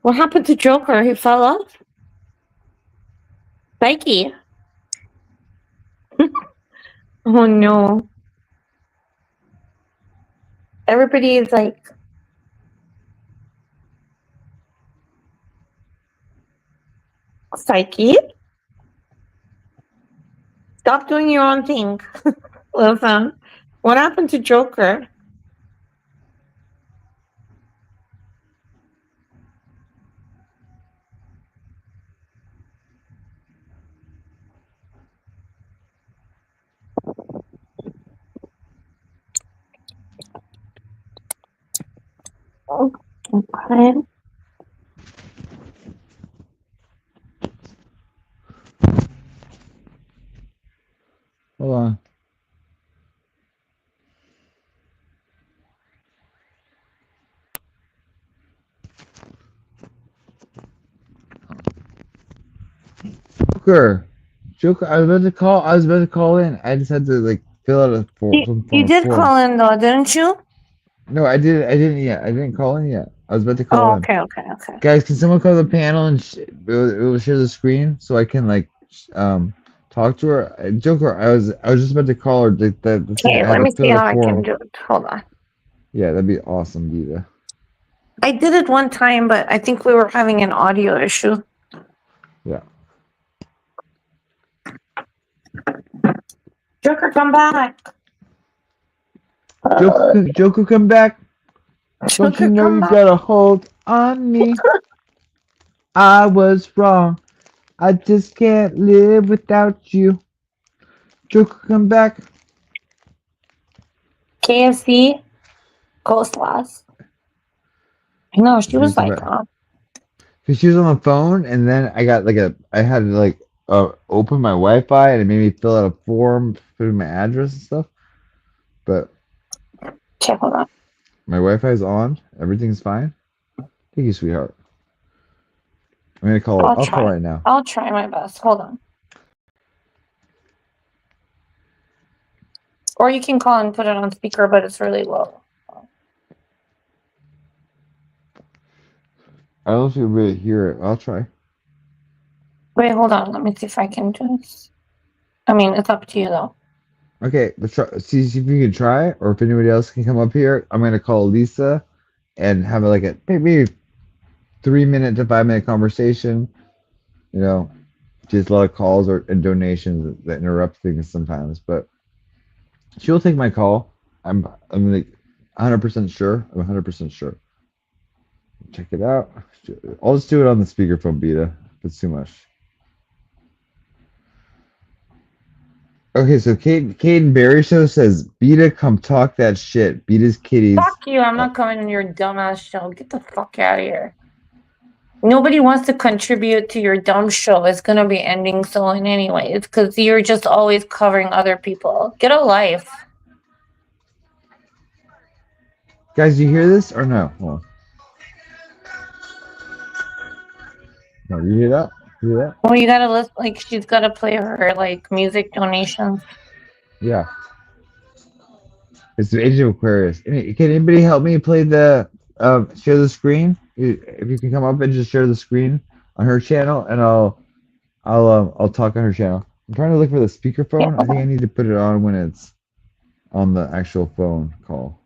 What happened to Joker? He fell off? Psyche. Oh no. Everybody is like Psyche. Stop doing your own thing. Listen. What happened to Joker? Oh, okay. Joker. Joker, I was about to call. I was about to call in. I just had to like fill out a form. You, Some you form. did call in though, didn't you? No, I did. I didn't yet. I didn't call in yet. I was about to call Oh, in. okay, okay, okay. Guys, can someone come to the panel and it will share the screen so I can like talk to her? Joker, I was just about to call her. The thing Okay, I had let to me see fill out how a I can form. do it. Hold on. Yeah, that'd be awesome, Vita. I did it one time, but I think we were having an audio issue. Yeah. Joker, come back. Joker, come back. Don't you Joker, know come you back. got a hold on me? I was wrong. I just can't live without you. Joker, come back. KFC, coleslaws. No, she was like, Cause she was on the phone, and then I got like I had to like open my Wi-Fi, and it made me fill out a form, put in my address and stuff. But check hold on. My Wi-Fi is on. Everything's fine. Thank you, sweetheart. I'm gonna call. I'll call right now. I'll try my best. Hold on. Or you can call and put it on speaker, but it's really low. I don't know if you'll really hear it. I'll try. Wait, hold on. Let me see if I can do this. I mean, it's up to you though. Okay, let's try. See if you can try, or if anybody else can come up here. I'm gonna call Lisa, and have like a maybe 3 minute to 5 minute conversation. You know, just a lot of calls and donations that interrupt things sometimes, but she'll take my call. I'm like 100% sure. I'm 100% sure. Check it out. I'll just do it on the speakerphone, Beta. If it's too much. Okay, so Caden Berry Show says, Beta, come talk that shit. Beta's kitties. Fuck you. I'm not coming on your dumbass show. Get the fuck out of here. Nobody wants to contribute to your dumb show. It's gonna be ending soon anyways, because you're just always covering other people. Get a life. Guys, you hear this or no? Hold on. No, you hear that? You hear that? Well, you gotta listen. Like she's gotta play her like music donations. Yeah. It's the Age of Aquarius. Can anybody help me play the share the screen? If you can come up and just share the screen on her channel, and I'll talk on her channel. I'm trying to look for the speakerphone. I think I need to put it on when it's on the actual phone call.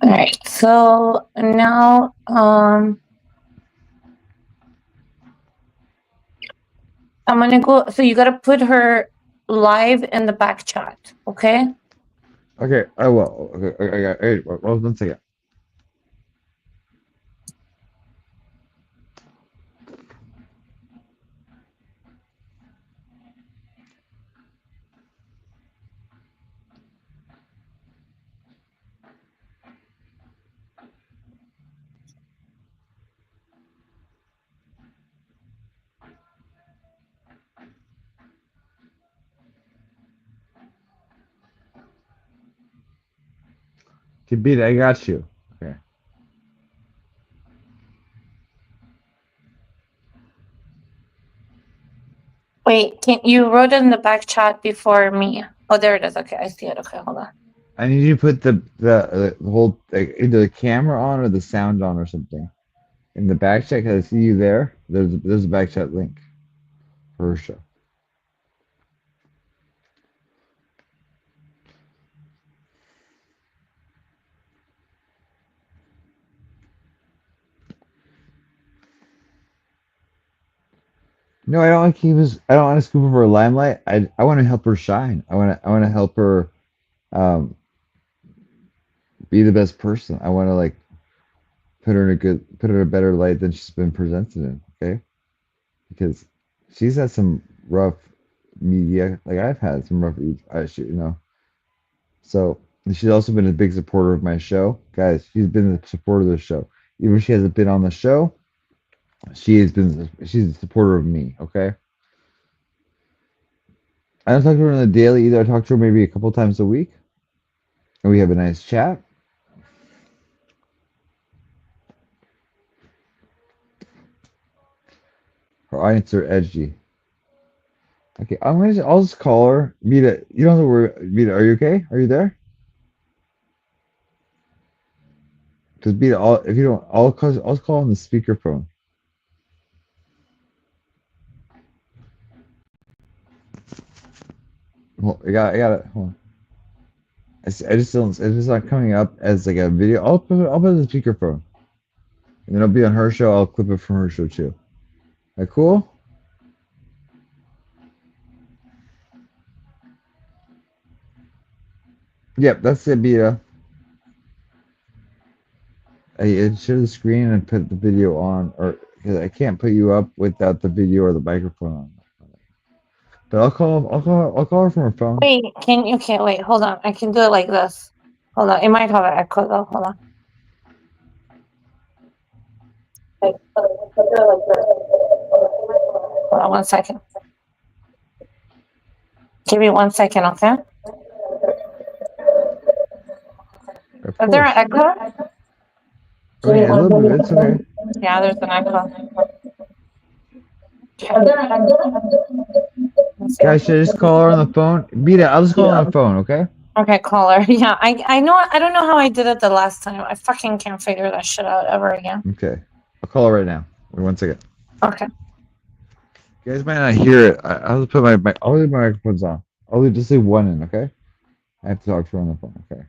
All right. So now, I'm gonna go. So you gotta put her live in the back chat, okay? Okay, I will. Okay, well, 1 second. Okay, beat it. I got you. Okay. Wait, can you wrote in the back chat before me? Oh, there it is. Okay, I see it. Okay, hold on. I need you to put the whole like, either the camera on or the sound on or something. In the back chat, cause I see you there. There's a back chat link for her show. No, I don't want to keep his. I don't want to scoop up her limelight. I want to help her shine. I want to help her, um, be the best person. I want to like put her in a better light than she's been presented in. Okay, because she's had some rough media. Like I've had some rough, So and she's also been a big supporter of my show, guys. She's been the supporter of the show. Even if she hasn't been on the show, she's a supporter of me. Okay. I don't talk to her on the daily either. I talk to her maybe a couple times a week, and we have a nice chat. Her audience are edgy. Okay, I'll just call her. Vita, you don't have to worry. Vita, are you okay? Are you there? Because Vita, if you don't, I'll call on the speakerphone. Well, I got it. Hold on. I just don't. It's just not coming up as like a video. I'll put it on the speakerphone, and then it'll be on her show. I'll clip it from her show too. That cool? Yep, that's it, Vita. I share the screen and put the video on, or because I can't put you up without the video or the microphone on. But I'll call her from her phone. Wait, okay, wait, hold on. I can do it like this. Hold on. It might have an echo though. Hold on. Hold on 1 second. Give me 1 second, okay? Of Is there an echo? Oh, yeah, a little bit. It's okay. Yeah, there's an echo. Guys, should I just call her on the phone? Vita, I'll just call her on the phone, okay? Okay, call her. Yeah, I know. I don't know how I did it the last time. I fucking can't figure that shit out ever again. Okay. I'll call her right now. Wait 1 second. Okay. You guys might not hear it. I'll just put I'll leave my microphones on. I'll just leave one in, okay? I have to talk to her on the phone, okay?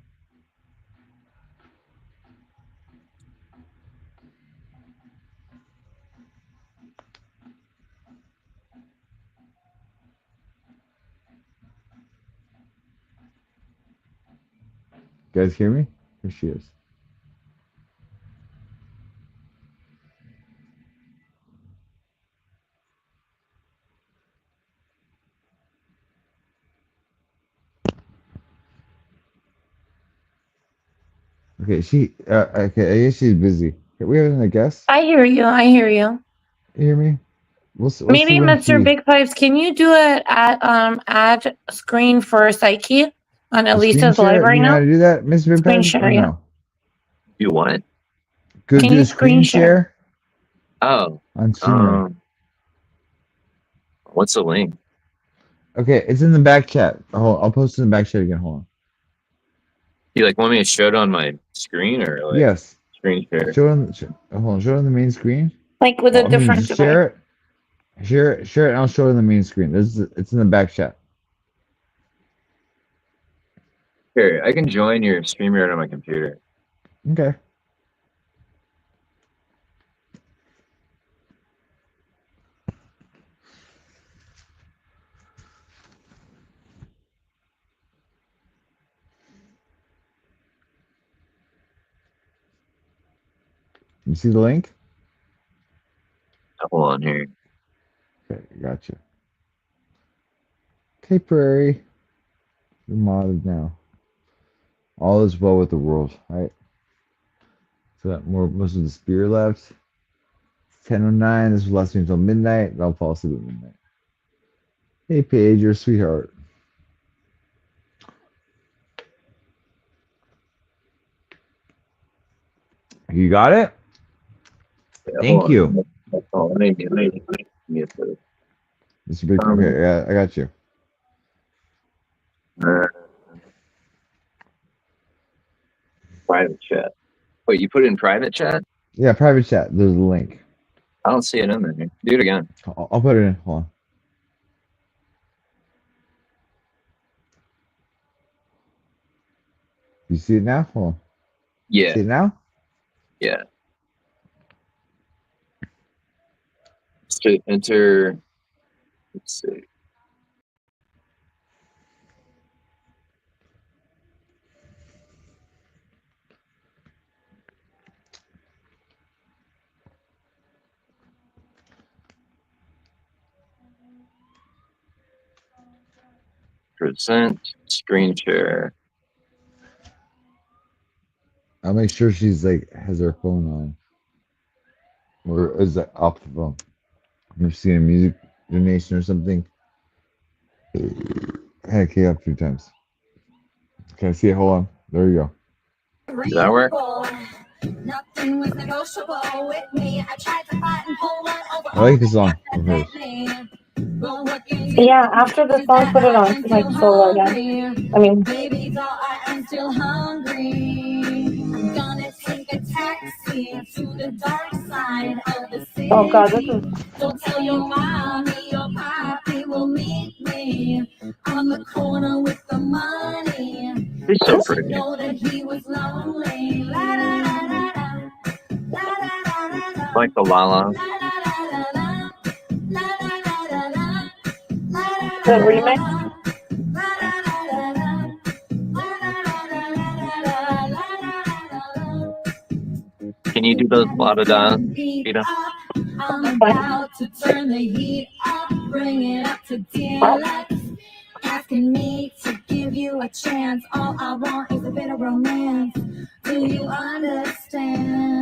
You guys hear me? Here she is. Okay, okay, I guess she's busy. Okay, we have another guest. I hear you. I hear you. You hear me? We'll see Maybe when Mr. Big Pipes, can you do it at add screen for Psyche on Screen Elisa's share? live right You know now? how to do that, Mr. Big Screen Pipes, share, or yeah. no? You what? Go Can do you a screen share Oh, on Streamer. what's the link? Okay, it's in the back chat. I'll post it in the back chat again. Hold on. You like want me to show it on my screen or like Yes. screen share? Show it on the main screen. Like with a different just share it. Share it, and I'll show it on the main screen. It's in the back chat. Here, I can join your StreamYard on my computer. Okay. You see the link? Hold on here. Okay, gotcha. Okay, Prairie. You're modded now. All is well with the world, right? So that most of the spear left. 10:09. This will last me until midnight. I'll fall asleep at midnight. Hey, Paige, you're a sweetheart. You got it? Yeah, Thank hold you. on. Oh, let me get the Mr. Big. Okay, yeah, I got you. Private chat. Wait, you put it in private chat? Yeah, private chat. There's a link. I don't see it in there. Do it again. I'll put it in. Hold on. You see it now? Hold on. Yeah. See it now? Yeah. So enter. Let's see. Present screen share. I'll make sure she's like has her phone on. Or is that off the phone? I'm seeing a music donation or something. I had a key up a few times. Can I see it? Hold on. There you go. Does that work? Nothing was negotiable with me. I tried to fight and pull one over. I like this song of hers. Yeah, after the song, put it on like solo again. I mean, Baby doll, I am still hungry. I'm gonna take a taxi to the dark side of the city. oh god, this is Don't tell your mommy, your papi will meet me on the corner with the money. He's so Don't you pretty. know that he was lonely? La, da, da, da, da. La, da, da, da, da. Like the Lala. the remix. Can you do those Lada da, Vita? I'm about to turn the heat up, bring it up to deluxe. Asking me to give you a chance. All I want is a bit of romance. Do you understand?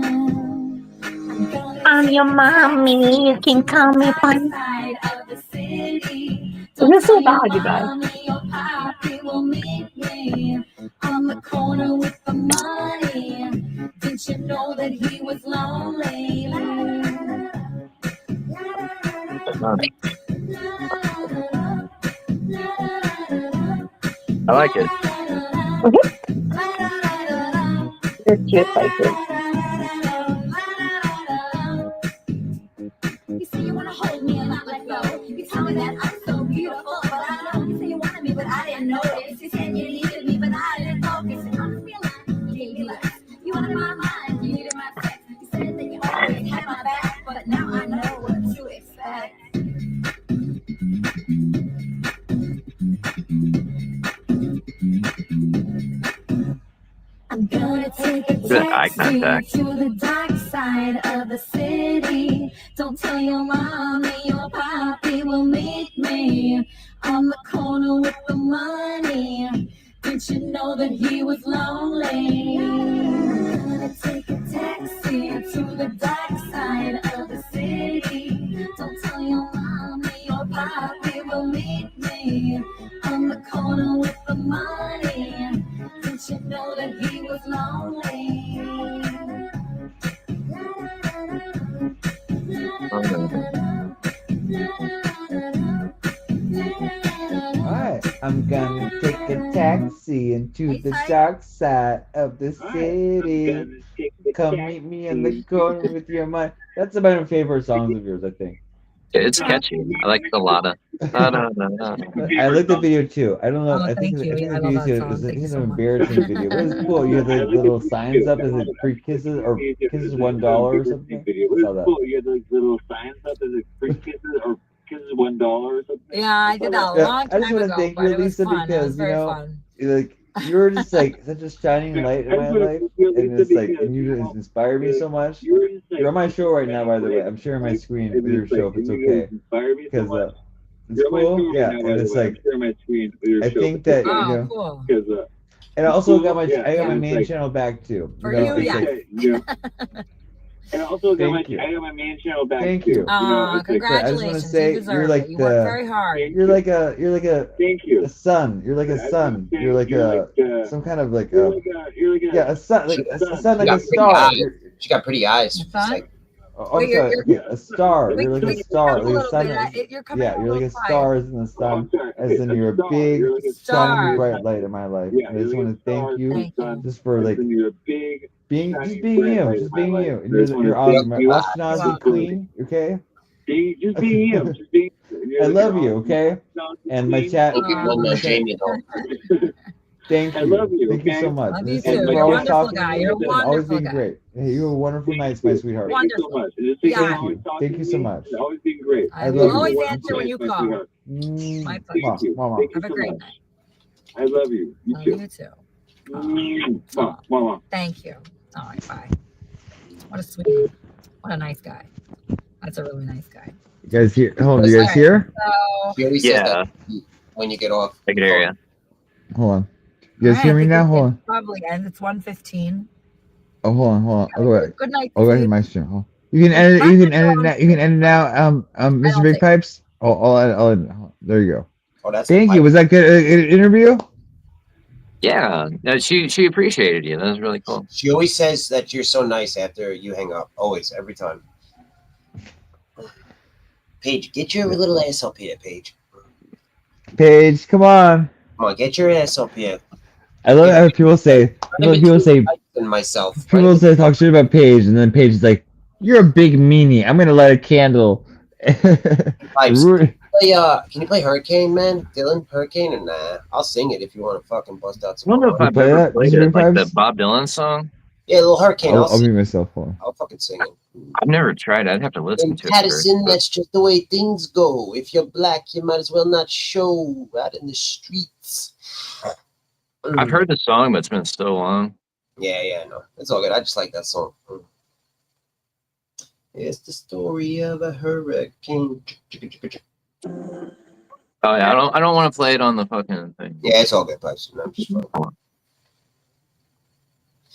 I'm your mommy. You can call me fun. Side of the city. This is so bad, you guys. Mommy, your papi will meet me on the corner with the money. Didn't you know that he was lonely? I like it. You're cute like this. You say you wanna hold me and not let go. You tell me that I'm so beautiful, but I know. You say you wanted me, but I didn't notice. You said you needed me, but I didn't focus. You promised me a lot, you gave me less. You wanted my mind, you needed my sex. You said that you always had my back, but now I know what to expect. I'm gonna take a Good eye taxi contact. to the dark side of the city. Don't tell your mommy, your papi will meet me on the corner with the money. Didn't you know that he was lonely? I'm gonna take a taxi to the dark side of the city. Don't tell your mommy, your papi will meet me on the corner with the money. Didn't you know that he was lonely? Alright, I'm gonna take a taxi into the dark side of the city. Come meet me in the corner with your mind. That's one of my favorite songs of yours, I think. It's catchy. I like the Lada. Da, da, da, da. I like the video too. I don't know. Oh, I think thank you. I think Yeah, I the love video that is song. it's Thank you so an much. embarrassing video. But it's cool. You have the little signs up. Is it free kisses or kisses $1 or something? I saw that. You had those little signs up as free kisses or kisses $1 or something. Yeah, I did that a Yeah, long I just time want to ago, thank but you, it was Lisa, fun. It was because very you know, fun. like you're just like such a shining light in my life, and it's like, and you just inspire me so much. You're on my show right now, by the way. I'm sharing my screen for your show if it's okay, because it's cool. Yeah, and it's like I think that you Oh, know. cool. And I also got my I got my main channel back too. For know, you, it's yeah. like, And I also got Thank you. I got my main channel back. Thank too. you. know, it's like- I just want Congratulations. to say You deserve you're like it. You worked very the hard. you're like a Thank you. a sun. You're like a sun. You're like some kind of like a yeah, a sun, like a sun, like a star. She got pretty eyes. It's Fun? like, Oh, Wait, I'm you're- sorry. Okay, a star. Wait, You're like wait, a star, come a like a little sun. bit. You're coming Yeah, a you're like a little star quiet. as in the sun, as in you're a big, Star. shining bright light in my life. Yeah, And I just you're want like to thank you Thank you. just for like you're a big being shining just being bright you, light just in my being life. you. I just wanna You're thank awesome. My you. astronaut You're queen, okay? Just being you. Just being. I love you, okay? And my chat. hope you don't know Jamie though. Thank I you. love you, Thank you okay? so much. Love you And too. for You're a always wonderful talking to guy. me You're a and always wonderful being guy. great. Hey, you're a wonderful, nice, my sweetheart. Thank you so Wonderful. much. And just Yeah. Thank you. Thank you so much. Always being great. I I will love always you. answer when you call. My Mwah, pleasure. mwah. Thank you Have a so great much. night. I love you. You Love too. you too. Mwah, mwah. Thank you. All right, bye. What a sweetie. What a nice guy. That's a really nice guy. You guys hear? Hold on. You guys All hear? So, She always says that when you get off. I can hear you. Hold on. You guys all hear right, me I now? think Hold it on. probably ends. It's 1:15. Oh, hold on. Hold on. I'll go back. Good night. I'll go back to Steve. my stream. Hold on. You can edit. You can edit now. You can edit now. Mr. don't Big think- Pipes. Oh, I'll edit. There you go. Oh, that's Thank you. Was that good? An interview? Yeah, no, she appreciated you. That was really cool. She always says that you're so nice after you hang up. Always, every time. Paige, get your little ass up here, Paige. Paige, come on. Come on, get your ass up here. I love how people say And myself. people say talk shit about Paige, and then Paige is like, "You're a big meanie. I'm gonna light a candle." Pipes. Ruin- Can you play Hurricane, man? Dylan, Hurricane, and I'll sing it if you want to fucking bust out I some. don't know if I've play ever that? played Zero it, like the Pipes? Bob Dylan song. Yeah, a little Hurricane. I'll mute myself for. I'll fucking sing it. I've never tried it. I'd have to listen In to it Patterson, first. that's just the way things go. If you're black, you might as well not show out in the streets. I've heard the song, but it's been so long. Yeah, no, it's all good. I just like that song. It's the story of a hurricane. Oh yeah, I don't want to play it on the fucking thing. Yeah, it's all good, Pipes. No, I'm just fine.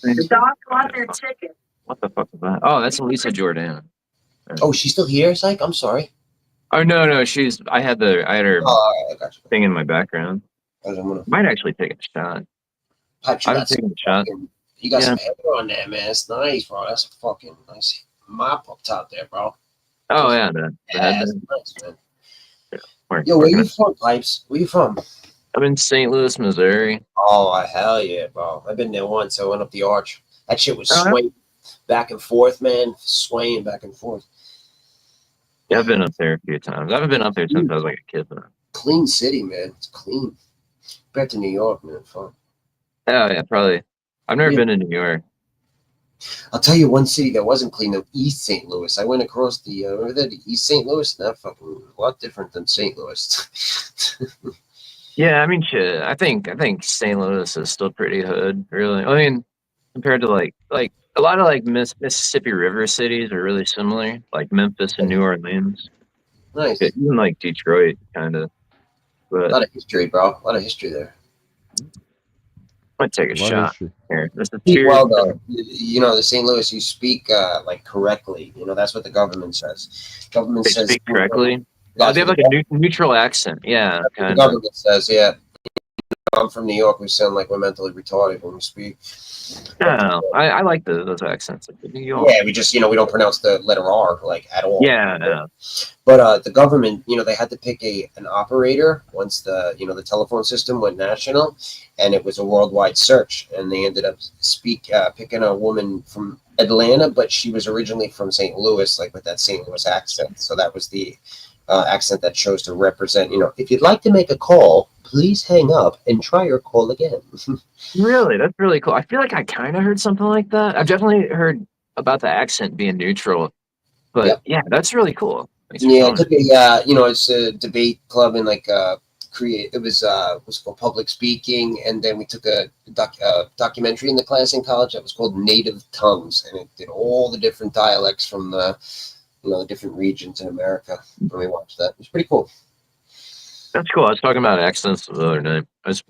The dog got their ticket. What the fuck is that? Oh, that's Lisa Jordan. Oh, she's still here, Psych? I'm sorry. Oh no, I had her I got you. thing in my background. Gonna... Might actually take a shot. Pipes, I've taken a shot. You got Yeah. some hair on there, man. It's nice, bro. That's a fucking nice mop up top there, bro. Oh yeah, the Yeah, head that's there. nice, man. Work- Yo, where you working. from, Pipes? Where you from? I'm in St. Louis, Missouri. Oh, hell yeah, bro. I've been there once. I went up the arch. That shit was Oh, yeah? swaying back and forth, man. Swaying back and forth. Yeah, I've been up there a few times. I haven't been up there since I was like a kid though. Clean city, man. It's clean. Compared to New York, man. Fun. Oh yeah, probably. I've never Yeah. been to New York. I'll tell you one city that wasn't clean, though, East St. Louis. I went across the, remember that, East St. Louis? That fucking a lot different than St. Louis. Yeah, I mean, shit. I think St. Louis is still pretty hood, really. I mean, compared to like a lot of like Mississippi River cities are really similar, like Memphis and New Orleans. Nice. Yeah, even like Detroit, kind of. A lot But of history, bro. A lot of history there. I might take a Lot of shot history. here. This is Speak cheers. well, though. You know, the St. Louis, you speak like correctly. You know, that's what the government says. Government They says speak correctly. Oh, That's they have what like the a neutral accent. Yeah, the kind of. government says, yeah. I'm from New York. We sound like we're mentally retarded when we speak. No, I like those accents, like the New York. Yeah, we just, we don't pronounce the letter R like at all. Yeah, no. But the government, they had to pick an operator once the the telephone system went national, and it was a worldwide search, and they ended up picking a woman from Atlanta, but she was originally from St. Louis, like with that St. Louis accent. So that was the accent that chose to represent. If you'd like to make a call, please hang up and try your call again. Really, that's really cool. I feel like I kind of heard something like that. I've definitely heard about the accent being neutral, but yeah, that's really cool. Thanks for Yeah, telling it took a it's a debate club and it was what's called public speaking, and then we took a documentary in the class in college that was called Native Tongues, and it did all the different dialects from the the different regions in America. When we watched that, it was pretty cool. That's cool. I was talking about accents the other night. I was,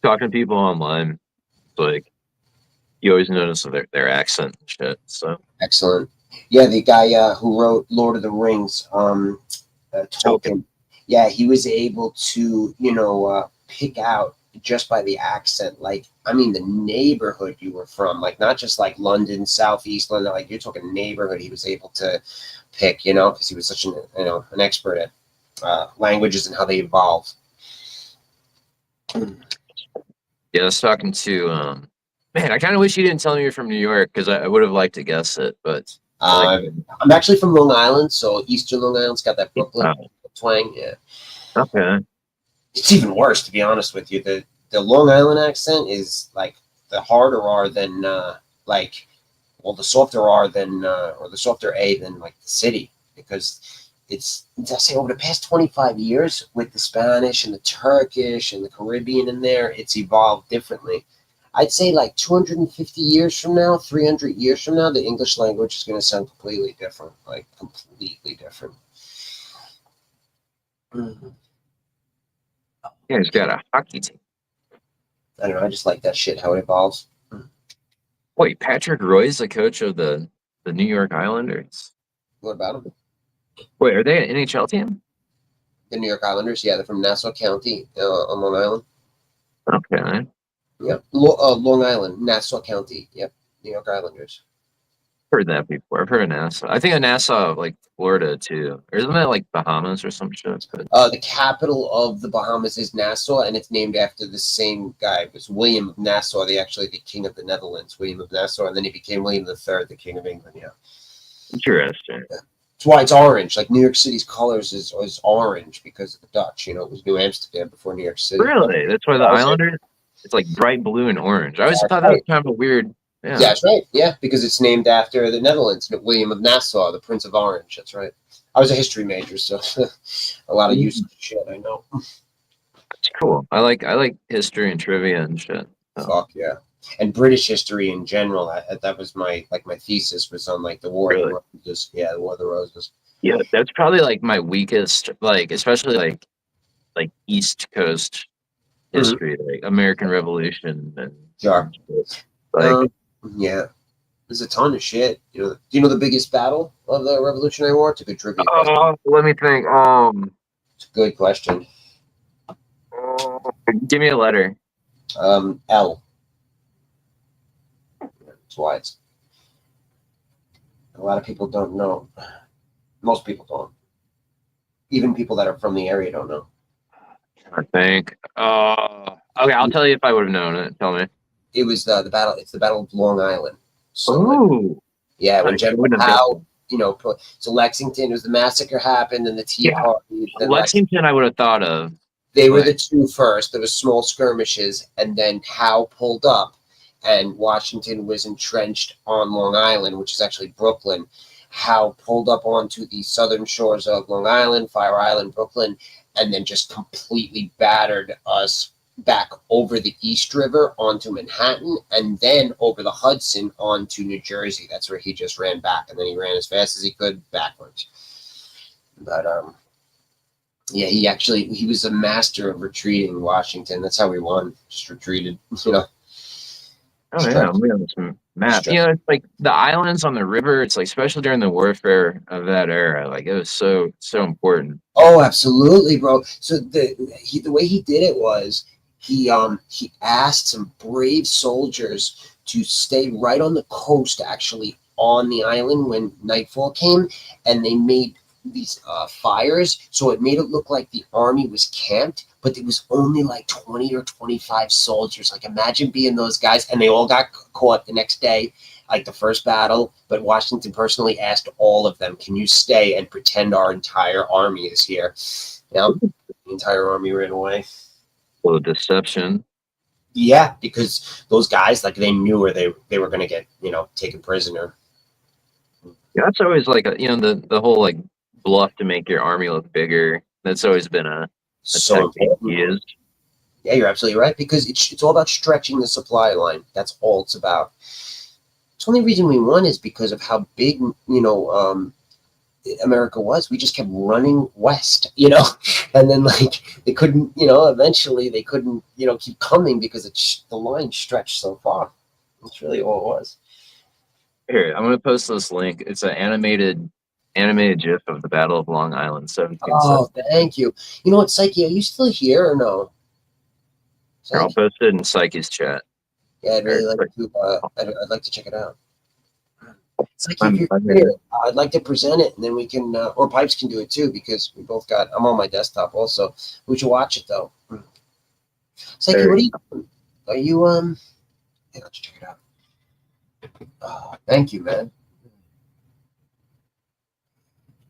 talking to people online. It's like you always notice their accent and shit. So Excellent. Yeah, the guy who wrote Lord of the Rings, Tolkien. Yeah, he was able to pick out just by the accent, the neighborhood you were from, not just like London, Southeast London, you're talking neighborhood. He was able to pick, because he was such an expert at languages and how they evolve. yeah, I was talking to man. I kind of wish you didn't tell me you're from New York because I would have liked to guess it, but I'm actually from Long Island, so Eastern Long Island's got that Brooklyn twang. Yeah. Okay. It's even worse, to be honest with you. The Long Island accent is the harder R than the softer R than or the softer A than the city, because it's I say over the past 25 years with the Spanish and the Turkish and the Caribbean in there, it's evolved differently. I'd say 250 years from now, 300 years from now, the English language is going to sound completely different, completely different. Mm-hmm. Yeah, he's got a hockey team. I don't know. I just like that shit, how it evolves. Wait, Patrick Roy's the coach of the New York Islanders. What about them? Wait, are they an NHL team? The New York Islanders, yeah, they're from Nassau County on Long Island. Okay. Yep. Long Island, Nassau County. Yep. New York Islanders. Heard that before. I've heard of Nassau. I think of Nassau, like Florida too. Or isn't that like Bahamas or some shit? But The capital of the Bahamas is Nassau, and it's named after the same guy. It was William of Nassau, the king of the Netherlands, William of Nassau, and then he became William III, the king of England. Yeah. interesting. That's why it's orange. Like New York City's colors is orange because of the Dutch. You know, it was New Amsterdam before New York City. Really? That's why the Islanders. It's like bright blue and orange. I always That's thought that was right. kind of a weird. Yeah, that's right. Yeah, because it's named after the Netherlands, William of Nassau, the Prince of Orange. That's right. I was a history major, so a lot of useful shit I know. It's cool. I like history and trivia and shit. So. Fuck yeah. And British history in general. That was my thesis was on like the War of the Roses. Yeah, the War of the Roses. Yeah, that's probably like my weakest, like especially like East Coast history, like American Revolution and Sure. like yeah. There's a ton of shit. Do you know the biggest battle of the Revolutionary War? It's a good trivia question. let me think. It's a good question. Give me a letter. L. That's why it's a lot of people don't know. Most people don't. Even people that are from the area don't know. I think. Okay, I'll tell you if I would have known it. Tell me. It was the battle. It's the Battle of Long Island. So, yeah, when I General wouldn't have Howe, so Lexington was the massacre happened, and the Tea Party. Then Lexington, I would have thought of. They were the two first. There was small skirmishes, and then Howe pulled up, and Washington was entrenched on Long Island, which is actually Brooklyn. Howe pulled up onto the southern shores of Long Island, Fire Island, Brooklyn, and then just completely battered us back over the East River onto Manhattan, and then over the Hudson onto New Jersey. That's where he just ran back, and then he ran as fast as he could backwards. But yeah, he was a master of retreating. Washington. That's how we won. Just retreated. Oh yeah, I'm looking at this map. It's like the islands on the river. It's like especially during the warfare of that era. Like it was so important. Oh, absolutely, bro. So the way he did it was he asked some brave soldiers to stay right on the coast, actually on the island when nightfall came, and they made these fires, so it made it look like the army was camped, but it was only like 20 or 25 soldiers. Like imagine being those guys, and they all got caught the next day, like the first battle. But Washington personally asked all of them, "Can you stay and pretend our entire army is here?" Now the entire army ran away. Well, deception. Yeah, because those guys, like they knew where they were going to get, taken prisoner. Yeah, that's always like the whole like bluff to make your army look bigger. That's always been a technique used. Yeah, you're absolutely right, because it's all about stretching the supply line. That's all it's about. The only reason we won is because of how big, America was. We just kept running west, and then like they couldn't, eventually they couldn't, keep coming because the line stretched so far. That's really all it was. Here, I'm gonna post this link. It's an animated GIF of the Battle of Long Island, 1770. Oh, thank you. You know what, Psyche? Are you still here or no? Here, I'll post it in Psyche's chat. Yeah, I'd really like to. I'd like to check it out. Psyche, if you're here, I'd like to present it, and then we can, or Pipes can do it too, because we both got. I'm on my desktop also. We should watch it though. Psyche, what are you doing? Are you Yeah, let's check it out. Oh, thank you, man.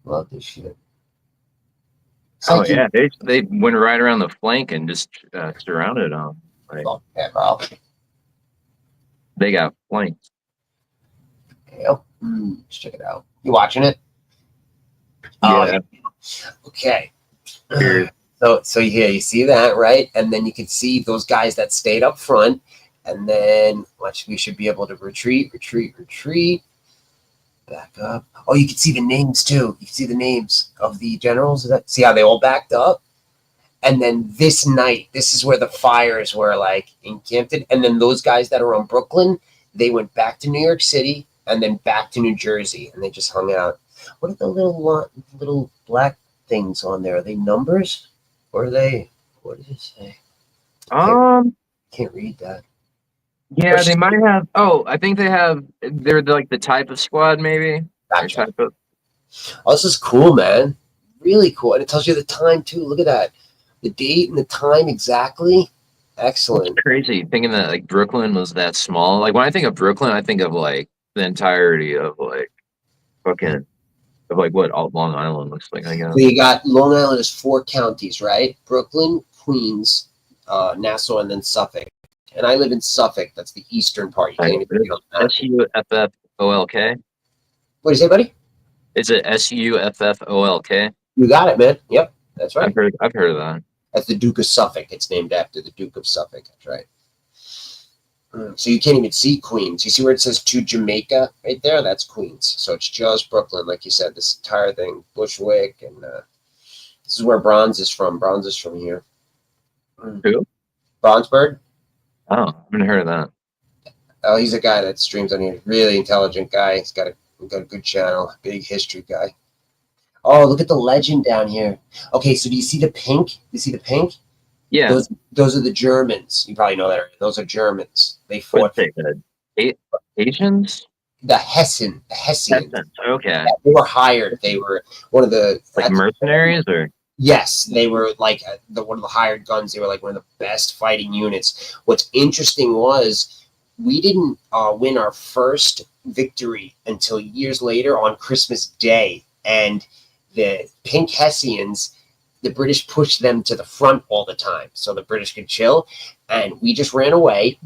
Love this shit. Oh yeah, they went right around the flank and just surrounded them. Like, yeah, bro. They got flanked. Yep. Let's check it out. You watching it? Oh, yeah. Okay. So yeah, you see that, right? And then you can see those guys that stayed up front, and then we should be able to retreat. Back up. Oh, you can see the names too. You can see the names of the generals. See how they all backed up? And then this night, this is where the fires were like encamped. And then those guys that are on Brooklyn, they went back to New York City and then back to New Jersey, and they just hung out. What are the little black things on there? Are they numbers? Or are they? What does it say? Can't read that. Yeah, they might have. Oh, I think they have. They're like the type of squad, maybe. Or Gotcha. type of. Oh, this is cool, man. Really cool. And it tells you the time, too. Look at that. The date and the time exactly. Excellent. It's crazy thinking that like Brooklyn was that small. Like when I think of Brooklyn, I think of like the entirety of like fucking of like what all Long Island looks like. I guess. So you got Long Island is 4 counties, right? Brooklyn, Queens, Nassau, and then Suffolk. And I live in Suffolk. That's the eastern part. You can't even get on that. SUFFOLK. What do you say, buddy? Is it SUFFOLK? You got it, man. Yep, that's right. I've heard of that. That's the Duke of Suffolk. It's named after the Duke of Suffolk. That's right. So you can't even see Queens. You see where it says to Jamaica right there? That's Queens. So it's just Brooklyn, like you said. This entire thing, Bushwick, and this is where Bronze is from. Bronze is from here. Who? Bronzebird. Oh, I haven't heard of that. Oh, he's a guy that streams on here. Really intelligent guy. He's got a good channel. Big history guy. Oh, look at the legend down here. Okay, so do you see the pink? You see the pink? Yeah. Those are the Germans. You probably know that. Those are Germans. They fought. Asians? The Hessians. Okay. Yeah, they were hired. They were one of the like mercenaries, or yes, they were like one of the hired guns. They were like one of the best fighting units. What's interesting was we didn't win our first victory until years later on Christmas Day, and the Pink Hessians, the British pushed them to the front all the time so the British could chill, and we just ran away.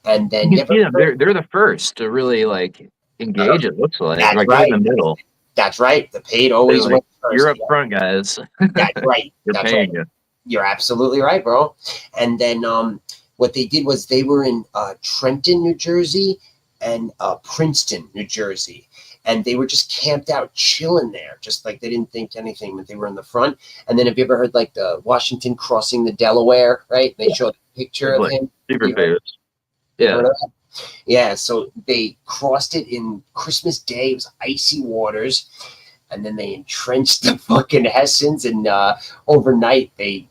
And then you can see them. They're the first to really like engage. It looks like that's like right. in the middle. That's right. The paid always Like, went first. you're up front, guys. That's right. You're That's paying right. you. You're absolutely right, bro. And then what they did was they were in Trenton, New Jersey, and Princeton, New Jersey. And they were just camped out, chilling there, just like they didn't think anything, but they were in the front. And then have you ever heard like the Washington crossing the Delaware, right? They showed a picture of him. Super famous. Yeah. Yeah, so they crossed it in Christmas Day. It was icy waters. And then they entrenched the fucking Hessians. And overnight, they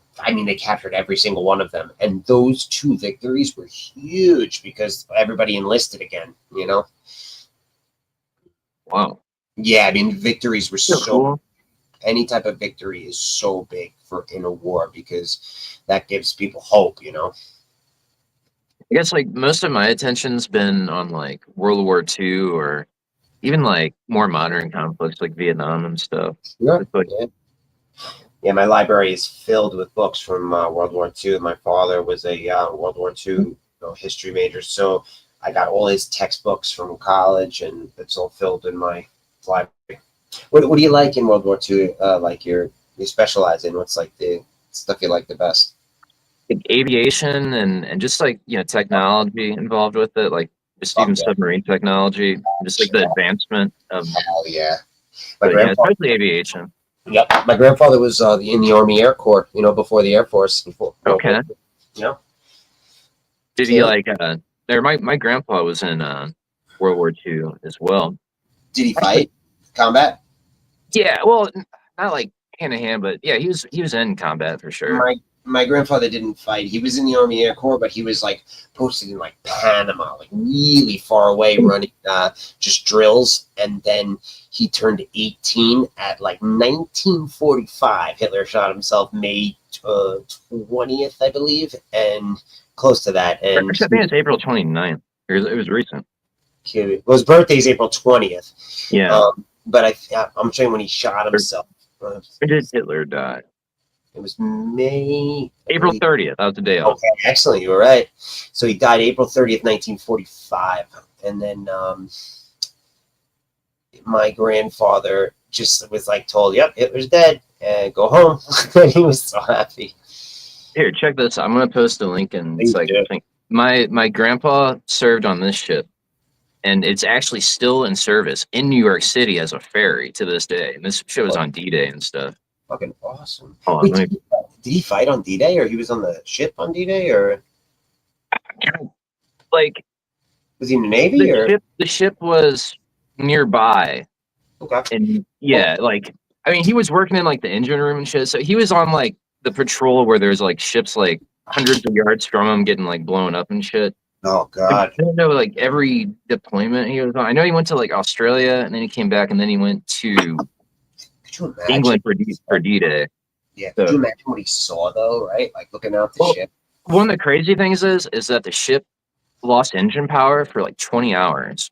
captured every single one of them. And those 2 victories were huge because everybody enlisted again, you know? Wow. Yeah, I mean, victories were so cool. Any type of victory is so big in a war because that gives people hope, you know? I guess like most of my attention's been on like World War II or even like more modern conflicts like Vietnam and stuff. Yeah. Like, yeah, my library is filled with books from World War II. My father was a World War II history major, so I got all his textbooks from college, and it's all filled in my library. What do you like in World War II? Like you specialize in? What's like the stuff you like the best? aviation and just like technology involved with it, like just even submarine technology, just like the advancement of. Oh yeah, especially aviation. Yep, my grandfather was in the Army Air Corps. Before the Air Force. Okay. Yeah. Did he like? My grandpa was in World War II as well. Did he fight combat? Yeah, well, not like hand to hand, but yeah, he was in combat for sure. My grandfather didn't fight. He was in the Army Air Corps, but he was like posted in like Panama, like really far away, running just drills. And then he turned 18 at like 1945. Hitler shot himself May 20th, I believe, and close to that. And I think it's April 29th. It was recent. Well, his birthday's April 20th. Yeah. But I'm saying when he shot himself. When did Hitler die? It was April 30th. That was the day off. Okay, excellent. You were right. So he died April 30th, 1945. And then my grandfather just was like told, yep, Hitler's dead, and go home. And he was so happy. Here, check this. I'm gonna post a link, and it's like my grandpa served on this ship, and it's actually still in service in New York City as a ferry to this day. And this ship was on D-Day and stuff. Fucking awesome. Wait, did he fight on D-Day, or he was on the ship on D-Day, or like was he in the Navy? The ship was nearby. Okay. And yeah, like he was working in like the engine room and shit. So he was on like the patrol where there's like ships like hundreds of yards from him getting like blown up and shit. Oh God. I don't know, like every deployment he was on. I know he went to like Australia, and then he came back, and then he went to Could you imagine? England for D-Day. Yeah. Could So, you imagine what he saw though? Right, like looking out the well, ship. one of the crazy things is that the ship lost engine power for like 20 hours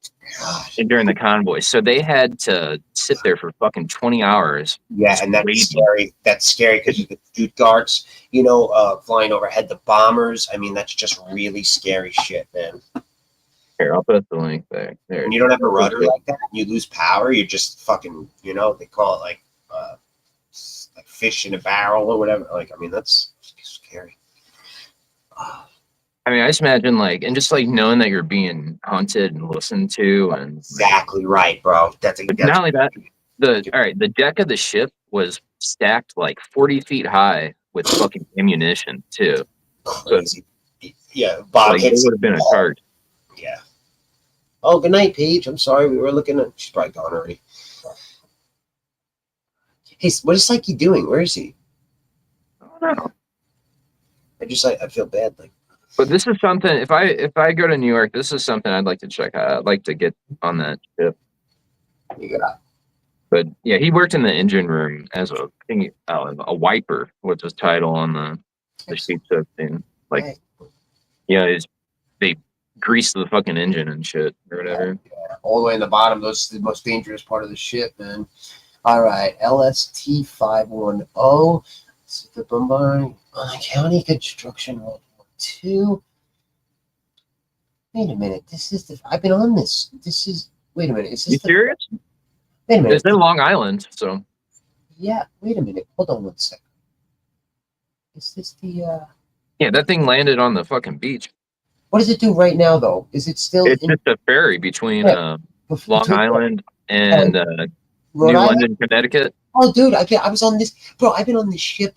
during the convoy. So they had to sit there for fucking 20 hours. Yeah, and that's scary. That's scary because the Stuttgarts, flying overhead, the bombers. I mean, that's just really scary shit, man. Here, I'll put the link there. When you don't have a rudder like that, and you lose power, you're just fucking, they call it like fish in a barrel or whatever. Like, I mean, that's scary. I mean, I just imagine and just knowing that you're being hunted and listened to, and exactly right, bro. That's not only that. The deck of the ship was stacked like 40 feet high with fucking ammunition too. Crazy. Yeah, Bob it would have been a charge. Yeah. Oh, good night, Paige. I'm sorry, we were looking at. She's probably gone already. Hey, what is Psyche doing? Where is he? I don't know. I feel bad. But this is something. If I go to New York, this is something I'd like to check out. I'd like to get on that ship. You got. But yeah, he worked in the engine room as a wiper was his title on the sheet of thing. They greased the fucking engine and shit or whatever. Yeah, all the way in the bottom. Those are the most dangerous part of the ship, man. All right, LST 510. The Bombarding County Construction World War II. Wait a minute. I've been on this. Wait a minute. Is this You serious? Wait a minute. It's in Long Island, so. Yeah, wait a minute. Hold on 1 second. Is this the Yeah, that thing landed on the fucking beach. What does it do right now though? Is it still It's just a ferry between Long Island and Rhode New Island? London, Connecticut. Oh dude, I was on this I've been on this ship.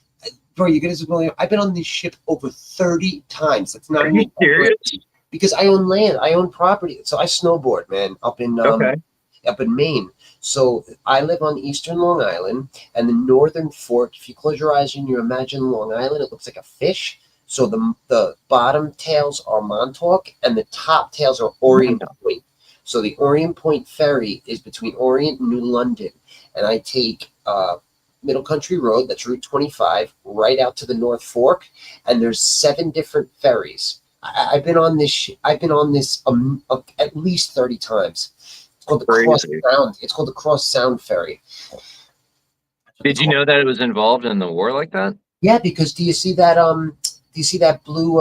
Bro, you guys believe I've been on this ship over 30 times. That's not Are you serious? Because I own land, I own property. So I snowboard, man, up in Maine. So I live on eastern Long Island, and the northern fork, if you close your eyes and you imagine Long Island, it looks like a fish. So the bottom tails are Montauk, and the top tails are Orient Point. So the Orient Point ferry is between Orient and New London, and I take Middle Country Road, that's Route 25, right out to the North Fork, and there's 7 different ferries. I've been on this. I've been on this at least 30 times. It's called the Cross Sound. It's called the Cross Sound Ferry. Did you know that it was involved in the war like that? Yeah, because do you see that? Do you see that blue?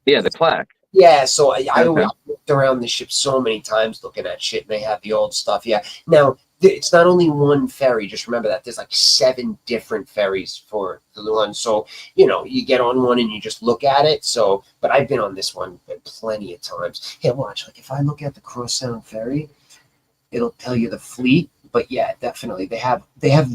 Yeah, the plaque. Yeah, so I looked around the ship so many times looking at shit, and they have the old stuff. Yeah, now it's not only one ferry. Just remember that there's like 7 different ferries for the one. So you get on one and you just look at it. So, but I've been on this one plenty of times. Hey, watch. Like if I look at the Cross Sound Ferry, it'll tell you the fleet. But yeah, definitely they have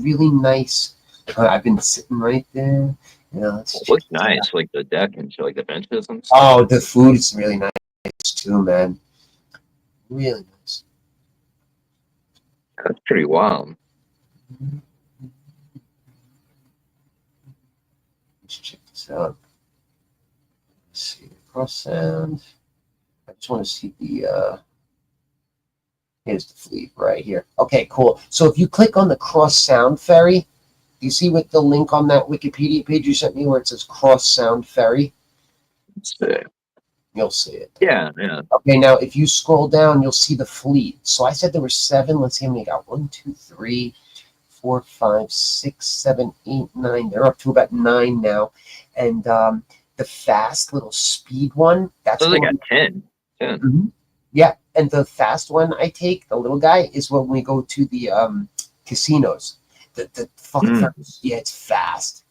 really nice. I've been sitting right there. It looks nice, like the deck and like the benches and stuff. Oh, the food is really nice too, man. Really nice. That's pretty wild. Let's check this out. Let's see the Cross Sound. I just want to see the. Here's the fleet right here. Okay, cool. So if you click on the Cross Sound Ferry. You see with the link on that Wikipedia page you sent me where it says Cross Sound Ferry? You'll see it. Yeah. Okay, now if you scroll down, you'll see the fleet. So I said there were 7. Let's see how many got. 1, 2, 3, 4, 5, 6, 7, 8, 9. They're up to about 9 now. And the fast little speed one, that's they got 10. Mm-hmm. Yeah, and the fast one I take, the little guy, is when we go to the casinos. The fucking yeah, it's fast.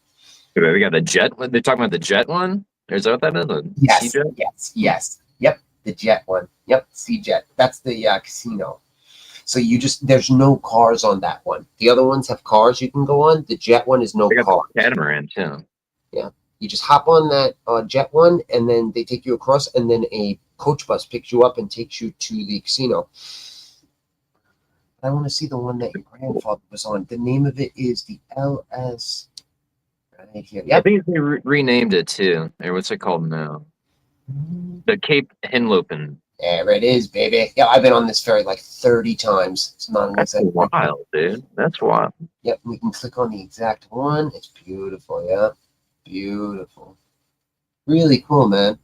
We got the jet. They're talking about the jet one. Is that what that is? The yes, C-jet? yes. Yep, the jet one. Yep, C-jet. That's the casino. So there's no cars on that one. The other ones have cars you can go on. The jet one is no car. Catamaran too. Yeah, you just hop on that jet one, and then they take you across, and then a coach bus picks you up and takes you to the casino. I want to see the one that your grandfather was on. The name of it is the LS. Right here. Yep. I think they renamed it too. Or what's it called now? The Cape Henlopen. There it is, baby. Yeah, I've been on this ferry like 30 times. It's not an That's exact. wild, dude. That's wild. Yep, we can click on the exact one. It's beautiful, yeah. Beautiful. Really cool, man.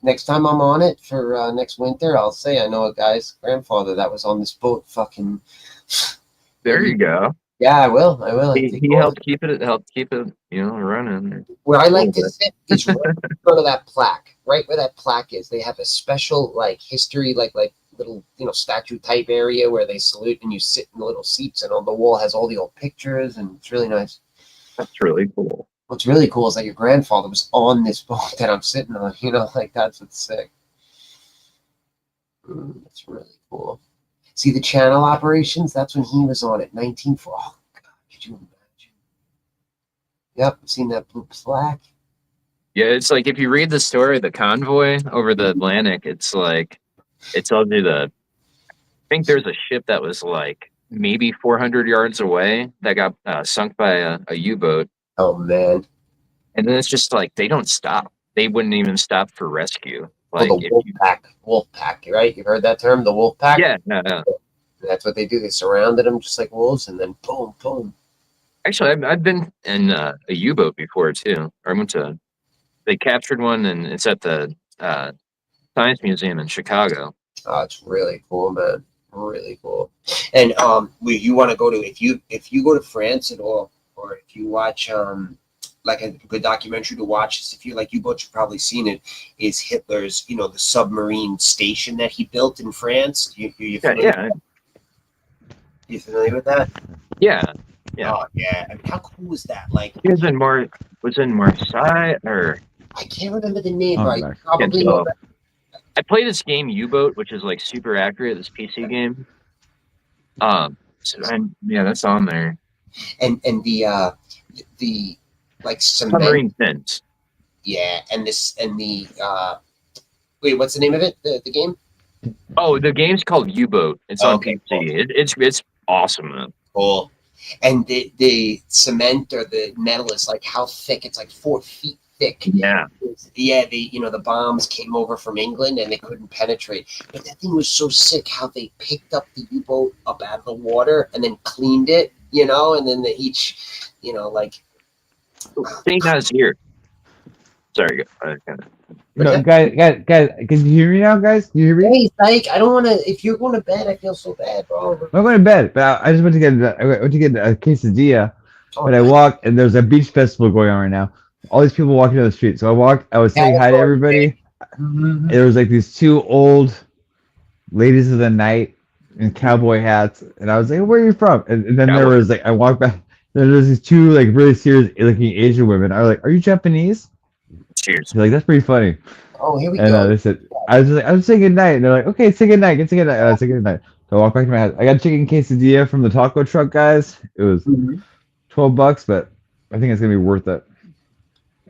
Next time I'm on it for next winter, I'll say I know a guy's grandfather that was on this boat. Fucking. There you go. Yeah, I will. I will. He helped keep it, running. Where I like to sit is right in front of that plaque. Right where that plaque is, they have a special like history, like little statue type area where they salute, and you sit in the little seats, and on the wall has all the old pictures, and it's really nice. That's really cool. What's really cool is that your grandfather was on this boat that I'm sitting on. Like that's what's sick. That's really cool. See the channel operations? That's when he was on it. 1940. Oh God, could you imagine? Yep, seen that blue plaque. Yeah, it's like if you read the story of the convoy over the Atlantic, it's like it tells you I think there's a ship that was like maybe 400 yards away that got sunk by a U-boat. Oh man! And then it's just like they don't stop. They wouldn't even stop for rescue. Like the wolf pack, right? You've heard that term, the wolf pack? Yeah, no. That's what they do. They surrounded them just like wolves, and then boom, boom. Actually, I've been in a U-boat before too. They captured one, and it's at the Science Museum in Chicago. Oh, it's really cool, man. Really cool. And you want to go to if you go to France at all, or if you watch like a good documentary to watch, is if you like U-boats, you've probably seen it, is Hitler's, the submarine station that he built in France. You Yeah. You familiar with that? Yeah. Oh yeah. I mean, how cool was that? Like, He was in Marseille, or I can't remember the name, Oh, but I nice. probably know that. I play this game U-boat, which is like super accurate. This PC game. That's on there. And the like cement. Submarine Fins. Yeah, and the wait, what's the name of it? The game? Oh, the game's called U-boat. It's on Okay, PC. It's awesome, man. Cool. And the cement or the metal is like how thick? It's like 4 feet thick. Yeah. Yeah, the bombs came over from England and they couldn't penetrate. But that thing was so sick how they picked up the U-boat up out of the water and then cleaned it, and then they each, like. Thing has here. Sorry, No, guys, can you hear me now, guys? Can you hear me? Hey, Psych, I don't want to. If you're going to bed, I feel so bad, bro. I'm going to bed, but I just went to get a quesadilla. But I walked, and there's a beach festival going on right now. All these people walking down the street. So I walked. I was saying hi to everybody. And there was like these two old ladies of the night in cowboy hats, and I was like, "Where are you from?" And then there was like, I walked back. Then there's these two like really serious looking Asian women. I was like, "Are you Japanese?" Cheers. They're like, that's pretty funny. Oh, here we and, go. They said, I was just like, I'm saying good night. And they're like, okay, say good night. Say good night. I say good night. So I walked back to my house. I got a chicken quesadilla from the taco truck, guys. It was $12, but I think it's gonna be worth it.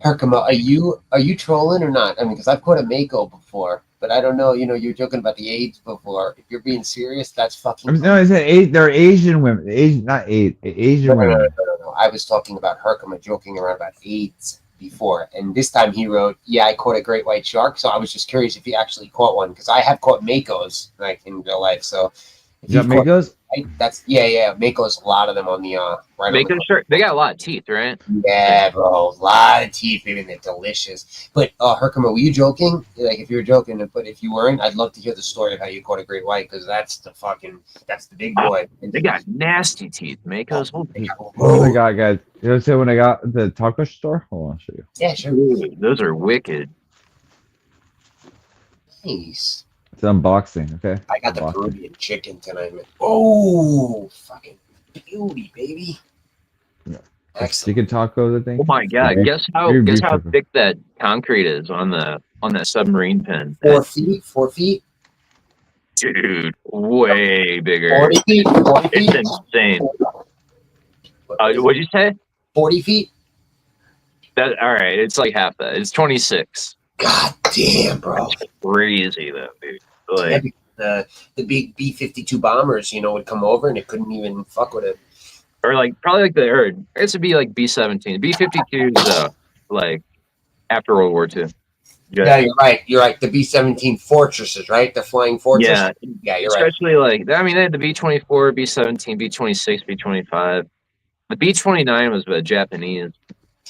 Herkimer, are you trolling or not? I mean, because I've caught a Mako before, but I don't know. You're joking about the AIDS before. If you're being serious, that's fucking. No, I said they're Asian women. Asian, not Asian women. No. I was talking about Herkimer joking around about AIDS before, and this time he wrote, "Yeah, I caught a great white shark." So I was just curious if he actually caught one, because I have caught Makos like in real life. So if You got Makos? That's Makos. A lot of them on the right. Mako shark. They got a lot of teeth, right? Yeah, bro, a lot of teeth, baby, and they're delicious. But Herkimer, were you joking? Like, if you were joking, but if you weren't, I'd love to hear the story of how you caught a great white, because that's the big boy. They got nasty teeth, Makos. Oh my god, guys! You know what I'm saying when I got at the taco store? Hold on, I'll show you. Yeah, sure. Ooh, those are wicked. Nice. It's unboxing, okay? I got the Peruvian chicken tonight, man. Oh, fucking beauty, baby. Chicken taco, I think. Oh my god! Okay. Guess how thick that concrete is on that submarine pin. 4 feet. 4 feet. Dude, way bigger. 40 feet. 40 feet. It's insane. What'd you say? 40 feet. That all right? It's like half that. It's 26. God damn, bro. That's crazy though, dude. Like, the big B-52 bombers, would come over and it couldn't even fuck with it. or like probably like it would be like B-17. B-52s like after World War II. Yeah, you're right. You're right. The B-17 Fortresses, right? The flying fortresses. Yeah, you're right. Especially like, I mean, they had the B-24, B-17, B-26, B-25. The B-29 was the Japanese.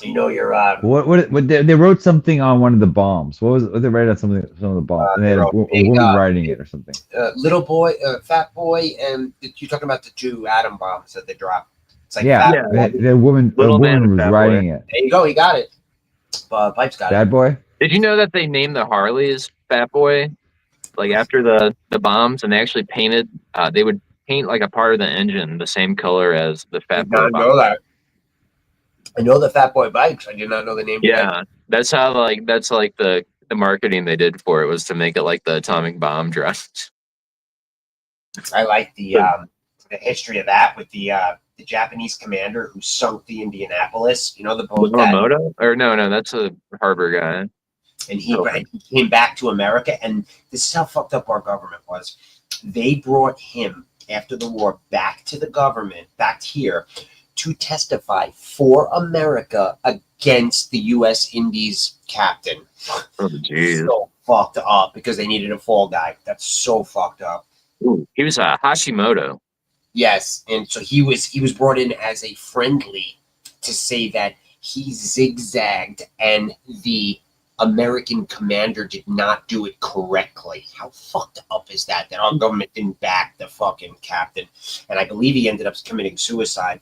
You know, you're What they wrote something on one of the bombs. What they write on some of the bombs? And they had a woman writing it or something. Little boy, fat boy, and you're talking about the 2 atom bombs that they dropped. It's like The woman was writing it. There you go. He got it. Pipe's got Bad it. boy. Did you know that they named the Harleys Fat Boy, like after the bombs, and they actually painted? They would paint like a part of the engine the same color as the Fat Boy. I know that. I know the Fat Boy bikes. I did not know the name. Yeah, that's how that's the marketing they did for it was to make it like the atomic bomb dress. I like the history of that with the Japanese commander who sunk the Indianapolis. You know the boat that, Yamamoto? Or no, that's a harbor guy. and he came back to America. And this is how fucked up our government was. They brought him after the war back to the government, back here, to testify for America against the U.S. Indies captain. Oh, jeez. So fucked up because they needed a fall guy. That's so fucked up. Ooh, he was Hashimoto. Yes, and so he was brought in as a friendly to say that he zigzagged and the American commander did not do it correctly. How fucked up is that? That our government didn't back the fucking captain, and I believe he ended up committing suicide.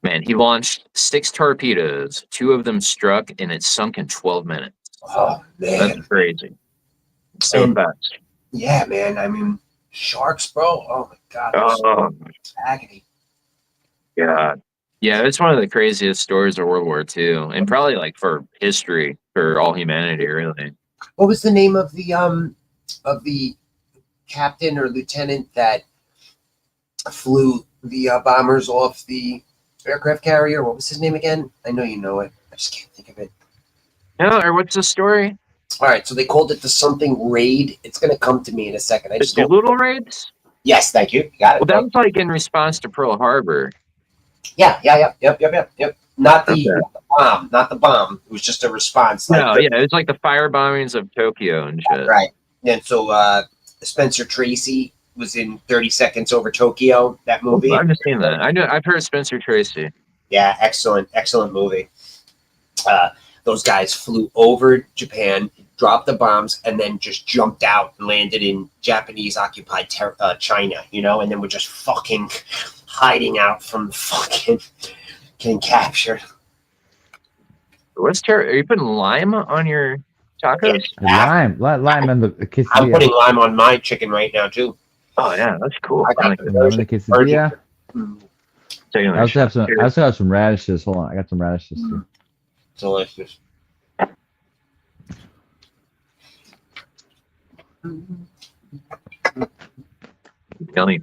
Man, he launched 6 torpedoes. 2 of them struck, and it sunk in 12 minutes. Oh man, that's crazy. So fast. Yeah, man. I mean, sharks, bro. Oh my god. Oh, agony. God. Yeah, it's one of the craziest stories of World War II, and probably like for history, for all humanity, really. What was the name of the captain or lieutenant that flew the bombers off the aircraft carrier? What was his name again? I know you know it. I just can't think of it. No, or what's the story? All right, so they called it the something raid. It's going to come to me in a second. I just The Doolittle raids? Yes, thank you. You got it. Well, that was like in response to Pearl Harbor. Yep. Not the bomb, not the bomb. It was just a response. No, it was like the fire bombings of Tokyo and shit. Right. And so Spencer Tracy was in 30 Seconds Over Tokyo, that movie. I've just seen that. I've heard Spencer Tracy. Yeah, excellent movie. Those guys flew over Japan, dropped the bombs, and then just jumped out and landed in Japanese-occupied China, and then were just fucking hiding out from fucking getting captured. Are you putting lime on your tacos? Lime on the quesadilla. I'm putting lime on my chicken right now too. Oh yeah, that's cool. I got Lime on the quesadilla. Taking I also have some radishes. Hold on, I got some radishes too. Delicious. Yummy.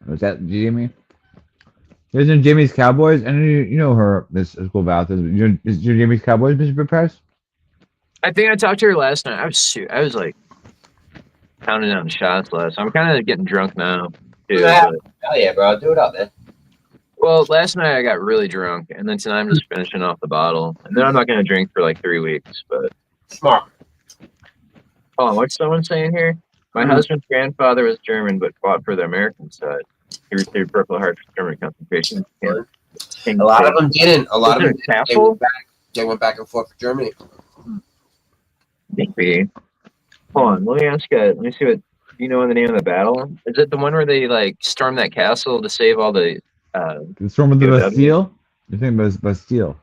Was that Jamie? Isn't Jamie's Cowboys? And you know her, Miss School Valtez. Is your Jamie's Cowboys, Mr. Price? I think I talked to her last night. I was like pounding down shots last. I'm kind of getting drunk now. Too, Hell yeah, bro. Do it up, man. Well, last night I got really drunk, and then tonight I'm just finishing off the bottle, and then I'm not going to drink for like 3 weeks. But smart. Oh, what's someone saying here? My husband's grandfather was German, but fought for the American side. He received Purple Heart for German concentration camp. A lot of them didn't. A lot of them didn't. They went back and forth for Germany. Maybe. Hold on, let me ask you. Let me see what you know in the name of the battle. Is it the one where they like storm that castle to save all the? The storm of the Bastille. You think about Bastille?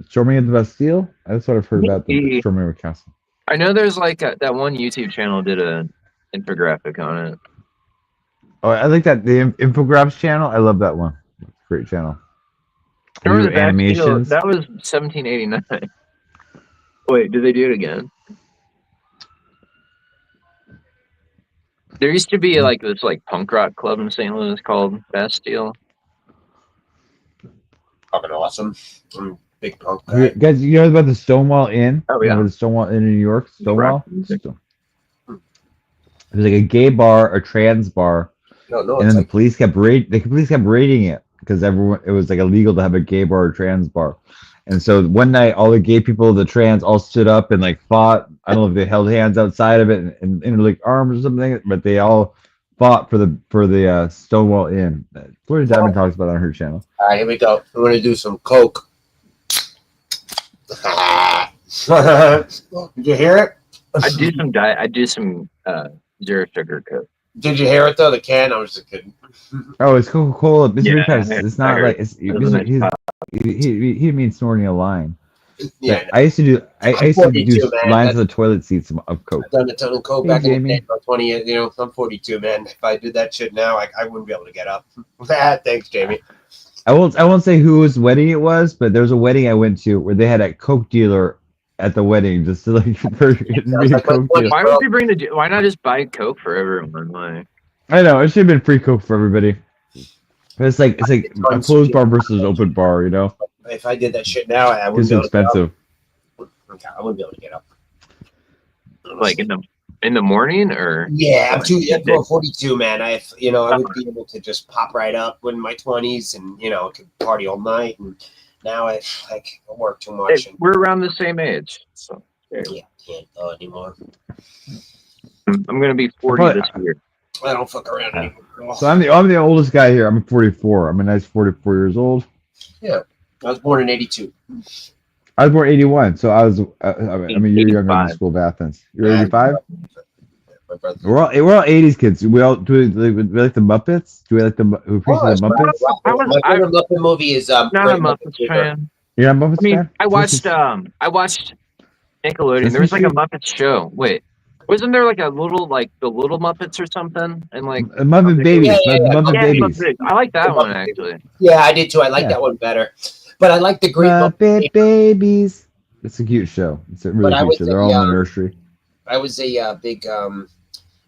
Storming of the Bastille. That's what I've heard about the storming of the castle. I know there's like that one YouTube channel did a infographic on it. Oh, I like that the Infographs channel. I love that one. Great channel. Remember the animations. That was 1789. Wait, did they do it again? There used to be like this like punk rock club in St. Louis called Bastille. Fucking awesome. Big punk guy. Guys, you know about the Stonewall Inn? Oh yeah, the Stonewall Inn in New York. Stonewall. It was like a gay bar, a trans bar, No, no, and it's then like the police kept raiding it because everyone it was like illegal to have a gay bar or trans bar. And so one night, all the gay people, the trans, all stood up and like fought. I don't know if they held hands outside of it and interlinked arms or something, but they all fought for the Stonewall Inn. Florida Diamond talks about it on her channel. all right, here we go. We're gonna do some coke. Did you hear it? I do some zero sugar coke. Did you hear it though? The can. I was just kidding. Oh, it's Coca-Cola. Mr. Yeah, Repast, it's I not heard. like it's. It was a nice pop. He means snorting a line. Yeah, But I used to do. I I'm used to 42, do man. lines of the toilet seats of Coke. I've done a ton of coke Hey, back in the Jamie. day, about 20 years. You know, I'm 42, man. If I did that shit now, I wouldn't be able to get up. Thanks, Jamie. I won't say whose wedding it was, but there was a wedding I went to where they had a Coke dealer at the wedding just to like for be a Coke dealer. Why would you bring the? Why not just buy Coke for everyone? Like, I know it should have been free Coke for everybody. But it's like a closed bar versus open bar, you know? If I did that shit now, I wouldn't It's be able to get up. expensive. Okay, I wouldn't be able to get up. like in the morning or? Yeah, I'm 42, man. I would be able to just pop right up in my 20s and could party all night. And now I work too much. Hey, we're around the same age, so Yeah, can't anymore. I'm gonna be 40 But- this year. I don't fuck around anymore. So I'm the oldest guy here. I'm 44. I'm a nice 44 years old. Yeah, I was born in '82. I was born 81, so I'm a year younger than the 85. School of Athens. You're 85. My brother. We're all 80s kids. We like the Muppets. Do we like the we appreciate the Muppets? My favorite Muppet movie is Not a Great Muppets fan. You're not a Muppets I mean, fan? I watched Nickelodeon. There was like a Muppets show. Wait, wasn't there like a little the Little Muppets or something? And like Muppet Babies. Muppet Babies. Muppet. I like that one actually. Yeah, I did too. I like Yeah. that one better. But I like the Great Muppet Babies. It's a cute show. It's a really But I cute would show. say, They're all in the nursery. I was a big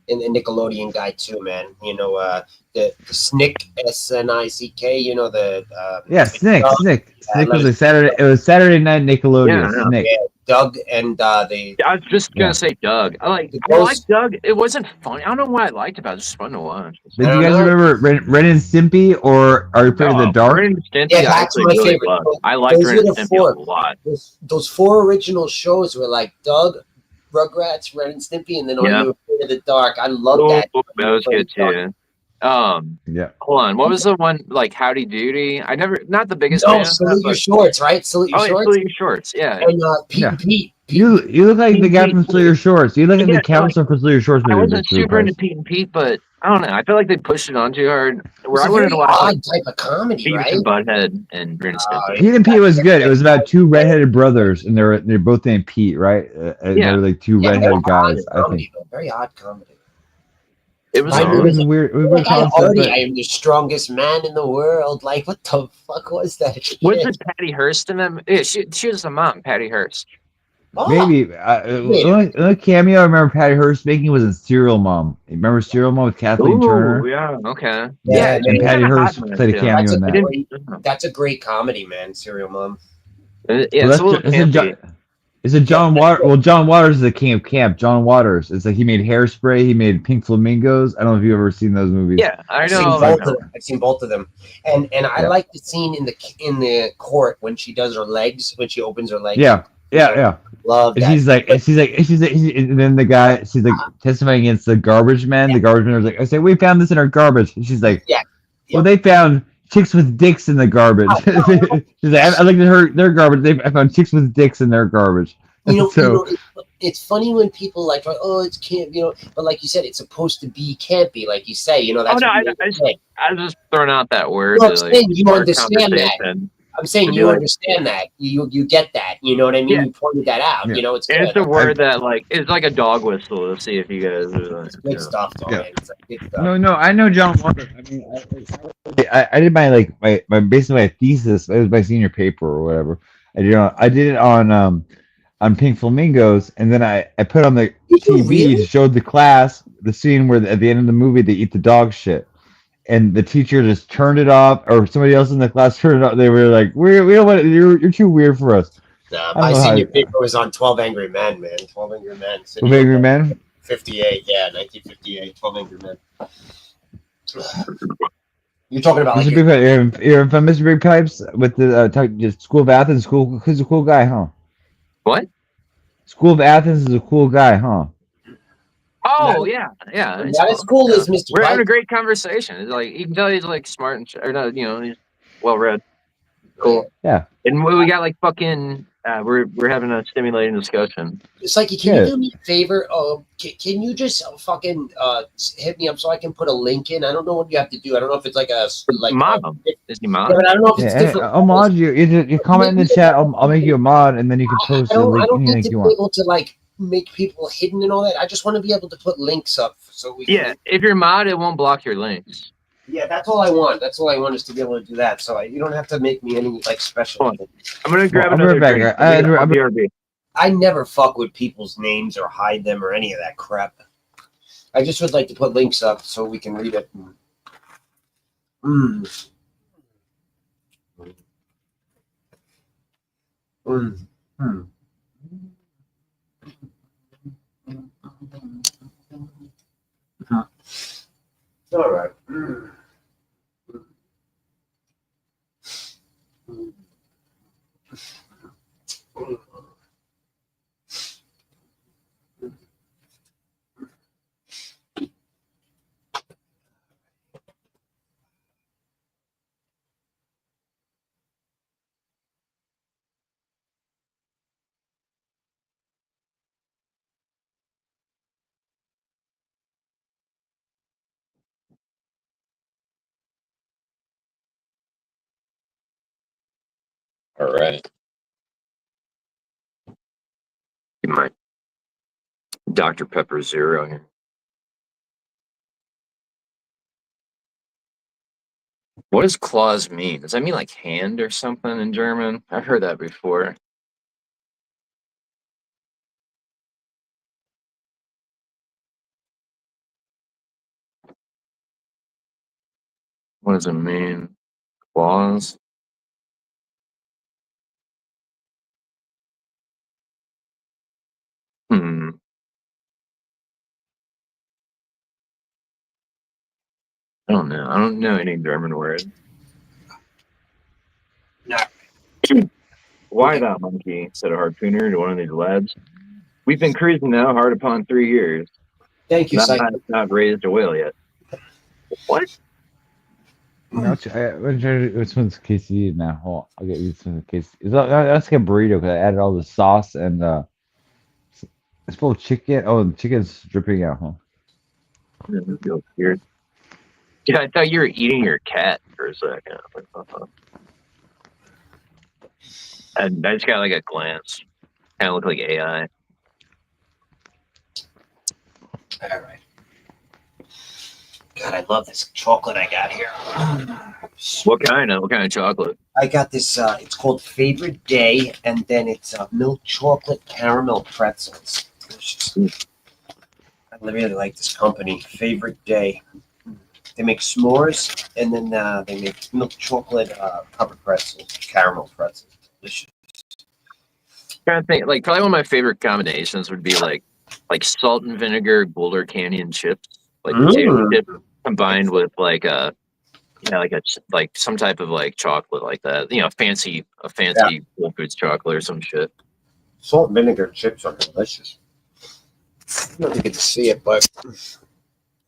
in Nickelodeon guy too, man. The Snick SNICK. Yeah, Snick. Doug, Snick I was love a Saturday. It was Saturday night Nickelodeon. Yeah, Snick. Doug and the. I was just gonna Yeah. say Doug. I like Doug. It wasn't funny. I don't know what I liked about it. It was just fun to watch. Did you guys remember Ren and Stimpy or Are You Afraid of the Dark? Ren and Stimpy, Yeah, I that's actually my really favorite. loved. I liked Those Ren were and the Stimpy four. a lot. Those four original shows were like Doug, Rugrats, Ren and Stimpy, and then Are Yeah. You Afraid of the Dark. I love Oh, that. that was good too. Yeah. Hold on. What was the one like Howdy Doody? I never, not the biggest No, fan. Salute Your Shorts, right? Salute Your Oh, yeah, Shorts. Salute Your Shorts. Yeah. And Pete Yeah. and Pete. You look like the guy from Salute Your Shorts. You look like Yeah, the counselor for Salute Your Shorts I movie. wasn't Mr. super into Price. Pete and Pete, but I don't know. I feel like they pushed it on too hard. Where It's I a wanted very to watch like odd type of comedy, Beavis right? and Butthead and Ren and Stimpy. Pete and Pete was good. It was about two redheaded brothers, and they're both named Pete, right? And Yeah. they're like two Yeah, very redheaded guys. odd I comedy, think though. Very odd comedy. It was. I it was a weird. It was a weird Like I concept. already, but- I am the strongest man in the world. Like, what the fuck was that shit? Wasn't Patty Hearst in them? Yeah, she was the mom, Patty Hearst. Oh, Maybe the only cameo I remember Patty Hearst making was in Serial Mom. You remember Serial Mom with Kathleen Turner? Ooh, yeah, okay. Yeah, and man. Patty kinda Hearst hot in played a that, cameo That's in a that. great, that's a great comedy, man. Serial Mom. Yeah, Well, it's a little it's a campy. John, it's a John Water. Well, John Waters is the king of camp. John Waters. It's like he made Hairspray. He made Pink Flamingos. I don't know if you've ever seen those movies. Yeah, I I've seen know. both of them. I've seen both of them, and I Yeah. like the scene in the court when she does her legs, when she opens her legs. Yeah. Yeah. Love And that. and then the guy, she's like testifying against the garbage man. The garbage man was like, I said, we found this in our garbage. And she's like, Yeah. well, they found chicks with dicks in the garbage. She's like, I looked at their garbage. I found chicks with dicks in their garbage. So It's funny when people like, oh, it's camp, but like you said, it's supposed to be campy, like you say, that's Oh, no, what I you say. was just throwing out that word. No, I'm to, saying you start understand that. conversation. I'm saying To be you like- understand that. You get that. You know what I mean? Yeah. You pointed that out. Yeah. It's And good. it's a word that like it's like a dog whistle to see if you guys are like, Good stuff, though, Yeah. man. It's like good stuff. no, I know John Waters. I mean, I did my basically my thesis. It was my senior paper or whatever. I did it on Pink Flamingos, and then I put on the TV, showed the class the scene where at the end of the movie they eat the dog shit, and the teacher just turned it off, or somebody else in the class turned it off. They were like, we don't want you're too weird for us. Nah, I don't my know how senior you- paper was on 12 Angry Men, man. 12 Angry Men. With Angry Men. 58, yeah, 1958, 12 Angry Men. You're talking about Mr. like Big Pipe, you're from Mr. Big Pipes with the just School of Athens. School, he's a cool guy, huh? What? School of Athens is a cool guy, huh? Oh yeah, yeah. It's not as cool. cool Yeah. as Mr. We're having a Pipe. great conversation. It's like you can tell he's like smart and or not, he's well read. Cool. Yeah. And we got like fucking. We're having a stimulating discussion. Psyche, can you do me a favor? Can you just fucking hit me up so I can put a link in? I don't know what you have to do. I don't know if it's like a mod him. Is he mod? Yeah, but I don't know if it's different. I'll mod you. You comment in the chat. I'll make you a mod, and then you can post I the don't link need link to you be want. able to like make people hidden and all that. I just want to be able to put links up so we. Yeah, if you're mod, it won't block your links. Yeah, that's all I want. That's all I want is to be able to do that. So you don't have to make me any like special. I'm gonna grab Well, I'll be another right back. drink. I'll be BRB. I never fuck with people's names or hide them or any of that crap. I just would like to put links up so we can read it. All right. All right. Get my Dr. Pepper Zero here. What does claws mean? Does that mean like hand or something in German? I've heard that before. What does it mean? Claws? Hmm. I don't know. I don't know any German word. No. Why that monkey? Said a harpooner to one of these lads. We've been cruising now hard upon 3 years. Thank you, Not raised a whale yet. What? No, which one's KC now? Hold on, I'll get you some KC. That's like a burrito because I added all the sauce and it's full of chicken. Oh, the chicken's dripping out, huh? That feels weird. Yeah, I thought you were eating your cat for a second. And I just got like a glance. Kind of look like AI. All right. God, I love this chocolate I got here. What kind of chocolate? I got this. It's called Favorite Day, and then it's milk chocolate caramel pretzels. I really like this company, Favorite Day. They make s'mores, and then they make milk chocolate covered pretzels, caramel pretzels. Delicious. Trying to think, like probably one of my favorite combinations would be like salt and vinegar Boulder Canyon chips, like potato chip combined with like like some type of like chocolate like that. A fancy Whole Foods chocolate or some shit. Salt and vinegar chips are delicious. I don't know if you get to see it, but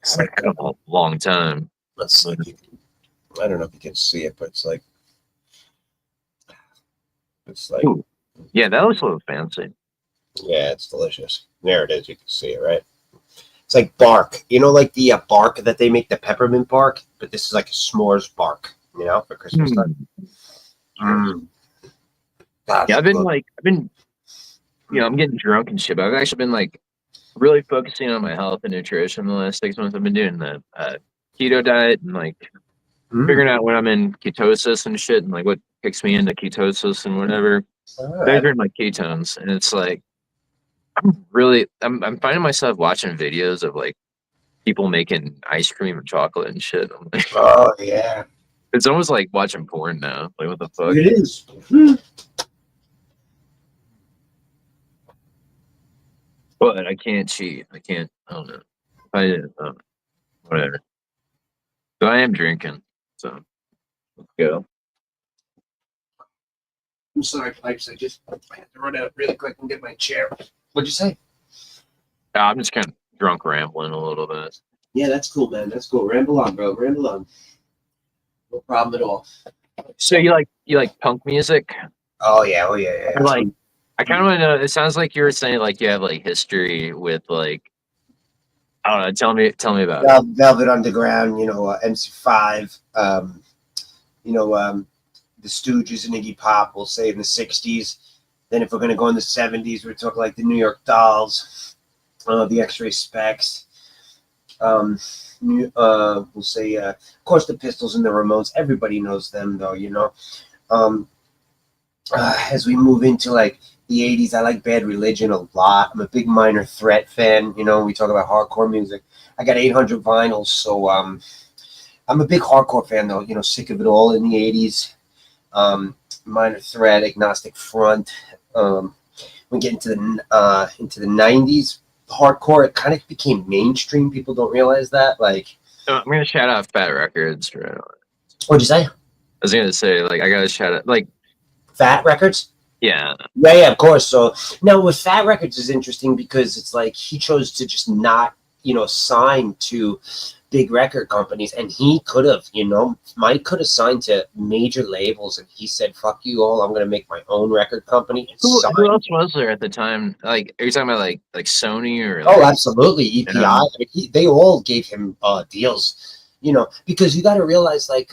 It's like a long time. Let's see. I don't know if you can see it, but it's like Ooh. Yeah, that looks a little fancy. Yeah, it's delicious. There it is. You can see it, right? It's like bark. Like the bark that they make, the peppermint bark, but this is like a s'mores bark, for Christmas time. God, Yeah, I've been I'm getting drunk and shit, but I've actually been like really focusing on my health and nutrition the last 6 months. I've been doing the keto diet and like figuring out when I'm in ketosis and shit and like what kicks me into ketosis and whatever. Measuring my ketones, and it's like I'm finding myself watching videos of like people making ice cream and chocolate and shit. I'm like, oh yeah, it's almost like watching porn now. Like what the fuck? It is. But I can't cheat. I don't know. Whatever. So I am drinking. So let's go. I'm sorry, Pipes. I had to run out really quick and get my chair. What'd you say? I'm just kind of drunk rambling a little bit. Yeah, that's cool, man. That's cool. Ramble on, bro. Ramble on. No problem at all. So you like punk music? Oh yeah, oh yeah. Or, like, I kind of want to know. It sounds like you were saying like you have like history with like, I don't know. Tell me about it. Velvet Underground, MC5, the Stooges and Iggy Pop, we'll say in the 60s. Then if we're going to go in the 70s, we're talking like the New York Dolls, the X-Ray Specs. We'll say, of course, the Pistols and the Ramones. Everybody knows them, though, as we move into like the 80s, I like Bad Religion a lot. I'm a big Minor Threat fan. We talk about hardcore music. I got 800 vinyls, so I'm a big hardcore fan, though. Sick of It All in the 80s. Minor Threat, Agnostic Front. We get into the 90s. Hardcore, it kind of became mainstream. People don't realize that. Like, I'm gonna shout out Fat Records right on. What'd you say? I was gonna say like I gotta shout out like Fat Records. Yeah. Yeah, of course. So now with Fat Records is interesting because it's like he chose to just not, sign to big record companies, and he could have, Mike could have signed to major labels, and he said, "Fuck you all, I'm going to make my own record company." And Who sign. else was there at the time? Like, are you talking about like Sony or? Oh, Like, absolutely, EPI. I mean, they all gave him deals, because you got to realize, like,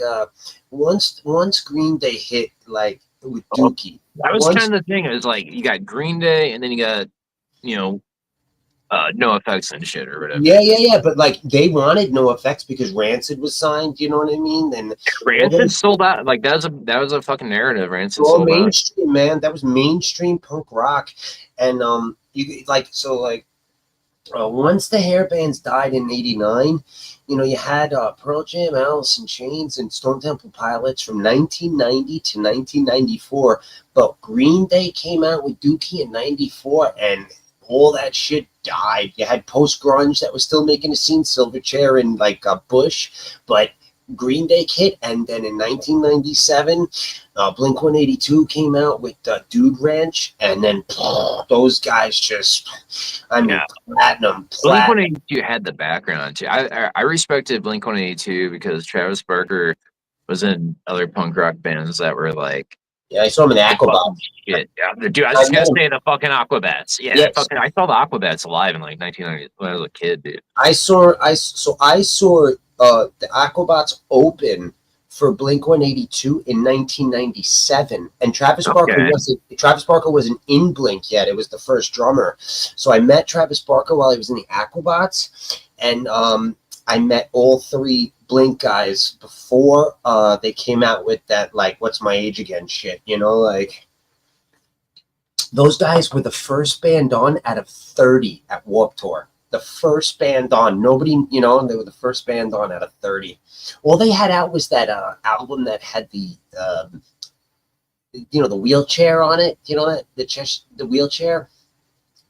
once Green Day hit, like with Dookie, that was once- kind of the thing. It was like you got Green Day, and then you got, No Effects and shit or whatever. Yeah. But like they wanted No Effects because Rancid was signed. You know what I mean? And Rancid sold out. Like that was a fucking narrative. Rancid all sold out. mainstream, man. That was mainstream punk rock, and once the hair bands died in '89, you had Pearl Jam, Alice in Chains, and Stone Temple Pilots from 1990 to 1994. But Green Day came out with Dookie in '94, and all that shit died. You had post grunge that was still making a scene, Silverchair and like Bush, but Green Day hit, and then in 1997, Blink 182 came out with Dude Ranch, and then those guys just, platinum. Blink 182 had the background too. I respected Blink 182 because Travis Barker was in other punk rock bands that were like. Yeah, I saw him in the Aquabats. Shit, yeah, dude, I was just gonna say the fucking Aquabats. Yeah, Yes. I saw the Aquabats live in like 1990 when I was a kid, dude. I saw the Aquabats open for Blink 182 in 1997, and Travis Barker wasn't in Blink yet. It was the first drummer. So I met Travis Barker while he was in the Aquabats, and I met all three Blink guys before they came out with that, like, What's My Age Again shit, like those guys were the first band on out of 30 at Warped Tour. The first band on. Nobody, they were the first band on out of 30. All they had out was that album that had the wheelchair on it. The wheelchair.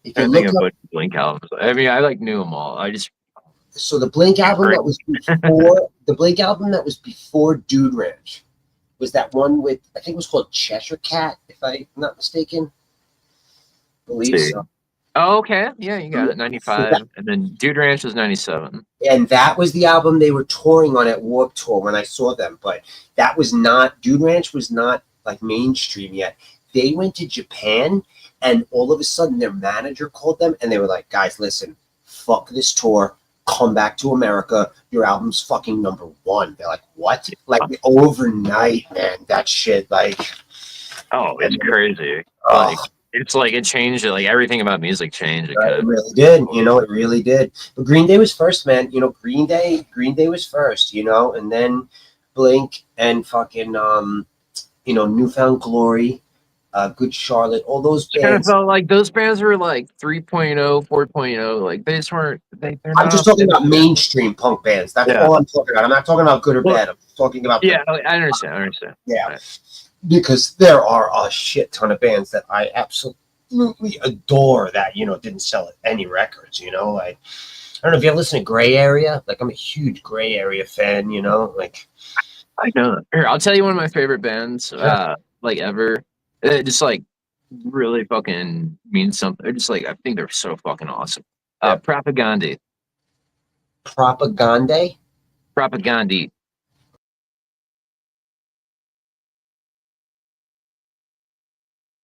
If you I look think up, about Blink albums. I mean, I knew them all. so the Blink album that was before Dude Ranch was that one with, I think it was called Cheshire Cat, if I'm not mistaken. I believe so. Oh, okay. Yeah, you got it. 95. And then Dude Ranch was 97. And that was the album they were touring on at Warped Tour when I saw them. But that was not, Dude Ranch was not like mainstream yet. They went to Japan, and all of a sudden their manager called them and they were like, "Guys, listen, fuck this tour. Come back to America. Your album's fucking #1. They're like, "What?" Like overnight, man. That shit, like, Oh, it's crazy. Like, it's like it changed it. Like everything about music changed. It really did. It really did. But Green Day was first, man. Green Day was first. And then Blink and fucking Newfound Glory, Good Charlotte, all those It kind of bands. felt like those bands were like 3.0, 4.0. Like they just weren't. I'm just talking about mainstream punk bands. That's all I'm talking about. I'm not talking about good or bad. I'm talking about I understand. Yeah. Because there are a shit ton of bands that I absolutely adore that, didn't sell any records, like don't know if you ever listen to Gray Area. Like, I'm a huge Gray Area fan, you know? Like, I know. Here, I'll tell you one of my favorite bands, like ever. Just like really fucking means something. They're just like I think they're so fucking awesome. Propaganda. Propaganda? Propaganda.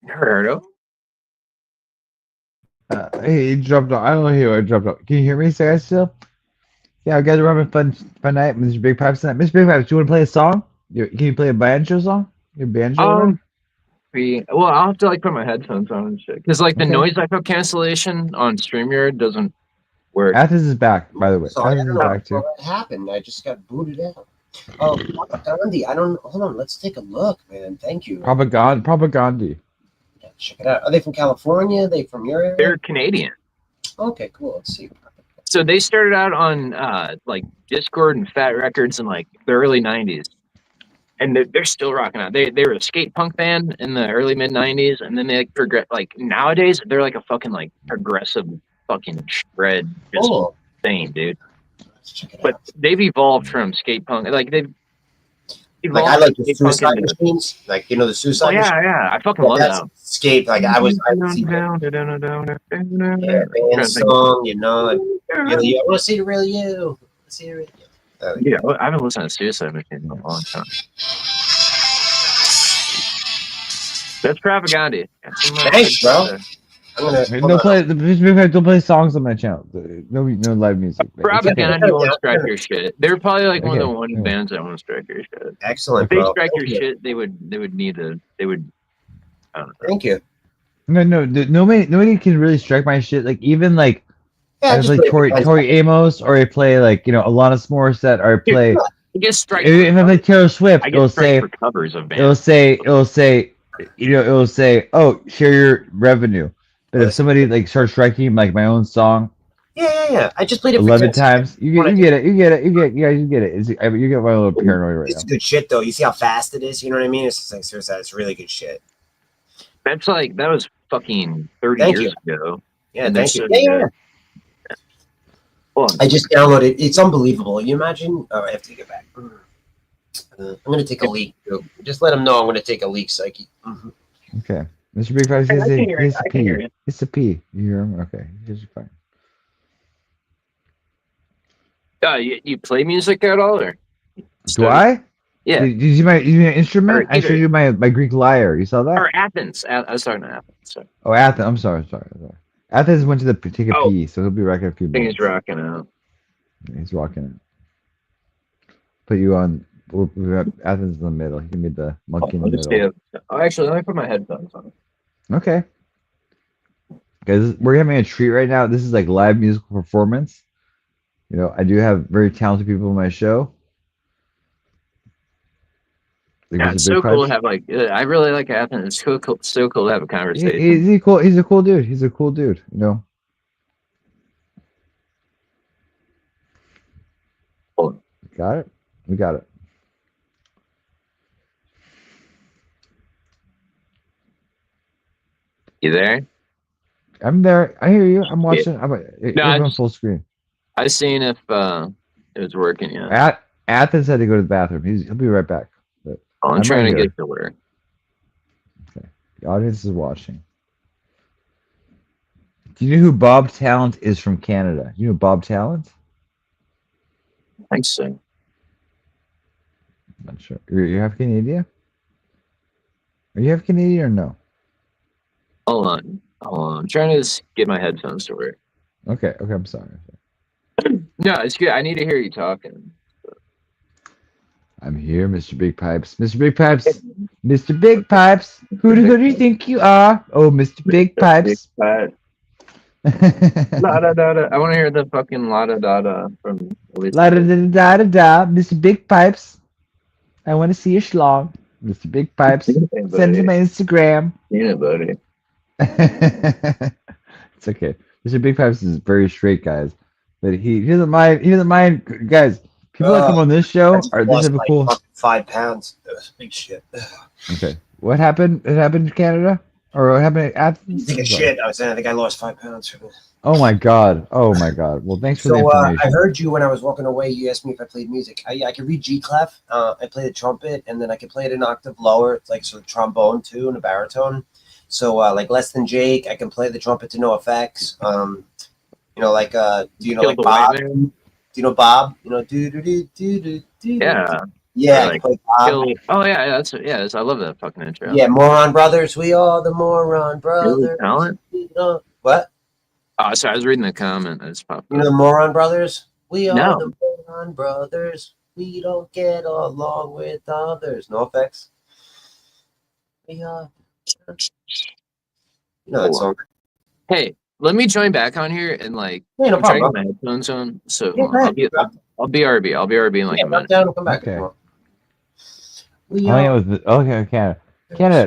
Never heard of? Hey, he dropped off. I don't know who I dropped off. Can you hear me, Sarah, still? Yeah, guys are having fun night. Mr. Big Pipes tonight. Mr. Big Pipes, do you want to play a song? Can you play a banjo song? Your banjo? Well, I'll have to like put my headphones on and shit. Because like the Okay. noise echo cancellation on StreamYard doesn't work. Athens is back, by the way. Sorry, I Athens don't is know back too. what happened. I just got booted out. Oh, Propaganda. I don't. Hold on. Let's take a look, man. Thank you. Propaganda. Check it out. Are they from California? Are they from your area? They're Canadian. Okay, cool. Let's see. So they started out on like Discord and Fat Records in like the early '90s, and they're still rocking out. They were a skate punk band in the early mid '90s, and then they like progress. Like nowadays, they're like a fucking like progressive fucking shred, just Cool. insane, dude. But they've evolved from skate punk. Like they've Like, evolved I like from the skate punk Suicide into- Machines. Like, you know, the Suicide Oh, yeah, Machines? yeah. I fucking love that's that. Skate. Like, I was. Yeah, band song, you know. Like, really, I want to see the real you. See the real you. Yeah, I haven't listened to Suicide Machine in a long time. That's Propaganda. Thanks, bro. I'm gonna. Hey, don't play don't play songs on my channel. No live music. Propaganda won't strike your shit. They're probably like one of the Okay, one yeah. bands that won't strike your shit. Excellent, If they bro. strike your Thank you. shit, they would need to. They would. I don't know. Thank you. Nobody can really strike my shit. Like even like Yeah, I just play play Tori Amos, or I play like Alanis Morissette, or I play. I get strike. If I play Taylor Swift, I it'll get strike say for covers of it'll bands. say it'll say, oh, share your revenue. But if somebody like starts striking like my own song Yeah. I just played it for 11 10 times, you get it. You get it. You get my little paranoid right It's now. good shit, though. You see how fast it is? You know what I mean? It's just like, seriously, it's really good shit. That's like that was fucking 30 Thank years ago. Yeah, And thank they're you. so Yeah. good. Hold on. I just downloaded. It's unbelievable. You imagine? Oh, I have to get back. I'm gonna take a leak. Too. Just let them know I'm gonna take a leak, Psyche. Okay. Mr. Big Five I says can hear it. it's a I can hear P. it. It's a P. You hear him? Okay. Here's fine. You play music at all, or? Do I? Yeah. Did you see my instrument? Or I showed either- you my Greek lyre. You saw that? Or Athens. I was talking to Athens. So. Oh, Athens. I'm sorry. Athens went to the take a Oh. pee, so he'll be back in a few I think minutes. he's rocking out. He's rocking it. Put you on. We have Athens in the middle. He made the monkey in the I'll just middle. actually, let me put my headphones on. Okay. Guys, we're having a treat right now. This is like live musical performance. I do have very talented people on my show. Like Yeah, Mr. it's Big so cool Pipes. to have like. I really like Athens. It's so cool to have a conversation. He's cool. He's a cool dude. He's a cool dude. Hold on. Got it. We got it. You there? I'm there. I hear you. I'm watching. It's I on just- full screen. I seen if it was working. Yeah. Athens had to go to the bathroom. He'll be right back. But I'm trying right to here. get to work. The audience is watching. Do you know who Bob Talent is from Canada? You know Bob Talent? I think so. I'm not sure. You have Canadian? Are you have Canadian or no? Hold on. I'm trying to just get my headphones to work. Okay. I'm sorry. No, it's good. I need to hear you talking. I'm here, Mr. Big Pipes. Mr. Big Pipes. Mr. Big Pipes. Who do you think you are? Oh, Mr. Big Pipes. La da da da. I want to hear the fucking la da da da from. La da da da da da. Mr. Big Pipes. I want to see your schlong. Mr. Big Pipes. Send it to my Instagram. Peanut butter. It's okay. Mr. Big Pipes is very straight, guys. But he doesn't mind. He doesn't mind, guys. People that come on this show are this Lost have a like cool. fucking 5 pounds. Ugh, big shit. Okay. What happened? It happened in Canada. Or what happened at Athens? Take a shit. I think I lost 5 pounds. Oh my god. Oh my god. Well, thanks for the So information. I heard you when I was walking away. You asked me if I played music. I could read G clef. I play the trumpet, and then I could play it an octave lower. It's like so trombone too, and a baritone. So like Less Than Jake, I can play the trumpet to no effects. You know, like do you know Kill like the Bob? White Do Man? you know Bob? You know do do do do do do. Yeah. Yeah, I Like, can play Bob. oh yeah, I love that fucking intro. Yeah, Moron Brothers. We are the Moron Billy Brothers. Talent? You know, what? Oh, sorry, I was reading the comment. I just popped You know the Moron Brothers? We are No. the Moron Brothers. We don't get along with others. No effects. We are. You know that song. Hey, let me join back on here and like Yeah, no I'm trying to problem, get my headphones on. So Yeah, go ahead. I'll be RB. I'll be RB in like a Come minute. down and come back. Okay. We Oh, yeah, are. it was okay, Canada. Canada,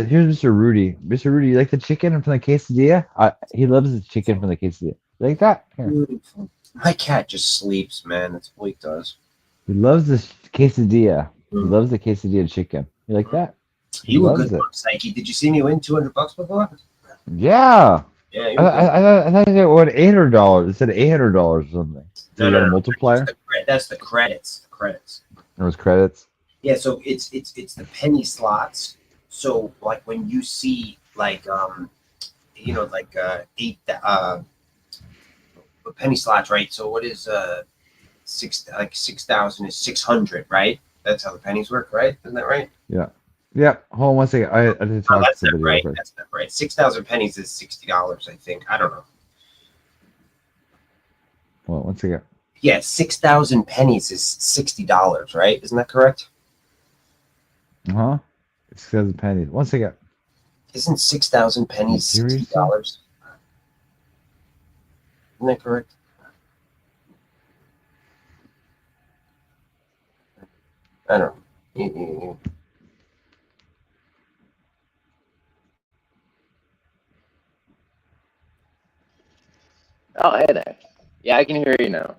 here's Mr. Rudy. Mr. Rudy, you like the chicken from the quesadilla? He loves the chicken from the quesadilla. You like that? Here. Beautiful. My cat just sleeps, man. That's what he does. He loves this quesadilla. He Mm. loves the quesadilla chicken. You like that? He You were loves good it. one, Psyche. Did you see me win $200 before? Yeah. Yeah, you I, were good. I thought it was $800. It said $800 or something. So you got a multiplier? That's the credits. The credits. There was credits. Yeah, so it's the penny slots. So like when you see like you know like penny slots, right? So what is 6,000 is 600, right? That's how the pennies work, right? Isn't that right? Yeah. Yeah. Hold on one second. I did Oh, talk to that's not somebody real right. quick. That's not right. 6,000 pennies is $60, I think. I don't know. Hold on one second. Yeah, 6,000 pennies is $60, right? Isn't that correct? Uh-huh. It's because of pennies. One second. Isn't 6,000 pennies Seriously? $60? Isn't that correct? I don't know. Oh, hey there. Yeah, I can hear you now.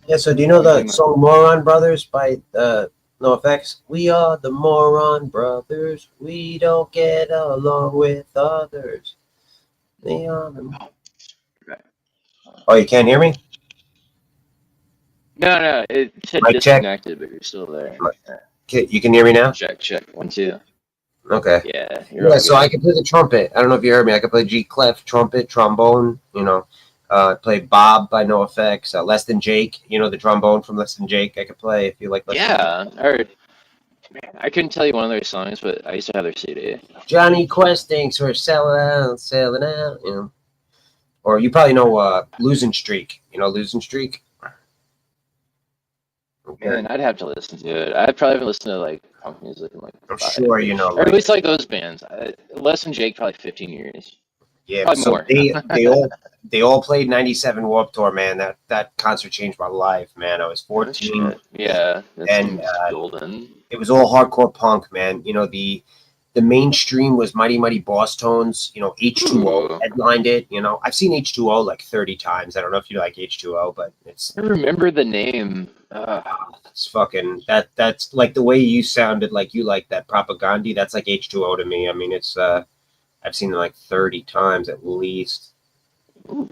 Yeah, so do you know the song Moron Brothers by NoFX? We are the Moron Brothers. We don't get along with others. They are the... Oh, you can't hear me? No, it said Mic check. disconnected, but you're still there. Okay, you can hear me now? Check. 1, 2. Okay. Yeah, you're Yeah, all so good. I can play the trumpet. I don't know if you heard me. I can play G clef, trumpet, trombone, you know. Play Bob by NoFX, Less Than Jake, you know, the trombone from Less Than Jake. I could play if you like Less Than Yeah, or I couldn't tell you one of their songs, but I used to have their CD. Johnny Quest thinks we're selling out, you know. Or you probably know Losing Streak. You know Losing Streak? Man, I'd have to listen to it. I probably haven't listened to like punk music in like I'm 5 sure you know. or at least like those bands. Less Than Jake, probably 15 years. Yeah, Probably so more. they all played 97 Warped Tour, man. That concert changed my life, man. I was 14. Yeah, that and seems golden. it was all hardcore punk, man. You know, the mainstream was Mighty Mighty Boss Tones. You know, H2O headlined it. You know, I've seen H2O like 30 times. I don't know if you like H2O, but it's I remember the name. it's fucking that's like the way you sounded like you like that Propaganda. That's like H2O to me. I mean, it's I've seen it like 30 times at least. You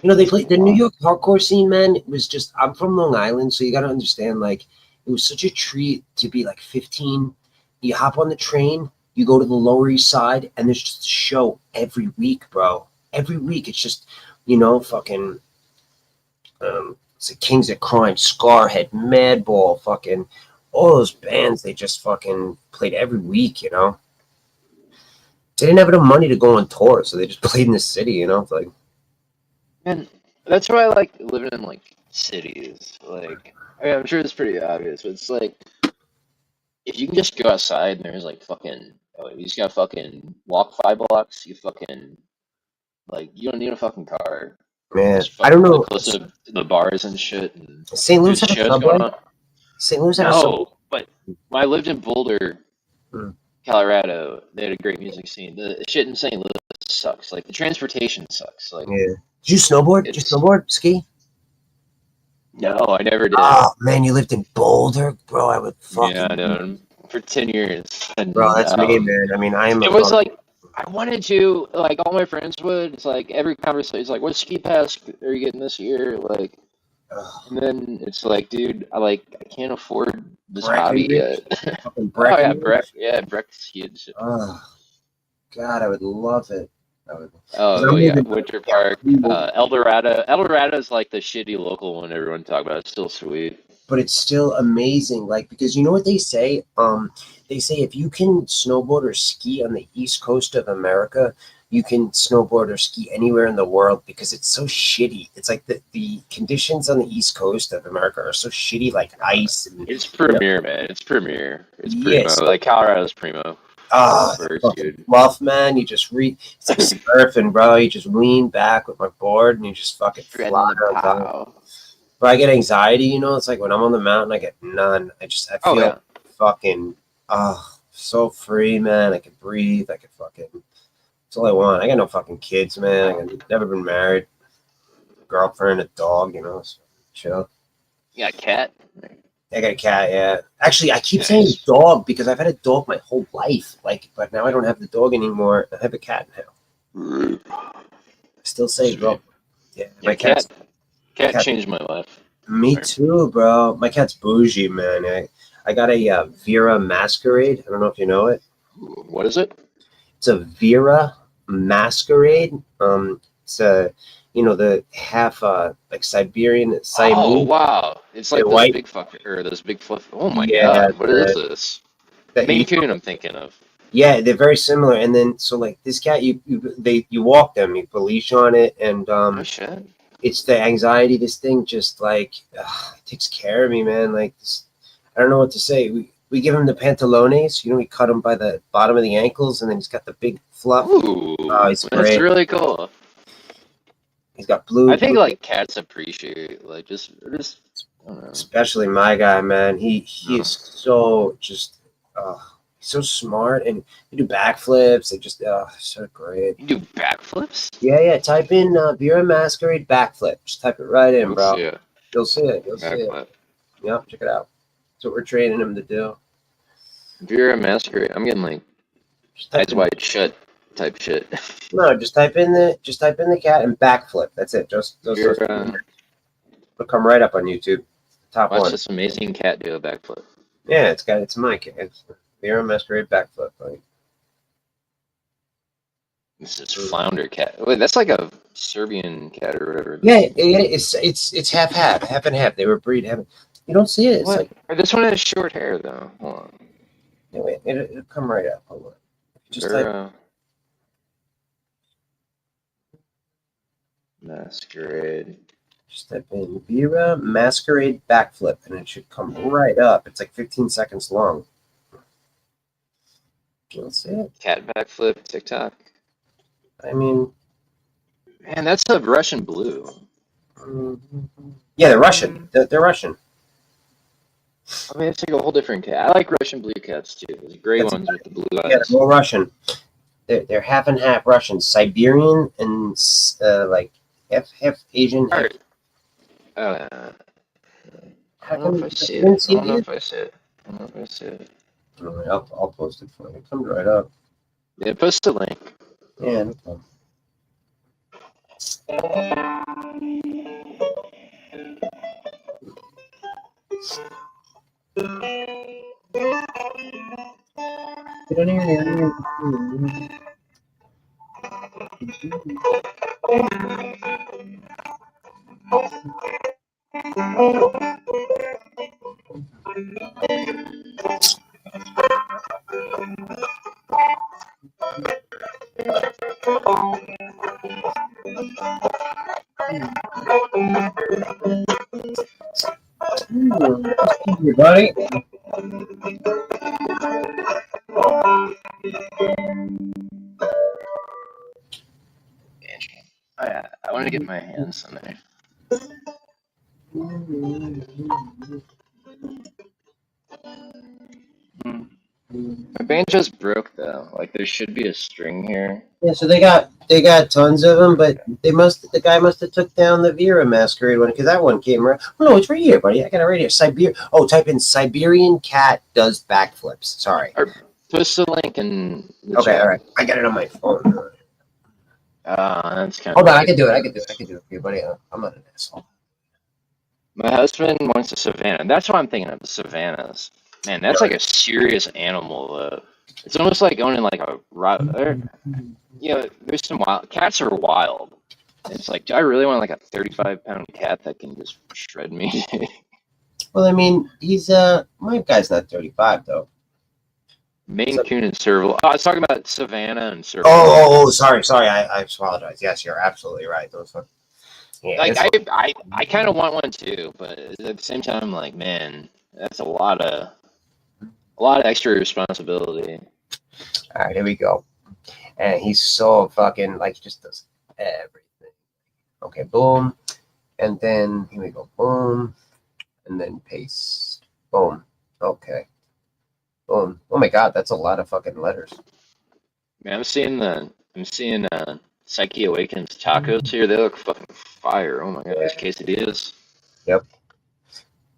know, they played the New York hardcore scene, man. It was just, I'm from Long Island, so you got to understand, like, it was such a treat to be like 15. You hop on the train, you go to the Lower East Side, and there's just a show every week, bro. Every week. It's just, you know, fucking, it's the Kings of Crime, Scarhead, Madball, fucking, all those bands, they just fucking played every week, you know? They didn't have enough money to go on tour, so they just played in the city, you know? It's like, And that's why I like living in like cities. Like, I mean, I'm sure it's pretty obvious, but it's like if you can just go outside and there's like fucking, you just gotta fucking walk 5 blocks. You fucking like you don't need a fucking car. man, Just I don't fucking know. live close to the bars and shit. And St. Louis there's had a shows subway? going on. St. Louis had a subway? No, but when I lived in Boulder, Colorado, they had a great music scene. The shit in St. Louis sucks. Like the transportation sucks. Like Yeah. Did you snowboard? Did you snowboard? Ski? no, I never did. Oh, man, you lived in Boulder? Bro, I would fucking... Yeah, I know. for 10 years. And, Bro, that's me, man. I mean, I am. It was like, I wanted to, like, all my friends would. It's like every conversation, it's like, what ski pass are you getting this year? Like, and then it's like, dude, I can't afford this hobby yet. Fucking Oh yeah, Breckenridge. Breck's huge. Oh, God, I would love it. Oh yeah, Winter Park, El Dorado. El Dorado is like the shitty local one everyone talk about. It's still sweet. But it's still amazing, like, because you know what they say? They say if you can snowboard or ski on the East Coast of America, you can snowboard or ski anywhere in the world because it's so shitty. It's like the conditions on the East Coast of America are so shitty, like ice. And, It's premier, man. It's premier. It's primo. Yes. Like Colorado's primo. Ah, Birds, fucking dude. fluff, man. You just it's like surfing, bro. You just lean back with my board and you just fucking fly around. But I get anxiety, you know. It's like when I'm on the mountain, I get none. I feel fucking so free, man. I can breathe. I can fucking. That's all I want. I got no fucking kids, man. I've never been married. Girlfriend, a dog, you know. So chill. You got a cat? I got a cat, yeah. Actually, I keep saying dog because I've had a dog my whole life. Like, but now I don't have the dog anymore. I have a cat now. I still say dog. Yeah, my cat cat changed my life. Me too, bro. My cat's bougie, man. I got a Vera Masquerade. I don't know if you know it. What is it? It's a Vera Masquerade. It's a, you know, the half like Siberian Siamese. Oh wow! It's like They're those white. big fucker or those big fluff. Oh my Yeah, god! What is this? that Maine you- Coon. I'm thinking of. Yeah, they're very similar. And then so like this cat, you walk them, you put a leash on it, and it's the anxiety. This thing just like it takes care of me, man. Like this, I don't know what to say. We give him the pantalones. You know, we cut him by the bottom of the ankles, and then he's got the big fluff. Ooh, He's that's great. really cool. He's got blue. I think blue- like cats appreciate like just I don't know. especially my guy, man. He is so just he's so smart, and he do backflips. They just so great. You do backflips? Yeah. Type in Vera Masquerade backflip. Just type it right in, bro. See it. You'll see it. You'll see Backflip. it. Yep, check it out. That's what we're training him to do. Vera Masquerade. I'm getting like eyes wide shut type shit. No, just type in the cat and backflip. That's it. Just those. Vera, It'll come right up on YouTube. Top watch one. this amazing cat do a backflip. Yeah, it's my cat. It's Vera Masquerade backflip. Like, This is flounder cat. Wait, that's like a Serbian cat or whatever. yeah, it's half and half. They were breed half. You don't see it. It's What? like Or this one has short hair though. Hold on. wait, it'll come right up. Hold on. Just type. Vera Masquerade. Just type in Vera Masquerade backflip, and it should come right up. It's like 15 seconds long. You'll see it. Cat backflip TikTok. I mean, Man, that's a Russian blue. yeah, they're Russian. They're Russian. I mean, it's like a whole different cat. I like Russian blue cats too. The gray That's- ones with the blue Yeah, eyes. they're more Russian. They're half and half Russian, Siberian, and like half Asian. Half, I how don't know come if I see you it. didn't see I don't know it? if I see it. I don't know if I see it. Alright, I'll post it for you. It comes right up. Yeah, post the link. Yeah, no problem. Everybody. I want to get my hands on there. My banjo's broke though. Like there should be a string here. Yeah, so they got tons of them, but the guy must have took down the Vera Masquerade one because that one came around. Oh no, it's right here, buddy. I got it right here. Type in Siberian cat does backflips. Sorry. Or post the link in the Okay, chat. all right. I got it on my phone. That's kind Hold of. on, I can do it. I can do it for you, buddy. I'm not an asshole. My husband wants a Savannah. That's what I'm thinking of, the Savannahs. Man, that's like a serious animal, though. It's almost like owning like a there's some wild cats are wild. It's like, do I really want like a 35-pound cat that can just shred me? Well, I mean, he's my guy's not 35 though. Maine Coon and Serval. Oh, I was talking about Savannah and Serval. Oh, sorry. I apologize. Yes, you're absolutely right. Those are. Yeah, Like this one- I kind of want one too, but at the same time, like, man, that's a lot of extra responsibility. All right, here we go. And he's so fucking like he just does everything. Okay, boom, and then here we go, boom, and then paste, boom. Okay, boom. Oh my God, that's a lot of fucking letters. Man, I'm seeing Psyche Awakens tacos here. They look fucking fire. Oh my god, these quesadillas. Yep.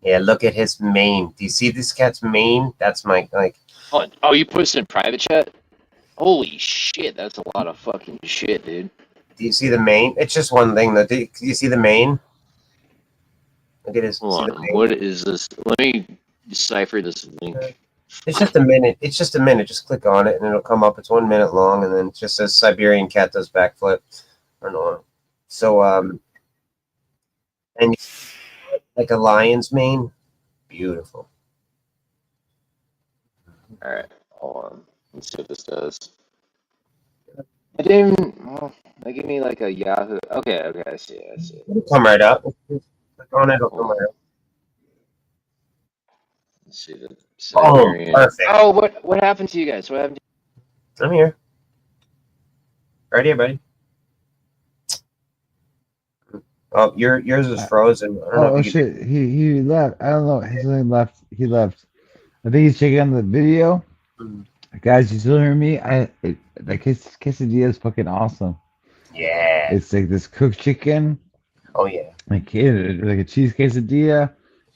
Yeah, look at his mane. Do you see this cat's mane? That's my like. Oh, you posted in private chat? Holy shit, that's a lot of fucking shit, dude. Do you see the mane? It's just one thing. Do you see the mane? Look at his. Hold See the on, mane? what is this? Let me decipher this link. It's just a minute. It's just a minute. Just click on it and it'll come up. It's 1 minute long, and then it just says Siberian cat does backflip. I don't know. So and like a lion's mane, beautiful. All right, hold on. Let's see what this does. I didn't even. Oh, they give me like a Yahoo. Okay, I see it. It'll come right up. Click on it. It'll come right up. Let's see the Oh, Siberian. perfect. Oh, what happened to you guys? What happened? I'm here. Right here, buddy. Oh, yours is frozen. I don't know Oh if you can- shit, he left. I don't know. His name left. He left. I think he's checking on the video. Guys, you still hear me? The quesadilla is fucking awesome. Yeah. It's like this cooked chicken, Oh yeah. like a cheese quesadilla.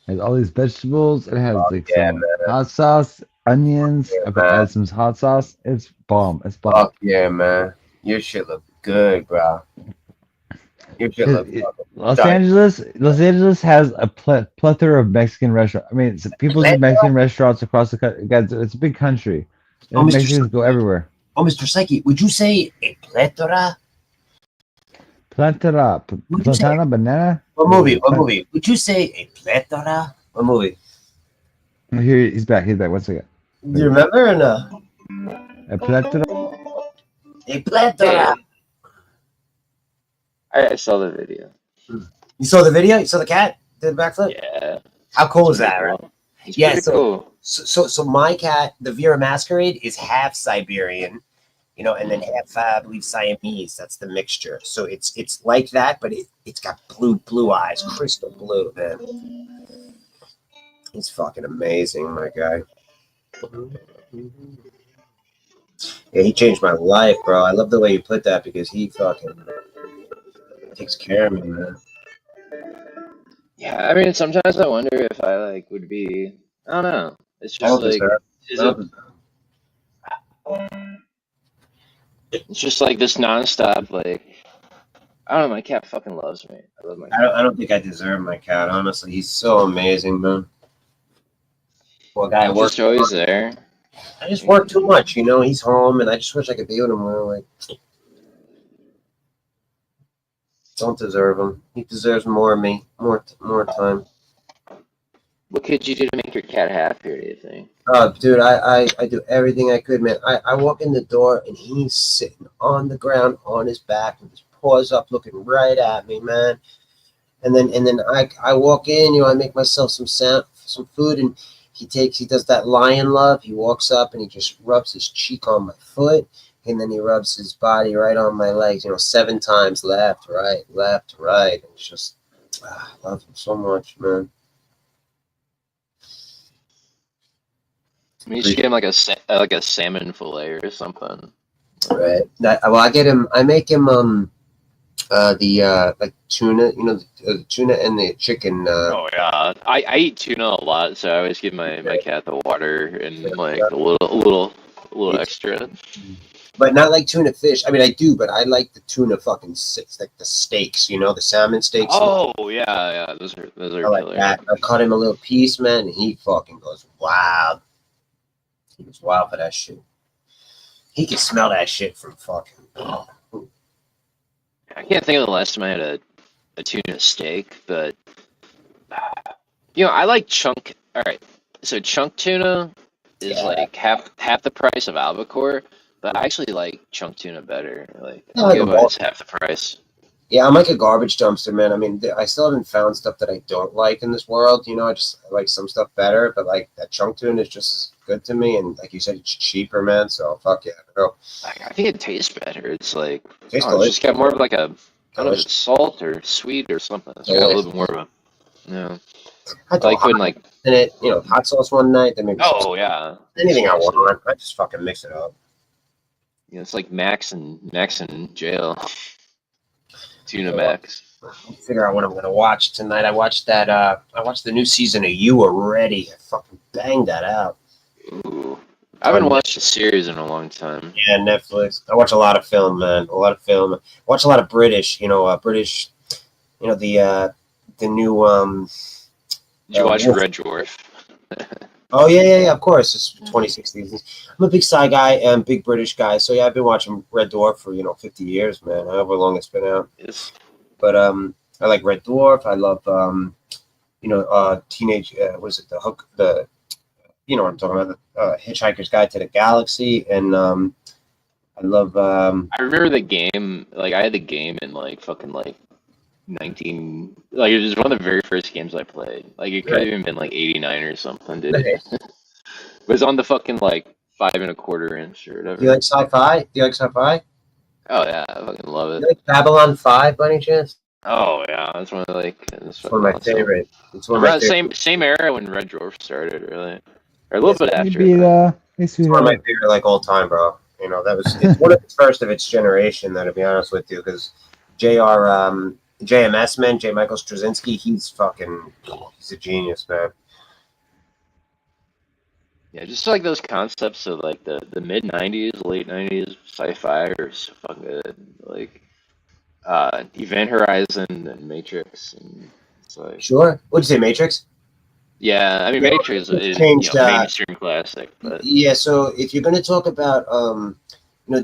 Has all these vegetables. It has like some hot sauce, onions. Yeah, I could add some hot sauce. It's bomb. It's bomb. Fuck yeah, man. Your shit look good, bro. Your shit look Los Angeles has a plethora of Mexican restaurants. I mean, people do Mexican restaurants across the country. Guys, it's a big country. Oh, And Mr. Mexicans go everywhere. Oh, Mr. Psyche, would you say a plethora? Plantera, plantana, banana. What movie? What movie? Would you say a plethora? What movie? Here, he's back. He's back. One second. Do you remember or no? A plethora. A plethora. I saw the video. You saw the video? You saw the cat did the backflip? Yeah. How cool is that, right? He's Yeah, pretty so, cool. so my cat, the Vera Masquerade, is half Siberian, and then half, I believe, Siamese. That's the mixture. So it's like that, but it's got blue eyes, crystal blue, man. He's fucking amazing, my guy. Yeah, he changed my life, bro. I love the way you put that because he fucking takes care of me, man. Yeah, I mean, sometimes I wonder if I would be. I don't know. It's just like, it's just like this nonstop. Like, I don't know. My cat fucking loves me. I love my cat. I don't think I deserve my cat. Honestly, he's so amazing, man. Well, guy, He's just always there. I just work too much, He's home, and I just wish I could be with him more. Like, don't deserve him. He deserves more of me, more time. What could you do to make your cat happier? Do you think? Oh, dude, I do everything I could, man. I walk in the door, and he's sitting on the ground on his back with his paws up, looking right at me, man. And then I walk in, I make myself some food, and he does that lion love. He walks up and he just rubs his cheek on my foot, and then he rubs his body right on my legs, 7 times, left, right. And it's just, I love him so much, man. You should get him like a salmon fillet or something. Right. Well, I make him like tuna, the tuna and the chicken. Oh yeah, I eat tuna a lot, so I always give my cat the water and like a little extra. But not like tuna fish. I mean, I do, but I like the tuna fucking like the steaks, the salmon steaks. Oh yeah, those are I like killer. that. I cut him a little piece, man, and he fucking goes wild. He was wild for that shit. He can smell that shit from fucking. I can't think of the last time I had a tuna steak, but I like chunk. All right, so chunk tuna is like half the price of albacore, but I actually like chunk tuna better. Like I like it them was both. half the price. Yeah, I'm like a garbage dumpster, man. I mean, I still haven't found stuff that I don't like in this world. I like some stuff better, but like that chunk tuna is just as good to me. And like you said, it's cheaper, man. So fuck yeah, bro. I think it tastes better. It's like Tastes it's just got more of like a I don't know if delicious. it's salt or sweet or something. It's got a little bit more of a I I like putting like in it, hot sauce one night, then maybe yeah. anything I want. I just fucking mix it up. It's like Max in jail. Tuna Max. I'll figure out what I'm gonna watch tonight. I watched the new season of You already. I fucking banged that out. Ooh. I haven't watched a series in a long time. Yeah, Netflix. I watch a lot of film, man. A lot of film. I watch a lot of British. British. The new. Did you watch Wolf. Red Dwarf? Oh yeah. Of course, it's 2016. I'm a big Psy guy and big British guy, so yeah, I've been watching Red Dwarf for 50 years, man. However long it's been out. Yes. But I like Red Dwarf. I love teenage. Was it the Hook? You know what I'm talking about? The Hitchhiker's Guide to the Galaxy, and I love. I remember the game. Like I had the game in like fucking like 19. Like it was one of the very first games I played. Like it could have even been like 89 or something, dude. It was on the fucking like 5 1/4 inch or whatever. Do you like sci-fi? Oh yeah, I fucking love it. You like Babylon 5 by any chance? Oh yeah, that's one of It's one of my favorite. It's one of Around my favorite. same era when Red Dwarf started, really, or a little bit after. It's one of my favorite, like all time, bro. It's one of the first of its generation. That, to be honest with you, because JMS, man, J. Michael Straczynski, he's a genius, man. Yeah, just like those concepts of like the mid '90s, late '90s sci-fi are so fucking good. Like Event Horizon and Matrix, and it's like Sure. What'd you say, Matrix? yeah, I mean Yeah, Matrix it's is changed, mainstream classic, but Yeah, so if you're going to talk about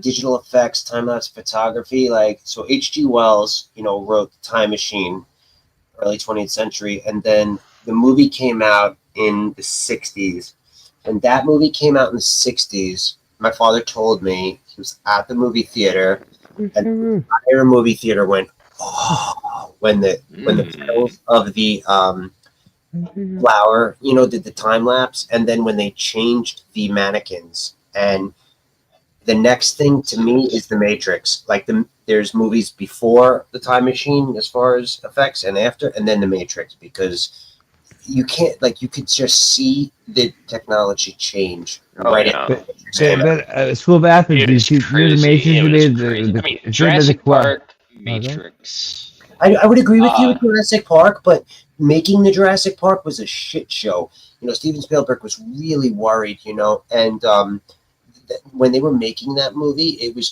digital effects, time-lapse photography, so H.G. Wells, wrote Time Machine, early 20th century, and then the movie came out in the 60s. When that movie came out in the 60s, my father told me he was at the movie theater, and the entire movie theater went, oh, when the pedals of the flower, did the time lapse, and then when they changed the mannequins. And the next thing to me is the Matrix. There's movies before the Time Machine as far as effects, and after, and then the Matrix, because you can't, you could just see the technology change School of Athens, you see the Matrix. Jurassic Park, Matrix. I would agree with you with Jurassic Park, but making the Jurassic Park was a shit show. Steven Spielberg was really worried, and when they were making that movie, it was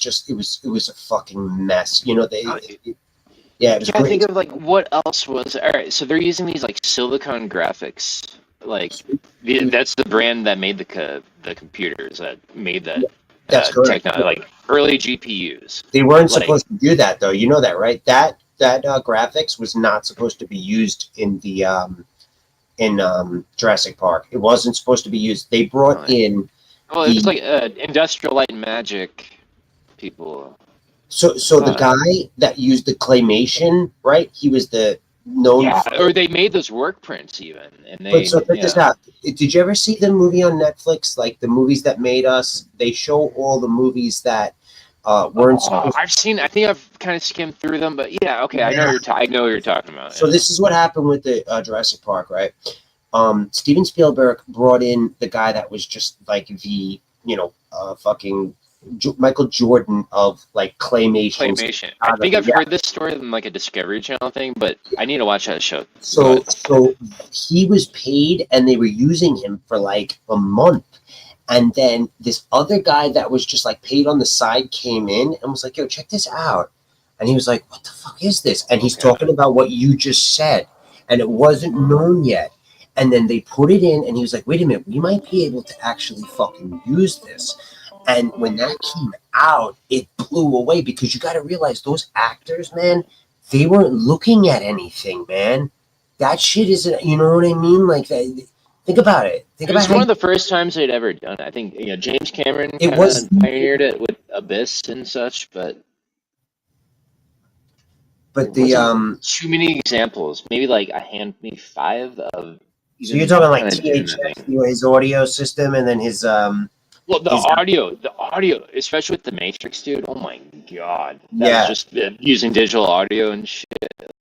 a fucking mess. It was I great. think of what else was all right. So they're using these Silicon Graphics, that's the brand that made the computers that made that. That's correct. Technology, early GPUs. They weren't supposed to do that, though. You know that, right? That graphics was not supposed to be used in the Jurassic Park. It wasn't supposed to be used. They brought in. Well, it's like Industrial Light and Magic people. So the guy that used the claymation, right? He was the known. Yeah, or they made those work prints even, and they. But so check this out. Did you ever see the movie on Netflix? Like the movies that made us. They show all the movies that weren't. I've seen. I think I've kind of skimmed through them, but yeah, okay, I know what you're talking about. So this is what happened with the Jurassic Park, right? Steven Spielberg brought in the guy that was just like the, fucking Michael Jordan of like claymation. Claymation. I think I've heard this story in like a Discovery Channel thing, but I need to watch that show. So he was paid, and they were using him for like a month. And then this other guy that was just like paid on the side came in and was like, "Yo, check this out." And he was like, "What the fuck is this?" And he's talking about what you just said, and it wasn't known yet. And then they put it in, and he was like, "Wait a minute, we might be able to actually fucking use this." And when that came out, it blew away, because you got to realize those actors, man, they weren't looking at anything, man. That shit isn't, you know what I mean? Like, think about it. It was one of the first times they'd ever done it. I think James Cameron It was- pioneered it with Abyss and such, but the too many examples. Maybe like maybe 5 of. So you're talking like kinda THX, his audio system, and then his Well, the his- audio, especially with the Matrix, dude. Oh my god, that Yeah. was just using digital audio and shit.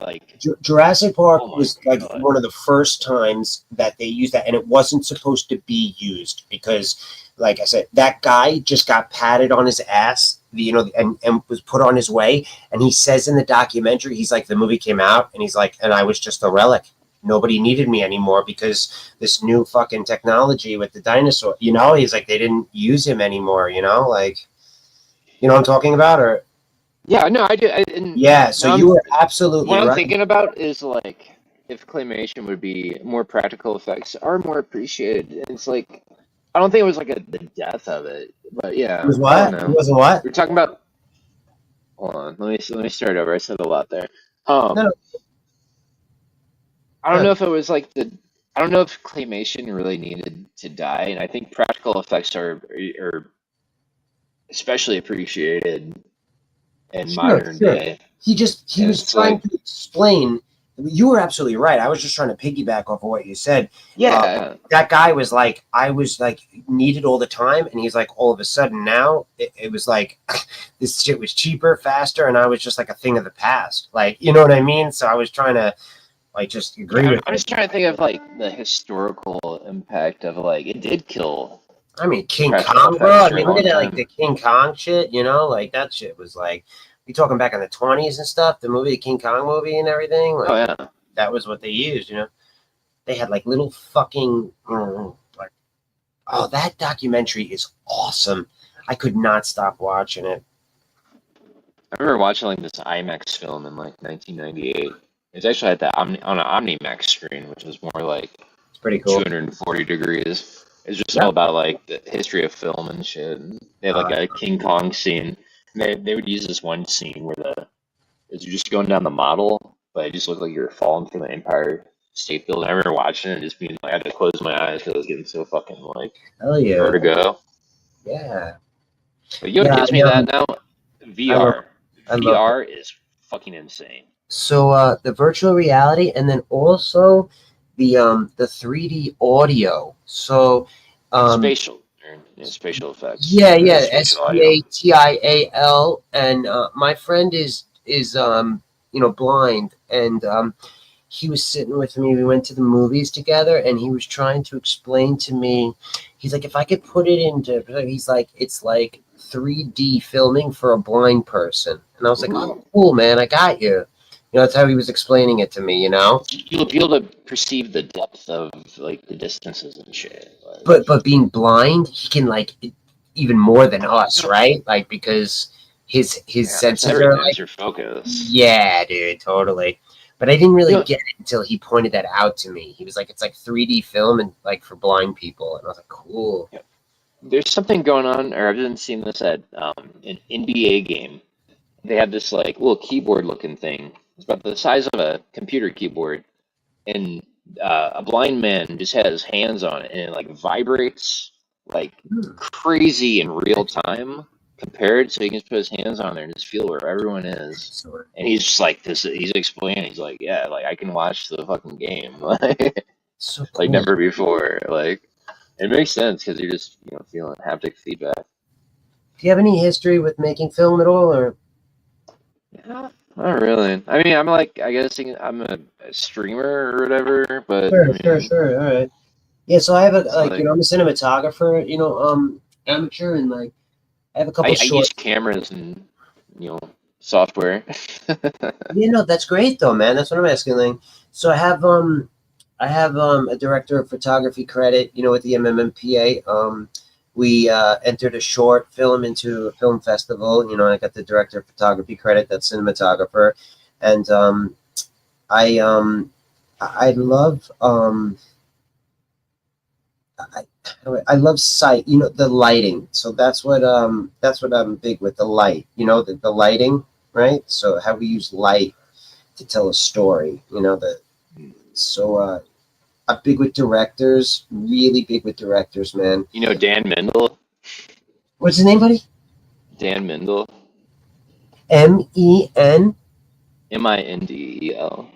Like Jurassic Park Oh my was like one of the first times that they used that, and it wasn't supposed to be used because, like I said, that guy just got patted on his ass, and was put on his way. And he says in the documentary, he's like, the movie came out, and he's like, and I was just a relic. Nobody needed me anymore because this new fucking technology with the dinosaur, he's like, they didn't use him anymore, like, what I'm talking about? Or yeah, no, I do. yeah, so you were absolutely What I'm right. thinking about is like if claymation would be more practical effects are more appreciated. And it's like I don't think it was like the death of it, but yeah. It was I what? don't It know. wasn't what? We're talking about. Hold on, let me start over. I said a lot there. I don't know if it was like I don't know if claymation really needed to die, and I think practical effects are especially appreciated in modern day. He was It's trying like- to explain. You were absolutely right. I was just trying to piggyback off of what you said. Yeah. That guy was like, I was like needed all the time, and he's like, all of a sudden now it was like this shit was cheaper, faster, and I was just like a thing of the past. Like, you know what I mean? So I was trying to like just agree with. I'm just trying to think of like the historical impact of like it did kill. I mean, King practical Kong, bro. effects I for a mean, look long at that, like time. the King Kong shit. Like that shit was like, we talking back in the 20s and stuff. The movie, the King Kong movie, and everything. Like, Oh yeah. that was what they used. They had like little fucking like, oh, that documentary is awesome. I could not stop watching it. I remember watching like this IMAX film in like 1998. It's actually at on an OmniMax screen, which was more like It's pretty cool. 240 degrees. It's just all about like the history of film and shit. And they had like a King Kong scene. And they would use this one scene where you're just going down the model, but it just looked like you were falling from the Empire State Building. I remember watching it and just being like, I had to close my eyes because I was getting so fucking like Hell yeah. vertigo. Yeah. But you know what gives me that now? VR. I love VR is fucking insane. So the virtual reality, and then also the 3D audio. So Spatial effects. Yeah, Spatial audio. SPATIAL, and my friend is blind, and he was sitting with me. We went to the movies together, and he was trying to explain to me. He's like, if I could put it into, he's like, it's like 3D filming for a blind person, and I was like, oh, cool, man, I got you. That's how he was explaining it to me. You'll be able to perceive the depth of like the distances and shit. But being blind, he can like even more than us, right? Like because his senses are like your focus. yeah, dude, totally. But I didn't really get it until he pointed that out to me. He was like, it's like 3D film and like for blind people, and I was like, cool. There's something going on, or I've been seeing this at an NBA game. They have this like little keyboard looking thing. It's about the size of a computer keyboard, and a blind man just has his hands on it, and it like vibrates like crazy in real time compared. So he can just put his hands on there and just feel where everyone is. And he's just like this. He's explaining. He's like, yeah, like I can watch the fucking game like So like cool. never before. Like it makes sense because you're just feeling haptic feedback. Do you have any history with making film at all, or? Not really. I mean, I'm like, I guess I'm a streamer or whatever, but I Sure. All right. Yeah, so I have a like, like- you know, I'm a cinematographer, you know, amateur, and like I have a couple I short. use cameras and software. Yeah, no, that's great though, man. That's what I'm asking. Like, so I have a director of photography credit, you know, with the MMMPA. We entered a short film into a film festival. You know, I got the director of photography credit, that's cinematographer, and I love I love sight, you know, the lighting. So that's what I'm big with, the light, you know, the lighting, right? So how we use light to tell a story, you know, so I'm big with directors, really big with directors, man. You know Dan Mendel? What's his name, buddy? Dan Mendel. MEN Mindel.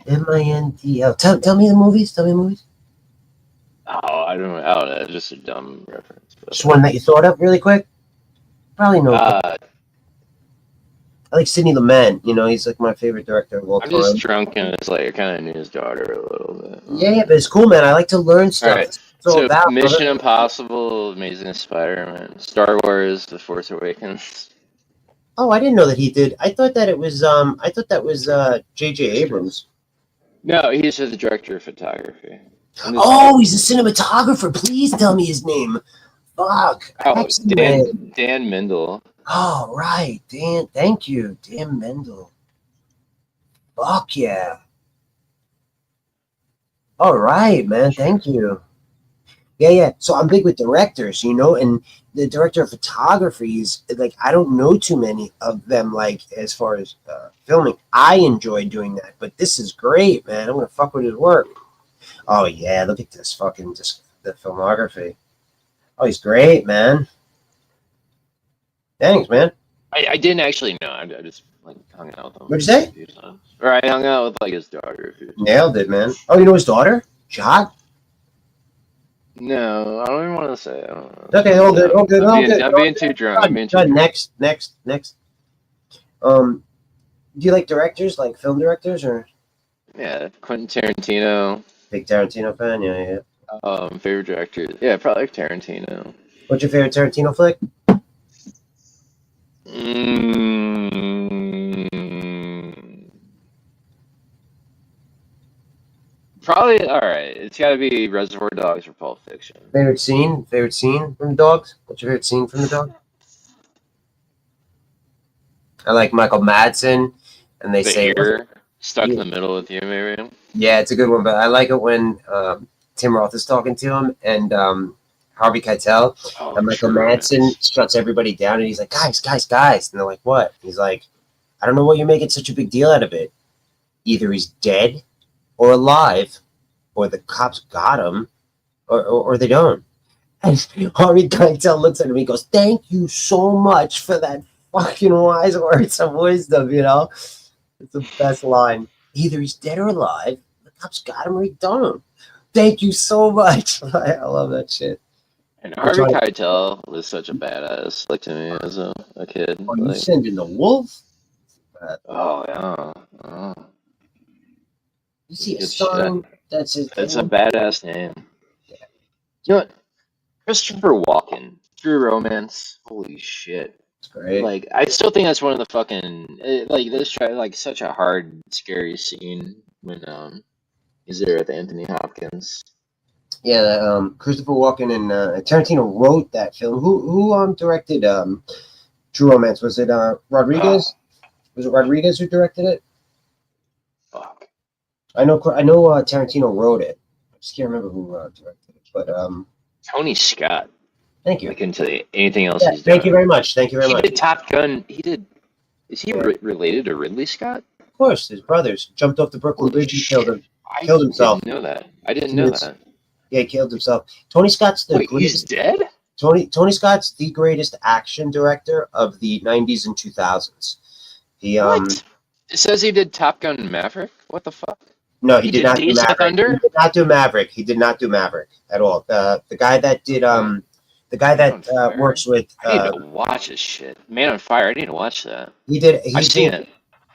MINDL. Tell me the movies. Tell me the movies. Oh, I don't know. Just a dumb reference. But, Just one that you thought of really quick. Probably no. uh, I like Sidney Lumet. You know, he's like my favorite director of all I'm time. just drunk and it's like I kind of knew his daughter a little bit. Yeah, but it's cool, man. I like to learn All stuff. right. That's what it's all So about, Mission brother. Impossible, Amazing Spider-Man, Star Wars, The Force Awakens. Oh, I didn't know that he did. I thought that it was J.J. Abrams. No, he's just the director of photography. Oh, he's a cinematographer. Please tell me his name. Fuck. Oh, Excellent. Dan Mendel. Oh, right. Dan, thank you. Dan Mendel. Fuck yeah. All right, man. Thank you. Yeah. So I'm big with directors, you know, and the director of photography is like, I don't know too many of them, like, as far as filming. I enjoy doing that, but this is great, man. I'm going to fuck with his work. Oh, yeah. Look at this fucking, just the filmography. Oh, he's great, man. Thanks, man. I didn't actually know. I just like hung out with him. What'd you say? a few times. Or I hung out with like his daughter. Nailed it, man. Oh, you know his daughter? She hot? No, I don't even want to say. I don't know. Okay, all good, all good, all I'm being, good. I'm being too drunk. I'm being too Done. drunk. Next. Do you like directors, like film directors, or Yeah, Quentin Tarantino. big Tarantino fan? Yeah. Favorite director. Yeah, probably like Tarantino. What's your favorite Tarantino flick? Probably all right. It's got to be Reservoir Dogs or Pulp Fiction. Favorite scene? Favorite scene from the Dogs? What's your favorite scene from the Dogs? I like Michael Madsen, and they The say Ear, Stuck in the Middle with You, maybe. Yeah, it's a good one, but I like it when Tim Roth is talking to him and Harvey Keitel and Michael Madsen shuts everybody down and he's like, guys. And they're like, what? He's like, I don't know what you're making such a big deal out of it. Either he's dead or alive, or the cops got him, or they don't. And Harvey Keitel looks at him and he goes, thank you so much for that fucking wise words of wisdom, you know? It's the best line. Either he's dead or alive. The cops got him or he don't. Thank you so much. I love that shit. And Harvey Keitel was such a badass, like to me as a kid. Oh, you Like, sending the wolf? oh yeah. Oh. You see a Good sign shit. that says That's a badass name. You know what? Christopher Walken, True Romance. Holy shit. It's great. Like, I still think that's one of the fucking like this like such a hard, scary scene when he's there with Anthony Hopkins. Yeah, Christopher Walken and Tarantino wrote that film. Who directed True Romance? Was it Rodriguez? Was it Rodriguez who directed it? Fuck. I know Tarantino wrote it. I just can't remember who directed it. But Tony Scott. Thank you. Like into anything else yeah, he's done. thank you very much. Thank you very He much. did Top Gun. He did. Is he related to Ridley Scott? Of course, his brothers jumped off the Brooklyn Bridge and killed him. Killed himself. Didn't know that. I didn't know that. Yeah, he killed himself. Tony Scott's the Wait, he's greatest. dead? Tony Scott's the greatest action director of the 90s and 2000s. He What? It says he did Top Gun Maverick. What the fuck? No, he did not do Days of Maverick. Thunder? He did not do Maverick. He did not do Maverick at all. The guy that did works with I need to watch this shit. Man on Fire. I need to watch that. he did I've seen it.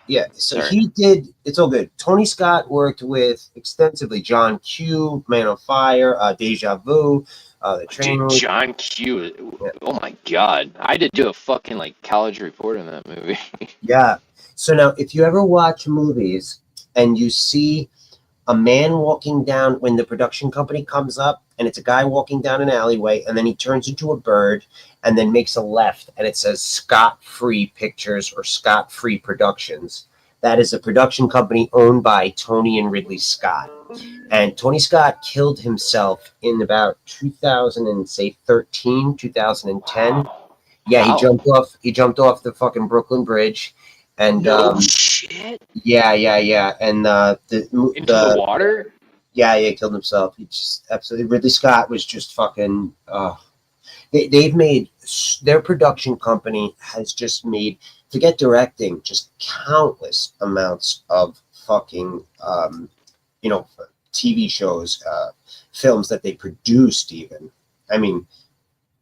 Yeah, so Sorry. he did. It's all good. Tony Scott worked with extensively John Q, Man on Fire, Deja Vu, The Train. Dude, John Q. Oh my god, I did do a fucking like college report on that movie. Yeah. So now, if you ever watch movies and you see a man walking down when the production company comes up, and it's a guy walking down an alleyway, and then he turns into a bird, and then makes a left, and it says Scott Free Pictures or Scott Free Productions. That is a production company owned by Tony and Ridley Scott. And Tony Scott killed himself in about 2013, 2010. Yeah, Wow. he jumped off the fucking Brooklyn Bridge, and No shit. yeah, and Into the water. yeah, he killed himself. He just absolutely. Ridley Scott was just fucking. They've made, their production company has just made, forget directing, just countless amounts of fucking TV shows, films that they produced. Even, I mean,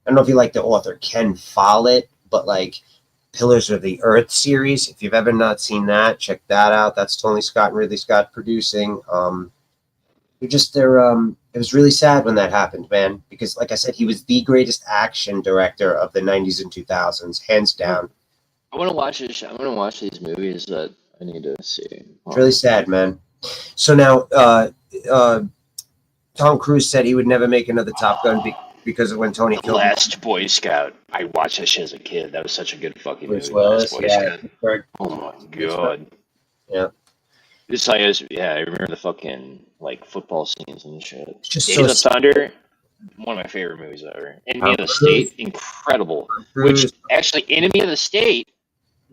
I don't know if you like the author Ken Follett, but like Pillars of the Earth series, if you've ever not seen that, check that out. That's Tony Scott and Ridley Scott producing. It was really sad when that happened, man, because like I said, he was the greatest action director of the 90s and 2000s, hands down. I want to watch this. I want to watch these movies that I need to see. It's really sad, man. So now, Tom Cruise said he would never make another Top Gun because of when Tony The killed him. Last Boy Scout. I watched that shit as a kid. That was such a good fucking Bruce movie. Willis, Last Boy yeah. Scout. Oh my god. Yeah. It's like, I remember the fucking like football scenes and shit. Just Days so of Thunder, one of my favorite movies ever. Enemy of the State, incredible. Which actually, Enemy of the State,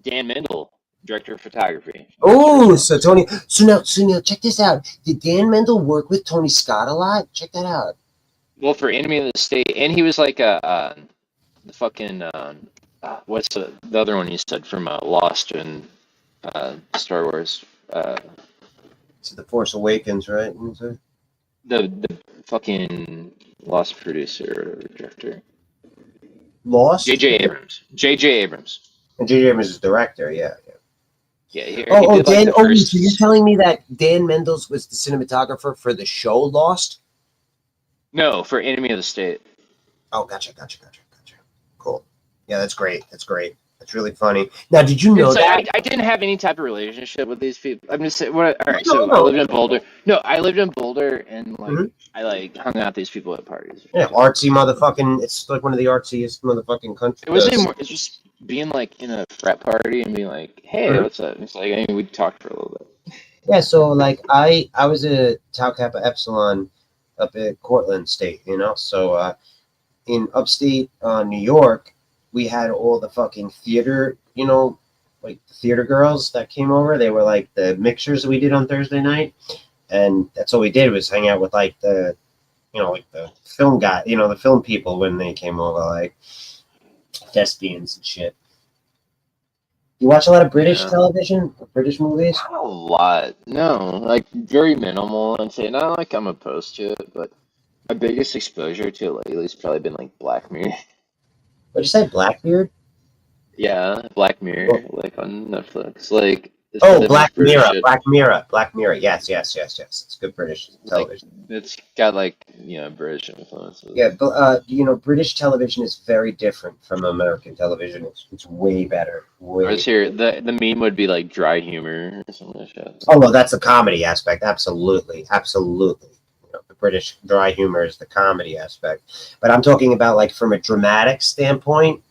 Dan Mendel, director of photography. Oh, so now check this out. Did Dan Mendel work with Tony Scott a lot? Check that out. Well, for Enemy of the State, and he was like the fucking what's the other one you said from Lost and Star Wars? It's The Force Awakens, right? The fucking Lost producer or director. Lost? J.J. Abrams. J.J. Abrams. And J.J. Abrams is director, yeah. Yeah. He Oh, did, like, Dan. the Oh, first- so you're telling me that Dan Mendels was the cinematographer for the show Lost? No, for Enemy of the State. Oh, gotcha. Cool. Yeah, that's great. That's really funny. Now, did you know It's that? like, I didn't have any type of relationship with these people. I'm just saying. All right, No, so no. I lived in Boulder. No, I lived in Boulder, and like Mhm. I like hung out with these people at parties. Yeah, artsy motherfucking. It's like one of the artsiest motherfucking countries. It wasn't even. It's just being like in a frat party and being like, "Hey, Mhm. what's up?" It's like, I mean, we talked for a little bit. Yeah, so like I was a Tau Kappa Epsilon up at Cortland State, So in upstate New York, we had all the fucking theater, like theater girls that came over. They were like the mixers that we did on Thursday night, and that's all we did was hang out with like the, like the film guy, the film people when they came over, like thespians and shit. You watch a lot of British television, British movies? Not a lot. No, like very minimal. I'd say not like I'm opposed to it, but my biggest exposure to it lately has probably been like Black Mirror. What'd you say, Blackbeard? Yeah, Black Mirror, like on Netflix. Like it's Oh, the Black British Mirror, shit. Black Mirror. Yes. It's good British television. It's got like British influences. Yeah, but British television is very different from American television. It's way better. I Way. was here. The meme would be like dry humor or something like that. Oh well, that's the comedy aspect. Absolutely. The British dry humor is the comedy aspect. But I'm talking about like from a dramatic standpoint.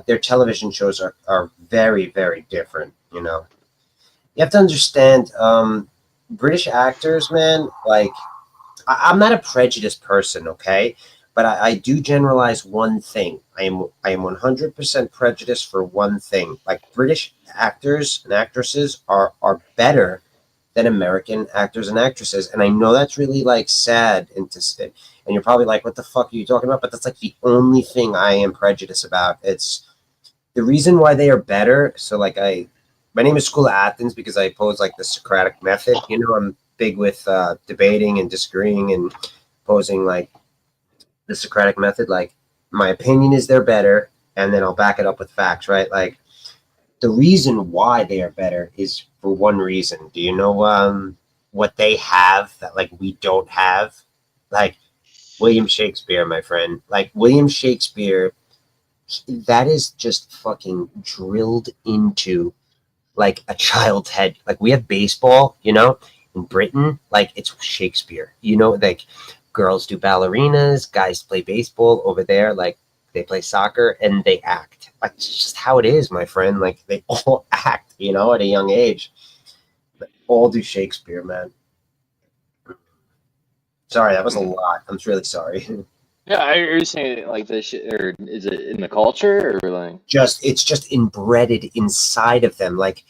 Their television shows are very, very different. You have to understand, British actors, man. Like, I'm not a prejudiced person, okay, but I do generalize one thing. I am 100% prejudiced for one thing. Like, British actors and actresses are better than American actors and actresses, and I know that's really like sad and you're probably like, what the fuck are you talking about? But that's like the only thing I am prejudiced about. It's the reason why they are better. So like my name is School of Athens because I oppose like the Socratic method. I'm big with debating and disagreeing and opposing like the Socratic method. Like my opinion is they're better, and then I'll back it up with facts, right? Like The reason why they are better is for one reason. Do you know what they have that like we don't have? Like William Shakespeare, my friend. Like William Shakespeare, that is just fucking drilled into like a child's head. Like we have baseball, you know, in Britain, like it's Shakespeare. You know, like girls do ballerinas, guys play baseball over there, like they play soccer and they act. Like it's just how it is, my friend. Like they all act, you know, at a young age. They all do Shakespeare, man. Sorry, that was a lot. I'm really sorry. Yeah, are you saying like this shit, or is it in the culture, or like? It's just embedded inside of them. Like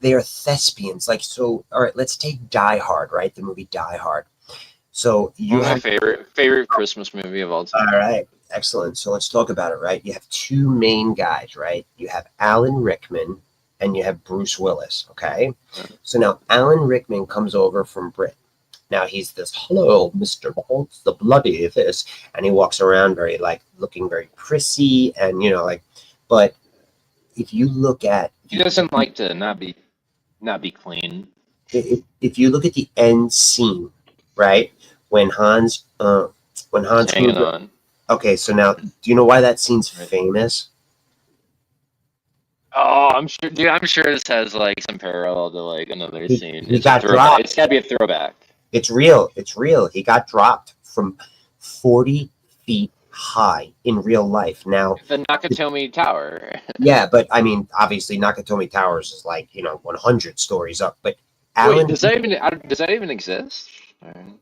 they are thespians. Like so. All right, let's take Die Hard, right? The movie Die Hard. So you One of my have favorite Christmas movie of all time. all right, excellent. So let's talk about it, right? You have two main guys, right? You have Alan Rickman and you have Bruce Willis. Okay, so now Alan Rickman comes over from Britain. Now he's this, hello, Mr. Bolts, the bloody this, and he walks around very like looking very prissy and you know like, but if you look at He doesn't like to not be clean. if you look at the end scene, right, when Hans Hanging Gruber, on. okay, so now do you know why that scene's famous? Oh, I'm sure, dude. I'm sure this has like some parallel to like another scene. He It's a got throwback. dropped. It's gotta be a throwback. It's real. It's real. He got dropped from 40 feet high in real life. Now, The Nakatomi Tower. yeah, but I mean, obviously, Nakatomi Towers is like, you know, 100 stories up. But Wait, Alan, does that even exist?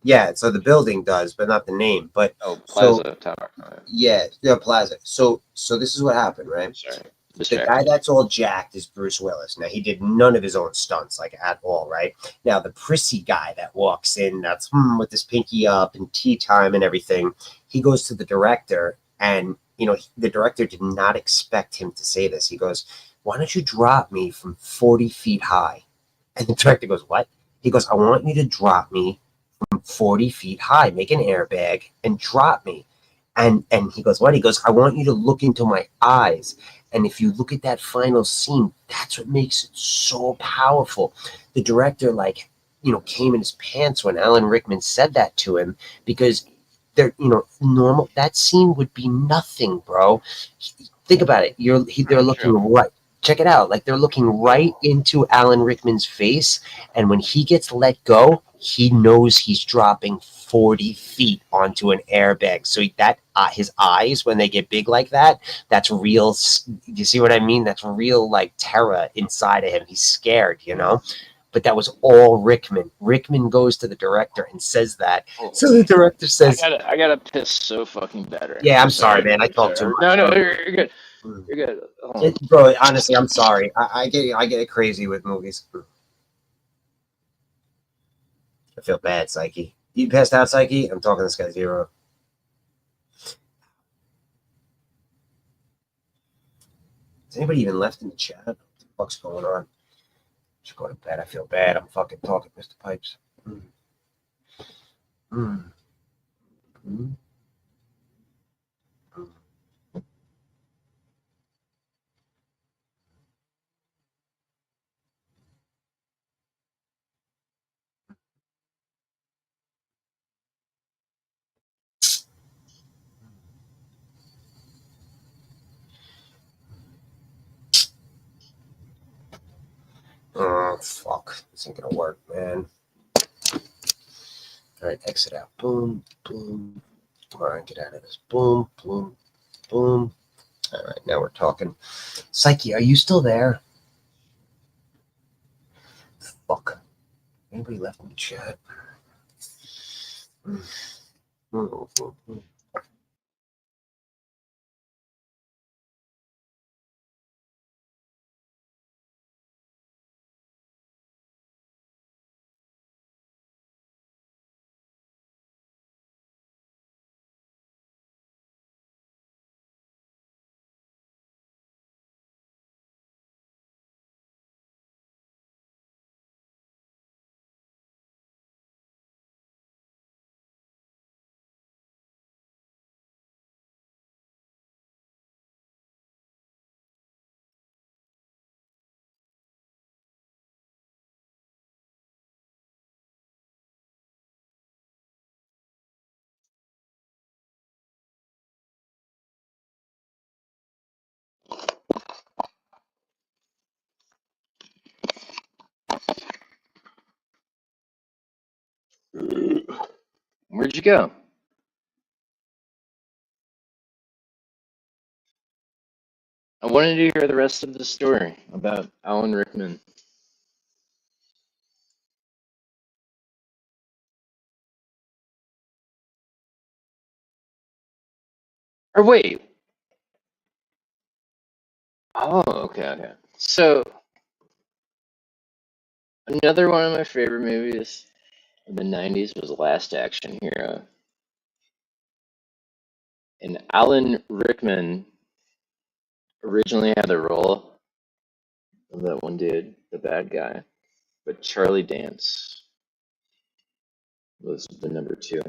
yeah, so the building does, but not the name. But Oh, so, Plaza Tower. Alright, yeah, Plaza. So this is what happened, right? sorry. The guy that's all jacked is Bruce Willis. Now he did none of his own stunts, like at all, right? Now the prissy guy that walks in, that's with his pinky up and tea time and everything. He goes to the director, and you know the director did not expect him to say this. He goes, "Why don't you drop me from 40 feet high?" And the director goes, "What?" He goes, "I want you to drop me from 40 feet high, make an airbag, and drop me." And he goes, "What?" He goes, "I want you to look into my eyes." And if you look at that final scene, that's what makes it so powerful. The director, like, you know, came in his pants when Alan Rickman said that to him because they're, you know, normal. That scene would be nothing, bro. Think about it. They're looking right. Check it out. Like they're looking right into Alan Rickman's face, and when he gets let go, he knows he's dropping 40 feet onto an airbag. So that his eyes, when they get big like that, that's real. You see what I mean? That's real, like terror inside of him. He's scared, you know. But that was all Rickman. Rickman goes to the director and says that. So the director says, I gotta piss so fucking better. "Yeah, I'm sorry, man. I talked too much." No, you're good. You're good. Hold on. Bro, honestly, I'm sorry. I get it crazy with movies. I feel bad, Psyche. You passed out, Psyche? I'm talking to this guy Zero. Is anybody even left in the chat? What the fuck's going on? Just go to bed. I feel bad. I'm fucking talking, Mr. Pipes. Oh, fuck. This ain't gonna work, man. All right, exit out. Boom, boom. All right, get out of this. Boom, boom, boom. All right, now we're talking. Psyche, are you still there? Fuck. Anybody left in the chat? Where'd you go? I wanted to hear the rest of the story about Alan Rickman. Or wait. Oh, okay. So, another one of my favorite movies in the 90s was Last Action Hero. And Alan Rickman originally had the role of that one dude, the bad guy. But Charlie Dance was the number 2.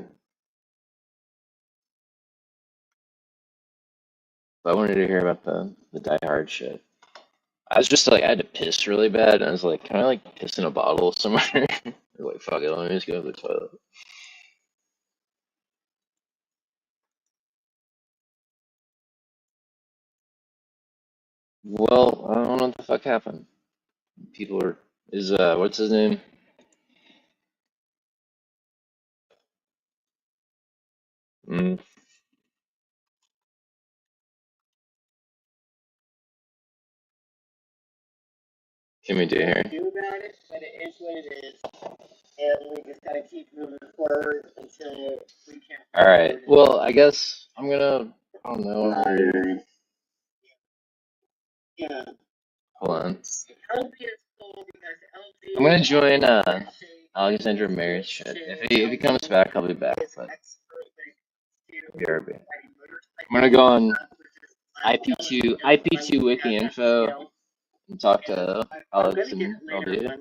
But I wanted to hear about the Die Hard shit. I was just like, I had to piss really bad, and I was like, can I like piss in a bottle somewhere? I was like, fuck it, let me just go to the toilet. Well, I don't know what the fuck happened. People are what's his name? Mm, Kimmy D here. Do about it, but it is what it is. And we just gotta keep moving forward until we can. All right. Well, I guess I'm gonna. I don't know. Yeah. Hold on. LP is cool because LP. I'm gonna join Alexandra Mary's shit. If he comes back, I'll be back. But BRB. I'm gonna go on IP2 Wiki Info and talk to Alex and LD.